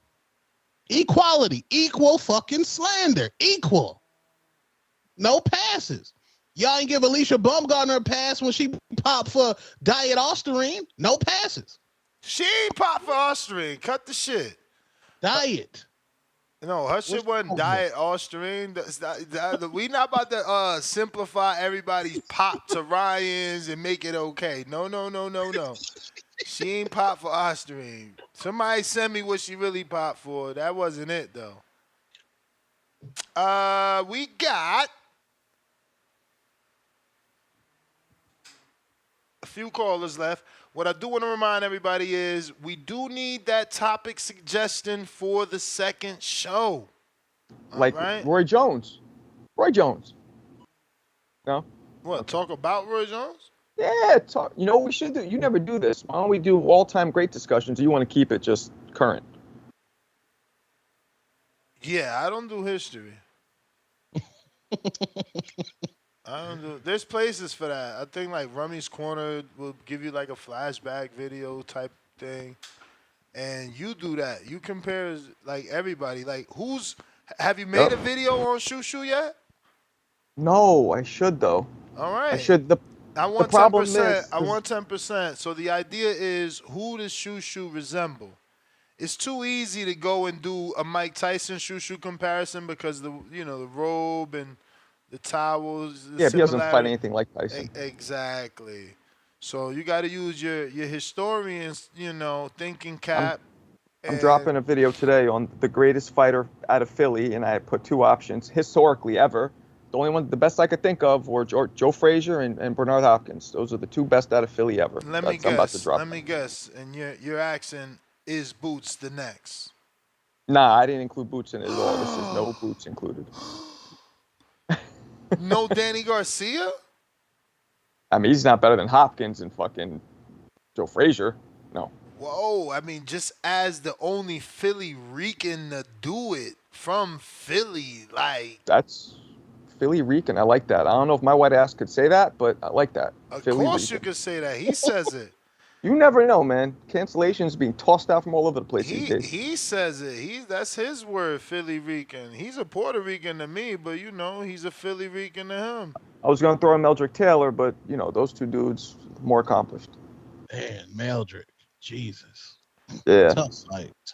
Equality, equal fucking slander, equal. No passes. Y'all ain't give Alicia Baumgartner a pass when she popped for Diet Osterine. No passes. She ain't pop for Osterine. Cut the shit. Diet. No, her shit wasn't Diet Osterine. We not about to simplify everybody's pop to Ryan's and make it okay. No. She ain't pop for Osterine. Somebody send me what she really popped for. That wasn't it, though. We got a few callers left. what I do want to remind everybody is we do need that topic suggestion for the second show. Like right. Roy Jones. Roy Jones. No? What, talk about Roy Jones? Yeah, talk. You know what we should do? You never do this. Why don't we do all-time great discussions? Or you want to keep it just current? Yeah, I don't do history. I don't do. There's places for that. I think like Rummy's Corner will give you like a flashback video type thing, and you do that. You compare like everybody. Like have you made a video on Shushu yet? No, I should though. All right. I should. I want 10%. I want 10%. So the idea is, who does Shushu resemble? It's too easy to go and do a Mike Tyson Shushu comparison because the robe and the towels. Yeah, but he doesn't fight anything like Tyson. Exactly. So you got to use your historians, thinking cap. I'm dropping a video today on the greatest fighter out of Philly, and I put two options historically ever. The only one, the best I could think of, were Joe Frazier and Bernard Hopkins. Those are the two best out of Philly ever. Let me guess. And your accent is Boots the next. Nah, I didn't include Boots in it at all. This is no Boots included. No Danny Garcia? I mean, he's not better than Hopkins and fucking Joe Frazier. No. Whoa, I mean, just as the only Philly Rican to do it from Philly, like. That's Philly Rican. I like that. I don't know if my white ass could say that, but I like that. Of Philly course Rican. you could say that. He says it. You never know, man. Cancellations being tossed out from all over the place these days. He says it. That's his word, Philly Rican. He's a Puerto Rican to me, but he's a Philly Rican to him. I was going to throw in Meldrick Taylor, but those two dudes more accomplished. Man, Meldrick, Jesus. Yeah.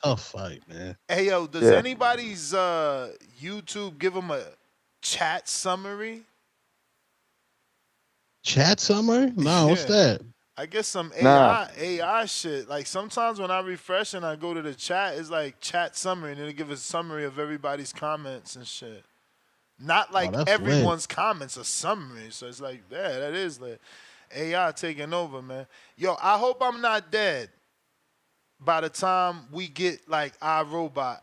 Tough fight, man. Hey yo, does anybody's YouTube give him a chat summary? Chat summary? No, what's that? I guess some AI shit. Like sometimes when I refresh and I go to the chat, it's like chat summary, and it'll give a summary of everybody's comments and shit. Not like everyone's comments, a summary. So it's like, yeah, that is lit. AI taking over, man. Yo, I hope I'm not dead by the time we get like iRobot.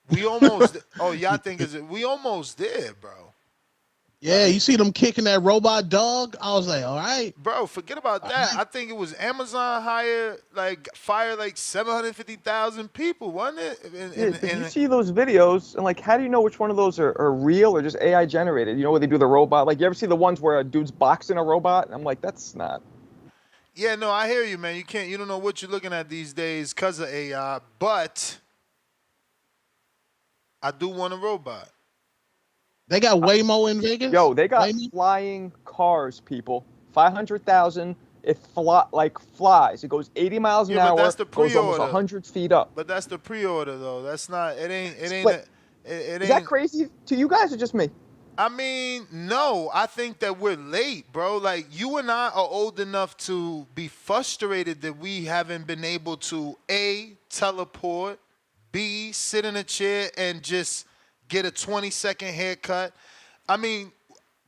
We almost. Oh, y'all think we almost there, bro. Yeah, you see them kicking that robot dog? I was like, all right. Bro, forget about that. I think it was Amazon fired like 750,000 people, wasn't it? Did you see those videos? And like, how do you know which one of those are real or just AI generated? Where they do the robot? Like, you ever see the ones where a dude's boxing a robot? And I'm like, that's not. Yeah, no, I hear you, man. You don't know what you're looking at these days because of AI, but I do want a robot. They got Waymo in Vegas? Yo, they got flying cars, people. 500,000. It flies. It goes 80 miles an hour. That's the pre-order. Goes almost 100 feet up. But that's the pre-order, though. That's not. It ain't. Is that crazy to you guys or just me? I mean, no. I think that we're late, bro. Like, you and I are old enough to be frustrated that we haven't been able to A, teleport, B, sit in a chair and just get a 20-second haircut. I mean,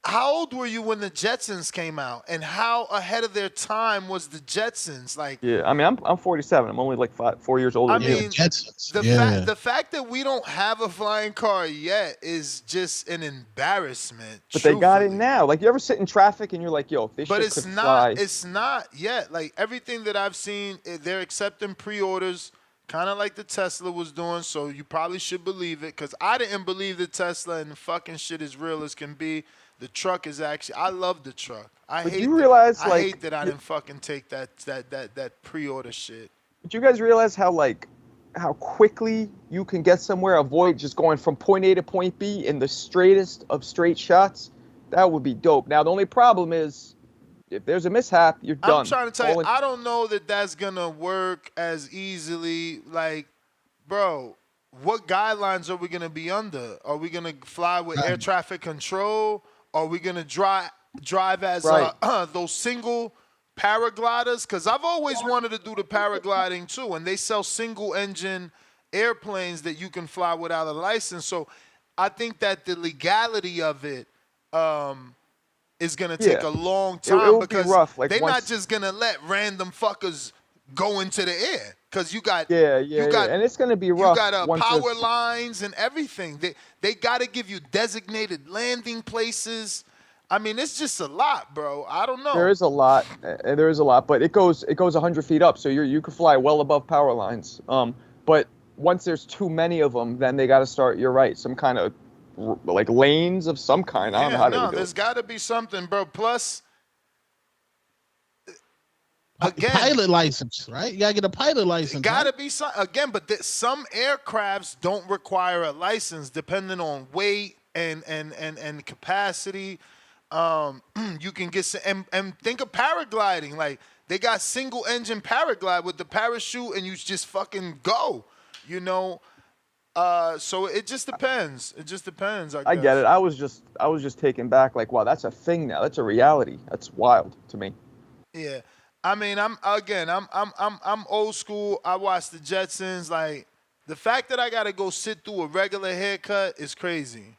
how old were you when the Jetsons came out? And how ahead of their time was the Jetsons? Like, yeah, I mean, I'm 47. I'm only like 4 years older than you. The fact that we don't have a flying car yet is just an embarrassment. But they got it now. Like, you ever sit in traffic and you're like, yo, if this shit could fly. But it's not yet. Like, everything that I've seen, they're accepting pre-orders, kind of like the Tesla was doing, so you probably should believe it, because I didn't believe the Tesla and the fucking shit as real as can be. The truck is actually, I love the truck. I hate that I didn't fucking take that pre-order shit. But you guys realize how quickly you can get somewhere, avoid just going from point A to point B in the straightest of straight shots? That would be dope. Now, the only problem is, if there's a mishap, you're done. I'm trying to tell you, I don't know that that's going to work as easily. Like, bro, what guidelines are we going to be under? Are we going to fly with air traffic control? Are we going to drive as those single paragliders? Because I've always wanted to do the paragliding too, and they sell single-engine airplanes that you can fly without a license. So I think that the legality of it is gonna take a long it time will be because rough. Like they're not once, just gonna let random fuckers go into the air. Cause you got yeah, and it's gonna be you rough got once power it's. lines and everything. They got to give you designated landing places. I mean, it's just a lot, bro. I don't know. There is a lot, but it goes 100 feet up, so you could fly well above power lines. But once there's too many of them, then they got to start. You're right, some kind of like lanes of some kind. I don't know how they would do there's it. got to be something, bro. Plus, again, pilot license, right? You gotta get a pilot license. Got to right? be some again, but some aircrafts don't require a license, depending on weight and capacity. You can get and think of paragliding. Like they got single engine paraglide with the parachute, and you just fucking go. You know. So it just depends. It just depends. I guess. get it. I was just taken back. Like, wow, that's a thing now. That's a reality. That's wild to me. Yeah, I mean, I'm old school. I watch the Jetsons. Like the fact that I gotta go sit through a regular haircut is crazy.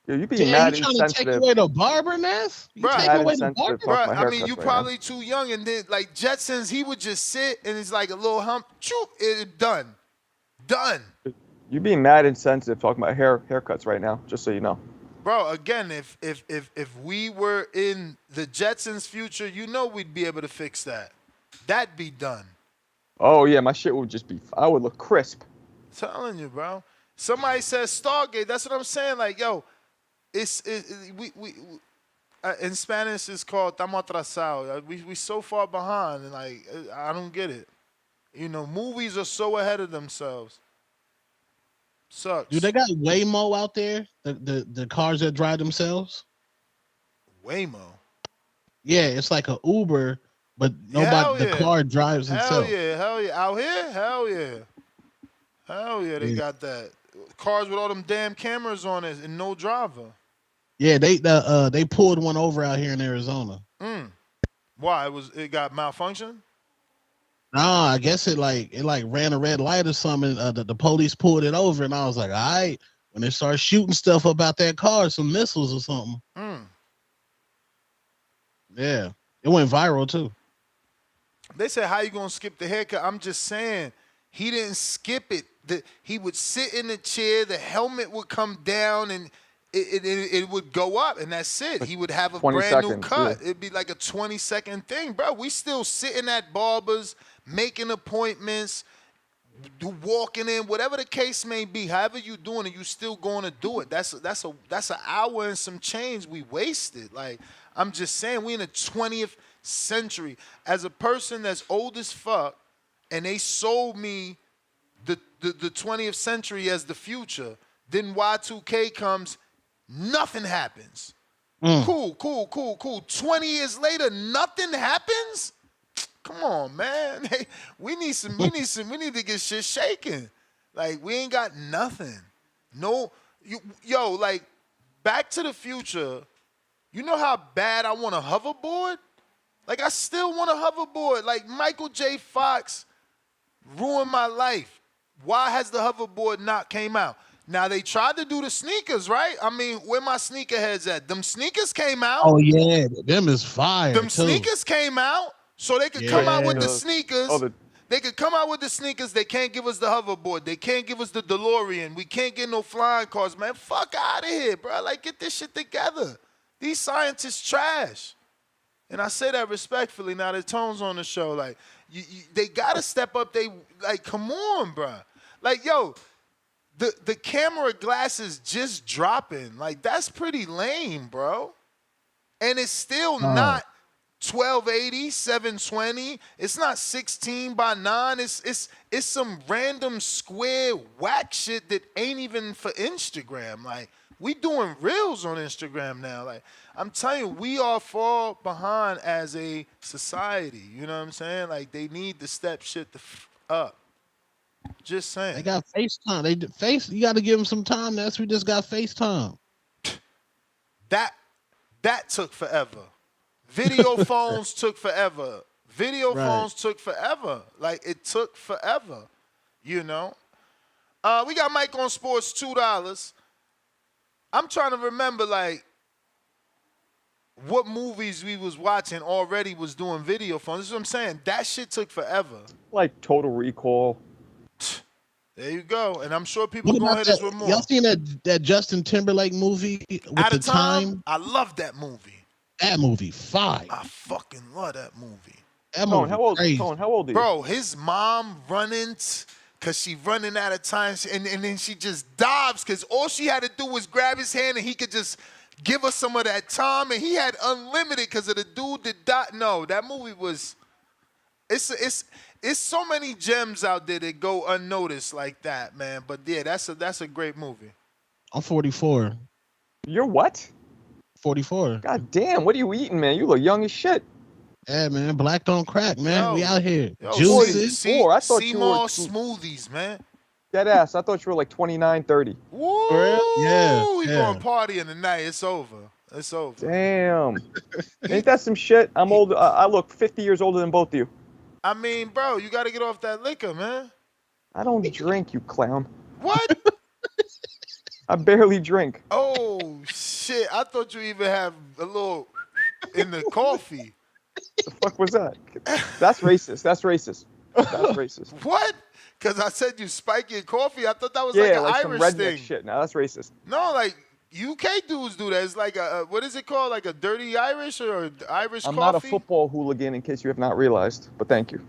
Yeah, you being Damn, mad you trying to take insensitive. away the barberness? You Bruh, take away the barber? talking about I mean, haircuts you right probably too young, and then like Jetsons, he would just sit and it's like a little hump, choop, it done. You being mad insensitive talking about haircuts right now, just so you know. Bro, again, if we were in the Jetsons' future, you know we'd be able to fix that. That'd be done. Oh yeah, my shit would just be. I would look crisp. I'm telling you, bro. Somebody says Stargate. That's what I'm saying. Like, yo, we in Spanish it's called "estamos atrasados." We so far behind, and like I don't get it. You know, movies are so ahead of themselves. Sucks. Dude, they got Waymo out there. The cars that drive themselves. Waymo. Yeah, it's like an Uber, but nobody. The car drives itself. Hell yeah. Out here, hell yeah. They got that. Cars with all them damn cameras on it and no driver. Yeah, they pulled one over out here in Arizona. Why? It got malfunction? Nah, I guess it ran a red light or something. The police pulled it over, and I was like, all right. When they start shooting stuff about that car, some missiles or something. Yeah, it went viral too. They said, how you gonna skip the haircut? I'm just saying, he didn't skip it. He would sit in the chair, the helmet would come down, and it would go up, and that's it. He would have a brand new cut. Yeah. It'd be like a 20-second thing, bro. We still sitting at barbers, making appointments, walking in, whatever the case may be. However you doing it, you still going to do it. That's an hour and some change we wasted. Like, I'm just saying, we in the 20th century. As a person that's old as fuck, and they sold me the 20th century as the future, then Y2K comes, nothing happens. Cool. 20 years later, nothing happens? Come on, man. Hey, we need to get shit shaking. Like, we ain't got nothing. Like, Back to the Future, you know how bad I want a hoverboard? Like, I still want a hoverboard. Like, Michael J. Fox ruined my life. Why has the hoverboard not came out? Now, they tried to do the sneakers, right? I mean, where my sneakerheads at? Them sneakers came out. Oh, yeah. Them is fire, Them sneakers came out, so they could come out with the sneakers. They could come out with the sneakers. They can't give us the hoverboard. They can't give us the DeLorean. We can't get no flying cars, man. Fuck out of here, bro. Like, get this shit together. These scientists trash. And I say that respectfully. Now, the tone's on the show. Like, they got to step up. Like, come on, bro. Like, yo, the camera glasses just dropping. Like, that's pretty lame, bro. And it's still not 1280, 720. It's not 16 by 9. It's some random square whack shit that ain't even for Instagram. Like, we doing reels on Instagram now. Like, I'm telling you, we are far behind as a society. You know what I'm saying? Like, they need to step shit up. Just saying. They got FaceTime. You got to give them some time. We just got FaceTime. That took forever. Video phones took forever. Phones took forever. Like, it took forever. You know? We got Mike on Sports, $2. I'm trying to remember, like, what movies we was watching already was doing video phones. This is what I'm saying. That shit took forever. Like Total Recall. There you go. And I'm sure people What gonna about hit us that? with more. Y'all seen that Justin Timberlake movie with Out the of time, time? I love that movie. That movie, fire. I fucking love that movie. That Tone, movie, how old? crazy. Tone, how old are you? Bro, his mom running because she running out of time, and then she just dives because all she had to do was grab his hand and he could just give us some of that time, and he had unlimited because of the dude that died. No, that movie was. It's so many gems out there that go unnoticed like that, man. But yeah, that's a great movie. I'm 44. You're what? 44. God damn, what are you eating, man? You look young as shit. Yeah, man. Black don't crack, man. We out here. Yo, Juices. I thought you were smoothies, man. Dead ass. I thought you were like 29, 30. Woo! Yeah, We yeah. going partying tonight. It's over. It's over. Damn. Ain't that some shit? I'm old. I look 50 years older than both of you. I mean, bro, you got to get off that liquor, man. I don't drink, you clown. What? I barely drink. Oh, shit. I thought you even have a little in the coffee. The fuck was that? That's racist. That's racist. That's racist. What? Because I said you spike your coffee. I thought that was Yeah, like an some Irish redneck thing. shit. Now that's racist. No, like UK dudes do that. It's like what is it called? Like a dirty Irish or Irish I'm coffee? not a football hooligan, in case you have not realized, but thank you.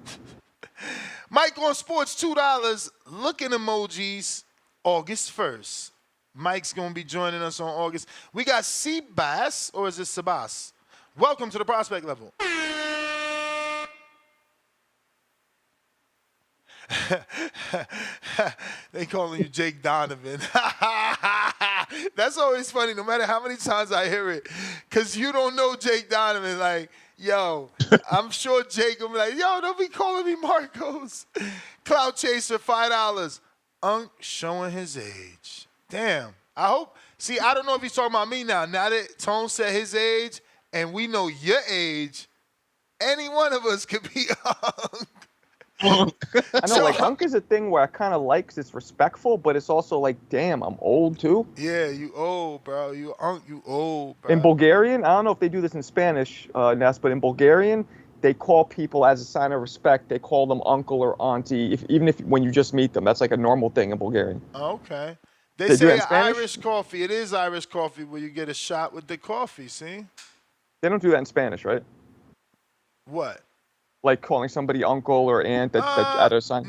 Mike on Sports, $2. Looking emojis, August 1st. Mike's going to be joining us on August. We got Seabass, or is it Sabas? Welcome to the prospect level. They calling you Jake Donovan. That's always funny, no matter how many times I hear it. Because you don't know Jake Donovan. Like, yo, I'm sure Jake will be like, yo, don't be calling me Marcos. Cloud Chaser, $5. Unk showing his age. Damn. I hope. See, I don't know if he's talking about me now. Now that Tone said his age and we know your age, any one of us could be Unk. I know, like, Unk is a thing where I kind of like 'cause it's respectful, but it's also like, damn, I'm old too. Yeah, you old, bro. You Unk, you old, bro. In Bulgarian, I don't know if they do this in Spanish, Ness, but in Bulgarian, they call people as a sign of respect. They call them uncle or auntie, even if when you just meet them. That's like a normal thing in Bulgarian. Okay. They They do it say in Spanish? Irish coffee. It is Irish coffee where you get a shot with the coffee, see? They don't do that in Spanish, right? What? Like calling somebody uncle or aunt that at a sign.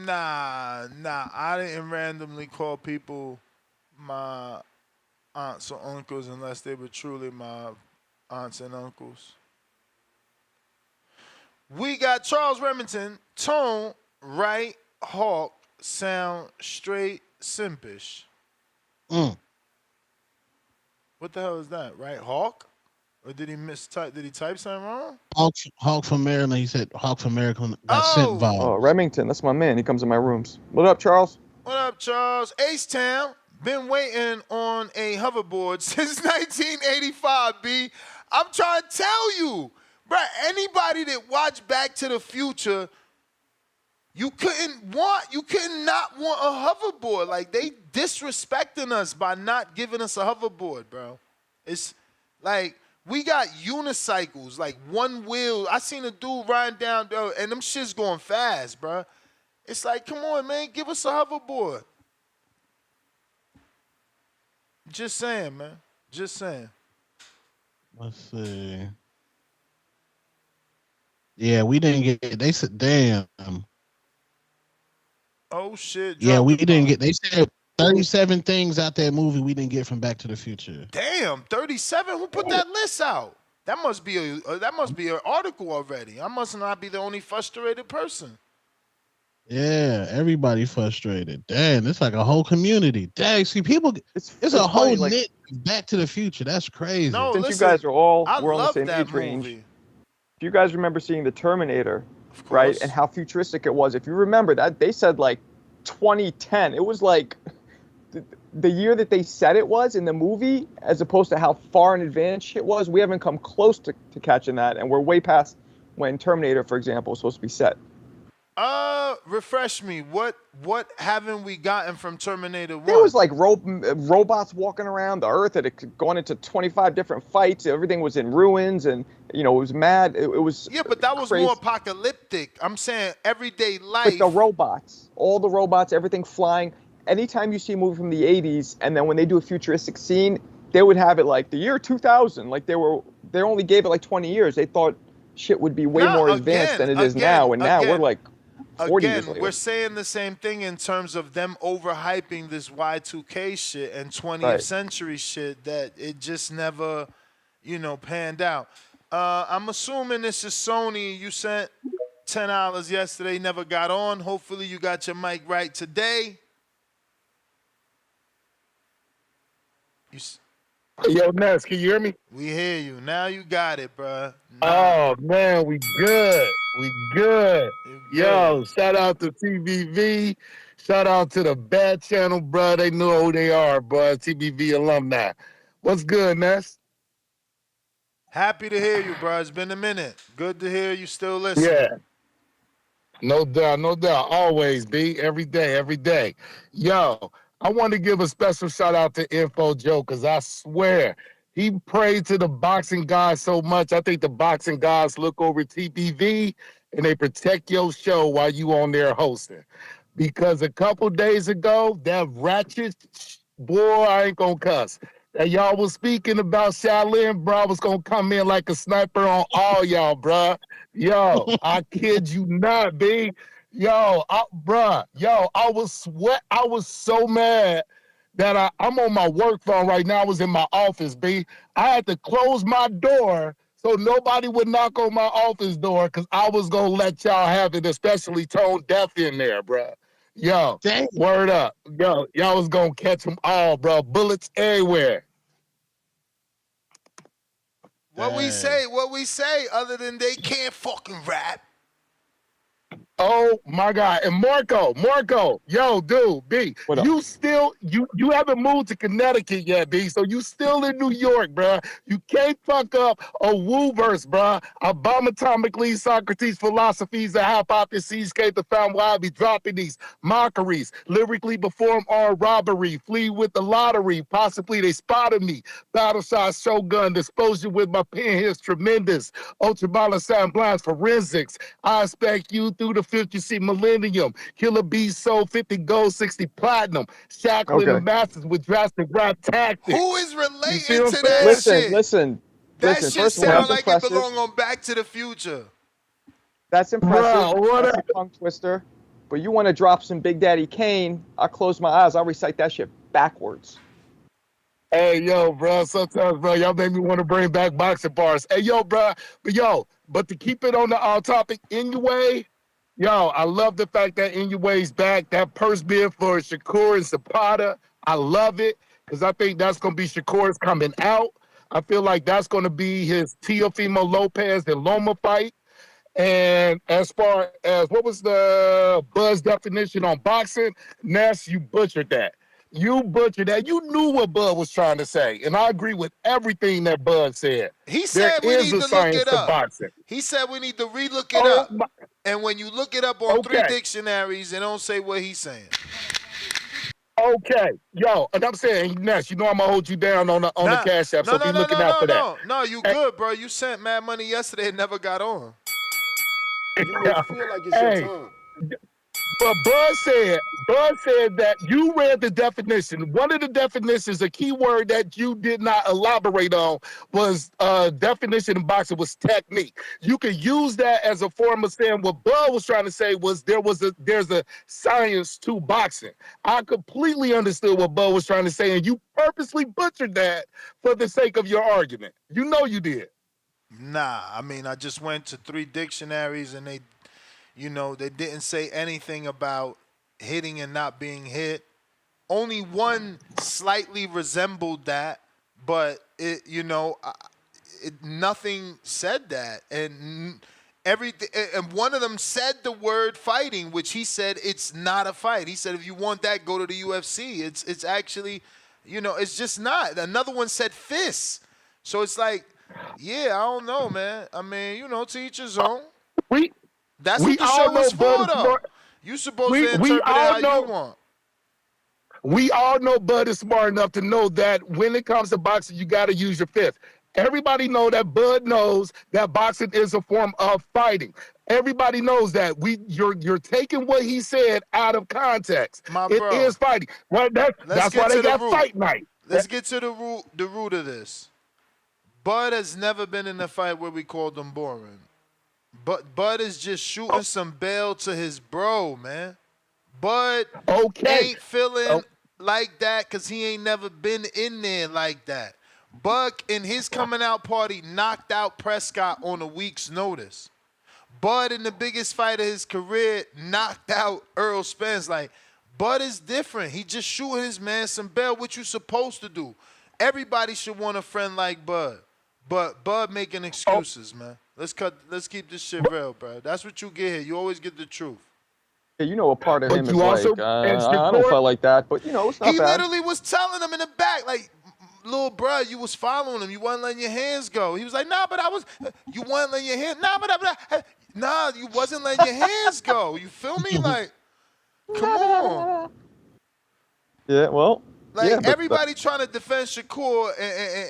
Nah. I didn't randomly call people my aunts or uncles unless they were truly my aunts and uncles. We got Charles Remington, tone, right, hawk, sound, straight, simpish. What the hell is that, right? Hawk? Or did he mistype? Did he type something wrong? Hawk from Maryland. He said Hawk from Maryland got sent vowel. Oh, Remington, that's my man. He comes in my rooms. What up, Charles? What up, Charles? H-Town, been waiting on a hoverboard since 1985, B. I'm trying to tell you, bro, anybody that watched Back to the Future, you couldn't not want a hoverboard. Like, they disrespecting us by not giving us a hoverboard, bro. It's like, we got unicycles, like one wheel. I seen a dude riding down there, and them shit's going fast, bro. It's like, come on, man, give us a hoverboard. Just saying, man. Just saying. Let's see. Yeah, we didn't get. They said, damn. Oh shit. Yeah, we didn't get. They said 37 things out that movie we didn't get from Back to the Future. Damn, 37. Who put that list out? That must be an article already. I must not be the only frustrated person. Yeah, everybody frustrated. Damn, it's like a whole community. Dang, see, people. It's a whole funny, like, knit Back to the Future. That's crazy. No, Since listen, you guys are all I we're on the love same that age range. movie. If you guys remember seeing the Terminator, right, and how futuristic it was, if you remember that, they said like 2010. It was like the year that they said it was in the movie, as opposed to how far in advance it was. We haven't come close to catching that, and we're way past when Terminator, for example, was supposed to be set. Refresh me. What haven't we gotten from Terminator 1? There was like robots walking around the Earth. It had gone into 25 different fights. Everything was in ruins, and it was mad. It was but that was crazy. more apocalyptic. I'm saying everyday life. But the robots, all the robots, everything flying. Anytime you see a movie from the 80s, and then when they do a futuristic scene, they would have it like the year 2000. Like they only gave it like 20 years. They thought shit would be way more advanced than it is now, and now we're like 40 years later. We're saying the same thing in terms of them overhyping this Y2K shit and 20th century shit that it just never, panned out. I'm assuming this is Sony. You sent $10 yesterday, never got on. Hopefully you got your mic right today. Yo, Ness, can you hear me? We hear you. Now you got it, bruh. Oh, man, we good. We good. Yo, shout out to TBV. Shout out to the Bad Channel, bro. They know who they are, bro. TBV alumni. What's good, Ness? Happy to hear you, bro. It's been a minute. Good to hear you still listening. Yeah. No doubt, no doubt. Always, B. Every day, every day. Yo, I want to give a special shout out to Info Joe, because I swear he prayed to the boxing gods so much. I think the boxing gods look over TBV and they protect your show while you on there hosting. Because a couple days ago, that ratchet boy, I ain't gonna cuss. That y'all was speaking about Shaolin, bro, I was gonna come in like a sniper on all y'all, bro. Yo, I kid you not, B. Yo, I was so mad that I'm on my work phone right now. I was in my office, B. I had to close my door so nobody would knock on my office door, because I was gonna let y'all have it, especially Tone Deaf in there, bro. Yo, word up. Yo, y'all was gonna catch them all, bro. Bullets everywhere. What we say, other than they can't fucking rap. Oh my God. And Marco, yo, dude, B, you still, you haven't moved to Connecticut yet, B, so you still in New York, bruh. You can't fuck up a woo verse, bruh. Abomatomically, Socrates' philosophies, and hypotheses came to found why I be dropping these mockeries. Lyrically perform armed robbery, flee with the lottery. Possibly they spotted me. Battle shot, shogun, exposure with my pen here's tremendous. Ultraviolet sound blinds, forensics. I expect you through the 50 millennium. Killer Bee sold 50 gold, 60 platinum. Shackling the masses with drastic rap tactics. Who is related to that shit? Listen. That shit First of all, sound that's like it belong on Back to the Future. That's impressive. Bro, that's a tongue twister. But you want to drop some Big Daddy Kane, I'll close my eyes. I'll recite that shit backwards. Hey, yo, bro, sometimes, bro, y'all make me want to bring back boxing bars. Hey, yo, bro, but to keep it on the topic, Inoue, yo, I love the fact that Inoue's back. That purse bid for Shakur and Zepeda, I love it, because I think that's going to be Shakur's coming out. I feel like that's going to be his Teofimo Lopez and Loma fight. And as far as what was the Buzz definition on boxing, Ness, you butchered that. You butchered that. You knew what Bud was trying to say, and I agree with everything that Bud said. He said we need to look it up. Boxing. He said we need to relook it up. And when you look it up on 3 dictionaries, it don't say what he's saying. Okay, yo, and I'm saying, Ness, you know I'm gonna hold you down on the Cash App, so be looking out for that. No, you good, bro. You sent mad money yesterday and never got on. You feel like it's your time. But Bud said that you read the definition. One of the definitions, a key word that you did not elaborate on, was definition in boxing was technique. You could use that as a form of saying what Bud was trying to say was there's a science to boxing. I completely understood what Bud was trying to say, and you purposely butchered that for the sake of your argument. You know you did. Nah, I mean, I just went to 3 dictionaries and they didn't say anything about hitting and not being hit. Only one slightly resembled that, but nothing said that. And and one of them said the word fighting, which he said it's not a fight. He said if you want that, go to the UFC. It's actually, it's just not. Another one said fists. So it's like, yeah, I don't know, man. I mean, to each his own. That's We what the all show know is Bud for, is though. smart. You supposed We to we interpret it all how you know. want. We all know Bud is smart enough to know that when it comes to boxing, you got to use your fist. Everybody know that Bud knows that boxing is a form of fighting. Everybody knows that. You're taking what he said out of context. My It bro. is fighting. Well, Let's that's get why they to the got root. fight night. Let's get to the root of this. Bud has never been in a fight where we called him boring. But Bud is just shooting some bail to his bro, man. Bud ain't feeling like that because he ain't never been in there like that. Buck in his coming out party knocked out Prescott on a week's notice. Bud in the biggest fight of his career knocked out Earl Spence. Like, Bud is different. He just shooting his man some bail, what you supposed to do. Everybody should want a friend like Bud. But Bud making excuses, man. Let's keep this shit real, bro. That's what you get here. You always get the truth. Yeah, you know, a part of But him you is also- like, and I don't Shakur- feel like that, but you know, it's not He bad. literally was telling him in the back, like, little bro, you was following him. You wasn't letting your hands go. He was like, nah, but I was. You wasn't letting your hands. Nah, you wasn't letting your hands go. You feel me? Like, come on. Yeah, well, Like, yeah, but everybody trying to defend Shakur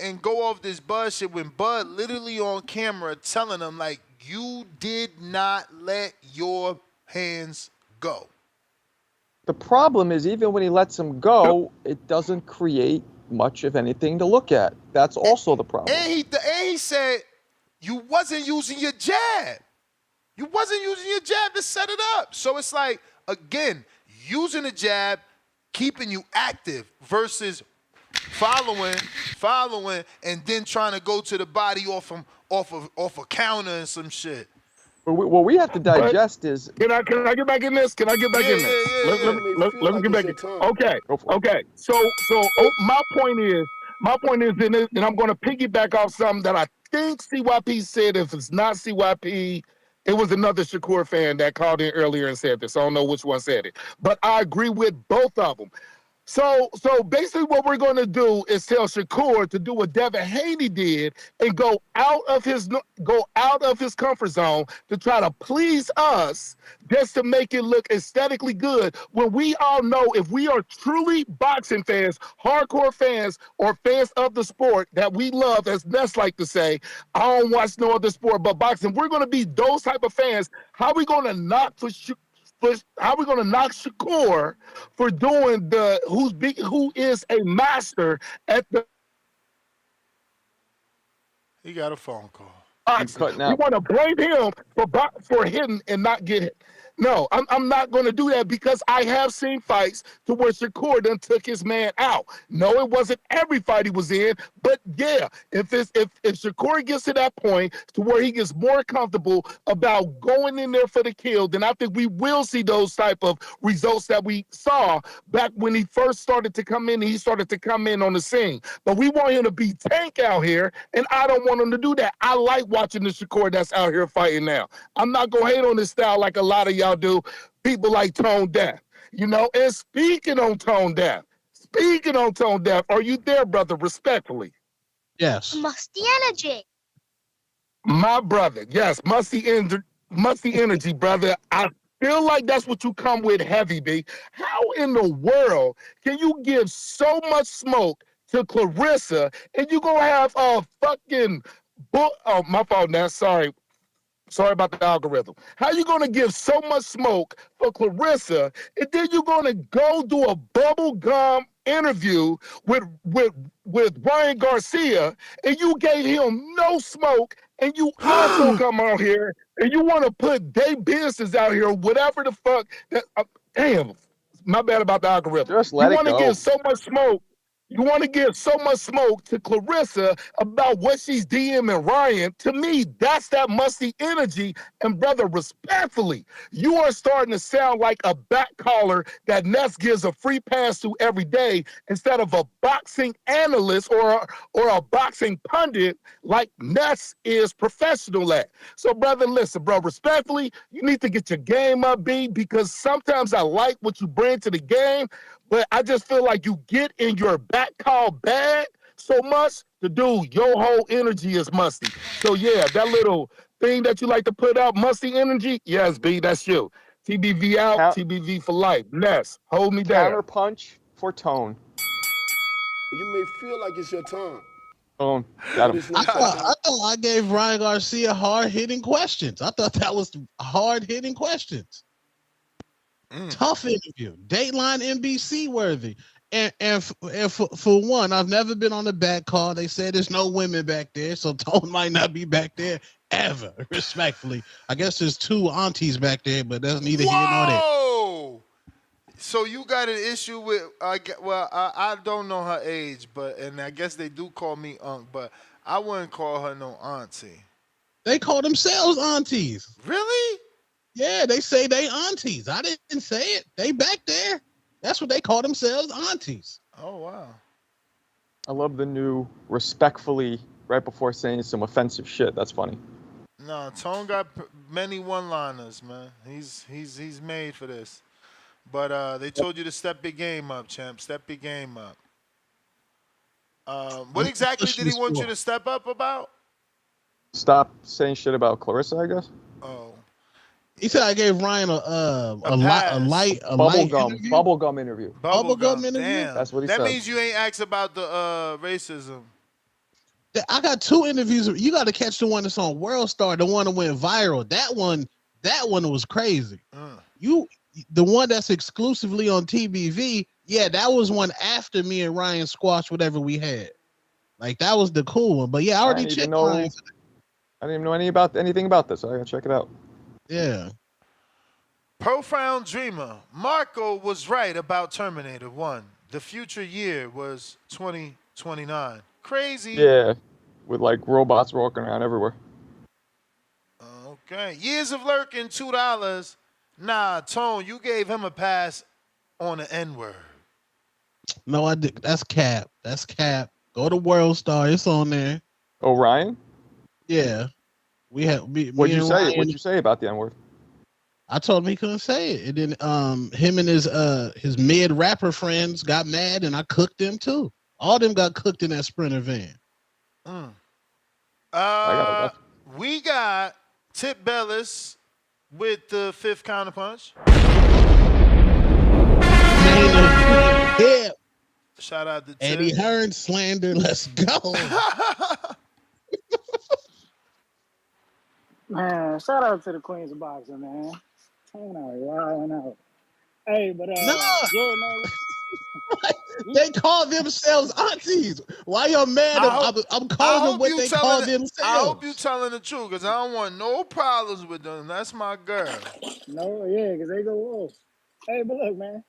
and go off this Bud shit when Bud literally on camera telling him, like, you did not let your hands go. the problem is even when he lets him go, it doesn't create much of anything to look at. That's also the problem. And he said, you wasn't using your jab. You wasn't using your jab to set it up. So it's like, again, using the jab, keeping you active versus following, and then trying to go to the body off a counter and some shit. What we have to digest is. Can I get back in this? Can I get back in this? Let me get back in. Okay. So my point is, and I'm going to piggyback off something that I think CYP said. If it's not CYP, it was another Shakur fan that called in earlier and said this. I don't know which one said it, but I agree with both of them. So basically what we're going to do is tell Shakur to do what Devin Haney did and go out of his comfort zone to try to please us just to make it look aesthetically good, when we all know if we are truly boxing fans, hardcore fans, or fans of the sport that we love, as Ness like to say, I don't watch no other sport but boxing. We're going to be those type of fans. How are we going to knock how are we going to knock Shakur for doing who is a master at the? He got a phone call. We want to blame him for hitting and not get hit. No, I'm not going to do that because I have seen fights to where Shakur done took his man out. No, it wasn't every fight he was in, but yeah, if Shakur gets to that point to where he gets more comfortable about going in there for the kill, then I think we will see those type of results that we saw back when he first started to come in. He started to come in on the scene, but we want him to be Tank out here, and I don't want him to do that. I like watching the Shakur that's out here fighting now. I'm not gonna hate on this style like a lot of y'all do. People like Tone Deaf, and speaking on Tone Deaf, are you there, brother, respectfully? Yes. Musty energy. My brother, yes, musty energy, brother. I feel like that's what you come with heavy, B. How in the world can you give so much smoke to Clarissa and you gonna have a fucking book? Oh, my fault, Ness. Sorry about the algorithm. How you gonna give so much smoke for Clarissa, and then you're gonna go do a bubblegum interview with Ryan Garcia, and you gave him no smoke, and you also come out here and you want to put their business out here, whatever the fuck. Damn, my bad about the algorithm. Just let you it want to go. give so much smoke. You want to give so much smoke to Clarissa about what she's DMing Ryan. To me, that's that musty energy. And brother, respectfully, you are starting to sound like a back caller that Ness gives a free pass to every day instead of a boxing analyst or a boxing pundit like Ness is professional at. So brother, listen, bro, respectfully, you need to get your game up, B, because sometimes I like what you bring to the game, but I just feel like you get in your back call bag so much to do your whole energy is musty. So yeah, that little thing that you like to put out, musty energy. Yes, B, that's you. TBV out, TBV for life. Ness, hold me down. Counter punch for Tone. You may feel like it's your time, Tone, got but him. it's not your time. I thought I gave Ryan Garcia hard-hitting questions. I thought that was hard-hitting questions. Tough interview. Dateline NBC worthy. And for one, I've never been on the back call. They said there's no women back there, so Tone might not be back there ever, respectfully. I guess there's 2 aunties back there, but that's neither here nor there. Whoa! So you got an issue with? I don't know her age, and I guess they do call me Unc, but I wouldn't call her no auntie. They call themselves aunties. Really? Yeah, they say they aunties. I didn't say it. They back there. That's what they call themselves, aunties. Oh, wow. I love the new respectfully right before saying some offensive shit. That's funny. No, Tone got many one-liners, man. He's made for this. But they told you to step your game up, champ. Step your game up. What exactly did he want you to step up about? Stop saying shit about Clarissa, I guess. Oh. He said I gave Ryan a light bubblegum interview. Bubblegum interview. Damn. That's what he that said. means you ain't asked about the racism. I got 2 interviews. You got to catch the one that's on World Star, the one that went viral. That one was crazy. The one that's exclusively on TBV, yeah, that was one after me and Ryan squashed whatever we had. Like that was the cool one. But yeah, I already checked Ryan. I didn't even know anything about this. I gotta check it out. Yeah. Profound dreamer. Marco was right about Terminator 1. The future year was 2029. Crazy. Yeah, with like robots walking around everywhere. Okay. Years of lurking, $2. Nah, Tone, you gave him a pass on the N-word. No, I did. That's cap. That's cap. Go to World Star. It's on there. Oh, Ryan? Yeah. We had. What'd you say? What'd you say about the N-word? I told him he couldn't say it. And then him and his mid rapper friends got mad, and I cooked them too. All them got cooked in that Sprinter van. We got Tip Bellis with the 5th counterpunch. Yeah. Shout out to Tip. Eddie Hearn slander. Let's go. Man, shout out to the Queens of Boxing, man. Wilding out. Hey, but yeah, man. They call themselves aunties. Why y'all mad? I'm calling them what they call themselves. I hope you telling the truth, because I don't want no problems with them. That's my girl. No, yeah, because they go off. Hey, but look, man.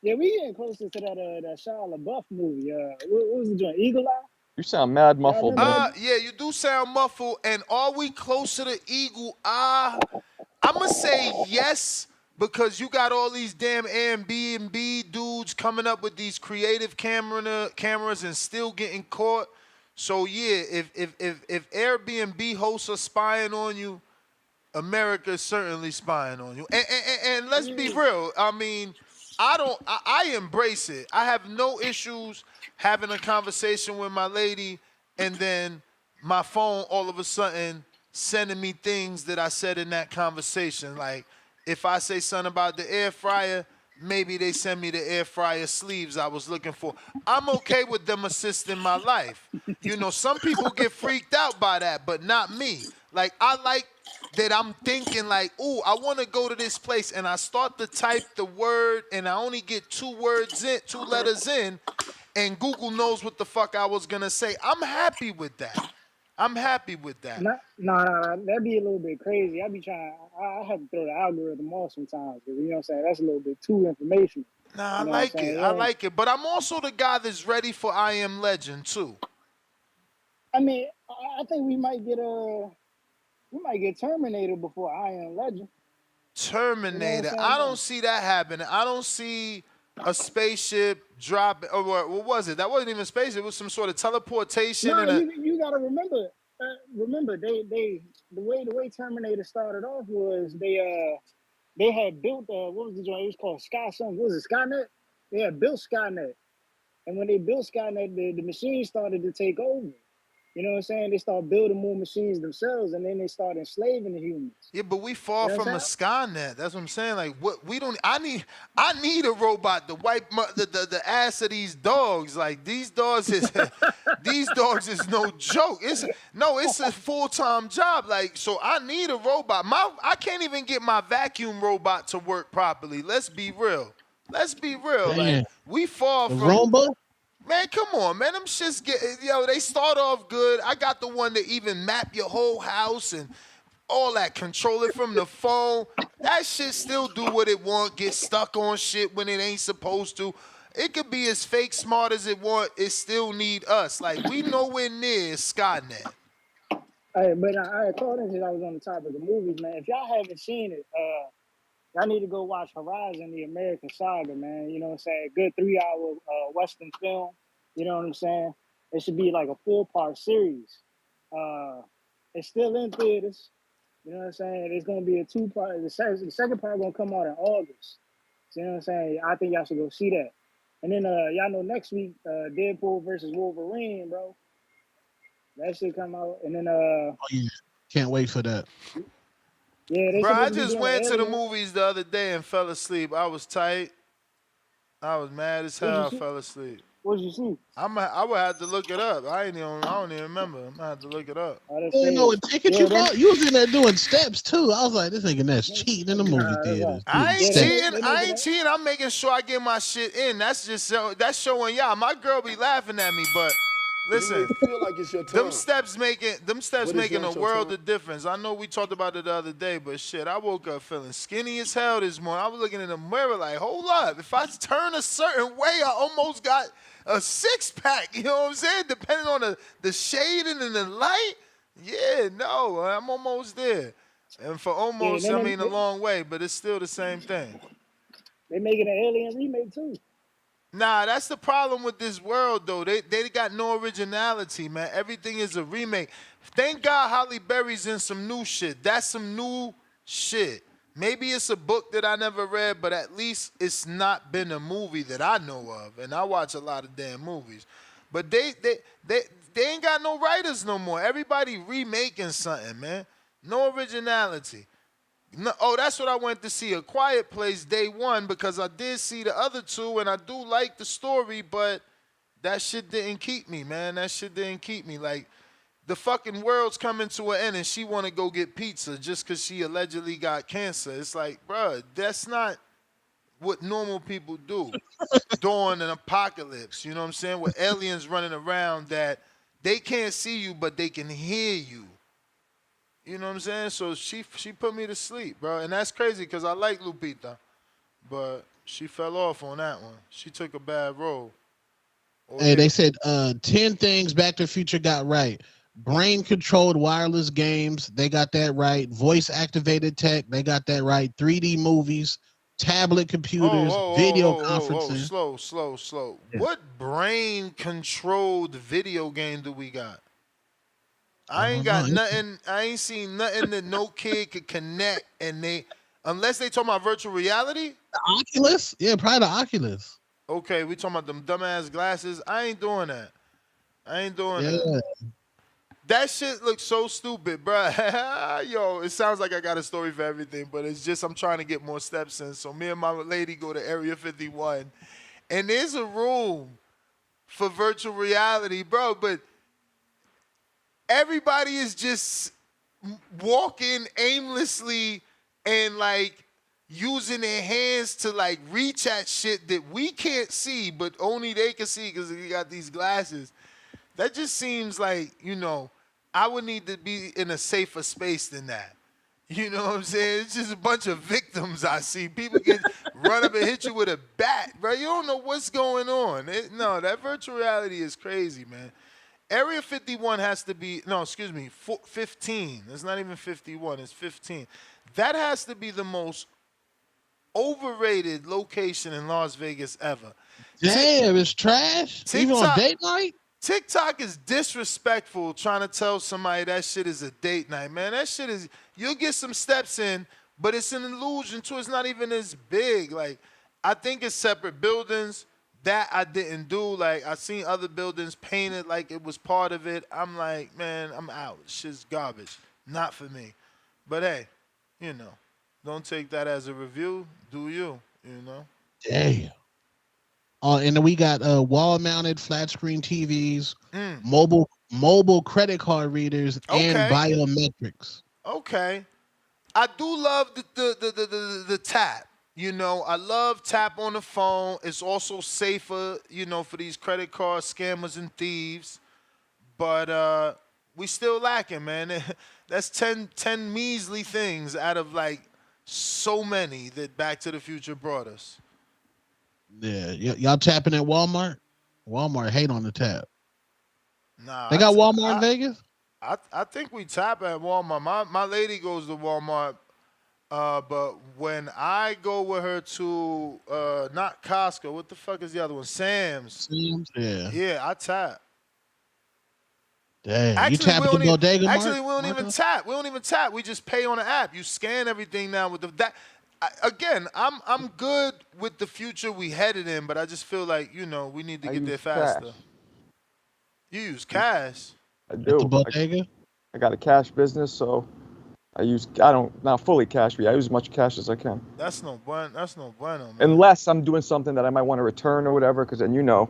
Yeah, we getting closer to that Shia LaBeouf movie. What was it doing? Eagle Eye? You sound mad muffled, man. Yeah, you do sound muffled. And are we close to the Eagle Eye? I'm going to say yes, because you got all these damn Airbnb dudes coming up with these creative cameras and still getting caught. So, yeah, if Airbnb hosts are spying on you, America is certainly spying on you. And let's be real. I mean, I embrace it. I have no issues having a conversation with my lady and then my phone all of a sudden sending me things that I said in that conversation. Like if I say something about the air fryer, maybe they send me the air fryer sleeves I was looking for. I'm okay with them assisting my life. You know, some people get freaked out by that, but not me. Like I like that I'm thinking like, ooh, I want to go to this place, and I start to type the word and I only get 2 letters in, and Google knows what the fuck I was gonna say. I'm happy with that. Nah, that'd be a little bit crazy. I have to throw the algorithm off sometimes, because, you know what I'm saying, that's a little bit too informational. Nah, you know I like it. I like it. But I'm also the guy that's ready for I Am Legend too. I mean, I think we might get Terminator before I Am Legend. Terminator. I don't see that happening. I don't see a spaceship drop, or what was it? That wasn't even a spaceship. It was some sort of teleportation. No, you got to remember. Remember, the way Terminator started off was they had built what was the joint? It was called Sky something. What was it, Skynet? They had built Skynet, and when they built Skynet, the machines started to take over. You know what I'm saying? They start building more machines themselves, and then they start enslaving the humans. Yeah, but we far You know what from I'm a saying? Skynet. That's what I'm saying. Like, what we don't. I need a robot to wipe the ass of these dogs. Like these dogs is these dogs is no joke. It's a full-time job. Like, so I need a robot. I can't even get my vacuum robot to work properly. Let's be real. Like, Damn. we fall The from. Roomba? Man, come on, man. Them shits they start off good. I got the one that even map your whole house and all that, control it from the phone. That shit still do what it want, get stuck on shit when it ain't supposed to. It could be as fake smart as it want, it still need us. Like, we nowhere near Skynet. Hey, but I told him since I was on the topic of movies, man. If y'all haven't seen it, y'all need to go watch Horizon: The American Saga, man. You know what I'm saying? Good 3-hour Western film. You know what I'm saying? It should be like a 4-part series. It's still in theaters. You know what I'm saying? It's gonna be a 2-part. The second part gonna come out in August. So, you know what I'm saying? I think y'all should go see that. And then y'all know next week, Deadpool versus Wolverine, bro. That should come out. And then Oh, yeah. Can't wait for that. yeah, they Bro, I supposed to be just doing went to the Alien. movies the other day and fell asleep. I was tight. I was mad as What'd you hell. I see? fell asleep. What'd you see? I would have to look it up. I don't even remember. I'm gonna have to look it up. Oh, that's You didn't know crazy. what ticket Yeah, you them, bought? You was in there doing steps too. I was like, this nigga that's cheating in the movie nah, that's right. theaters. I Doing ain't Yeah, steps. cheating. they I making ain't it. cheating. I'm making sure I get my shit in. That's showing y'all. My girl be laughing at me, but You may listen, feel like it's your them time, steps making but it's a not your world time. of difference. I know we talked about it the other day, but shit, I woke up feeling skinny as hell this morning. I was looking in the mirror like, hold up, if I turn a certain way, I almost got a 6-pack. You know what I'm saying? Depending on the shading and the light. Yeah, no, I'm almost there. And for Yeah, almost, then I mean a long way, but it's still the same thing. they making an Alien remake too. Nah, that's the problem with this world, though. They got no originality, man. Everything is a remake. Thank God Halle Berry's in some new shit. That's some new shit. Maybe it's a book that I never read, but at least it's not been a movie that I know of. And I watch a lot of damn movies. But they ain't got no writers no more. Everybody remaking something, man. No originality. No, oh, that's what I went to see, A Quiet Place, day one, because I did see the other two, and I do like the story, but that shit didn't keep me, man. That shit didn't keep me. Like, the fucking world's coming to an end, and she want to go get pizza just because she allegedly got cancer. It's like, bruh, that's not what normal people do during an apocalypse. You know what I'm saying? With aliens running around that they can't see you, but they can hear you. You know what I'm saying? So she put me to sleep, bro. And that's crazy because I like Lupita. But she fell off on that one. She took a bad role. Hey, they said 10 things Back to the Future got right. Brain controlled wireless games, they got that right. Voice activated tech, they got that right. 3D movies, tablet computers, video conferencing. Slow. Yeah. What brain controlled video game do we got? I ain't got nothing. I ain't seen nothing that no kid could connect, and unless they talking about virtual reality. The Oculus? Yeah, probably the Oculus. Okay, we talking about them dumbass glasses. I ain't doing that. Yeah. That shit looks so stupid, bro. Yo, it sounds like I got a story for everything, but it's just I'm trying to get more steps in. So me and my lady go to Area 51, and there's a room for virtual reality, bro, but everybody is just walking aimlessly and like using their hands to like reach at shit that we can't see, but only they can see because they got these glasses. That just seems like, I would need to be in a safer space than that. You know what I'm saying? It's just a bunch of victims I see. People get run up and hit you with a bat, bro. You don't know what's going on. No, that virtual reality is crazy, man. Area 51 has to be, 15. It's not even 51, it's 15. That has to be the most overrated location in Las Vegas ever. Damn, it's trash? Even on date night? TikTok is disrespectful trying to tell somebody that shit is a date night, man. That shit is, you'll get some steps in, but it's an illusion too. It's not even as big. Like, I think it's separate buildings, That I didn't do. Like, I seen other buildings painted like it was part of it. I'm like, man, I'm out. Shit's garbage. Not for me. But hey, you know, don't take that as a review. Do you? You know? Damn. And then we got wall-mounted flat screen TVs, Mm. mobile credit card readers, and Okay. biometrics. Okay. I do love the tap. You know, I love tap on the phone. It's also safer, you know, for these credit card scammers and thieves. But we still lacking, man. That's 10 measly things out of like so many that Back to the Future brought us. Yeah, y'all tapping at Walmart? Walmart hate on the tap. Nah, They got Walmart in Vegas? I think we tap at Walmart. My lady goes to Walmart, but when I go with her to not Costco, what the fuck is the other one? Sam's. Sam's, yeah. Yeah, I tap. Damn, Actually, you tap at the bodega, Mark? we don't even tap. We don't even tap. We just pay on the app. You scan everything now with that. Again, I'm good with the future we headed in, but I just feel like, you know, we need to get there faster. Cash. You use cash? I do. At the bodega? I got a cash business, so I don't not fully cash, but I use as much cash as I can. That's no bueno, man. Unless I'm doing something that I might want to return or whatever, because then you're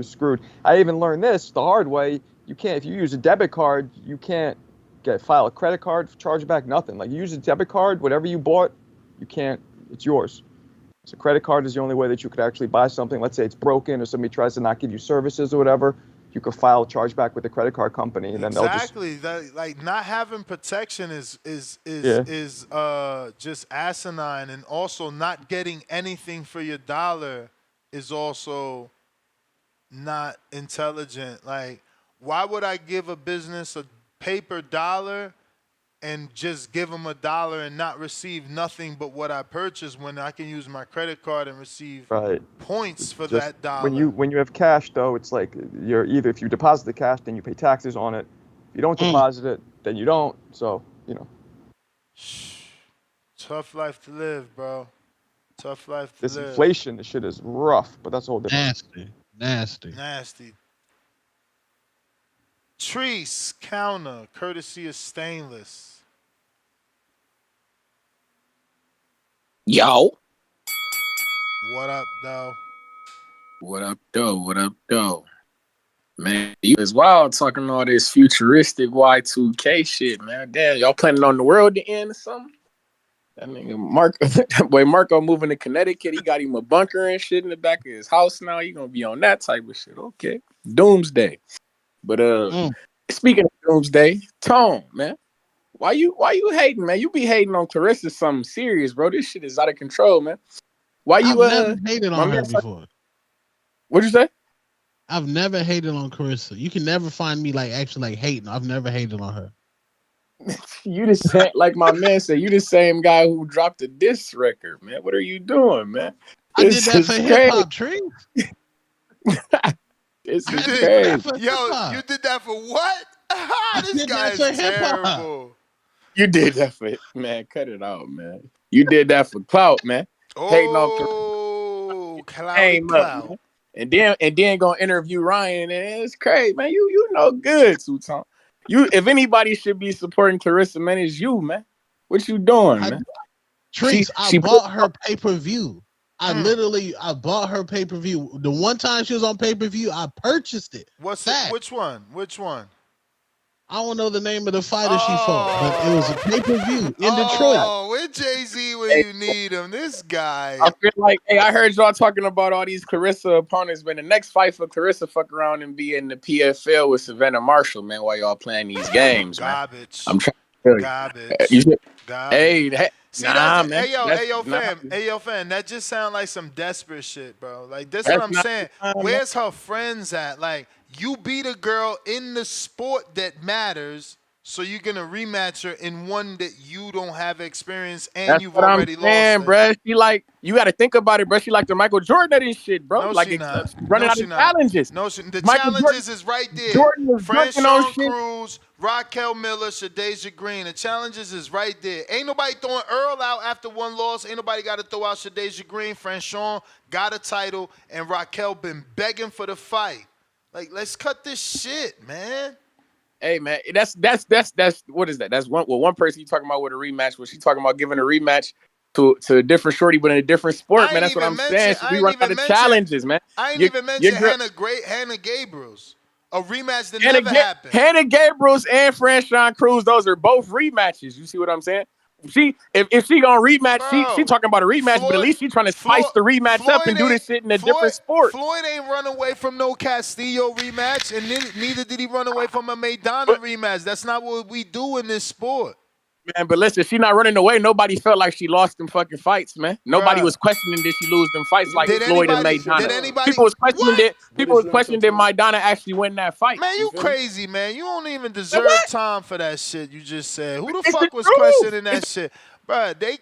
screwed. I even learned this the hard way. You can't, if you use a debit card, you can't file a credit card, charge back, nothing. Like, you use a debit card, whatever you bought, you can't, it's yours. So credit card is the only way that you could actually buy something. Let's say it's broken or somebody tries to not give you services or whatever. You could file a chargeback with the credit card company, and then exactly. That, like, not having protection is just asinine, and also not getting anything for your dollar is also not intelligent. Like, why would I give a business a paper dollar and just give them $1 and not receive nothing but what I purchased, when I can use my credit card and receive points for that dollar? When you have cash, though, it's like you're either, if you deposit the cash, then you pay taxes on it. If you don't deposit it, then you don't. So, you know. Tough life to live, bro. Tough life to live. This inflation, this shit is rough, but that's a whole different. Nasty. Treese counter, courtesy of Stainless. Yo. What up, though? What up, though? Man, you as wild talking all this futuristic Y2K shit, man. Damn, y'all planning on the world to end or something? That nigga Marco moving to Connecticut. He got him a bunker and shit in the back of his house now. You gonna be on that type of shit. Okay. Doomsday. But speaking of Doomsday, Tone, man. Why you hating, man? You be hating on Clarissa something serious, bro. This shit is out of control, man. Why you I've never hated on her before. What'd you say? I've never hated on Clarissa. You can never find me actually hating. I've never hated on her. You the same, like my man said, you the same guy who dropped the diss record, man. What are you doing, man? I did that for hip hop, Tree. This is crazy. Yo, you did that for what? This guy is terrible. You did that for it, man. Cut it out, man. You did that for clout, man. Hating on clout. And then gonna interview Ryan, and it's crazy, man. You know good, Sultan. If anybody should be supporting Clarissa, man, it's you, man. What you doing, man? Trees, I bought her pay-per-view. I bought her pay-per-view. The one time she was on pay-per-view, I purchased it. Which one? I don't know the name of the fighter she fought, but it was a pay-per-view in Detroit. Oh, with Jay-Z when you need him. This guy. I feel like, hey, I heard y'all talking about all these Clarissa opponents, man. The next fight for Clarissa, fuck around and be in the PFL with Savannah Marshall, man, while y'all playing these games, Garbage. Man. I'm trying to tell you. Garbage. Hey, See, man. Hey, yo, fam. That just sound like some desperate shit, bro. Like, this is what I'm saying. Where's her friends at? Like, you beat a girl in the sport that matters. So you're gonna rematch her in one that you don't have experience and That's you've what I'm already lost saying, it. bruh. She like, you got to think about it, bruh. She like the Michael Jordan of this shit, bro. No, Like, she not. running No, out she of not. challenges. No, the Michael Jordan, challenges is right there. Jordan was dunking on Franchon shit. Cruz, Raquel Miller, Shadeja Green. The challenges is right there. Ain't nobody throwing Earl out after one loss. Ain't nobody got to throw out Shadeja Green. Franchon got a title, and Raquel been begging for the fight. Like, let's cut this shit, man. Hey man, that's what is that? That's one person you talking about with a rematch. Was she talking about giving a rematch to a different shorty, but in a different sport, man? That's what I'm saying. She be running out of challenges, man. I ain't Your even mention girl, Hannah Gabriels. A rematch that never happened. Hannah Gabriels and Franchon Cruz, those are both rematches. You see what I'm saying? If she gonna rematch, she talking about a rematch, but at least she trying to spice the rematch up and do this shit in a different sport. Floyd ain't run away from no Castillo rematch, and neither did he run away from a Maidana rematch. That's not what we do in this sport. Man, but listen, she not running away. Nobody felt like she lost them fucking fights, man. Nobody was questioning did she lose them fights like Floyd and Maidana. People was questioning did Maidana actually win that fight. Man, you crazy, man. You don't even deserve time for that shit you just said. Who the fuck was questioning that shit? Bruh, they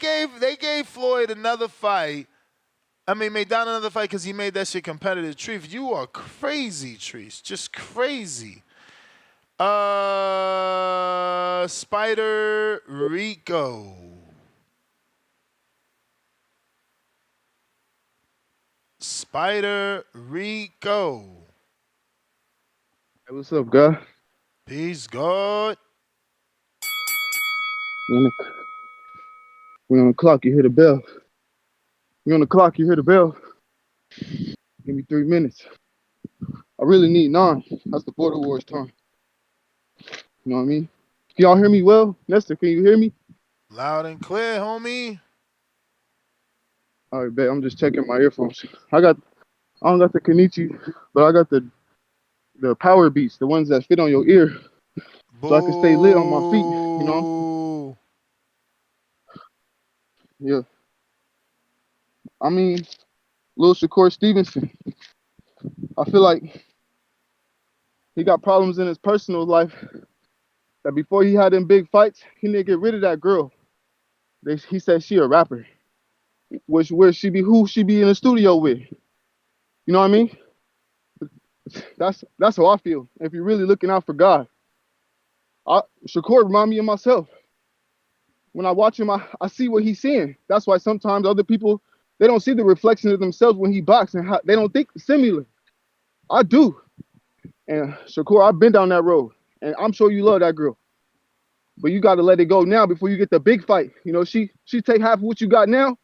gave Floyd another fight. I mean, Maidana another fight because he made that shit competitive. Treef, you are crazy, Treef. Just crazy. Spider Rico. Spider Rico. Hey, what's up, guy? Peace, God. We're on the clock, you hear the bell. We're on the clock, you hear the bell. Give me 3 minutes. I really need 9. That's the Border Wars time. You know what I mean? Can y'all hear me well? Nestor, can you hear me? Loud and clear, homie. All right, bet. I'm just checking my earphones. I don't got the Kenichi, but I got the power beats, the ones that fit on your ear. So I can stay lit on my feet, you know? Yeah. I mean, Lil Shakur Stevenson. I feel like he got problems in his personal life that before he had them big fights, he need to get rid of that girl. He said she a rapper. Who she be in the studio with. You know what I mean? That's how I feel. If you're really looking out for God. Shakur remind me of myself. When I watch him, I see what he's seeing. That's why sometimes other people, they don't see the reflection of themselves when he boxes and they don't think similar. I do. And Shakur, I've been down that road. And I'm sure you love that girl. But you got to let it go now before you get the big fight. You know, she take half of what you got now,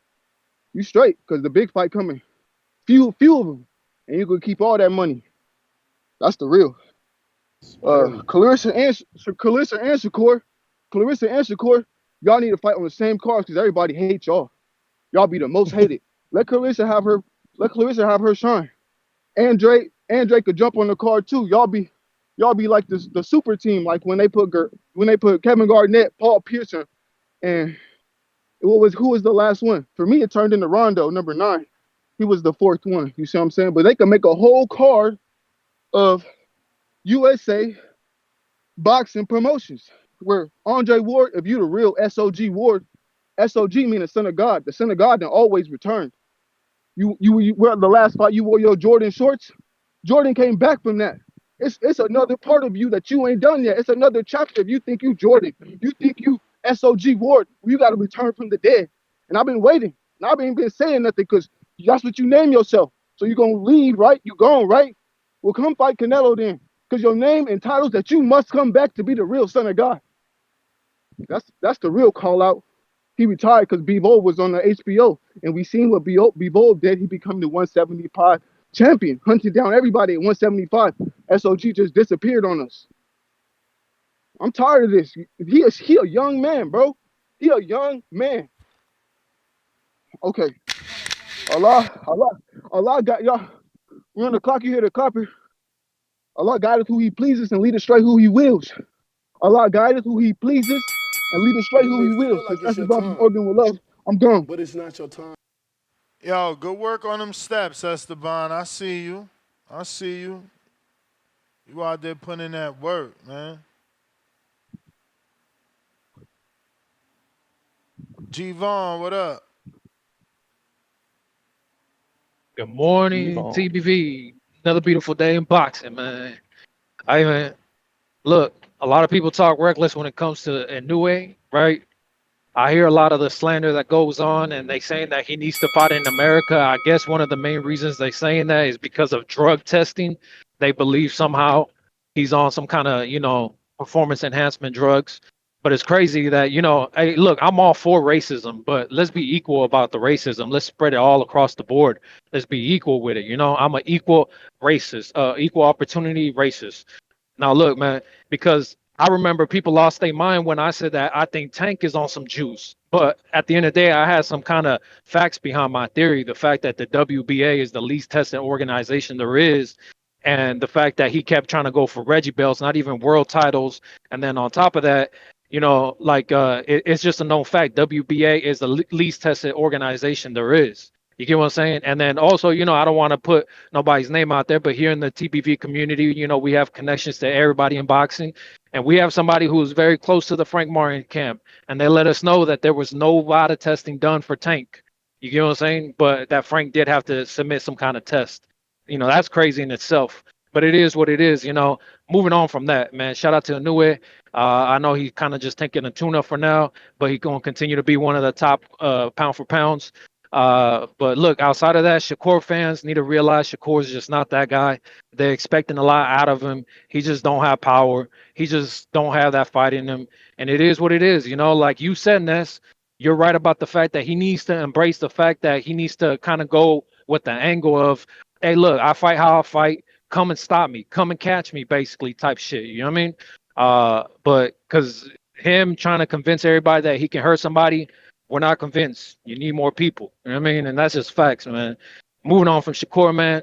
you straight, because the big fight coming. Few of them. And you could keep all that money. That's the real. Clarissa and Shakur, y'all need to fight on the same cards because everybody hates y'all. Y'all be the most hated. Let Clarissa have her shine. Andre could jump on the card too. Y'all be like the super team, like when they put Kevin Garnett, Paul Pearson, and who was the last one? For me, it turned into Rondo, number 9. He was the 4th one. You see what I'm saying? But they could make a whole card of USA boxing promotions where Andre Ward, if you the real SOG Ward, SOG mean the son of God. The son of God then always returned. You were the last fight you wore your Jordan shorts. Jordan came back from that. It's another part of you that you ain't done yet. It's another chapter. If you think you Jordan, you think you SOG Ward, you got to return from the dead. And I've been waiting. And I've been saying nothing because that's what you name yourself. So you're going to leave, right? You gone, right? Well, come fight Canelo then. Because your name entitles that you must come back to be the real son of God. That's the real call out. He retired because Bivol was on the HBO. And we seen what Bivol did. He became the 175 champion, hunted down everybody at 175. SOG just disappeared on us. I'm tired of this. He a young man, bro. He a young man. Okay. Allah got y'all. We're on the clock. You hear the clapper. Allah guideth who he pleases and lead astray who he wills. Allah guideth who he pleases and lead astray who he wills. Like it's That's your about time, organ with love. I'm gone. but it's not your time. Yo, good work on them steps, Esteban. I see you. You out there putting in that work, man. G Vaughn, what up? Good morning, G-Bone. TBV. Another beautiful day in boxing, man. I mean, look, a lot of people talk reckless when it comes to Inoue, right? I hear a lot of the slander that goes on, and they saying that he needs to fight in America. I guess one of the main reasons they saying that is because of drug testing. They believe somehow he's on some kind of, performance enhancement drugs. But it's crazy that, hey, look, I'm all for racism, but let's be equal about the racism. Let's spread it all across the board. Let's be equal with it. I'm an equal racist, equal opportunity racist. Now, look, man, because I remember people lost their mind when I said that I think Tank is on some juice. But at the end of the day, I had some kind of facts behind my theory. The fact that the WBA is the least tested organization there is, and the fact that he kept trying to go for Reggie belts, not even world titles. And then on top of that, it's just a known fact. WBA is the least tested organization there is. You get what I'm saying? And then also, I don't want to put nobody's name out there, but here in the TBV community, we have connections to everybody in boxing. And we have somebody who's very close to the Frank Martin camp. And they let us know that there was no VADA testing done for Tank. You get what I'm saying? But that Frank did have to submit some kind of test. That's crazy in itself. But it is what it is, Moving on from that, man. Shout out to Inoue. I know he's kind of just taking a tune-up for now, but he's going to continue to be one of the top pound for pounds. But look, outside of that, Shakur fans need to realize Shakur is just not that guy. They're expecting a lot out of him. He just don't have power. He just don't have that fight in him. And it is what it is. Like you said, Ness, you're right about the fact that he needs to embrace the fact that he needs to kind of go with the angle of, hey, look, I fight how I fight. Come and stop me. Come and catch me, basically, type shit. You know what I mean? But because him trying to convince everybody that he can hurt somebody, we're not convinced. You need more people. You know what I mean? And that's just facts, man. Moving on from Shakur, man.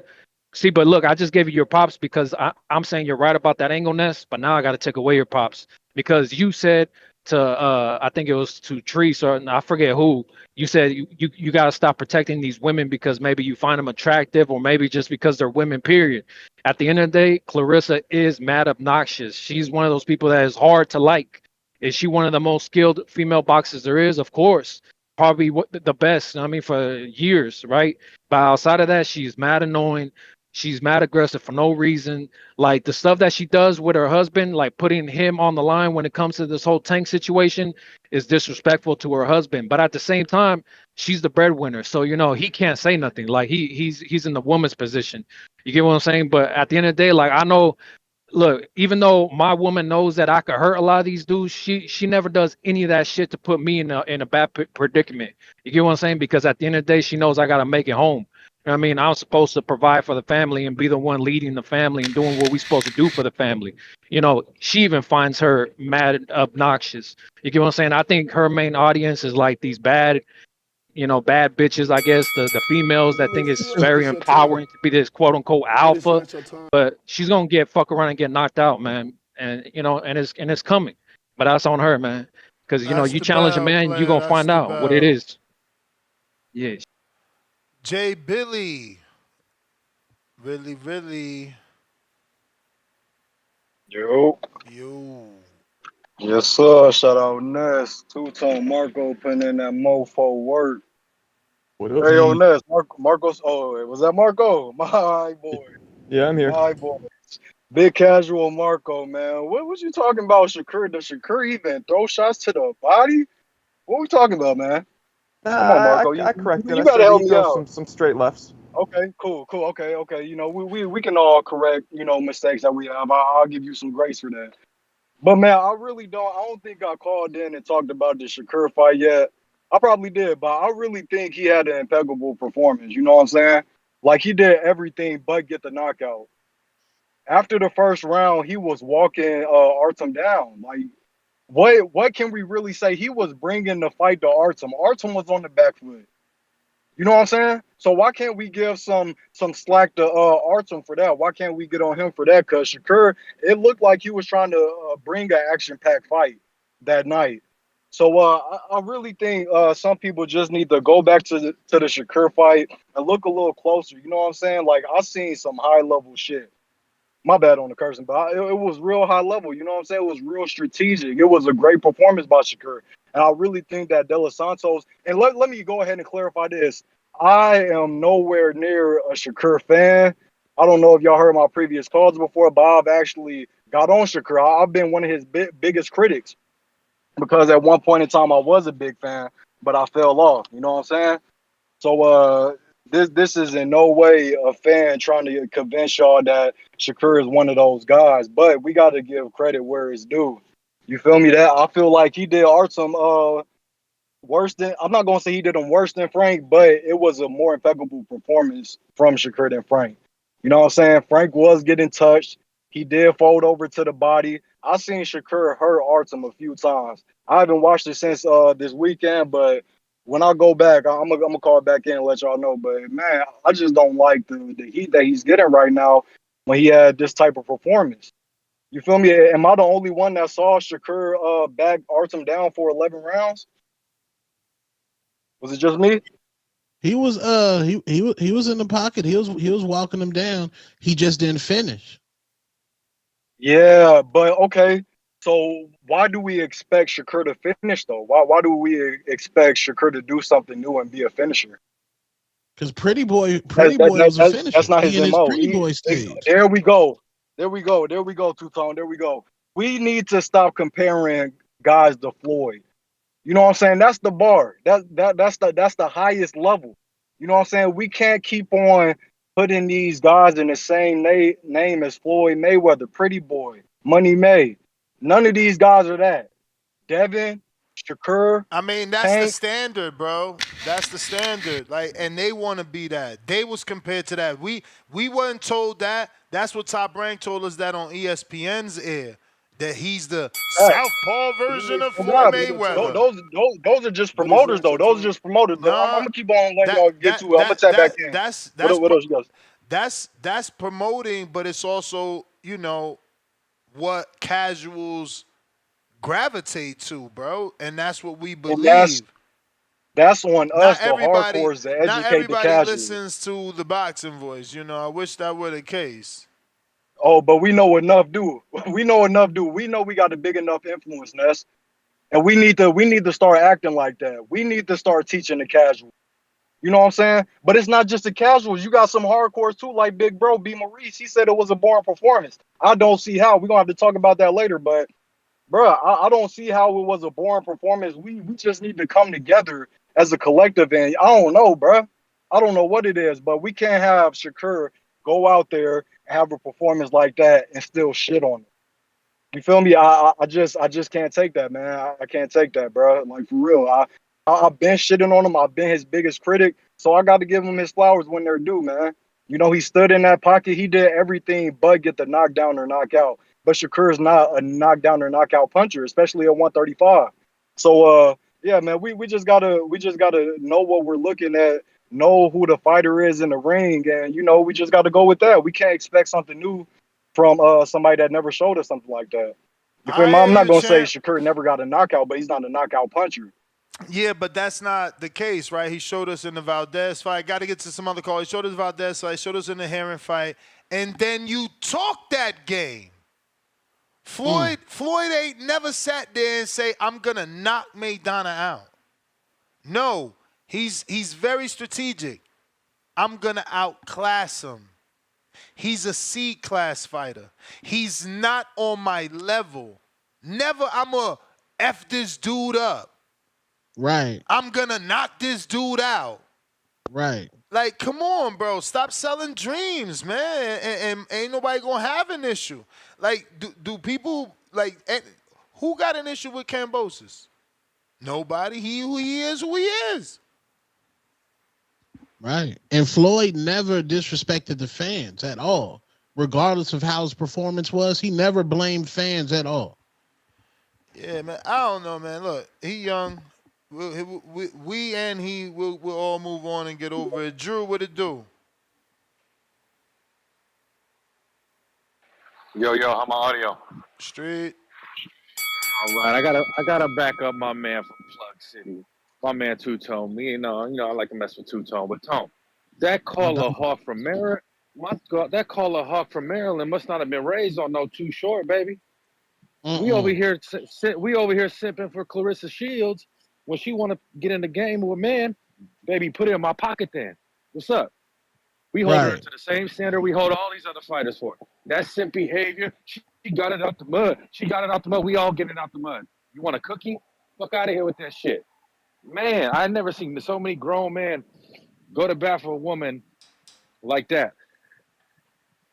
See, but look, I just gave you your props because I'm saying you're right about that angle, Ness, but now I got to take away your props because you said to, I think it was to Treese or I forget who, you said you got to stop protecting these women because maybe you find them attractive or maybe just because they're women, period. At the end of the day, Clarissa is mad obnoxious. She's one of those people that is hard to like. Is she one of the most skilled female boxers there is? Of course. Probably the best, for years, right? But outside of that, she's mad annoying. She's mad aggressive for no reason. Like the stuff that she does with her husband, like putting him on the line when it comes to this whole Tank situation is disrespectful to her husband. But at the same time, she's the breadwinner. So, he can't say nothing. Like he's in the woman's position. You get what I'm saying? But at the end of the day, like I know, look, even though my woman knows that I could hurt a lot of these dudes, she never does any of that shit to put me in a bad predicament. You get what I'm saying? Because at the end of the day, she knows I got to make it home. You know what I mean? I'm supposed to provide for the family and be the one leading the family and doing what we're supposed to do for the family. She even finds her mad obnoxious. You get what I'm saying? I think her main audience is like these bad bitches, I guess, the females that think it's very empowering to be this quote unquote alpha, but she's gonna get fuck around and get knocked out, man. And it's coming. But that's on her, man. Because you challenge a man, you're gonna find out what it is. Yeah. Jay Billy. Billy. Yo. Yes, sir. Shout out Ness. Two-tone Marco putting in that mofo work. What up? Hey, yo, Ness. Marcos. Oh, was that Marco? My boy. Yeah, I'm here. My boy. Big casual Marco, man. What was you talking about, Shakur? Does Shakur even throw shots to the body? What we talking about, man? Come on, Marco. I corrected. You gotta help me out. Some straight lefts. Okay, cool. Okay. We can all correct, mistakes that we have. I'll give you some grace for that. But man, I don't think I called in and talked about the Shakur fight yet. I probably did, but I really think he had an impeccable performance. You know what I'm saying? Like he did everything but get the knockout. After the first round, he was walking Artem down. Like, what can we really say? He was bringing the fight to Artem. Artem was on the back foot. You know what I'm saying? So why can't we give some slack to Artem for that? Why can't we get on him for that? Because Shakur, it looked like he was trying to bring an action-packed fight that night. So I really think some people just need to go back to the Shakur fight and look a little closer. You know what I'm saying? Like, I seen some high-level shit. My bad on the cursing, but it was real high level. You know what I'm saying? It was real strategic. It was a great performance by Shakur. And I really think that De Los Santos, and let me go ahead and clarify this. I am nowhere near a Shakur fan. I don't know if y'all heard my previous calls before, but I've actually got on Shakur. I've been one of his biggest critics because at one point in time I was a big fan, but I fell off. You know what I'm saying? So this is in no way a fan trying to convince y'all that Shakur is one of those guys, but we got to give credit where it's due. You feel me? That I feel like he did Artem worse than, I'm not gonna say he did him worse than Frank, but it was a more impeccable performance from Shakur than Frank. You know what I'm saying? Frank was getting touched. He did fold over to the body. I seen Shakur hurt Artem a few times. I haven't watched it since this weekend, but when I go back, I'm gonna call back in and let y'all know. But man, I just don't like the heat that he's getting right now when he had this type of performance. You feel me? Am I the only one that saw Shakur back Artem down for 11 rounds? Was it just me? He was he was in the pocket. He was walking him down. He just didn't finish. Yeah, but okay. So why do we expect Shakur to finish though? Why do we expect Shakur to do something new and be a finisher? Because Pretty Boy was a finisher. That's not his He in his MO. Pretty Boy stage. There we go. There we go. There we go, Two-Tone. There we go. We need to stop comparing guys to Floyd. You know what I'm saying? That's the bar. That's the highest level. You know what I'm saying? We can't keep on putting these guys in the same name as Floyd Mayweather, Pretty Boy, Money May. None of these guys are that. Devin, Shakur. I mean, that's the Tank. standard, bro. That's the standard. Like, and they want to be that. They was compared to that. We weren't told that. That's what Top Rank told us that on ESPN's air. That he's the southpaw version of Floyd Mayweather. Those are just promoters, though. Those are just promoters. But I'm gonna keep on letting y'all get to it. I'm gonna tap back in. What else you guys? That's promoting, but it's also, you know, what casuals gravitate to, bro, and that's what we believe. That's on us, the hardcores, to educate the casuals. Not everybody listens to the boxing voice. You know, I wish that were the case. Oh, but we know enough, do. We know enough, do. We know we got a big enough influence, Ness. And we need to start acting like that. We need to start teaching the casuals. You know what I'm saying? But it's not just the casuals. You got some hardcores too, like Big Bro, B. Maurice. He said it was a boring performance. I don't see how. We're gonna have to talk about that later, but bro, I don't see how it was a boring performance. We just need to come together as a collective, and I don't know, bro. I don't know what it is, but we can't have Shakur go out there and have a performance like that and still shit on it. You feel me? I just can't take that, man. I can't take that, bro. Like, for real. I've been shitting on him. I've been his biggest critic, so I got to give him his flowers when they're due, man. You know, he stood in that pocket. He did everything but get the knockdown or knockout. But Shakur is not a knockdown or knockout puncher, especially at 135. So yeah, man, we just gotta know what we're looking at, know who the fighter is in the ring, and you know, we just gotta go with that. We can't expect something new from somebody that never showed us something like that. You feel me? I'm not gonna say Shakur never got a knockout, but he's not a knockout puncher. Yeah, but that's not the case, right? He showed us in the Valdez fight. Got to get to some other call. He showed us Valdez fight, showed us in the Heron fight, and then you talk that game. Floyd ain't never sat there and say, I'm gonna knock Maidana out. No, he's very strategic. I'm gonna outclass him. He's a C-class fighter. He's not on my level. Never I'ma F this dude up. Right. I'm gonna knock this dude out. Right. Like, come on, bro. Stop selling dreams, man. And ain't nobody gonna have an issue. Like, do people, like, who got an issue with Kambosos? Nobody. Who he is. Right. And Floyd never disrespected the fans at all. Regardless of how his performance was, he never blamed fans at all. Yeah, man. I don't know, man. Look, he young. We and he will all move on and get over it. Drew, what it do? Yo, how my audio? Straight. All right, I gotta back up my man from Plug City, my man Two Tone. Me, you know, I like to mess with Two Tone, but Tone, that caller Hawk from Maryland, that caller Hawk from Maryland must not have been raised on no Too Short, baby. We over here sipping for Clarissa Shields when she want to get in the game with a man. Baby, put it in my pocket then. What's up? We hold her Right. to the same standard we hold all these other fighters for. That simp behavior, she got it out the mud. She got it out the mud. We all get it out the mud. You want a cookie? Fuck out of here with that shit. Man, I never seen so many grown men go to bat for a woman like that.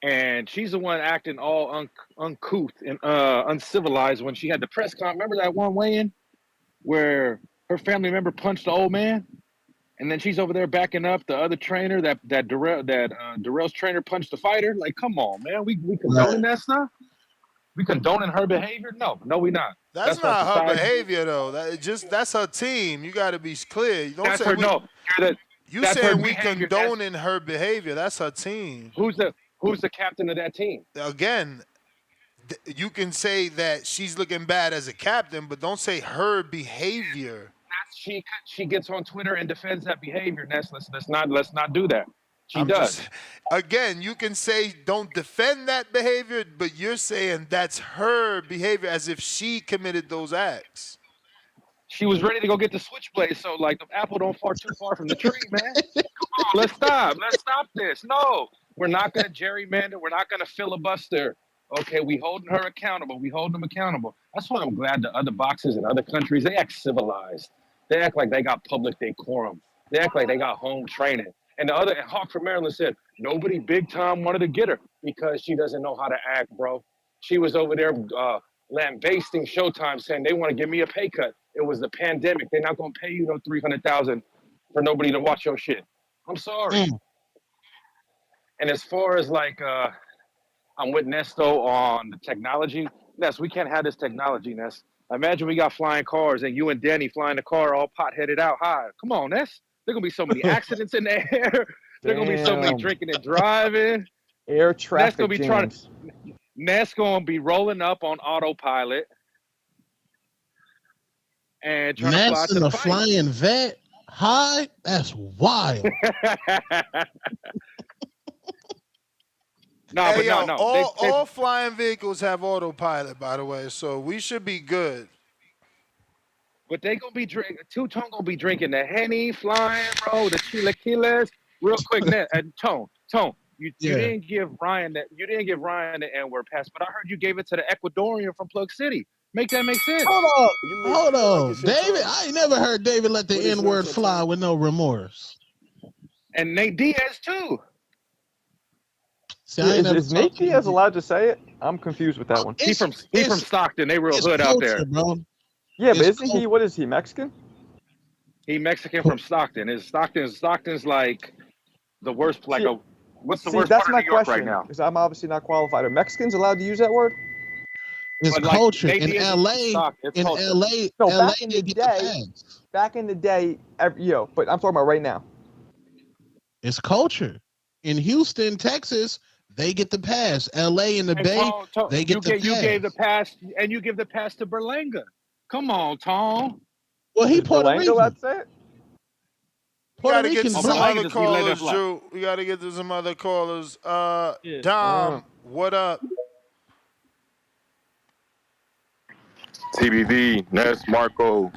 And she's the one acting all uncouth and uncivilized when she had the press con. Remember that one weigh-in where her family member punched the old man? And then she's over there backing up the other trainer that Darrell's trainer punched the fighter. Like, come on, man, we condoning that stuff? We condoning her behavior? No, we not. That's our not her society. behavior though. That's her team. You got to be clear. You don't That's say her. we. No, You that's her saying we behavior. condoning her behavior? That's her team. Who's the captain of that team? Again, you can say that she's looking bad as a captain, but don't say her behavior. She gets on Twitter and defends that behavior. Ness, let's not do that. She does. Again, you can say don't defend that behavior, but you're saying that's her behavior as if she committed those acts. She was ready to go get the switchblade, so like the apple don't fall too far from the tree, man. Come on, let's stop this. No, we're not gonna gerrymander. We're not gonna filibuster. Okay, we holding her accountable. We holding them accountable. That's why I'm glad the other boxers in other countries, they act civilized. They act like they got public decorum. They act like they got home training. And Hawk from Maryland said, nobody big time wanted to get her because she doesn't know how to act, bro. She was over there lambasting Showtime saying they want to give me a pay cut. It was the pandemic. They're not going to pay you no $300,000 for nobody to watch your shit. I'm sorry. And as far as like, I'm with Nesto on the technology. Ness, we can't have this technology, Ness. Imagine we got flying cars and you and Danny flying the car all pot-headed out high. Come on, Ness. There going to be so many accidents in the air. There going to be so many drinking and driving. Air traffic jams. Ness going to be rolling up on autopilot. And trying to fly to the flying vet high? That's wild. All flying vehicles have autopilot, by the way, so we should be good. But they gonna be drinking. Two-Tone gonna be drinking the Henny, flying, bro, the chilaquiles. Real quick, and Tone, you didn't give Ryan the N-word pass, but I heard you gave it to the Ecuadorian from Plug City. Make that make sense. Hold on, David. I ain't never heard David let the N-word fly with no remorse. And Nate Diaz too. See, is Nate Diaz allowed to say it? I'm confused with that one. He from Stockton. They real hood out there, bro. Yeah, but isn't he? What is he? Mexican? He Mexican from Stockton. Stockton's like the worst. Like what's the worst part of New York right now? Because I'm obviously not qualified. Are Mexicans allowed to use that word? It's culture in LA. No, back in the day, but I'm talking about right now. It's culture. In Houston, Texas, they get the pass. LA and the Bay, they get the pass. You gave the pass, and you give the pass to Berlanga. Come on, Tom. Well, he Puerto Rican. Let's say it. We got to get to some other callers, Drew. We got to get to some other callers. Dom, what up? TBV, Ness, Marco,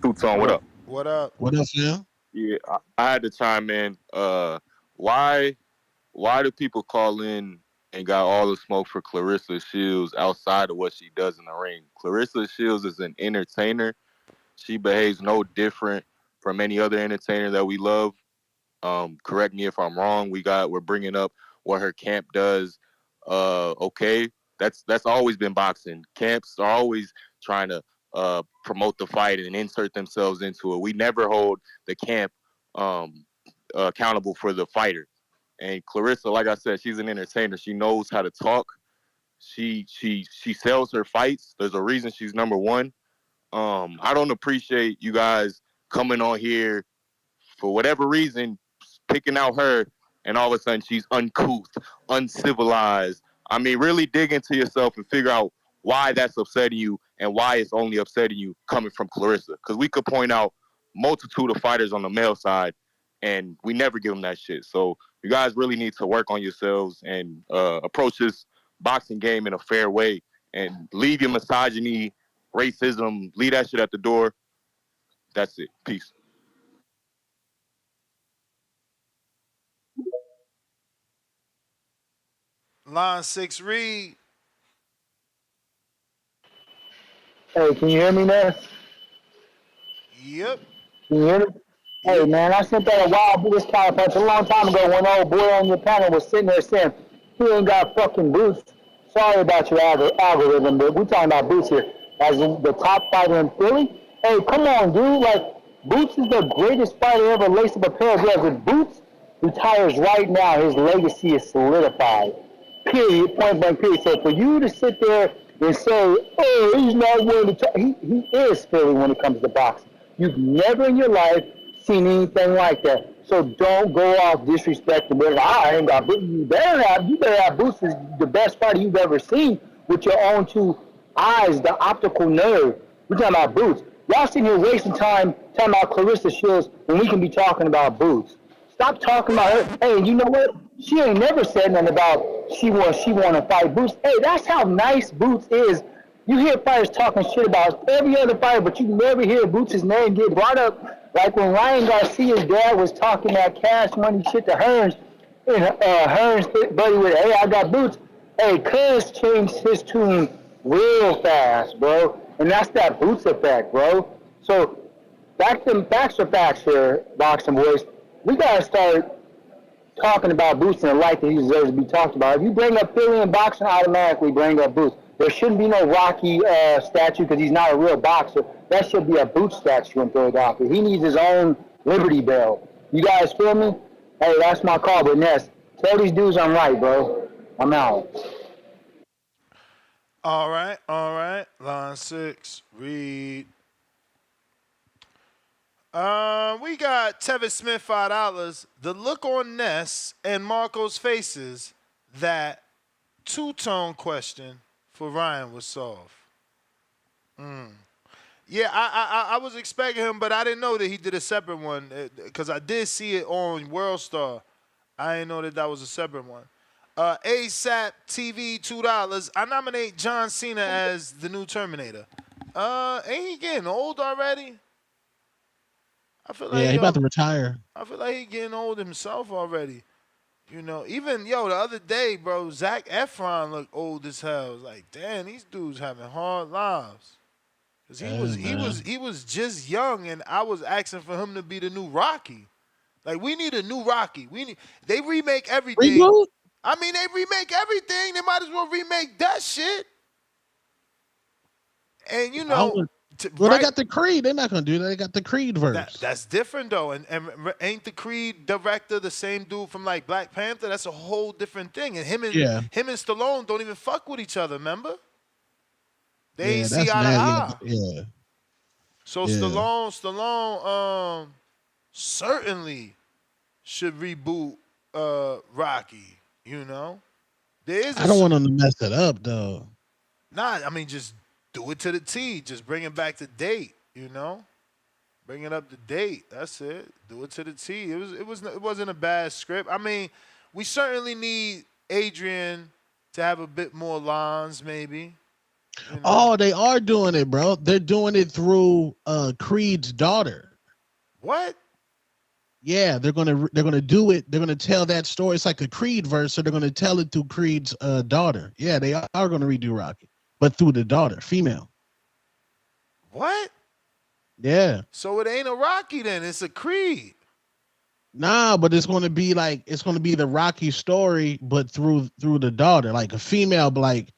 Tucson, what up? What up? What up, Phil? Yeah, I had to chime in. Why do people call in and got all the smoke for Clarissa Shields outside of what she does in the ring? Clarissa Shields is an entertainer. She behaves no different from any other entertainer that we love. Correct me if I'm wrong. We're bringing up what her camp does. Okay, that's always been boxing. Camps are always trying to promote the fight and insert themselves into it. We never hold the camp accountable for the fighter. And Clarissa, like I said, she's an entertainer. She knows how to talk. She sells her fights. There's a reason she's number one. I don't appreciate you guys coming on here for whatever reason, picking out her, and all of a sudden she's uncouth, uncivilized. I mean, really dig into yourself and figure out why that's upsetting you and why it's only upsetting you coming from Clarissa. Because we could point out multitude of fighters on the male side, and we never give them that shit. So you guys really need to work on yourselves and approach this boxing game in a fair way and leave your misogyny, racism, leave that shit at the door. That's it. Peace. Line 6, read. Hey, can you hear me, man? Yep. Can you hear me? Hey, Yep. man, I sent that a wild Buddhist counterpunch a long time ago when old boy on your panel was sitting there saying, he ain't got fucking boots. Sorry about your algorithm, but we're talking about Boots here. As in the top fighter in Philly. Hey, come on, dude. Like, Boots is the greatest fighter ever laced up a pair of gloves. If Boots retires right now, his legacy is solidified. Period. Point blank, period. So for you to sit there and say, oh, he's not willing to talk, he is Philly when it comes to boxing. You've never in your life seen anything like that. So don't go off disrespecting. But I ain't got boots. You better have Boots is the best fighter you've ever seen with your own two eyes, the optical nerve. We're talking about Boots. Y'all sitting here wasting time talking about Clarissa Shields when we can be talking about Boots. Stop talking about her. Hey, you know what? She ain't never said nothing about she want to fight Boots. Hey, that's how nice Boots is. You hear fighters talking shit about every other fighter, but you never hear Boots' name get brought up. Like when Ryan Garcia's dad was talking that cash money shit to Hearns, and Hearns buddy with, hey, I got Boots. Hey, Cuz changed his tune real fast, bro. And that's that Boots effect, bro. So facts are facts here, boxing boys. We gotta start talking about Boots in the light that he deserves to be talked about. If you bring up Philly in boxing, automatically bring up Boots. There shouldn't be no Rocky statue because he's not a real boxer. That should be a Boots statue in Philadelphia. He needs his own Liberty Bell. You guys feel me? Hey, that's my call, but Ness, tell these dudes I'm right, bro. I'm out. All right. Line 6, read. We got Tevin Smith $5. The look on Ness and Marco's faces that two-tone question for Ryan was solved. Yeah, I was expecting him, but I didn't know that he did a separate one because I did see it on World Star. I didn't know that was a separate one. ASAP TV $2. I nominate John Cena as the new Terminator. Ain't he getting old already? I feel like Yeah, he about to retire. I feel like he getting old himself already. You know, even the other day, bro, Zac Efron looked old as hell. It was like, damn, these dudes having hard lives. Cause he was just young, and I was asking for him to be the new Rocky. Like, we need a new Rocky. They remake everything. Reboot? I mean, they remake everything. They might as well remake that shit. And they got the Creed. They're not gonna do that. They got the Creed verse. That's different though. And ain't the Creed director the same dude from like Black Panther? That's a whole different thing. And him and Stallone don't even fuck with each other. Remember? They ain't see eye to eye. Yeah. So Stallone certainly should reboot Rocky. You know, I don't want them to mess it up though. Nah, I mean just do it to the T. Just bring it back to date. You know, bring it up to date. That's it. Do it to the T. It wasn't a bad script. I mean, we certainly need Adrian to have a bit more lines, maybe. You know? Oh, they are doing it, bro. They're doing it through Creed's daughter. What? Yeah, they're gonna do it. They're gonna tell that story. It's like a Creed verse, so they're gonna tell it through Creed's daughter. Yeah, they are gonna redo Rocky, but through the daughter, female. What? Yeah. So it ain't a Rocky then. It's a Creed. Nah, but it's gonna be the Rocky story, but through the daughter, like a female, like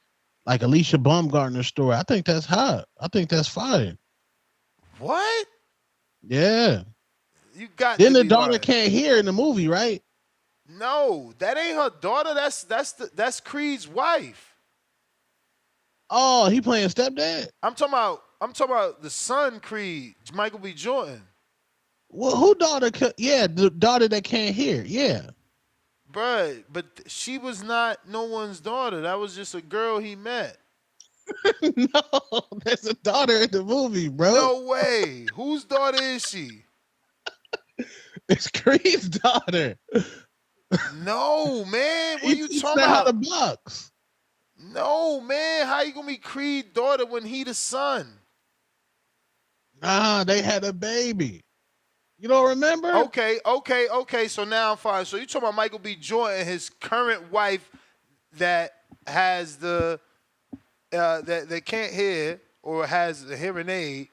Alicia Baumgartner's story. I think that's hot. I think that's fire. What? Yeah. You got. Then the daughter can't hear in the movie, right? No, that ain't her daughter. That's Creed's wife. Oh, he playing stepdad? I'm talking about the son Creed, Michael B. Jordan. Well, who daughter? Yeah, the daughter that can't hear. Yeah. Bruh, but she was not no one's daughter. That was just a girl he met. No, there's a daughter in the movie, bro. No way. Whose daughter is she? It's Creed's daughter. No, man. What are you talking about? The box. No, man. How you gonna be Creed's daughter when he the son? Nah, they had a baby. You don't remember? Okay. So now I'm fine. So you talking about Michael B. Jordan, his current wife that has the that can't hear or has a hearing aid,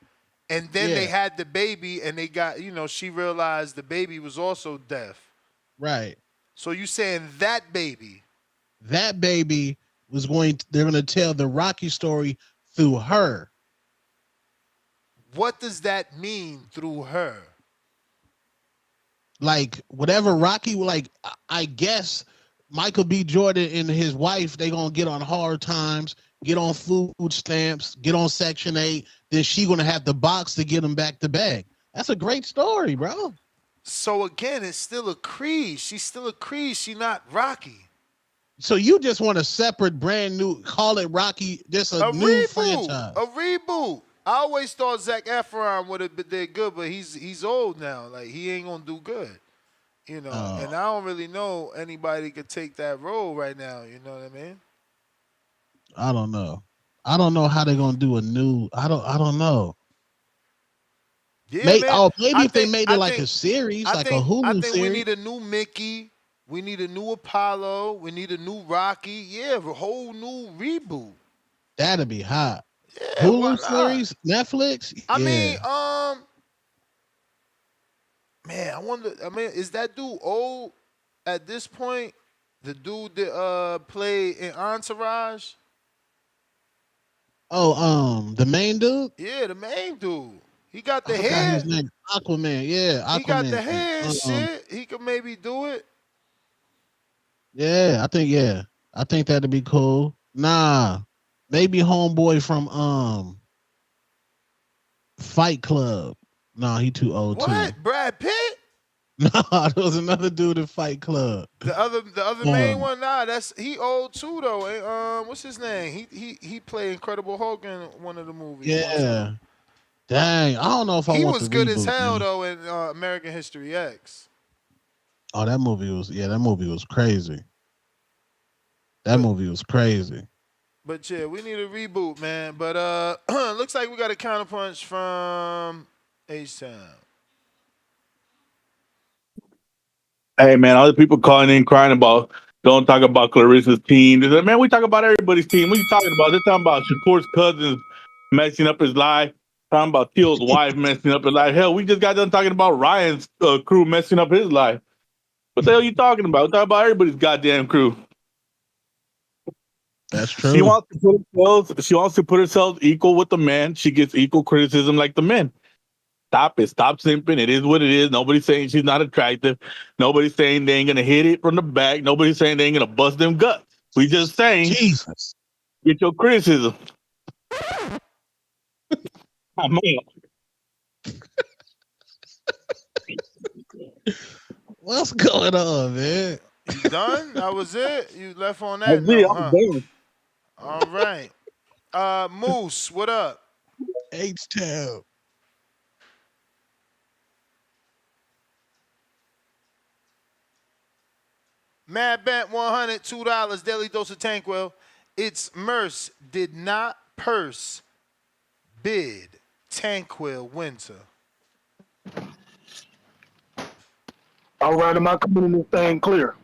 and then they had the baby, and they got she realized the baby was also deaf. Right. So you saying that baby? That baby was they're going to tell the Rocky story through her. What does that mean through her? Like whatever Rocky, like I guess Michael B. Jordan and his wife, they going to get on hard times, get on food stamps, get on Section 8. Then she going to have the box to get them back to back. That's a great story, bro. So again, it's still a Creed. She's still a Creed. She's not Rocky. So you just want a separate, brand new, call it Rocky, just a new reboot, franchise. A reboot. I always thought Zac Efron would have did good, but he's old now. Like he ain't gonna do good, And I don't really know anybody could take that role right now. You know what I mean? I don't know. I don't know how they're gonna do a new. I don't know. Yeah, maybe man. If they made it like a series, like a Hulu series. We need a new Mickey. We need a new Apollo. We need a new Rocky. Yeah, a whole new reboot. That'd be hot. Yeah, Hulu series, Netflix. I mean, man, I wonder. I mean, is that dude old at this point? The dude that played in Entourage. Oh, the main dude. Yeah, the main dude. He got the hair. His name Aquaman. Yeah, Aquaman. He got the hair and shit. He could maybe do it. Yeah, I think that'd be cool. Nah, maybe homeboy from Fight Club. Nah, he too old too. What? Brad Pitt? Nah, there was another dude in Fight Club. The other main one. Nah, he old too though. What's his name? He played Incredible Hulk in one of the movies. Yeah. Dang, I don't know if I want was the good reboot, as hell man. though in American History X. Oh, that movie was crazy. That movie was crazy. But yeah, we need a reboot, man. But looks like we got a counterpunch from H-Town. Hey man, all the people calling in crying about don't talk about Clarissa's team. They're like, man, we talk about everybody's team. What are you talking about? They're talking about Shakur's cousins messing up his life. Talking about Teal's wife messing up his life. Hell, we just got done talking about Ryan's crew messing up his life. What the hell are you talking about? We're talking about everybody's goddamn crew. That's true. She wants to put herself equal with the men. She gets equal criticism like the men. Stop it. Stop simping. It is what it is. Nobody's saying she's not attractive. Nobody's saying they ain't going to hit it from the back. Nobody's saying they ain't going to bust them guts. We just saying, Jesus, get your criticism. Oh, man. What's going on, man? You done? That was it? You left on that note, huh? All right. Moose, what up? H-Town. Mad Bent 100, $2, daily dose of Tankwell. It's Merce did not purse bid Tankwell Winter. All right, am I coming in this thing clear?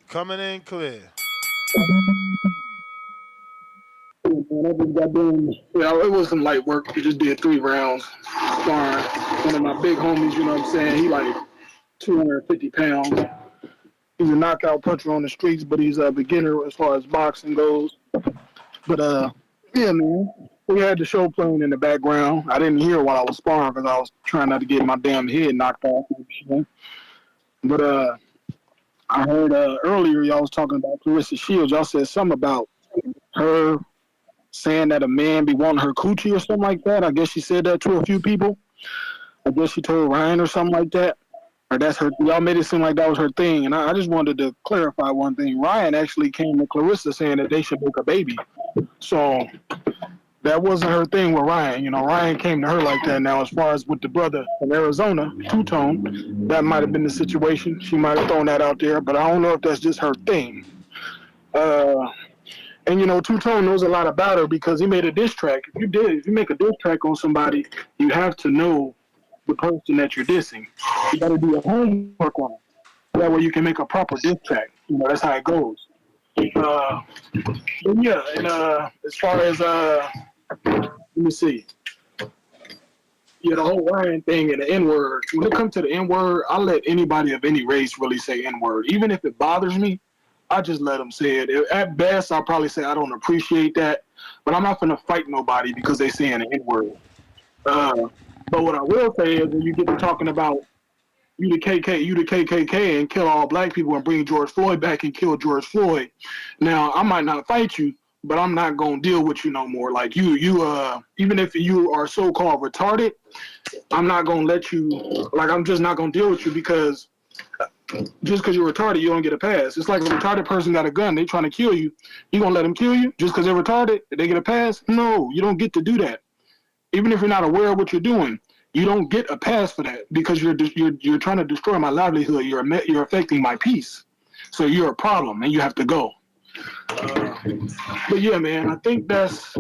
Coming in clear. It was some light work. We just did 3 rounds. Sparring. One of my big homies, you know what I'm saying? He like 250 pounds. He's a knockout puncher on the streets, but he's a beginner as far as boxing goes. But yeah, man, we had the show playing in the background. I didn't hear while I was sparring because I was trying not to get my damn head knocked off. But I heard earlier y'all was talking about Clarissa Shields. Y'all said something about her saying that a man be wanting her coochie or something like that. I guess she said that to a few people. I guess she told Ryan or something like that. Or that's her. Y'all made it seem like that was her thing. And I just wanted to clarify one thing. Ryan actually came to Clarissa saying that they should make a baby. So that wasn't her thing with Ryan. You know, Ryan came to her like that. Now, as far as with the brother from Arizona, Two-Tone, that might have been the situation. She might have thrown that out there, but I don't know if that's just her thing. And Two Tone knows a lot about her because he made a diss track. If you make a diss track on somebody, you have to know the person that you're dissing. You got to do your homework on it. That way you can make a proper diss track. That's how it goes. But yeah, and as far as let me see. Yeah, the whole Ryan thing and the N word. When it comes to the N word, I let anybody of any race really say N word. Even if it bothers me, I just let them say it. At best, I'll probably say I don't appreciate that, but I'm not gonna fight nobody because they saying the N word. But what I will say is when you get to talking about you the KKK, and kill all black people and bring George Floyd back and kill George Floyd. Now I might not fight you, but I'm not gonna deal with you no more. Like you even if you are so called retarded, I'm not gonna let you. Like I'm just not gonna deal with you because just because you're retarded, you don't get a pass. It's like a retarded person got a gun, they trying to kill you. You gonna let them kill you just because they're retarded? They get a pass? No, you don't get to do that. Even if you're not aware of what you're doing, you don't get a pass for that because you're trying to destroy my livelihood. You're affecting my peace. So you're a problem and you have to go. But yeah, man, I think that's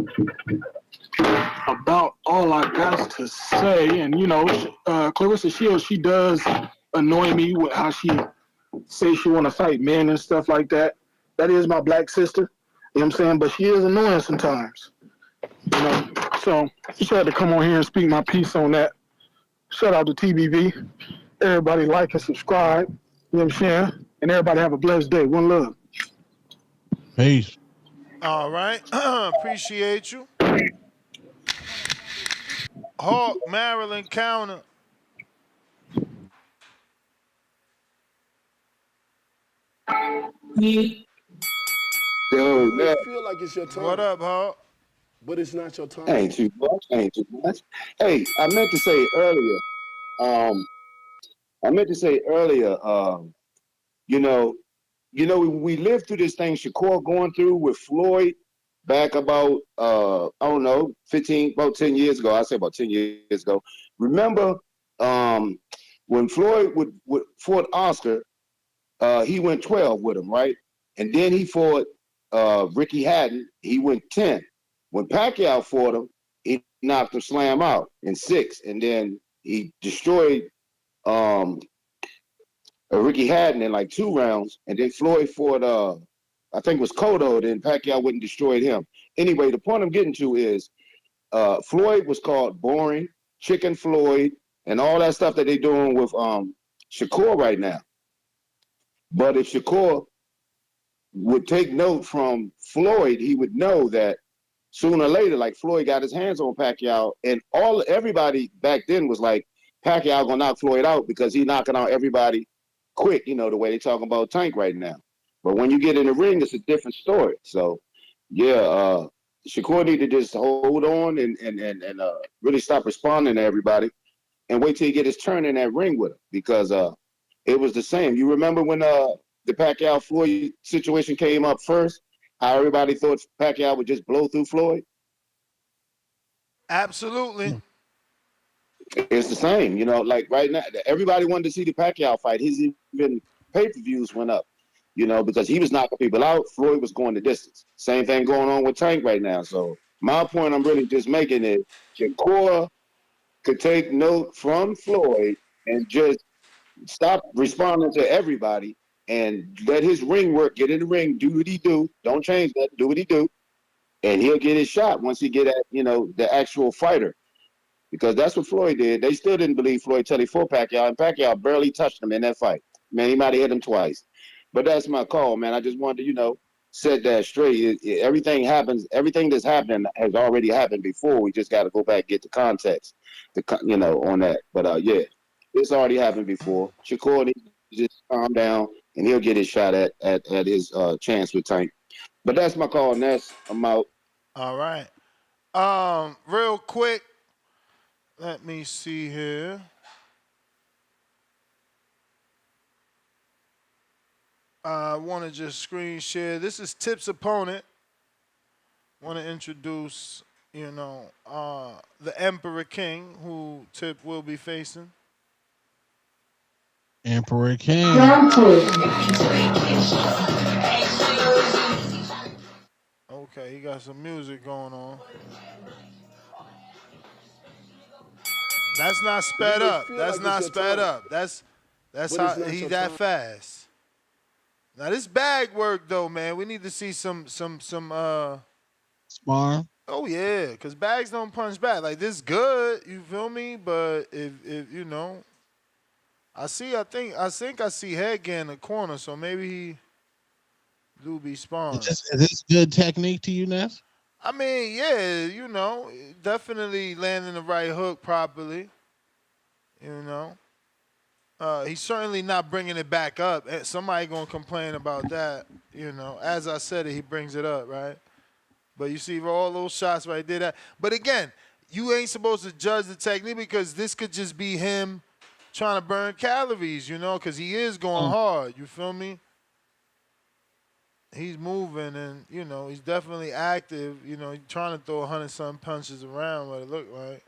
about all I got to say. And Clarissa Shields, she does annoy me with how she says she want to fight men and stuff like that. That is my black sister. You know what I'm saying? But she is annoying sometimes. So just had to come on here and speak my piece on that. Shout out to TBV. Everybody like and subscribe. You know what I'm saying? And everybody have a blessed day. One love. Peace. All right. Appreciate you. Hawk, Maryland counter. Yo, You may man. feel like it's your time. What up, Hawk? But it's not your time. Ain't too much. Ain't too much. Hey, I meant to say earlier. You know, we lived through this thing Shakur going through with Floyd back about I don't know, about 10 years ago. I say about 10 years ago. Remember when Floyd fought Oscar, he went 12 with him, right? And then he fought Ricky Hatton, he went 10. When Pacquiao fought him, he knocked him slam out in 6, and then he destroyed Ricky Hatton in like 2 rounds, and then Floyd fought I think it was Cotto, then Pacquiao went and destroyed him. Anyway, the point I'm getting to is Floyd was called boring, Chicken Floyd, and all that stuff that they're doing with Shakur right now. But if Shakur would take note from Floyd, he would know that sooner or later, like Floyd got his hands on Pacquiao, and everybody back then was like, Pacquiao gonna knock Floyd out because he knocking out everybody quick, the way they talking about Tank right now. But when you get in the ring, it's a different story. So yeah, Shakur need to just hold on and really stop responding to everybody and wait till he get his turn in that ring with him, because it was the same. You remember when the Pacquiao Floyd situation came up first, how everybody thought Pacquiao would just blow through Floyd? Absolutely. It's the same, like right now, everybody wanted to see the Pacquiao fight. His even pay-per-views went up, because he was knocking people out. Floyd was going the distance. Same thing going on with Tank right now. So my point I'm really just making is Shakur could take note from Floyd and just stop responding to everybody and let his ring work, get in the ring, do what he do. Don't change that. Do what he do. And he'll get his shot once he get at, the actual fighter. Because that's what Floyd did. They still didn't believe Floyd till he fought Pacquiao, and Pacquiao barely touched him in that fight. Man, he might have hit him twice. But that's my call, man. I just wanted to, set that straight. Everything happens. Everything that's happening has already happened before. We just got to go back and get the context, on that. But, yeah, it's already happened before. Shakur needs to just calm down, and he'll get his shot at his chance with Tank. But that's my call, Ness. I'm out. All right. Real quick, let me see here. I want to just screen share. This is Tip's opponent. Want to introduce, the Emperor King, who Tip will be facing. Emperor King. Oh Okay, he got some music going on. That's not sped may up. feel That's like it's not your sped time, up. That's but how it's not he your that time. fast. Now this bag work though, man. We need to see some Sparring. Oh yeah, cause bags don't punch back. Like this good, you feel me? But if you know, I think I see Headgear in the corner, so maybe he do be sparring. Is this good technique to you, Ness? I mean, yeah, you know, definitely landing the right hook properly. You know, he's certainly not bringing it back up. Somebody gonna complain about that. You know, as I said it, he brings it up, right? But you see all those shots right there. But again, you ain't supposed to judge the technique because this could just be him trying to burn calories, you know, because he is going hard. You feel me? He's moving and, you know, he's definitely active. You know, he's trying to throw 100-something punches around, what it look like.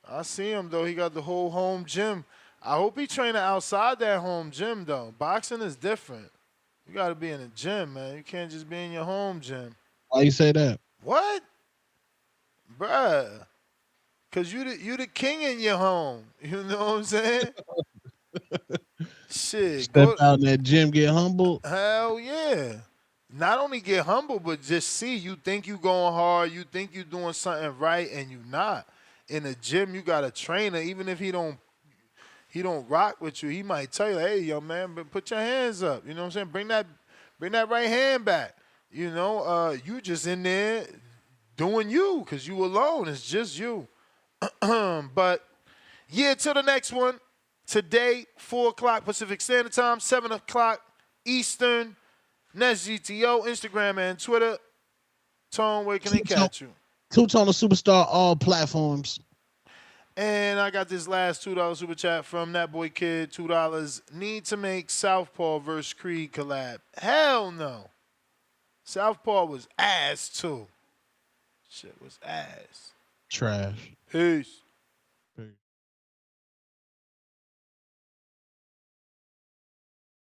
I see him, though. He got the whole home gym. I hope he training outside that home gym, though. Boxing is different. You got to be in a gym, man. You can't just be in your home gym. Why you say that? What? Bruh. Cause you the king in your home. You know what I'm saying? Shit. Step out in that gym, get humbled. Hell yeah. Not only get humble, but just see you think you going hard, you think you doing something right, and you not. In the gym, you got a trainer. Even if he don't rock with you, he might tell you, hey, yo, man, but put your hands up. You know what I'm saying? Bring that right hand back. You know, you just in there doing you because you alone. It's just you. But, yeah, till the next one. Today, 4 o'clock Pacific Standard Time, 7 o'clock Eastern. Nest GTO, Instagram, and Twitter. Tone, where can they catch you? Two-Tone Superstar, all platforms. And I got this last $2 super chat from that boy kid, $2. Need to make Southpaw versus Creed collab. Hell no. Southpaw was ass too. Shit was ass. Trash. Peace.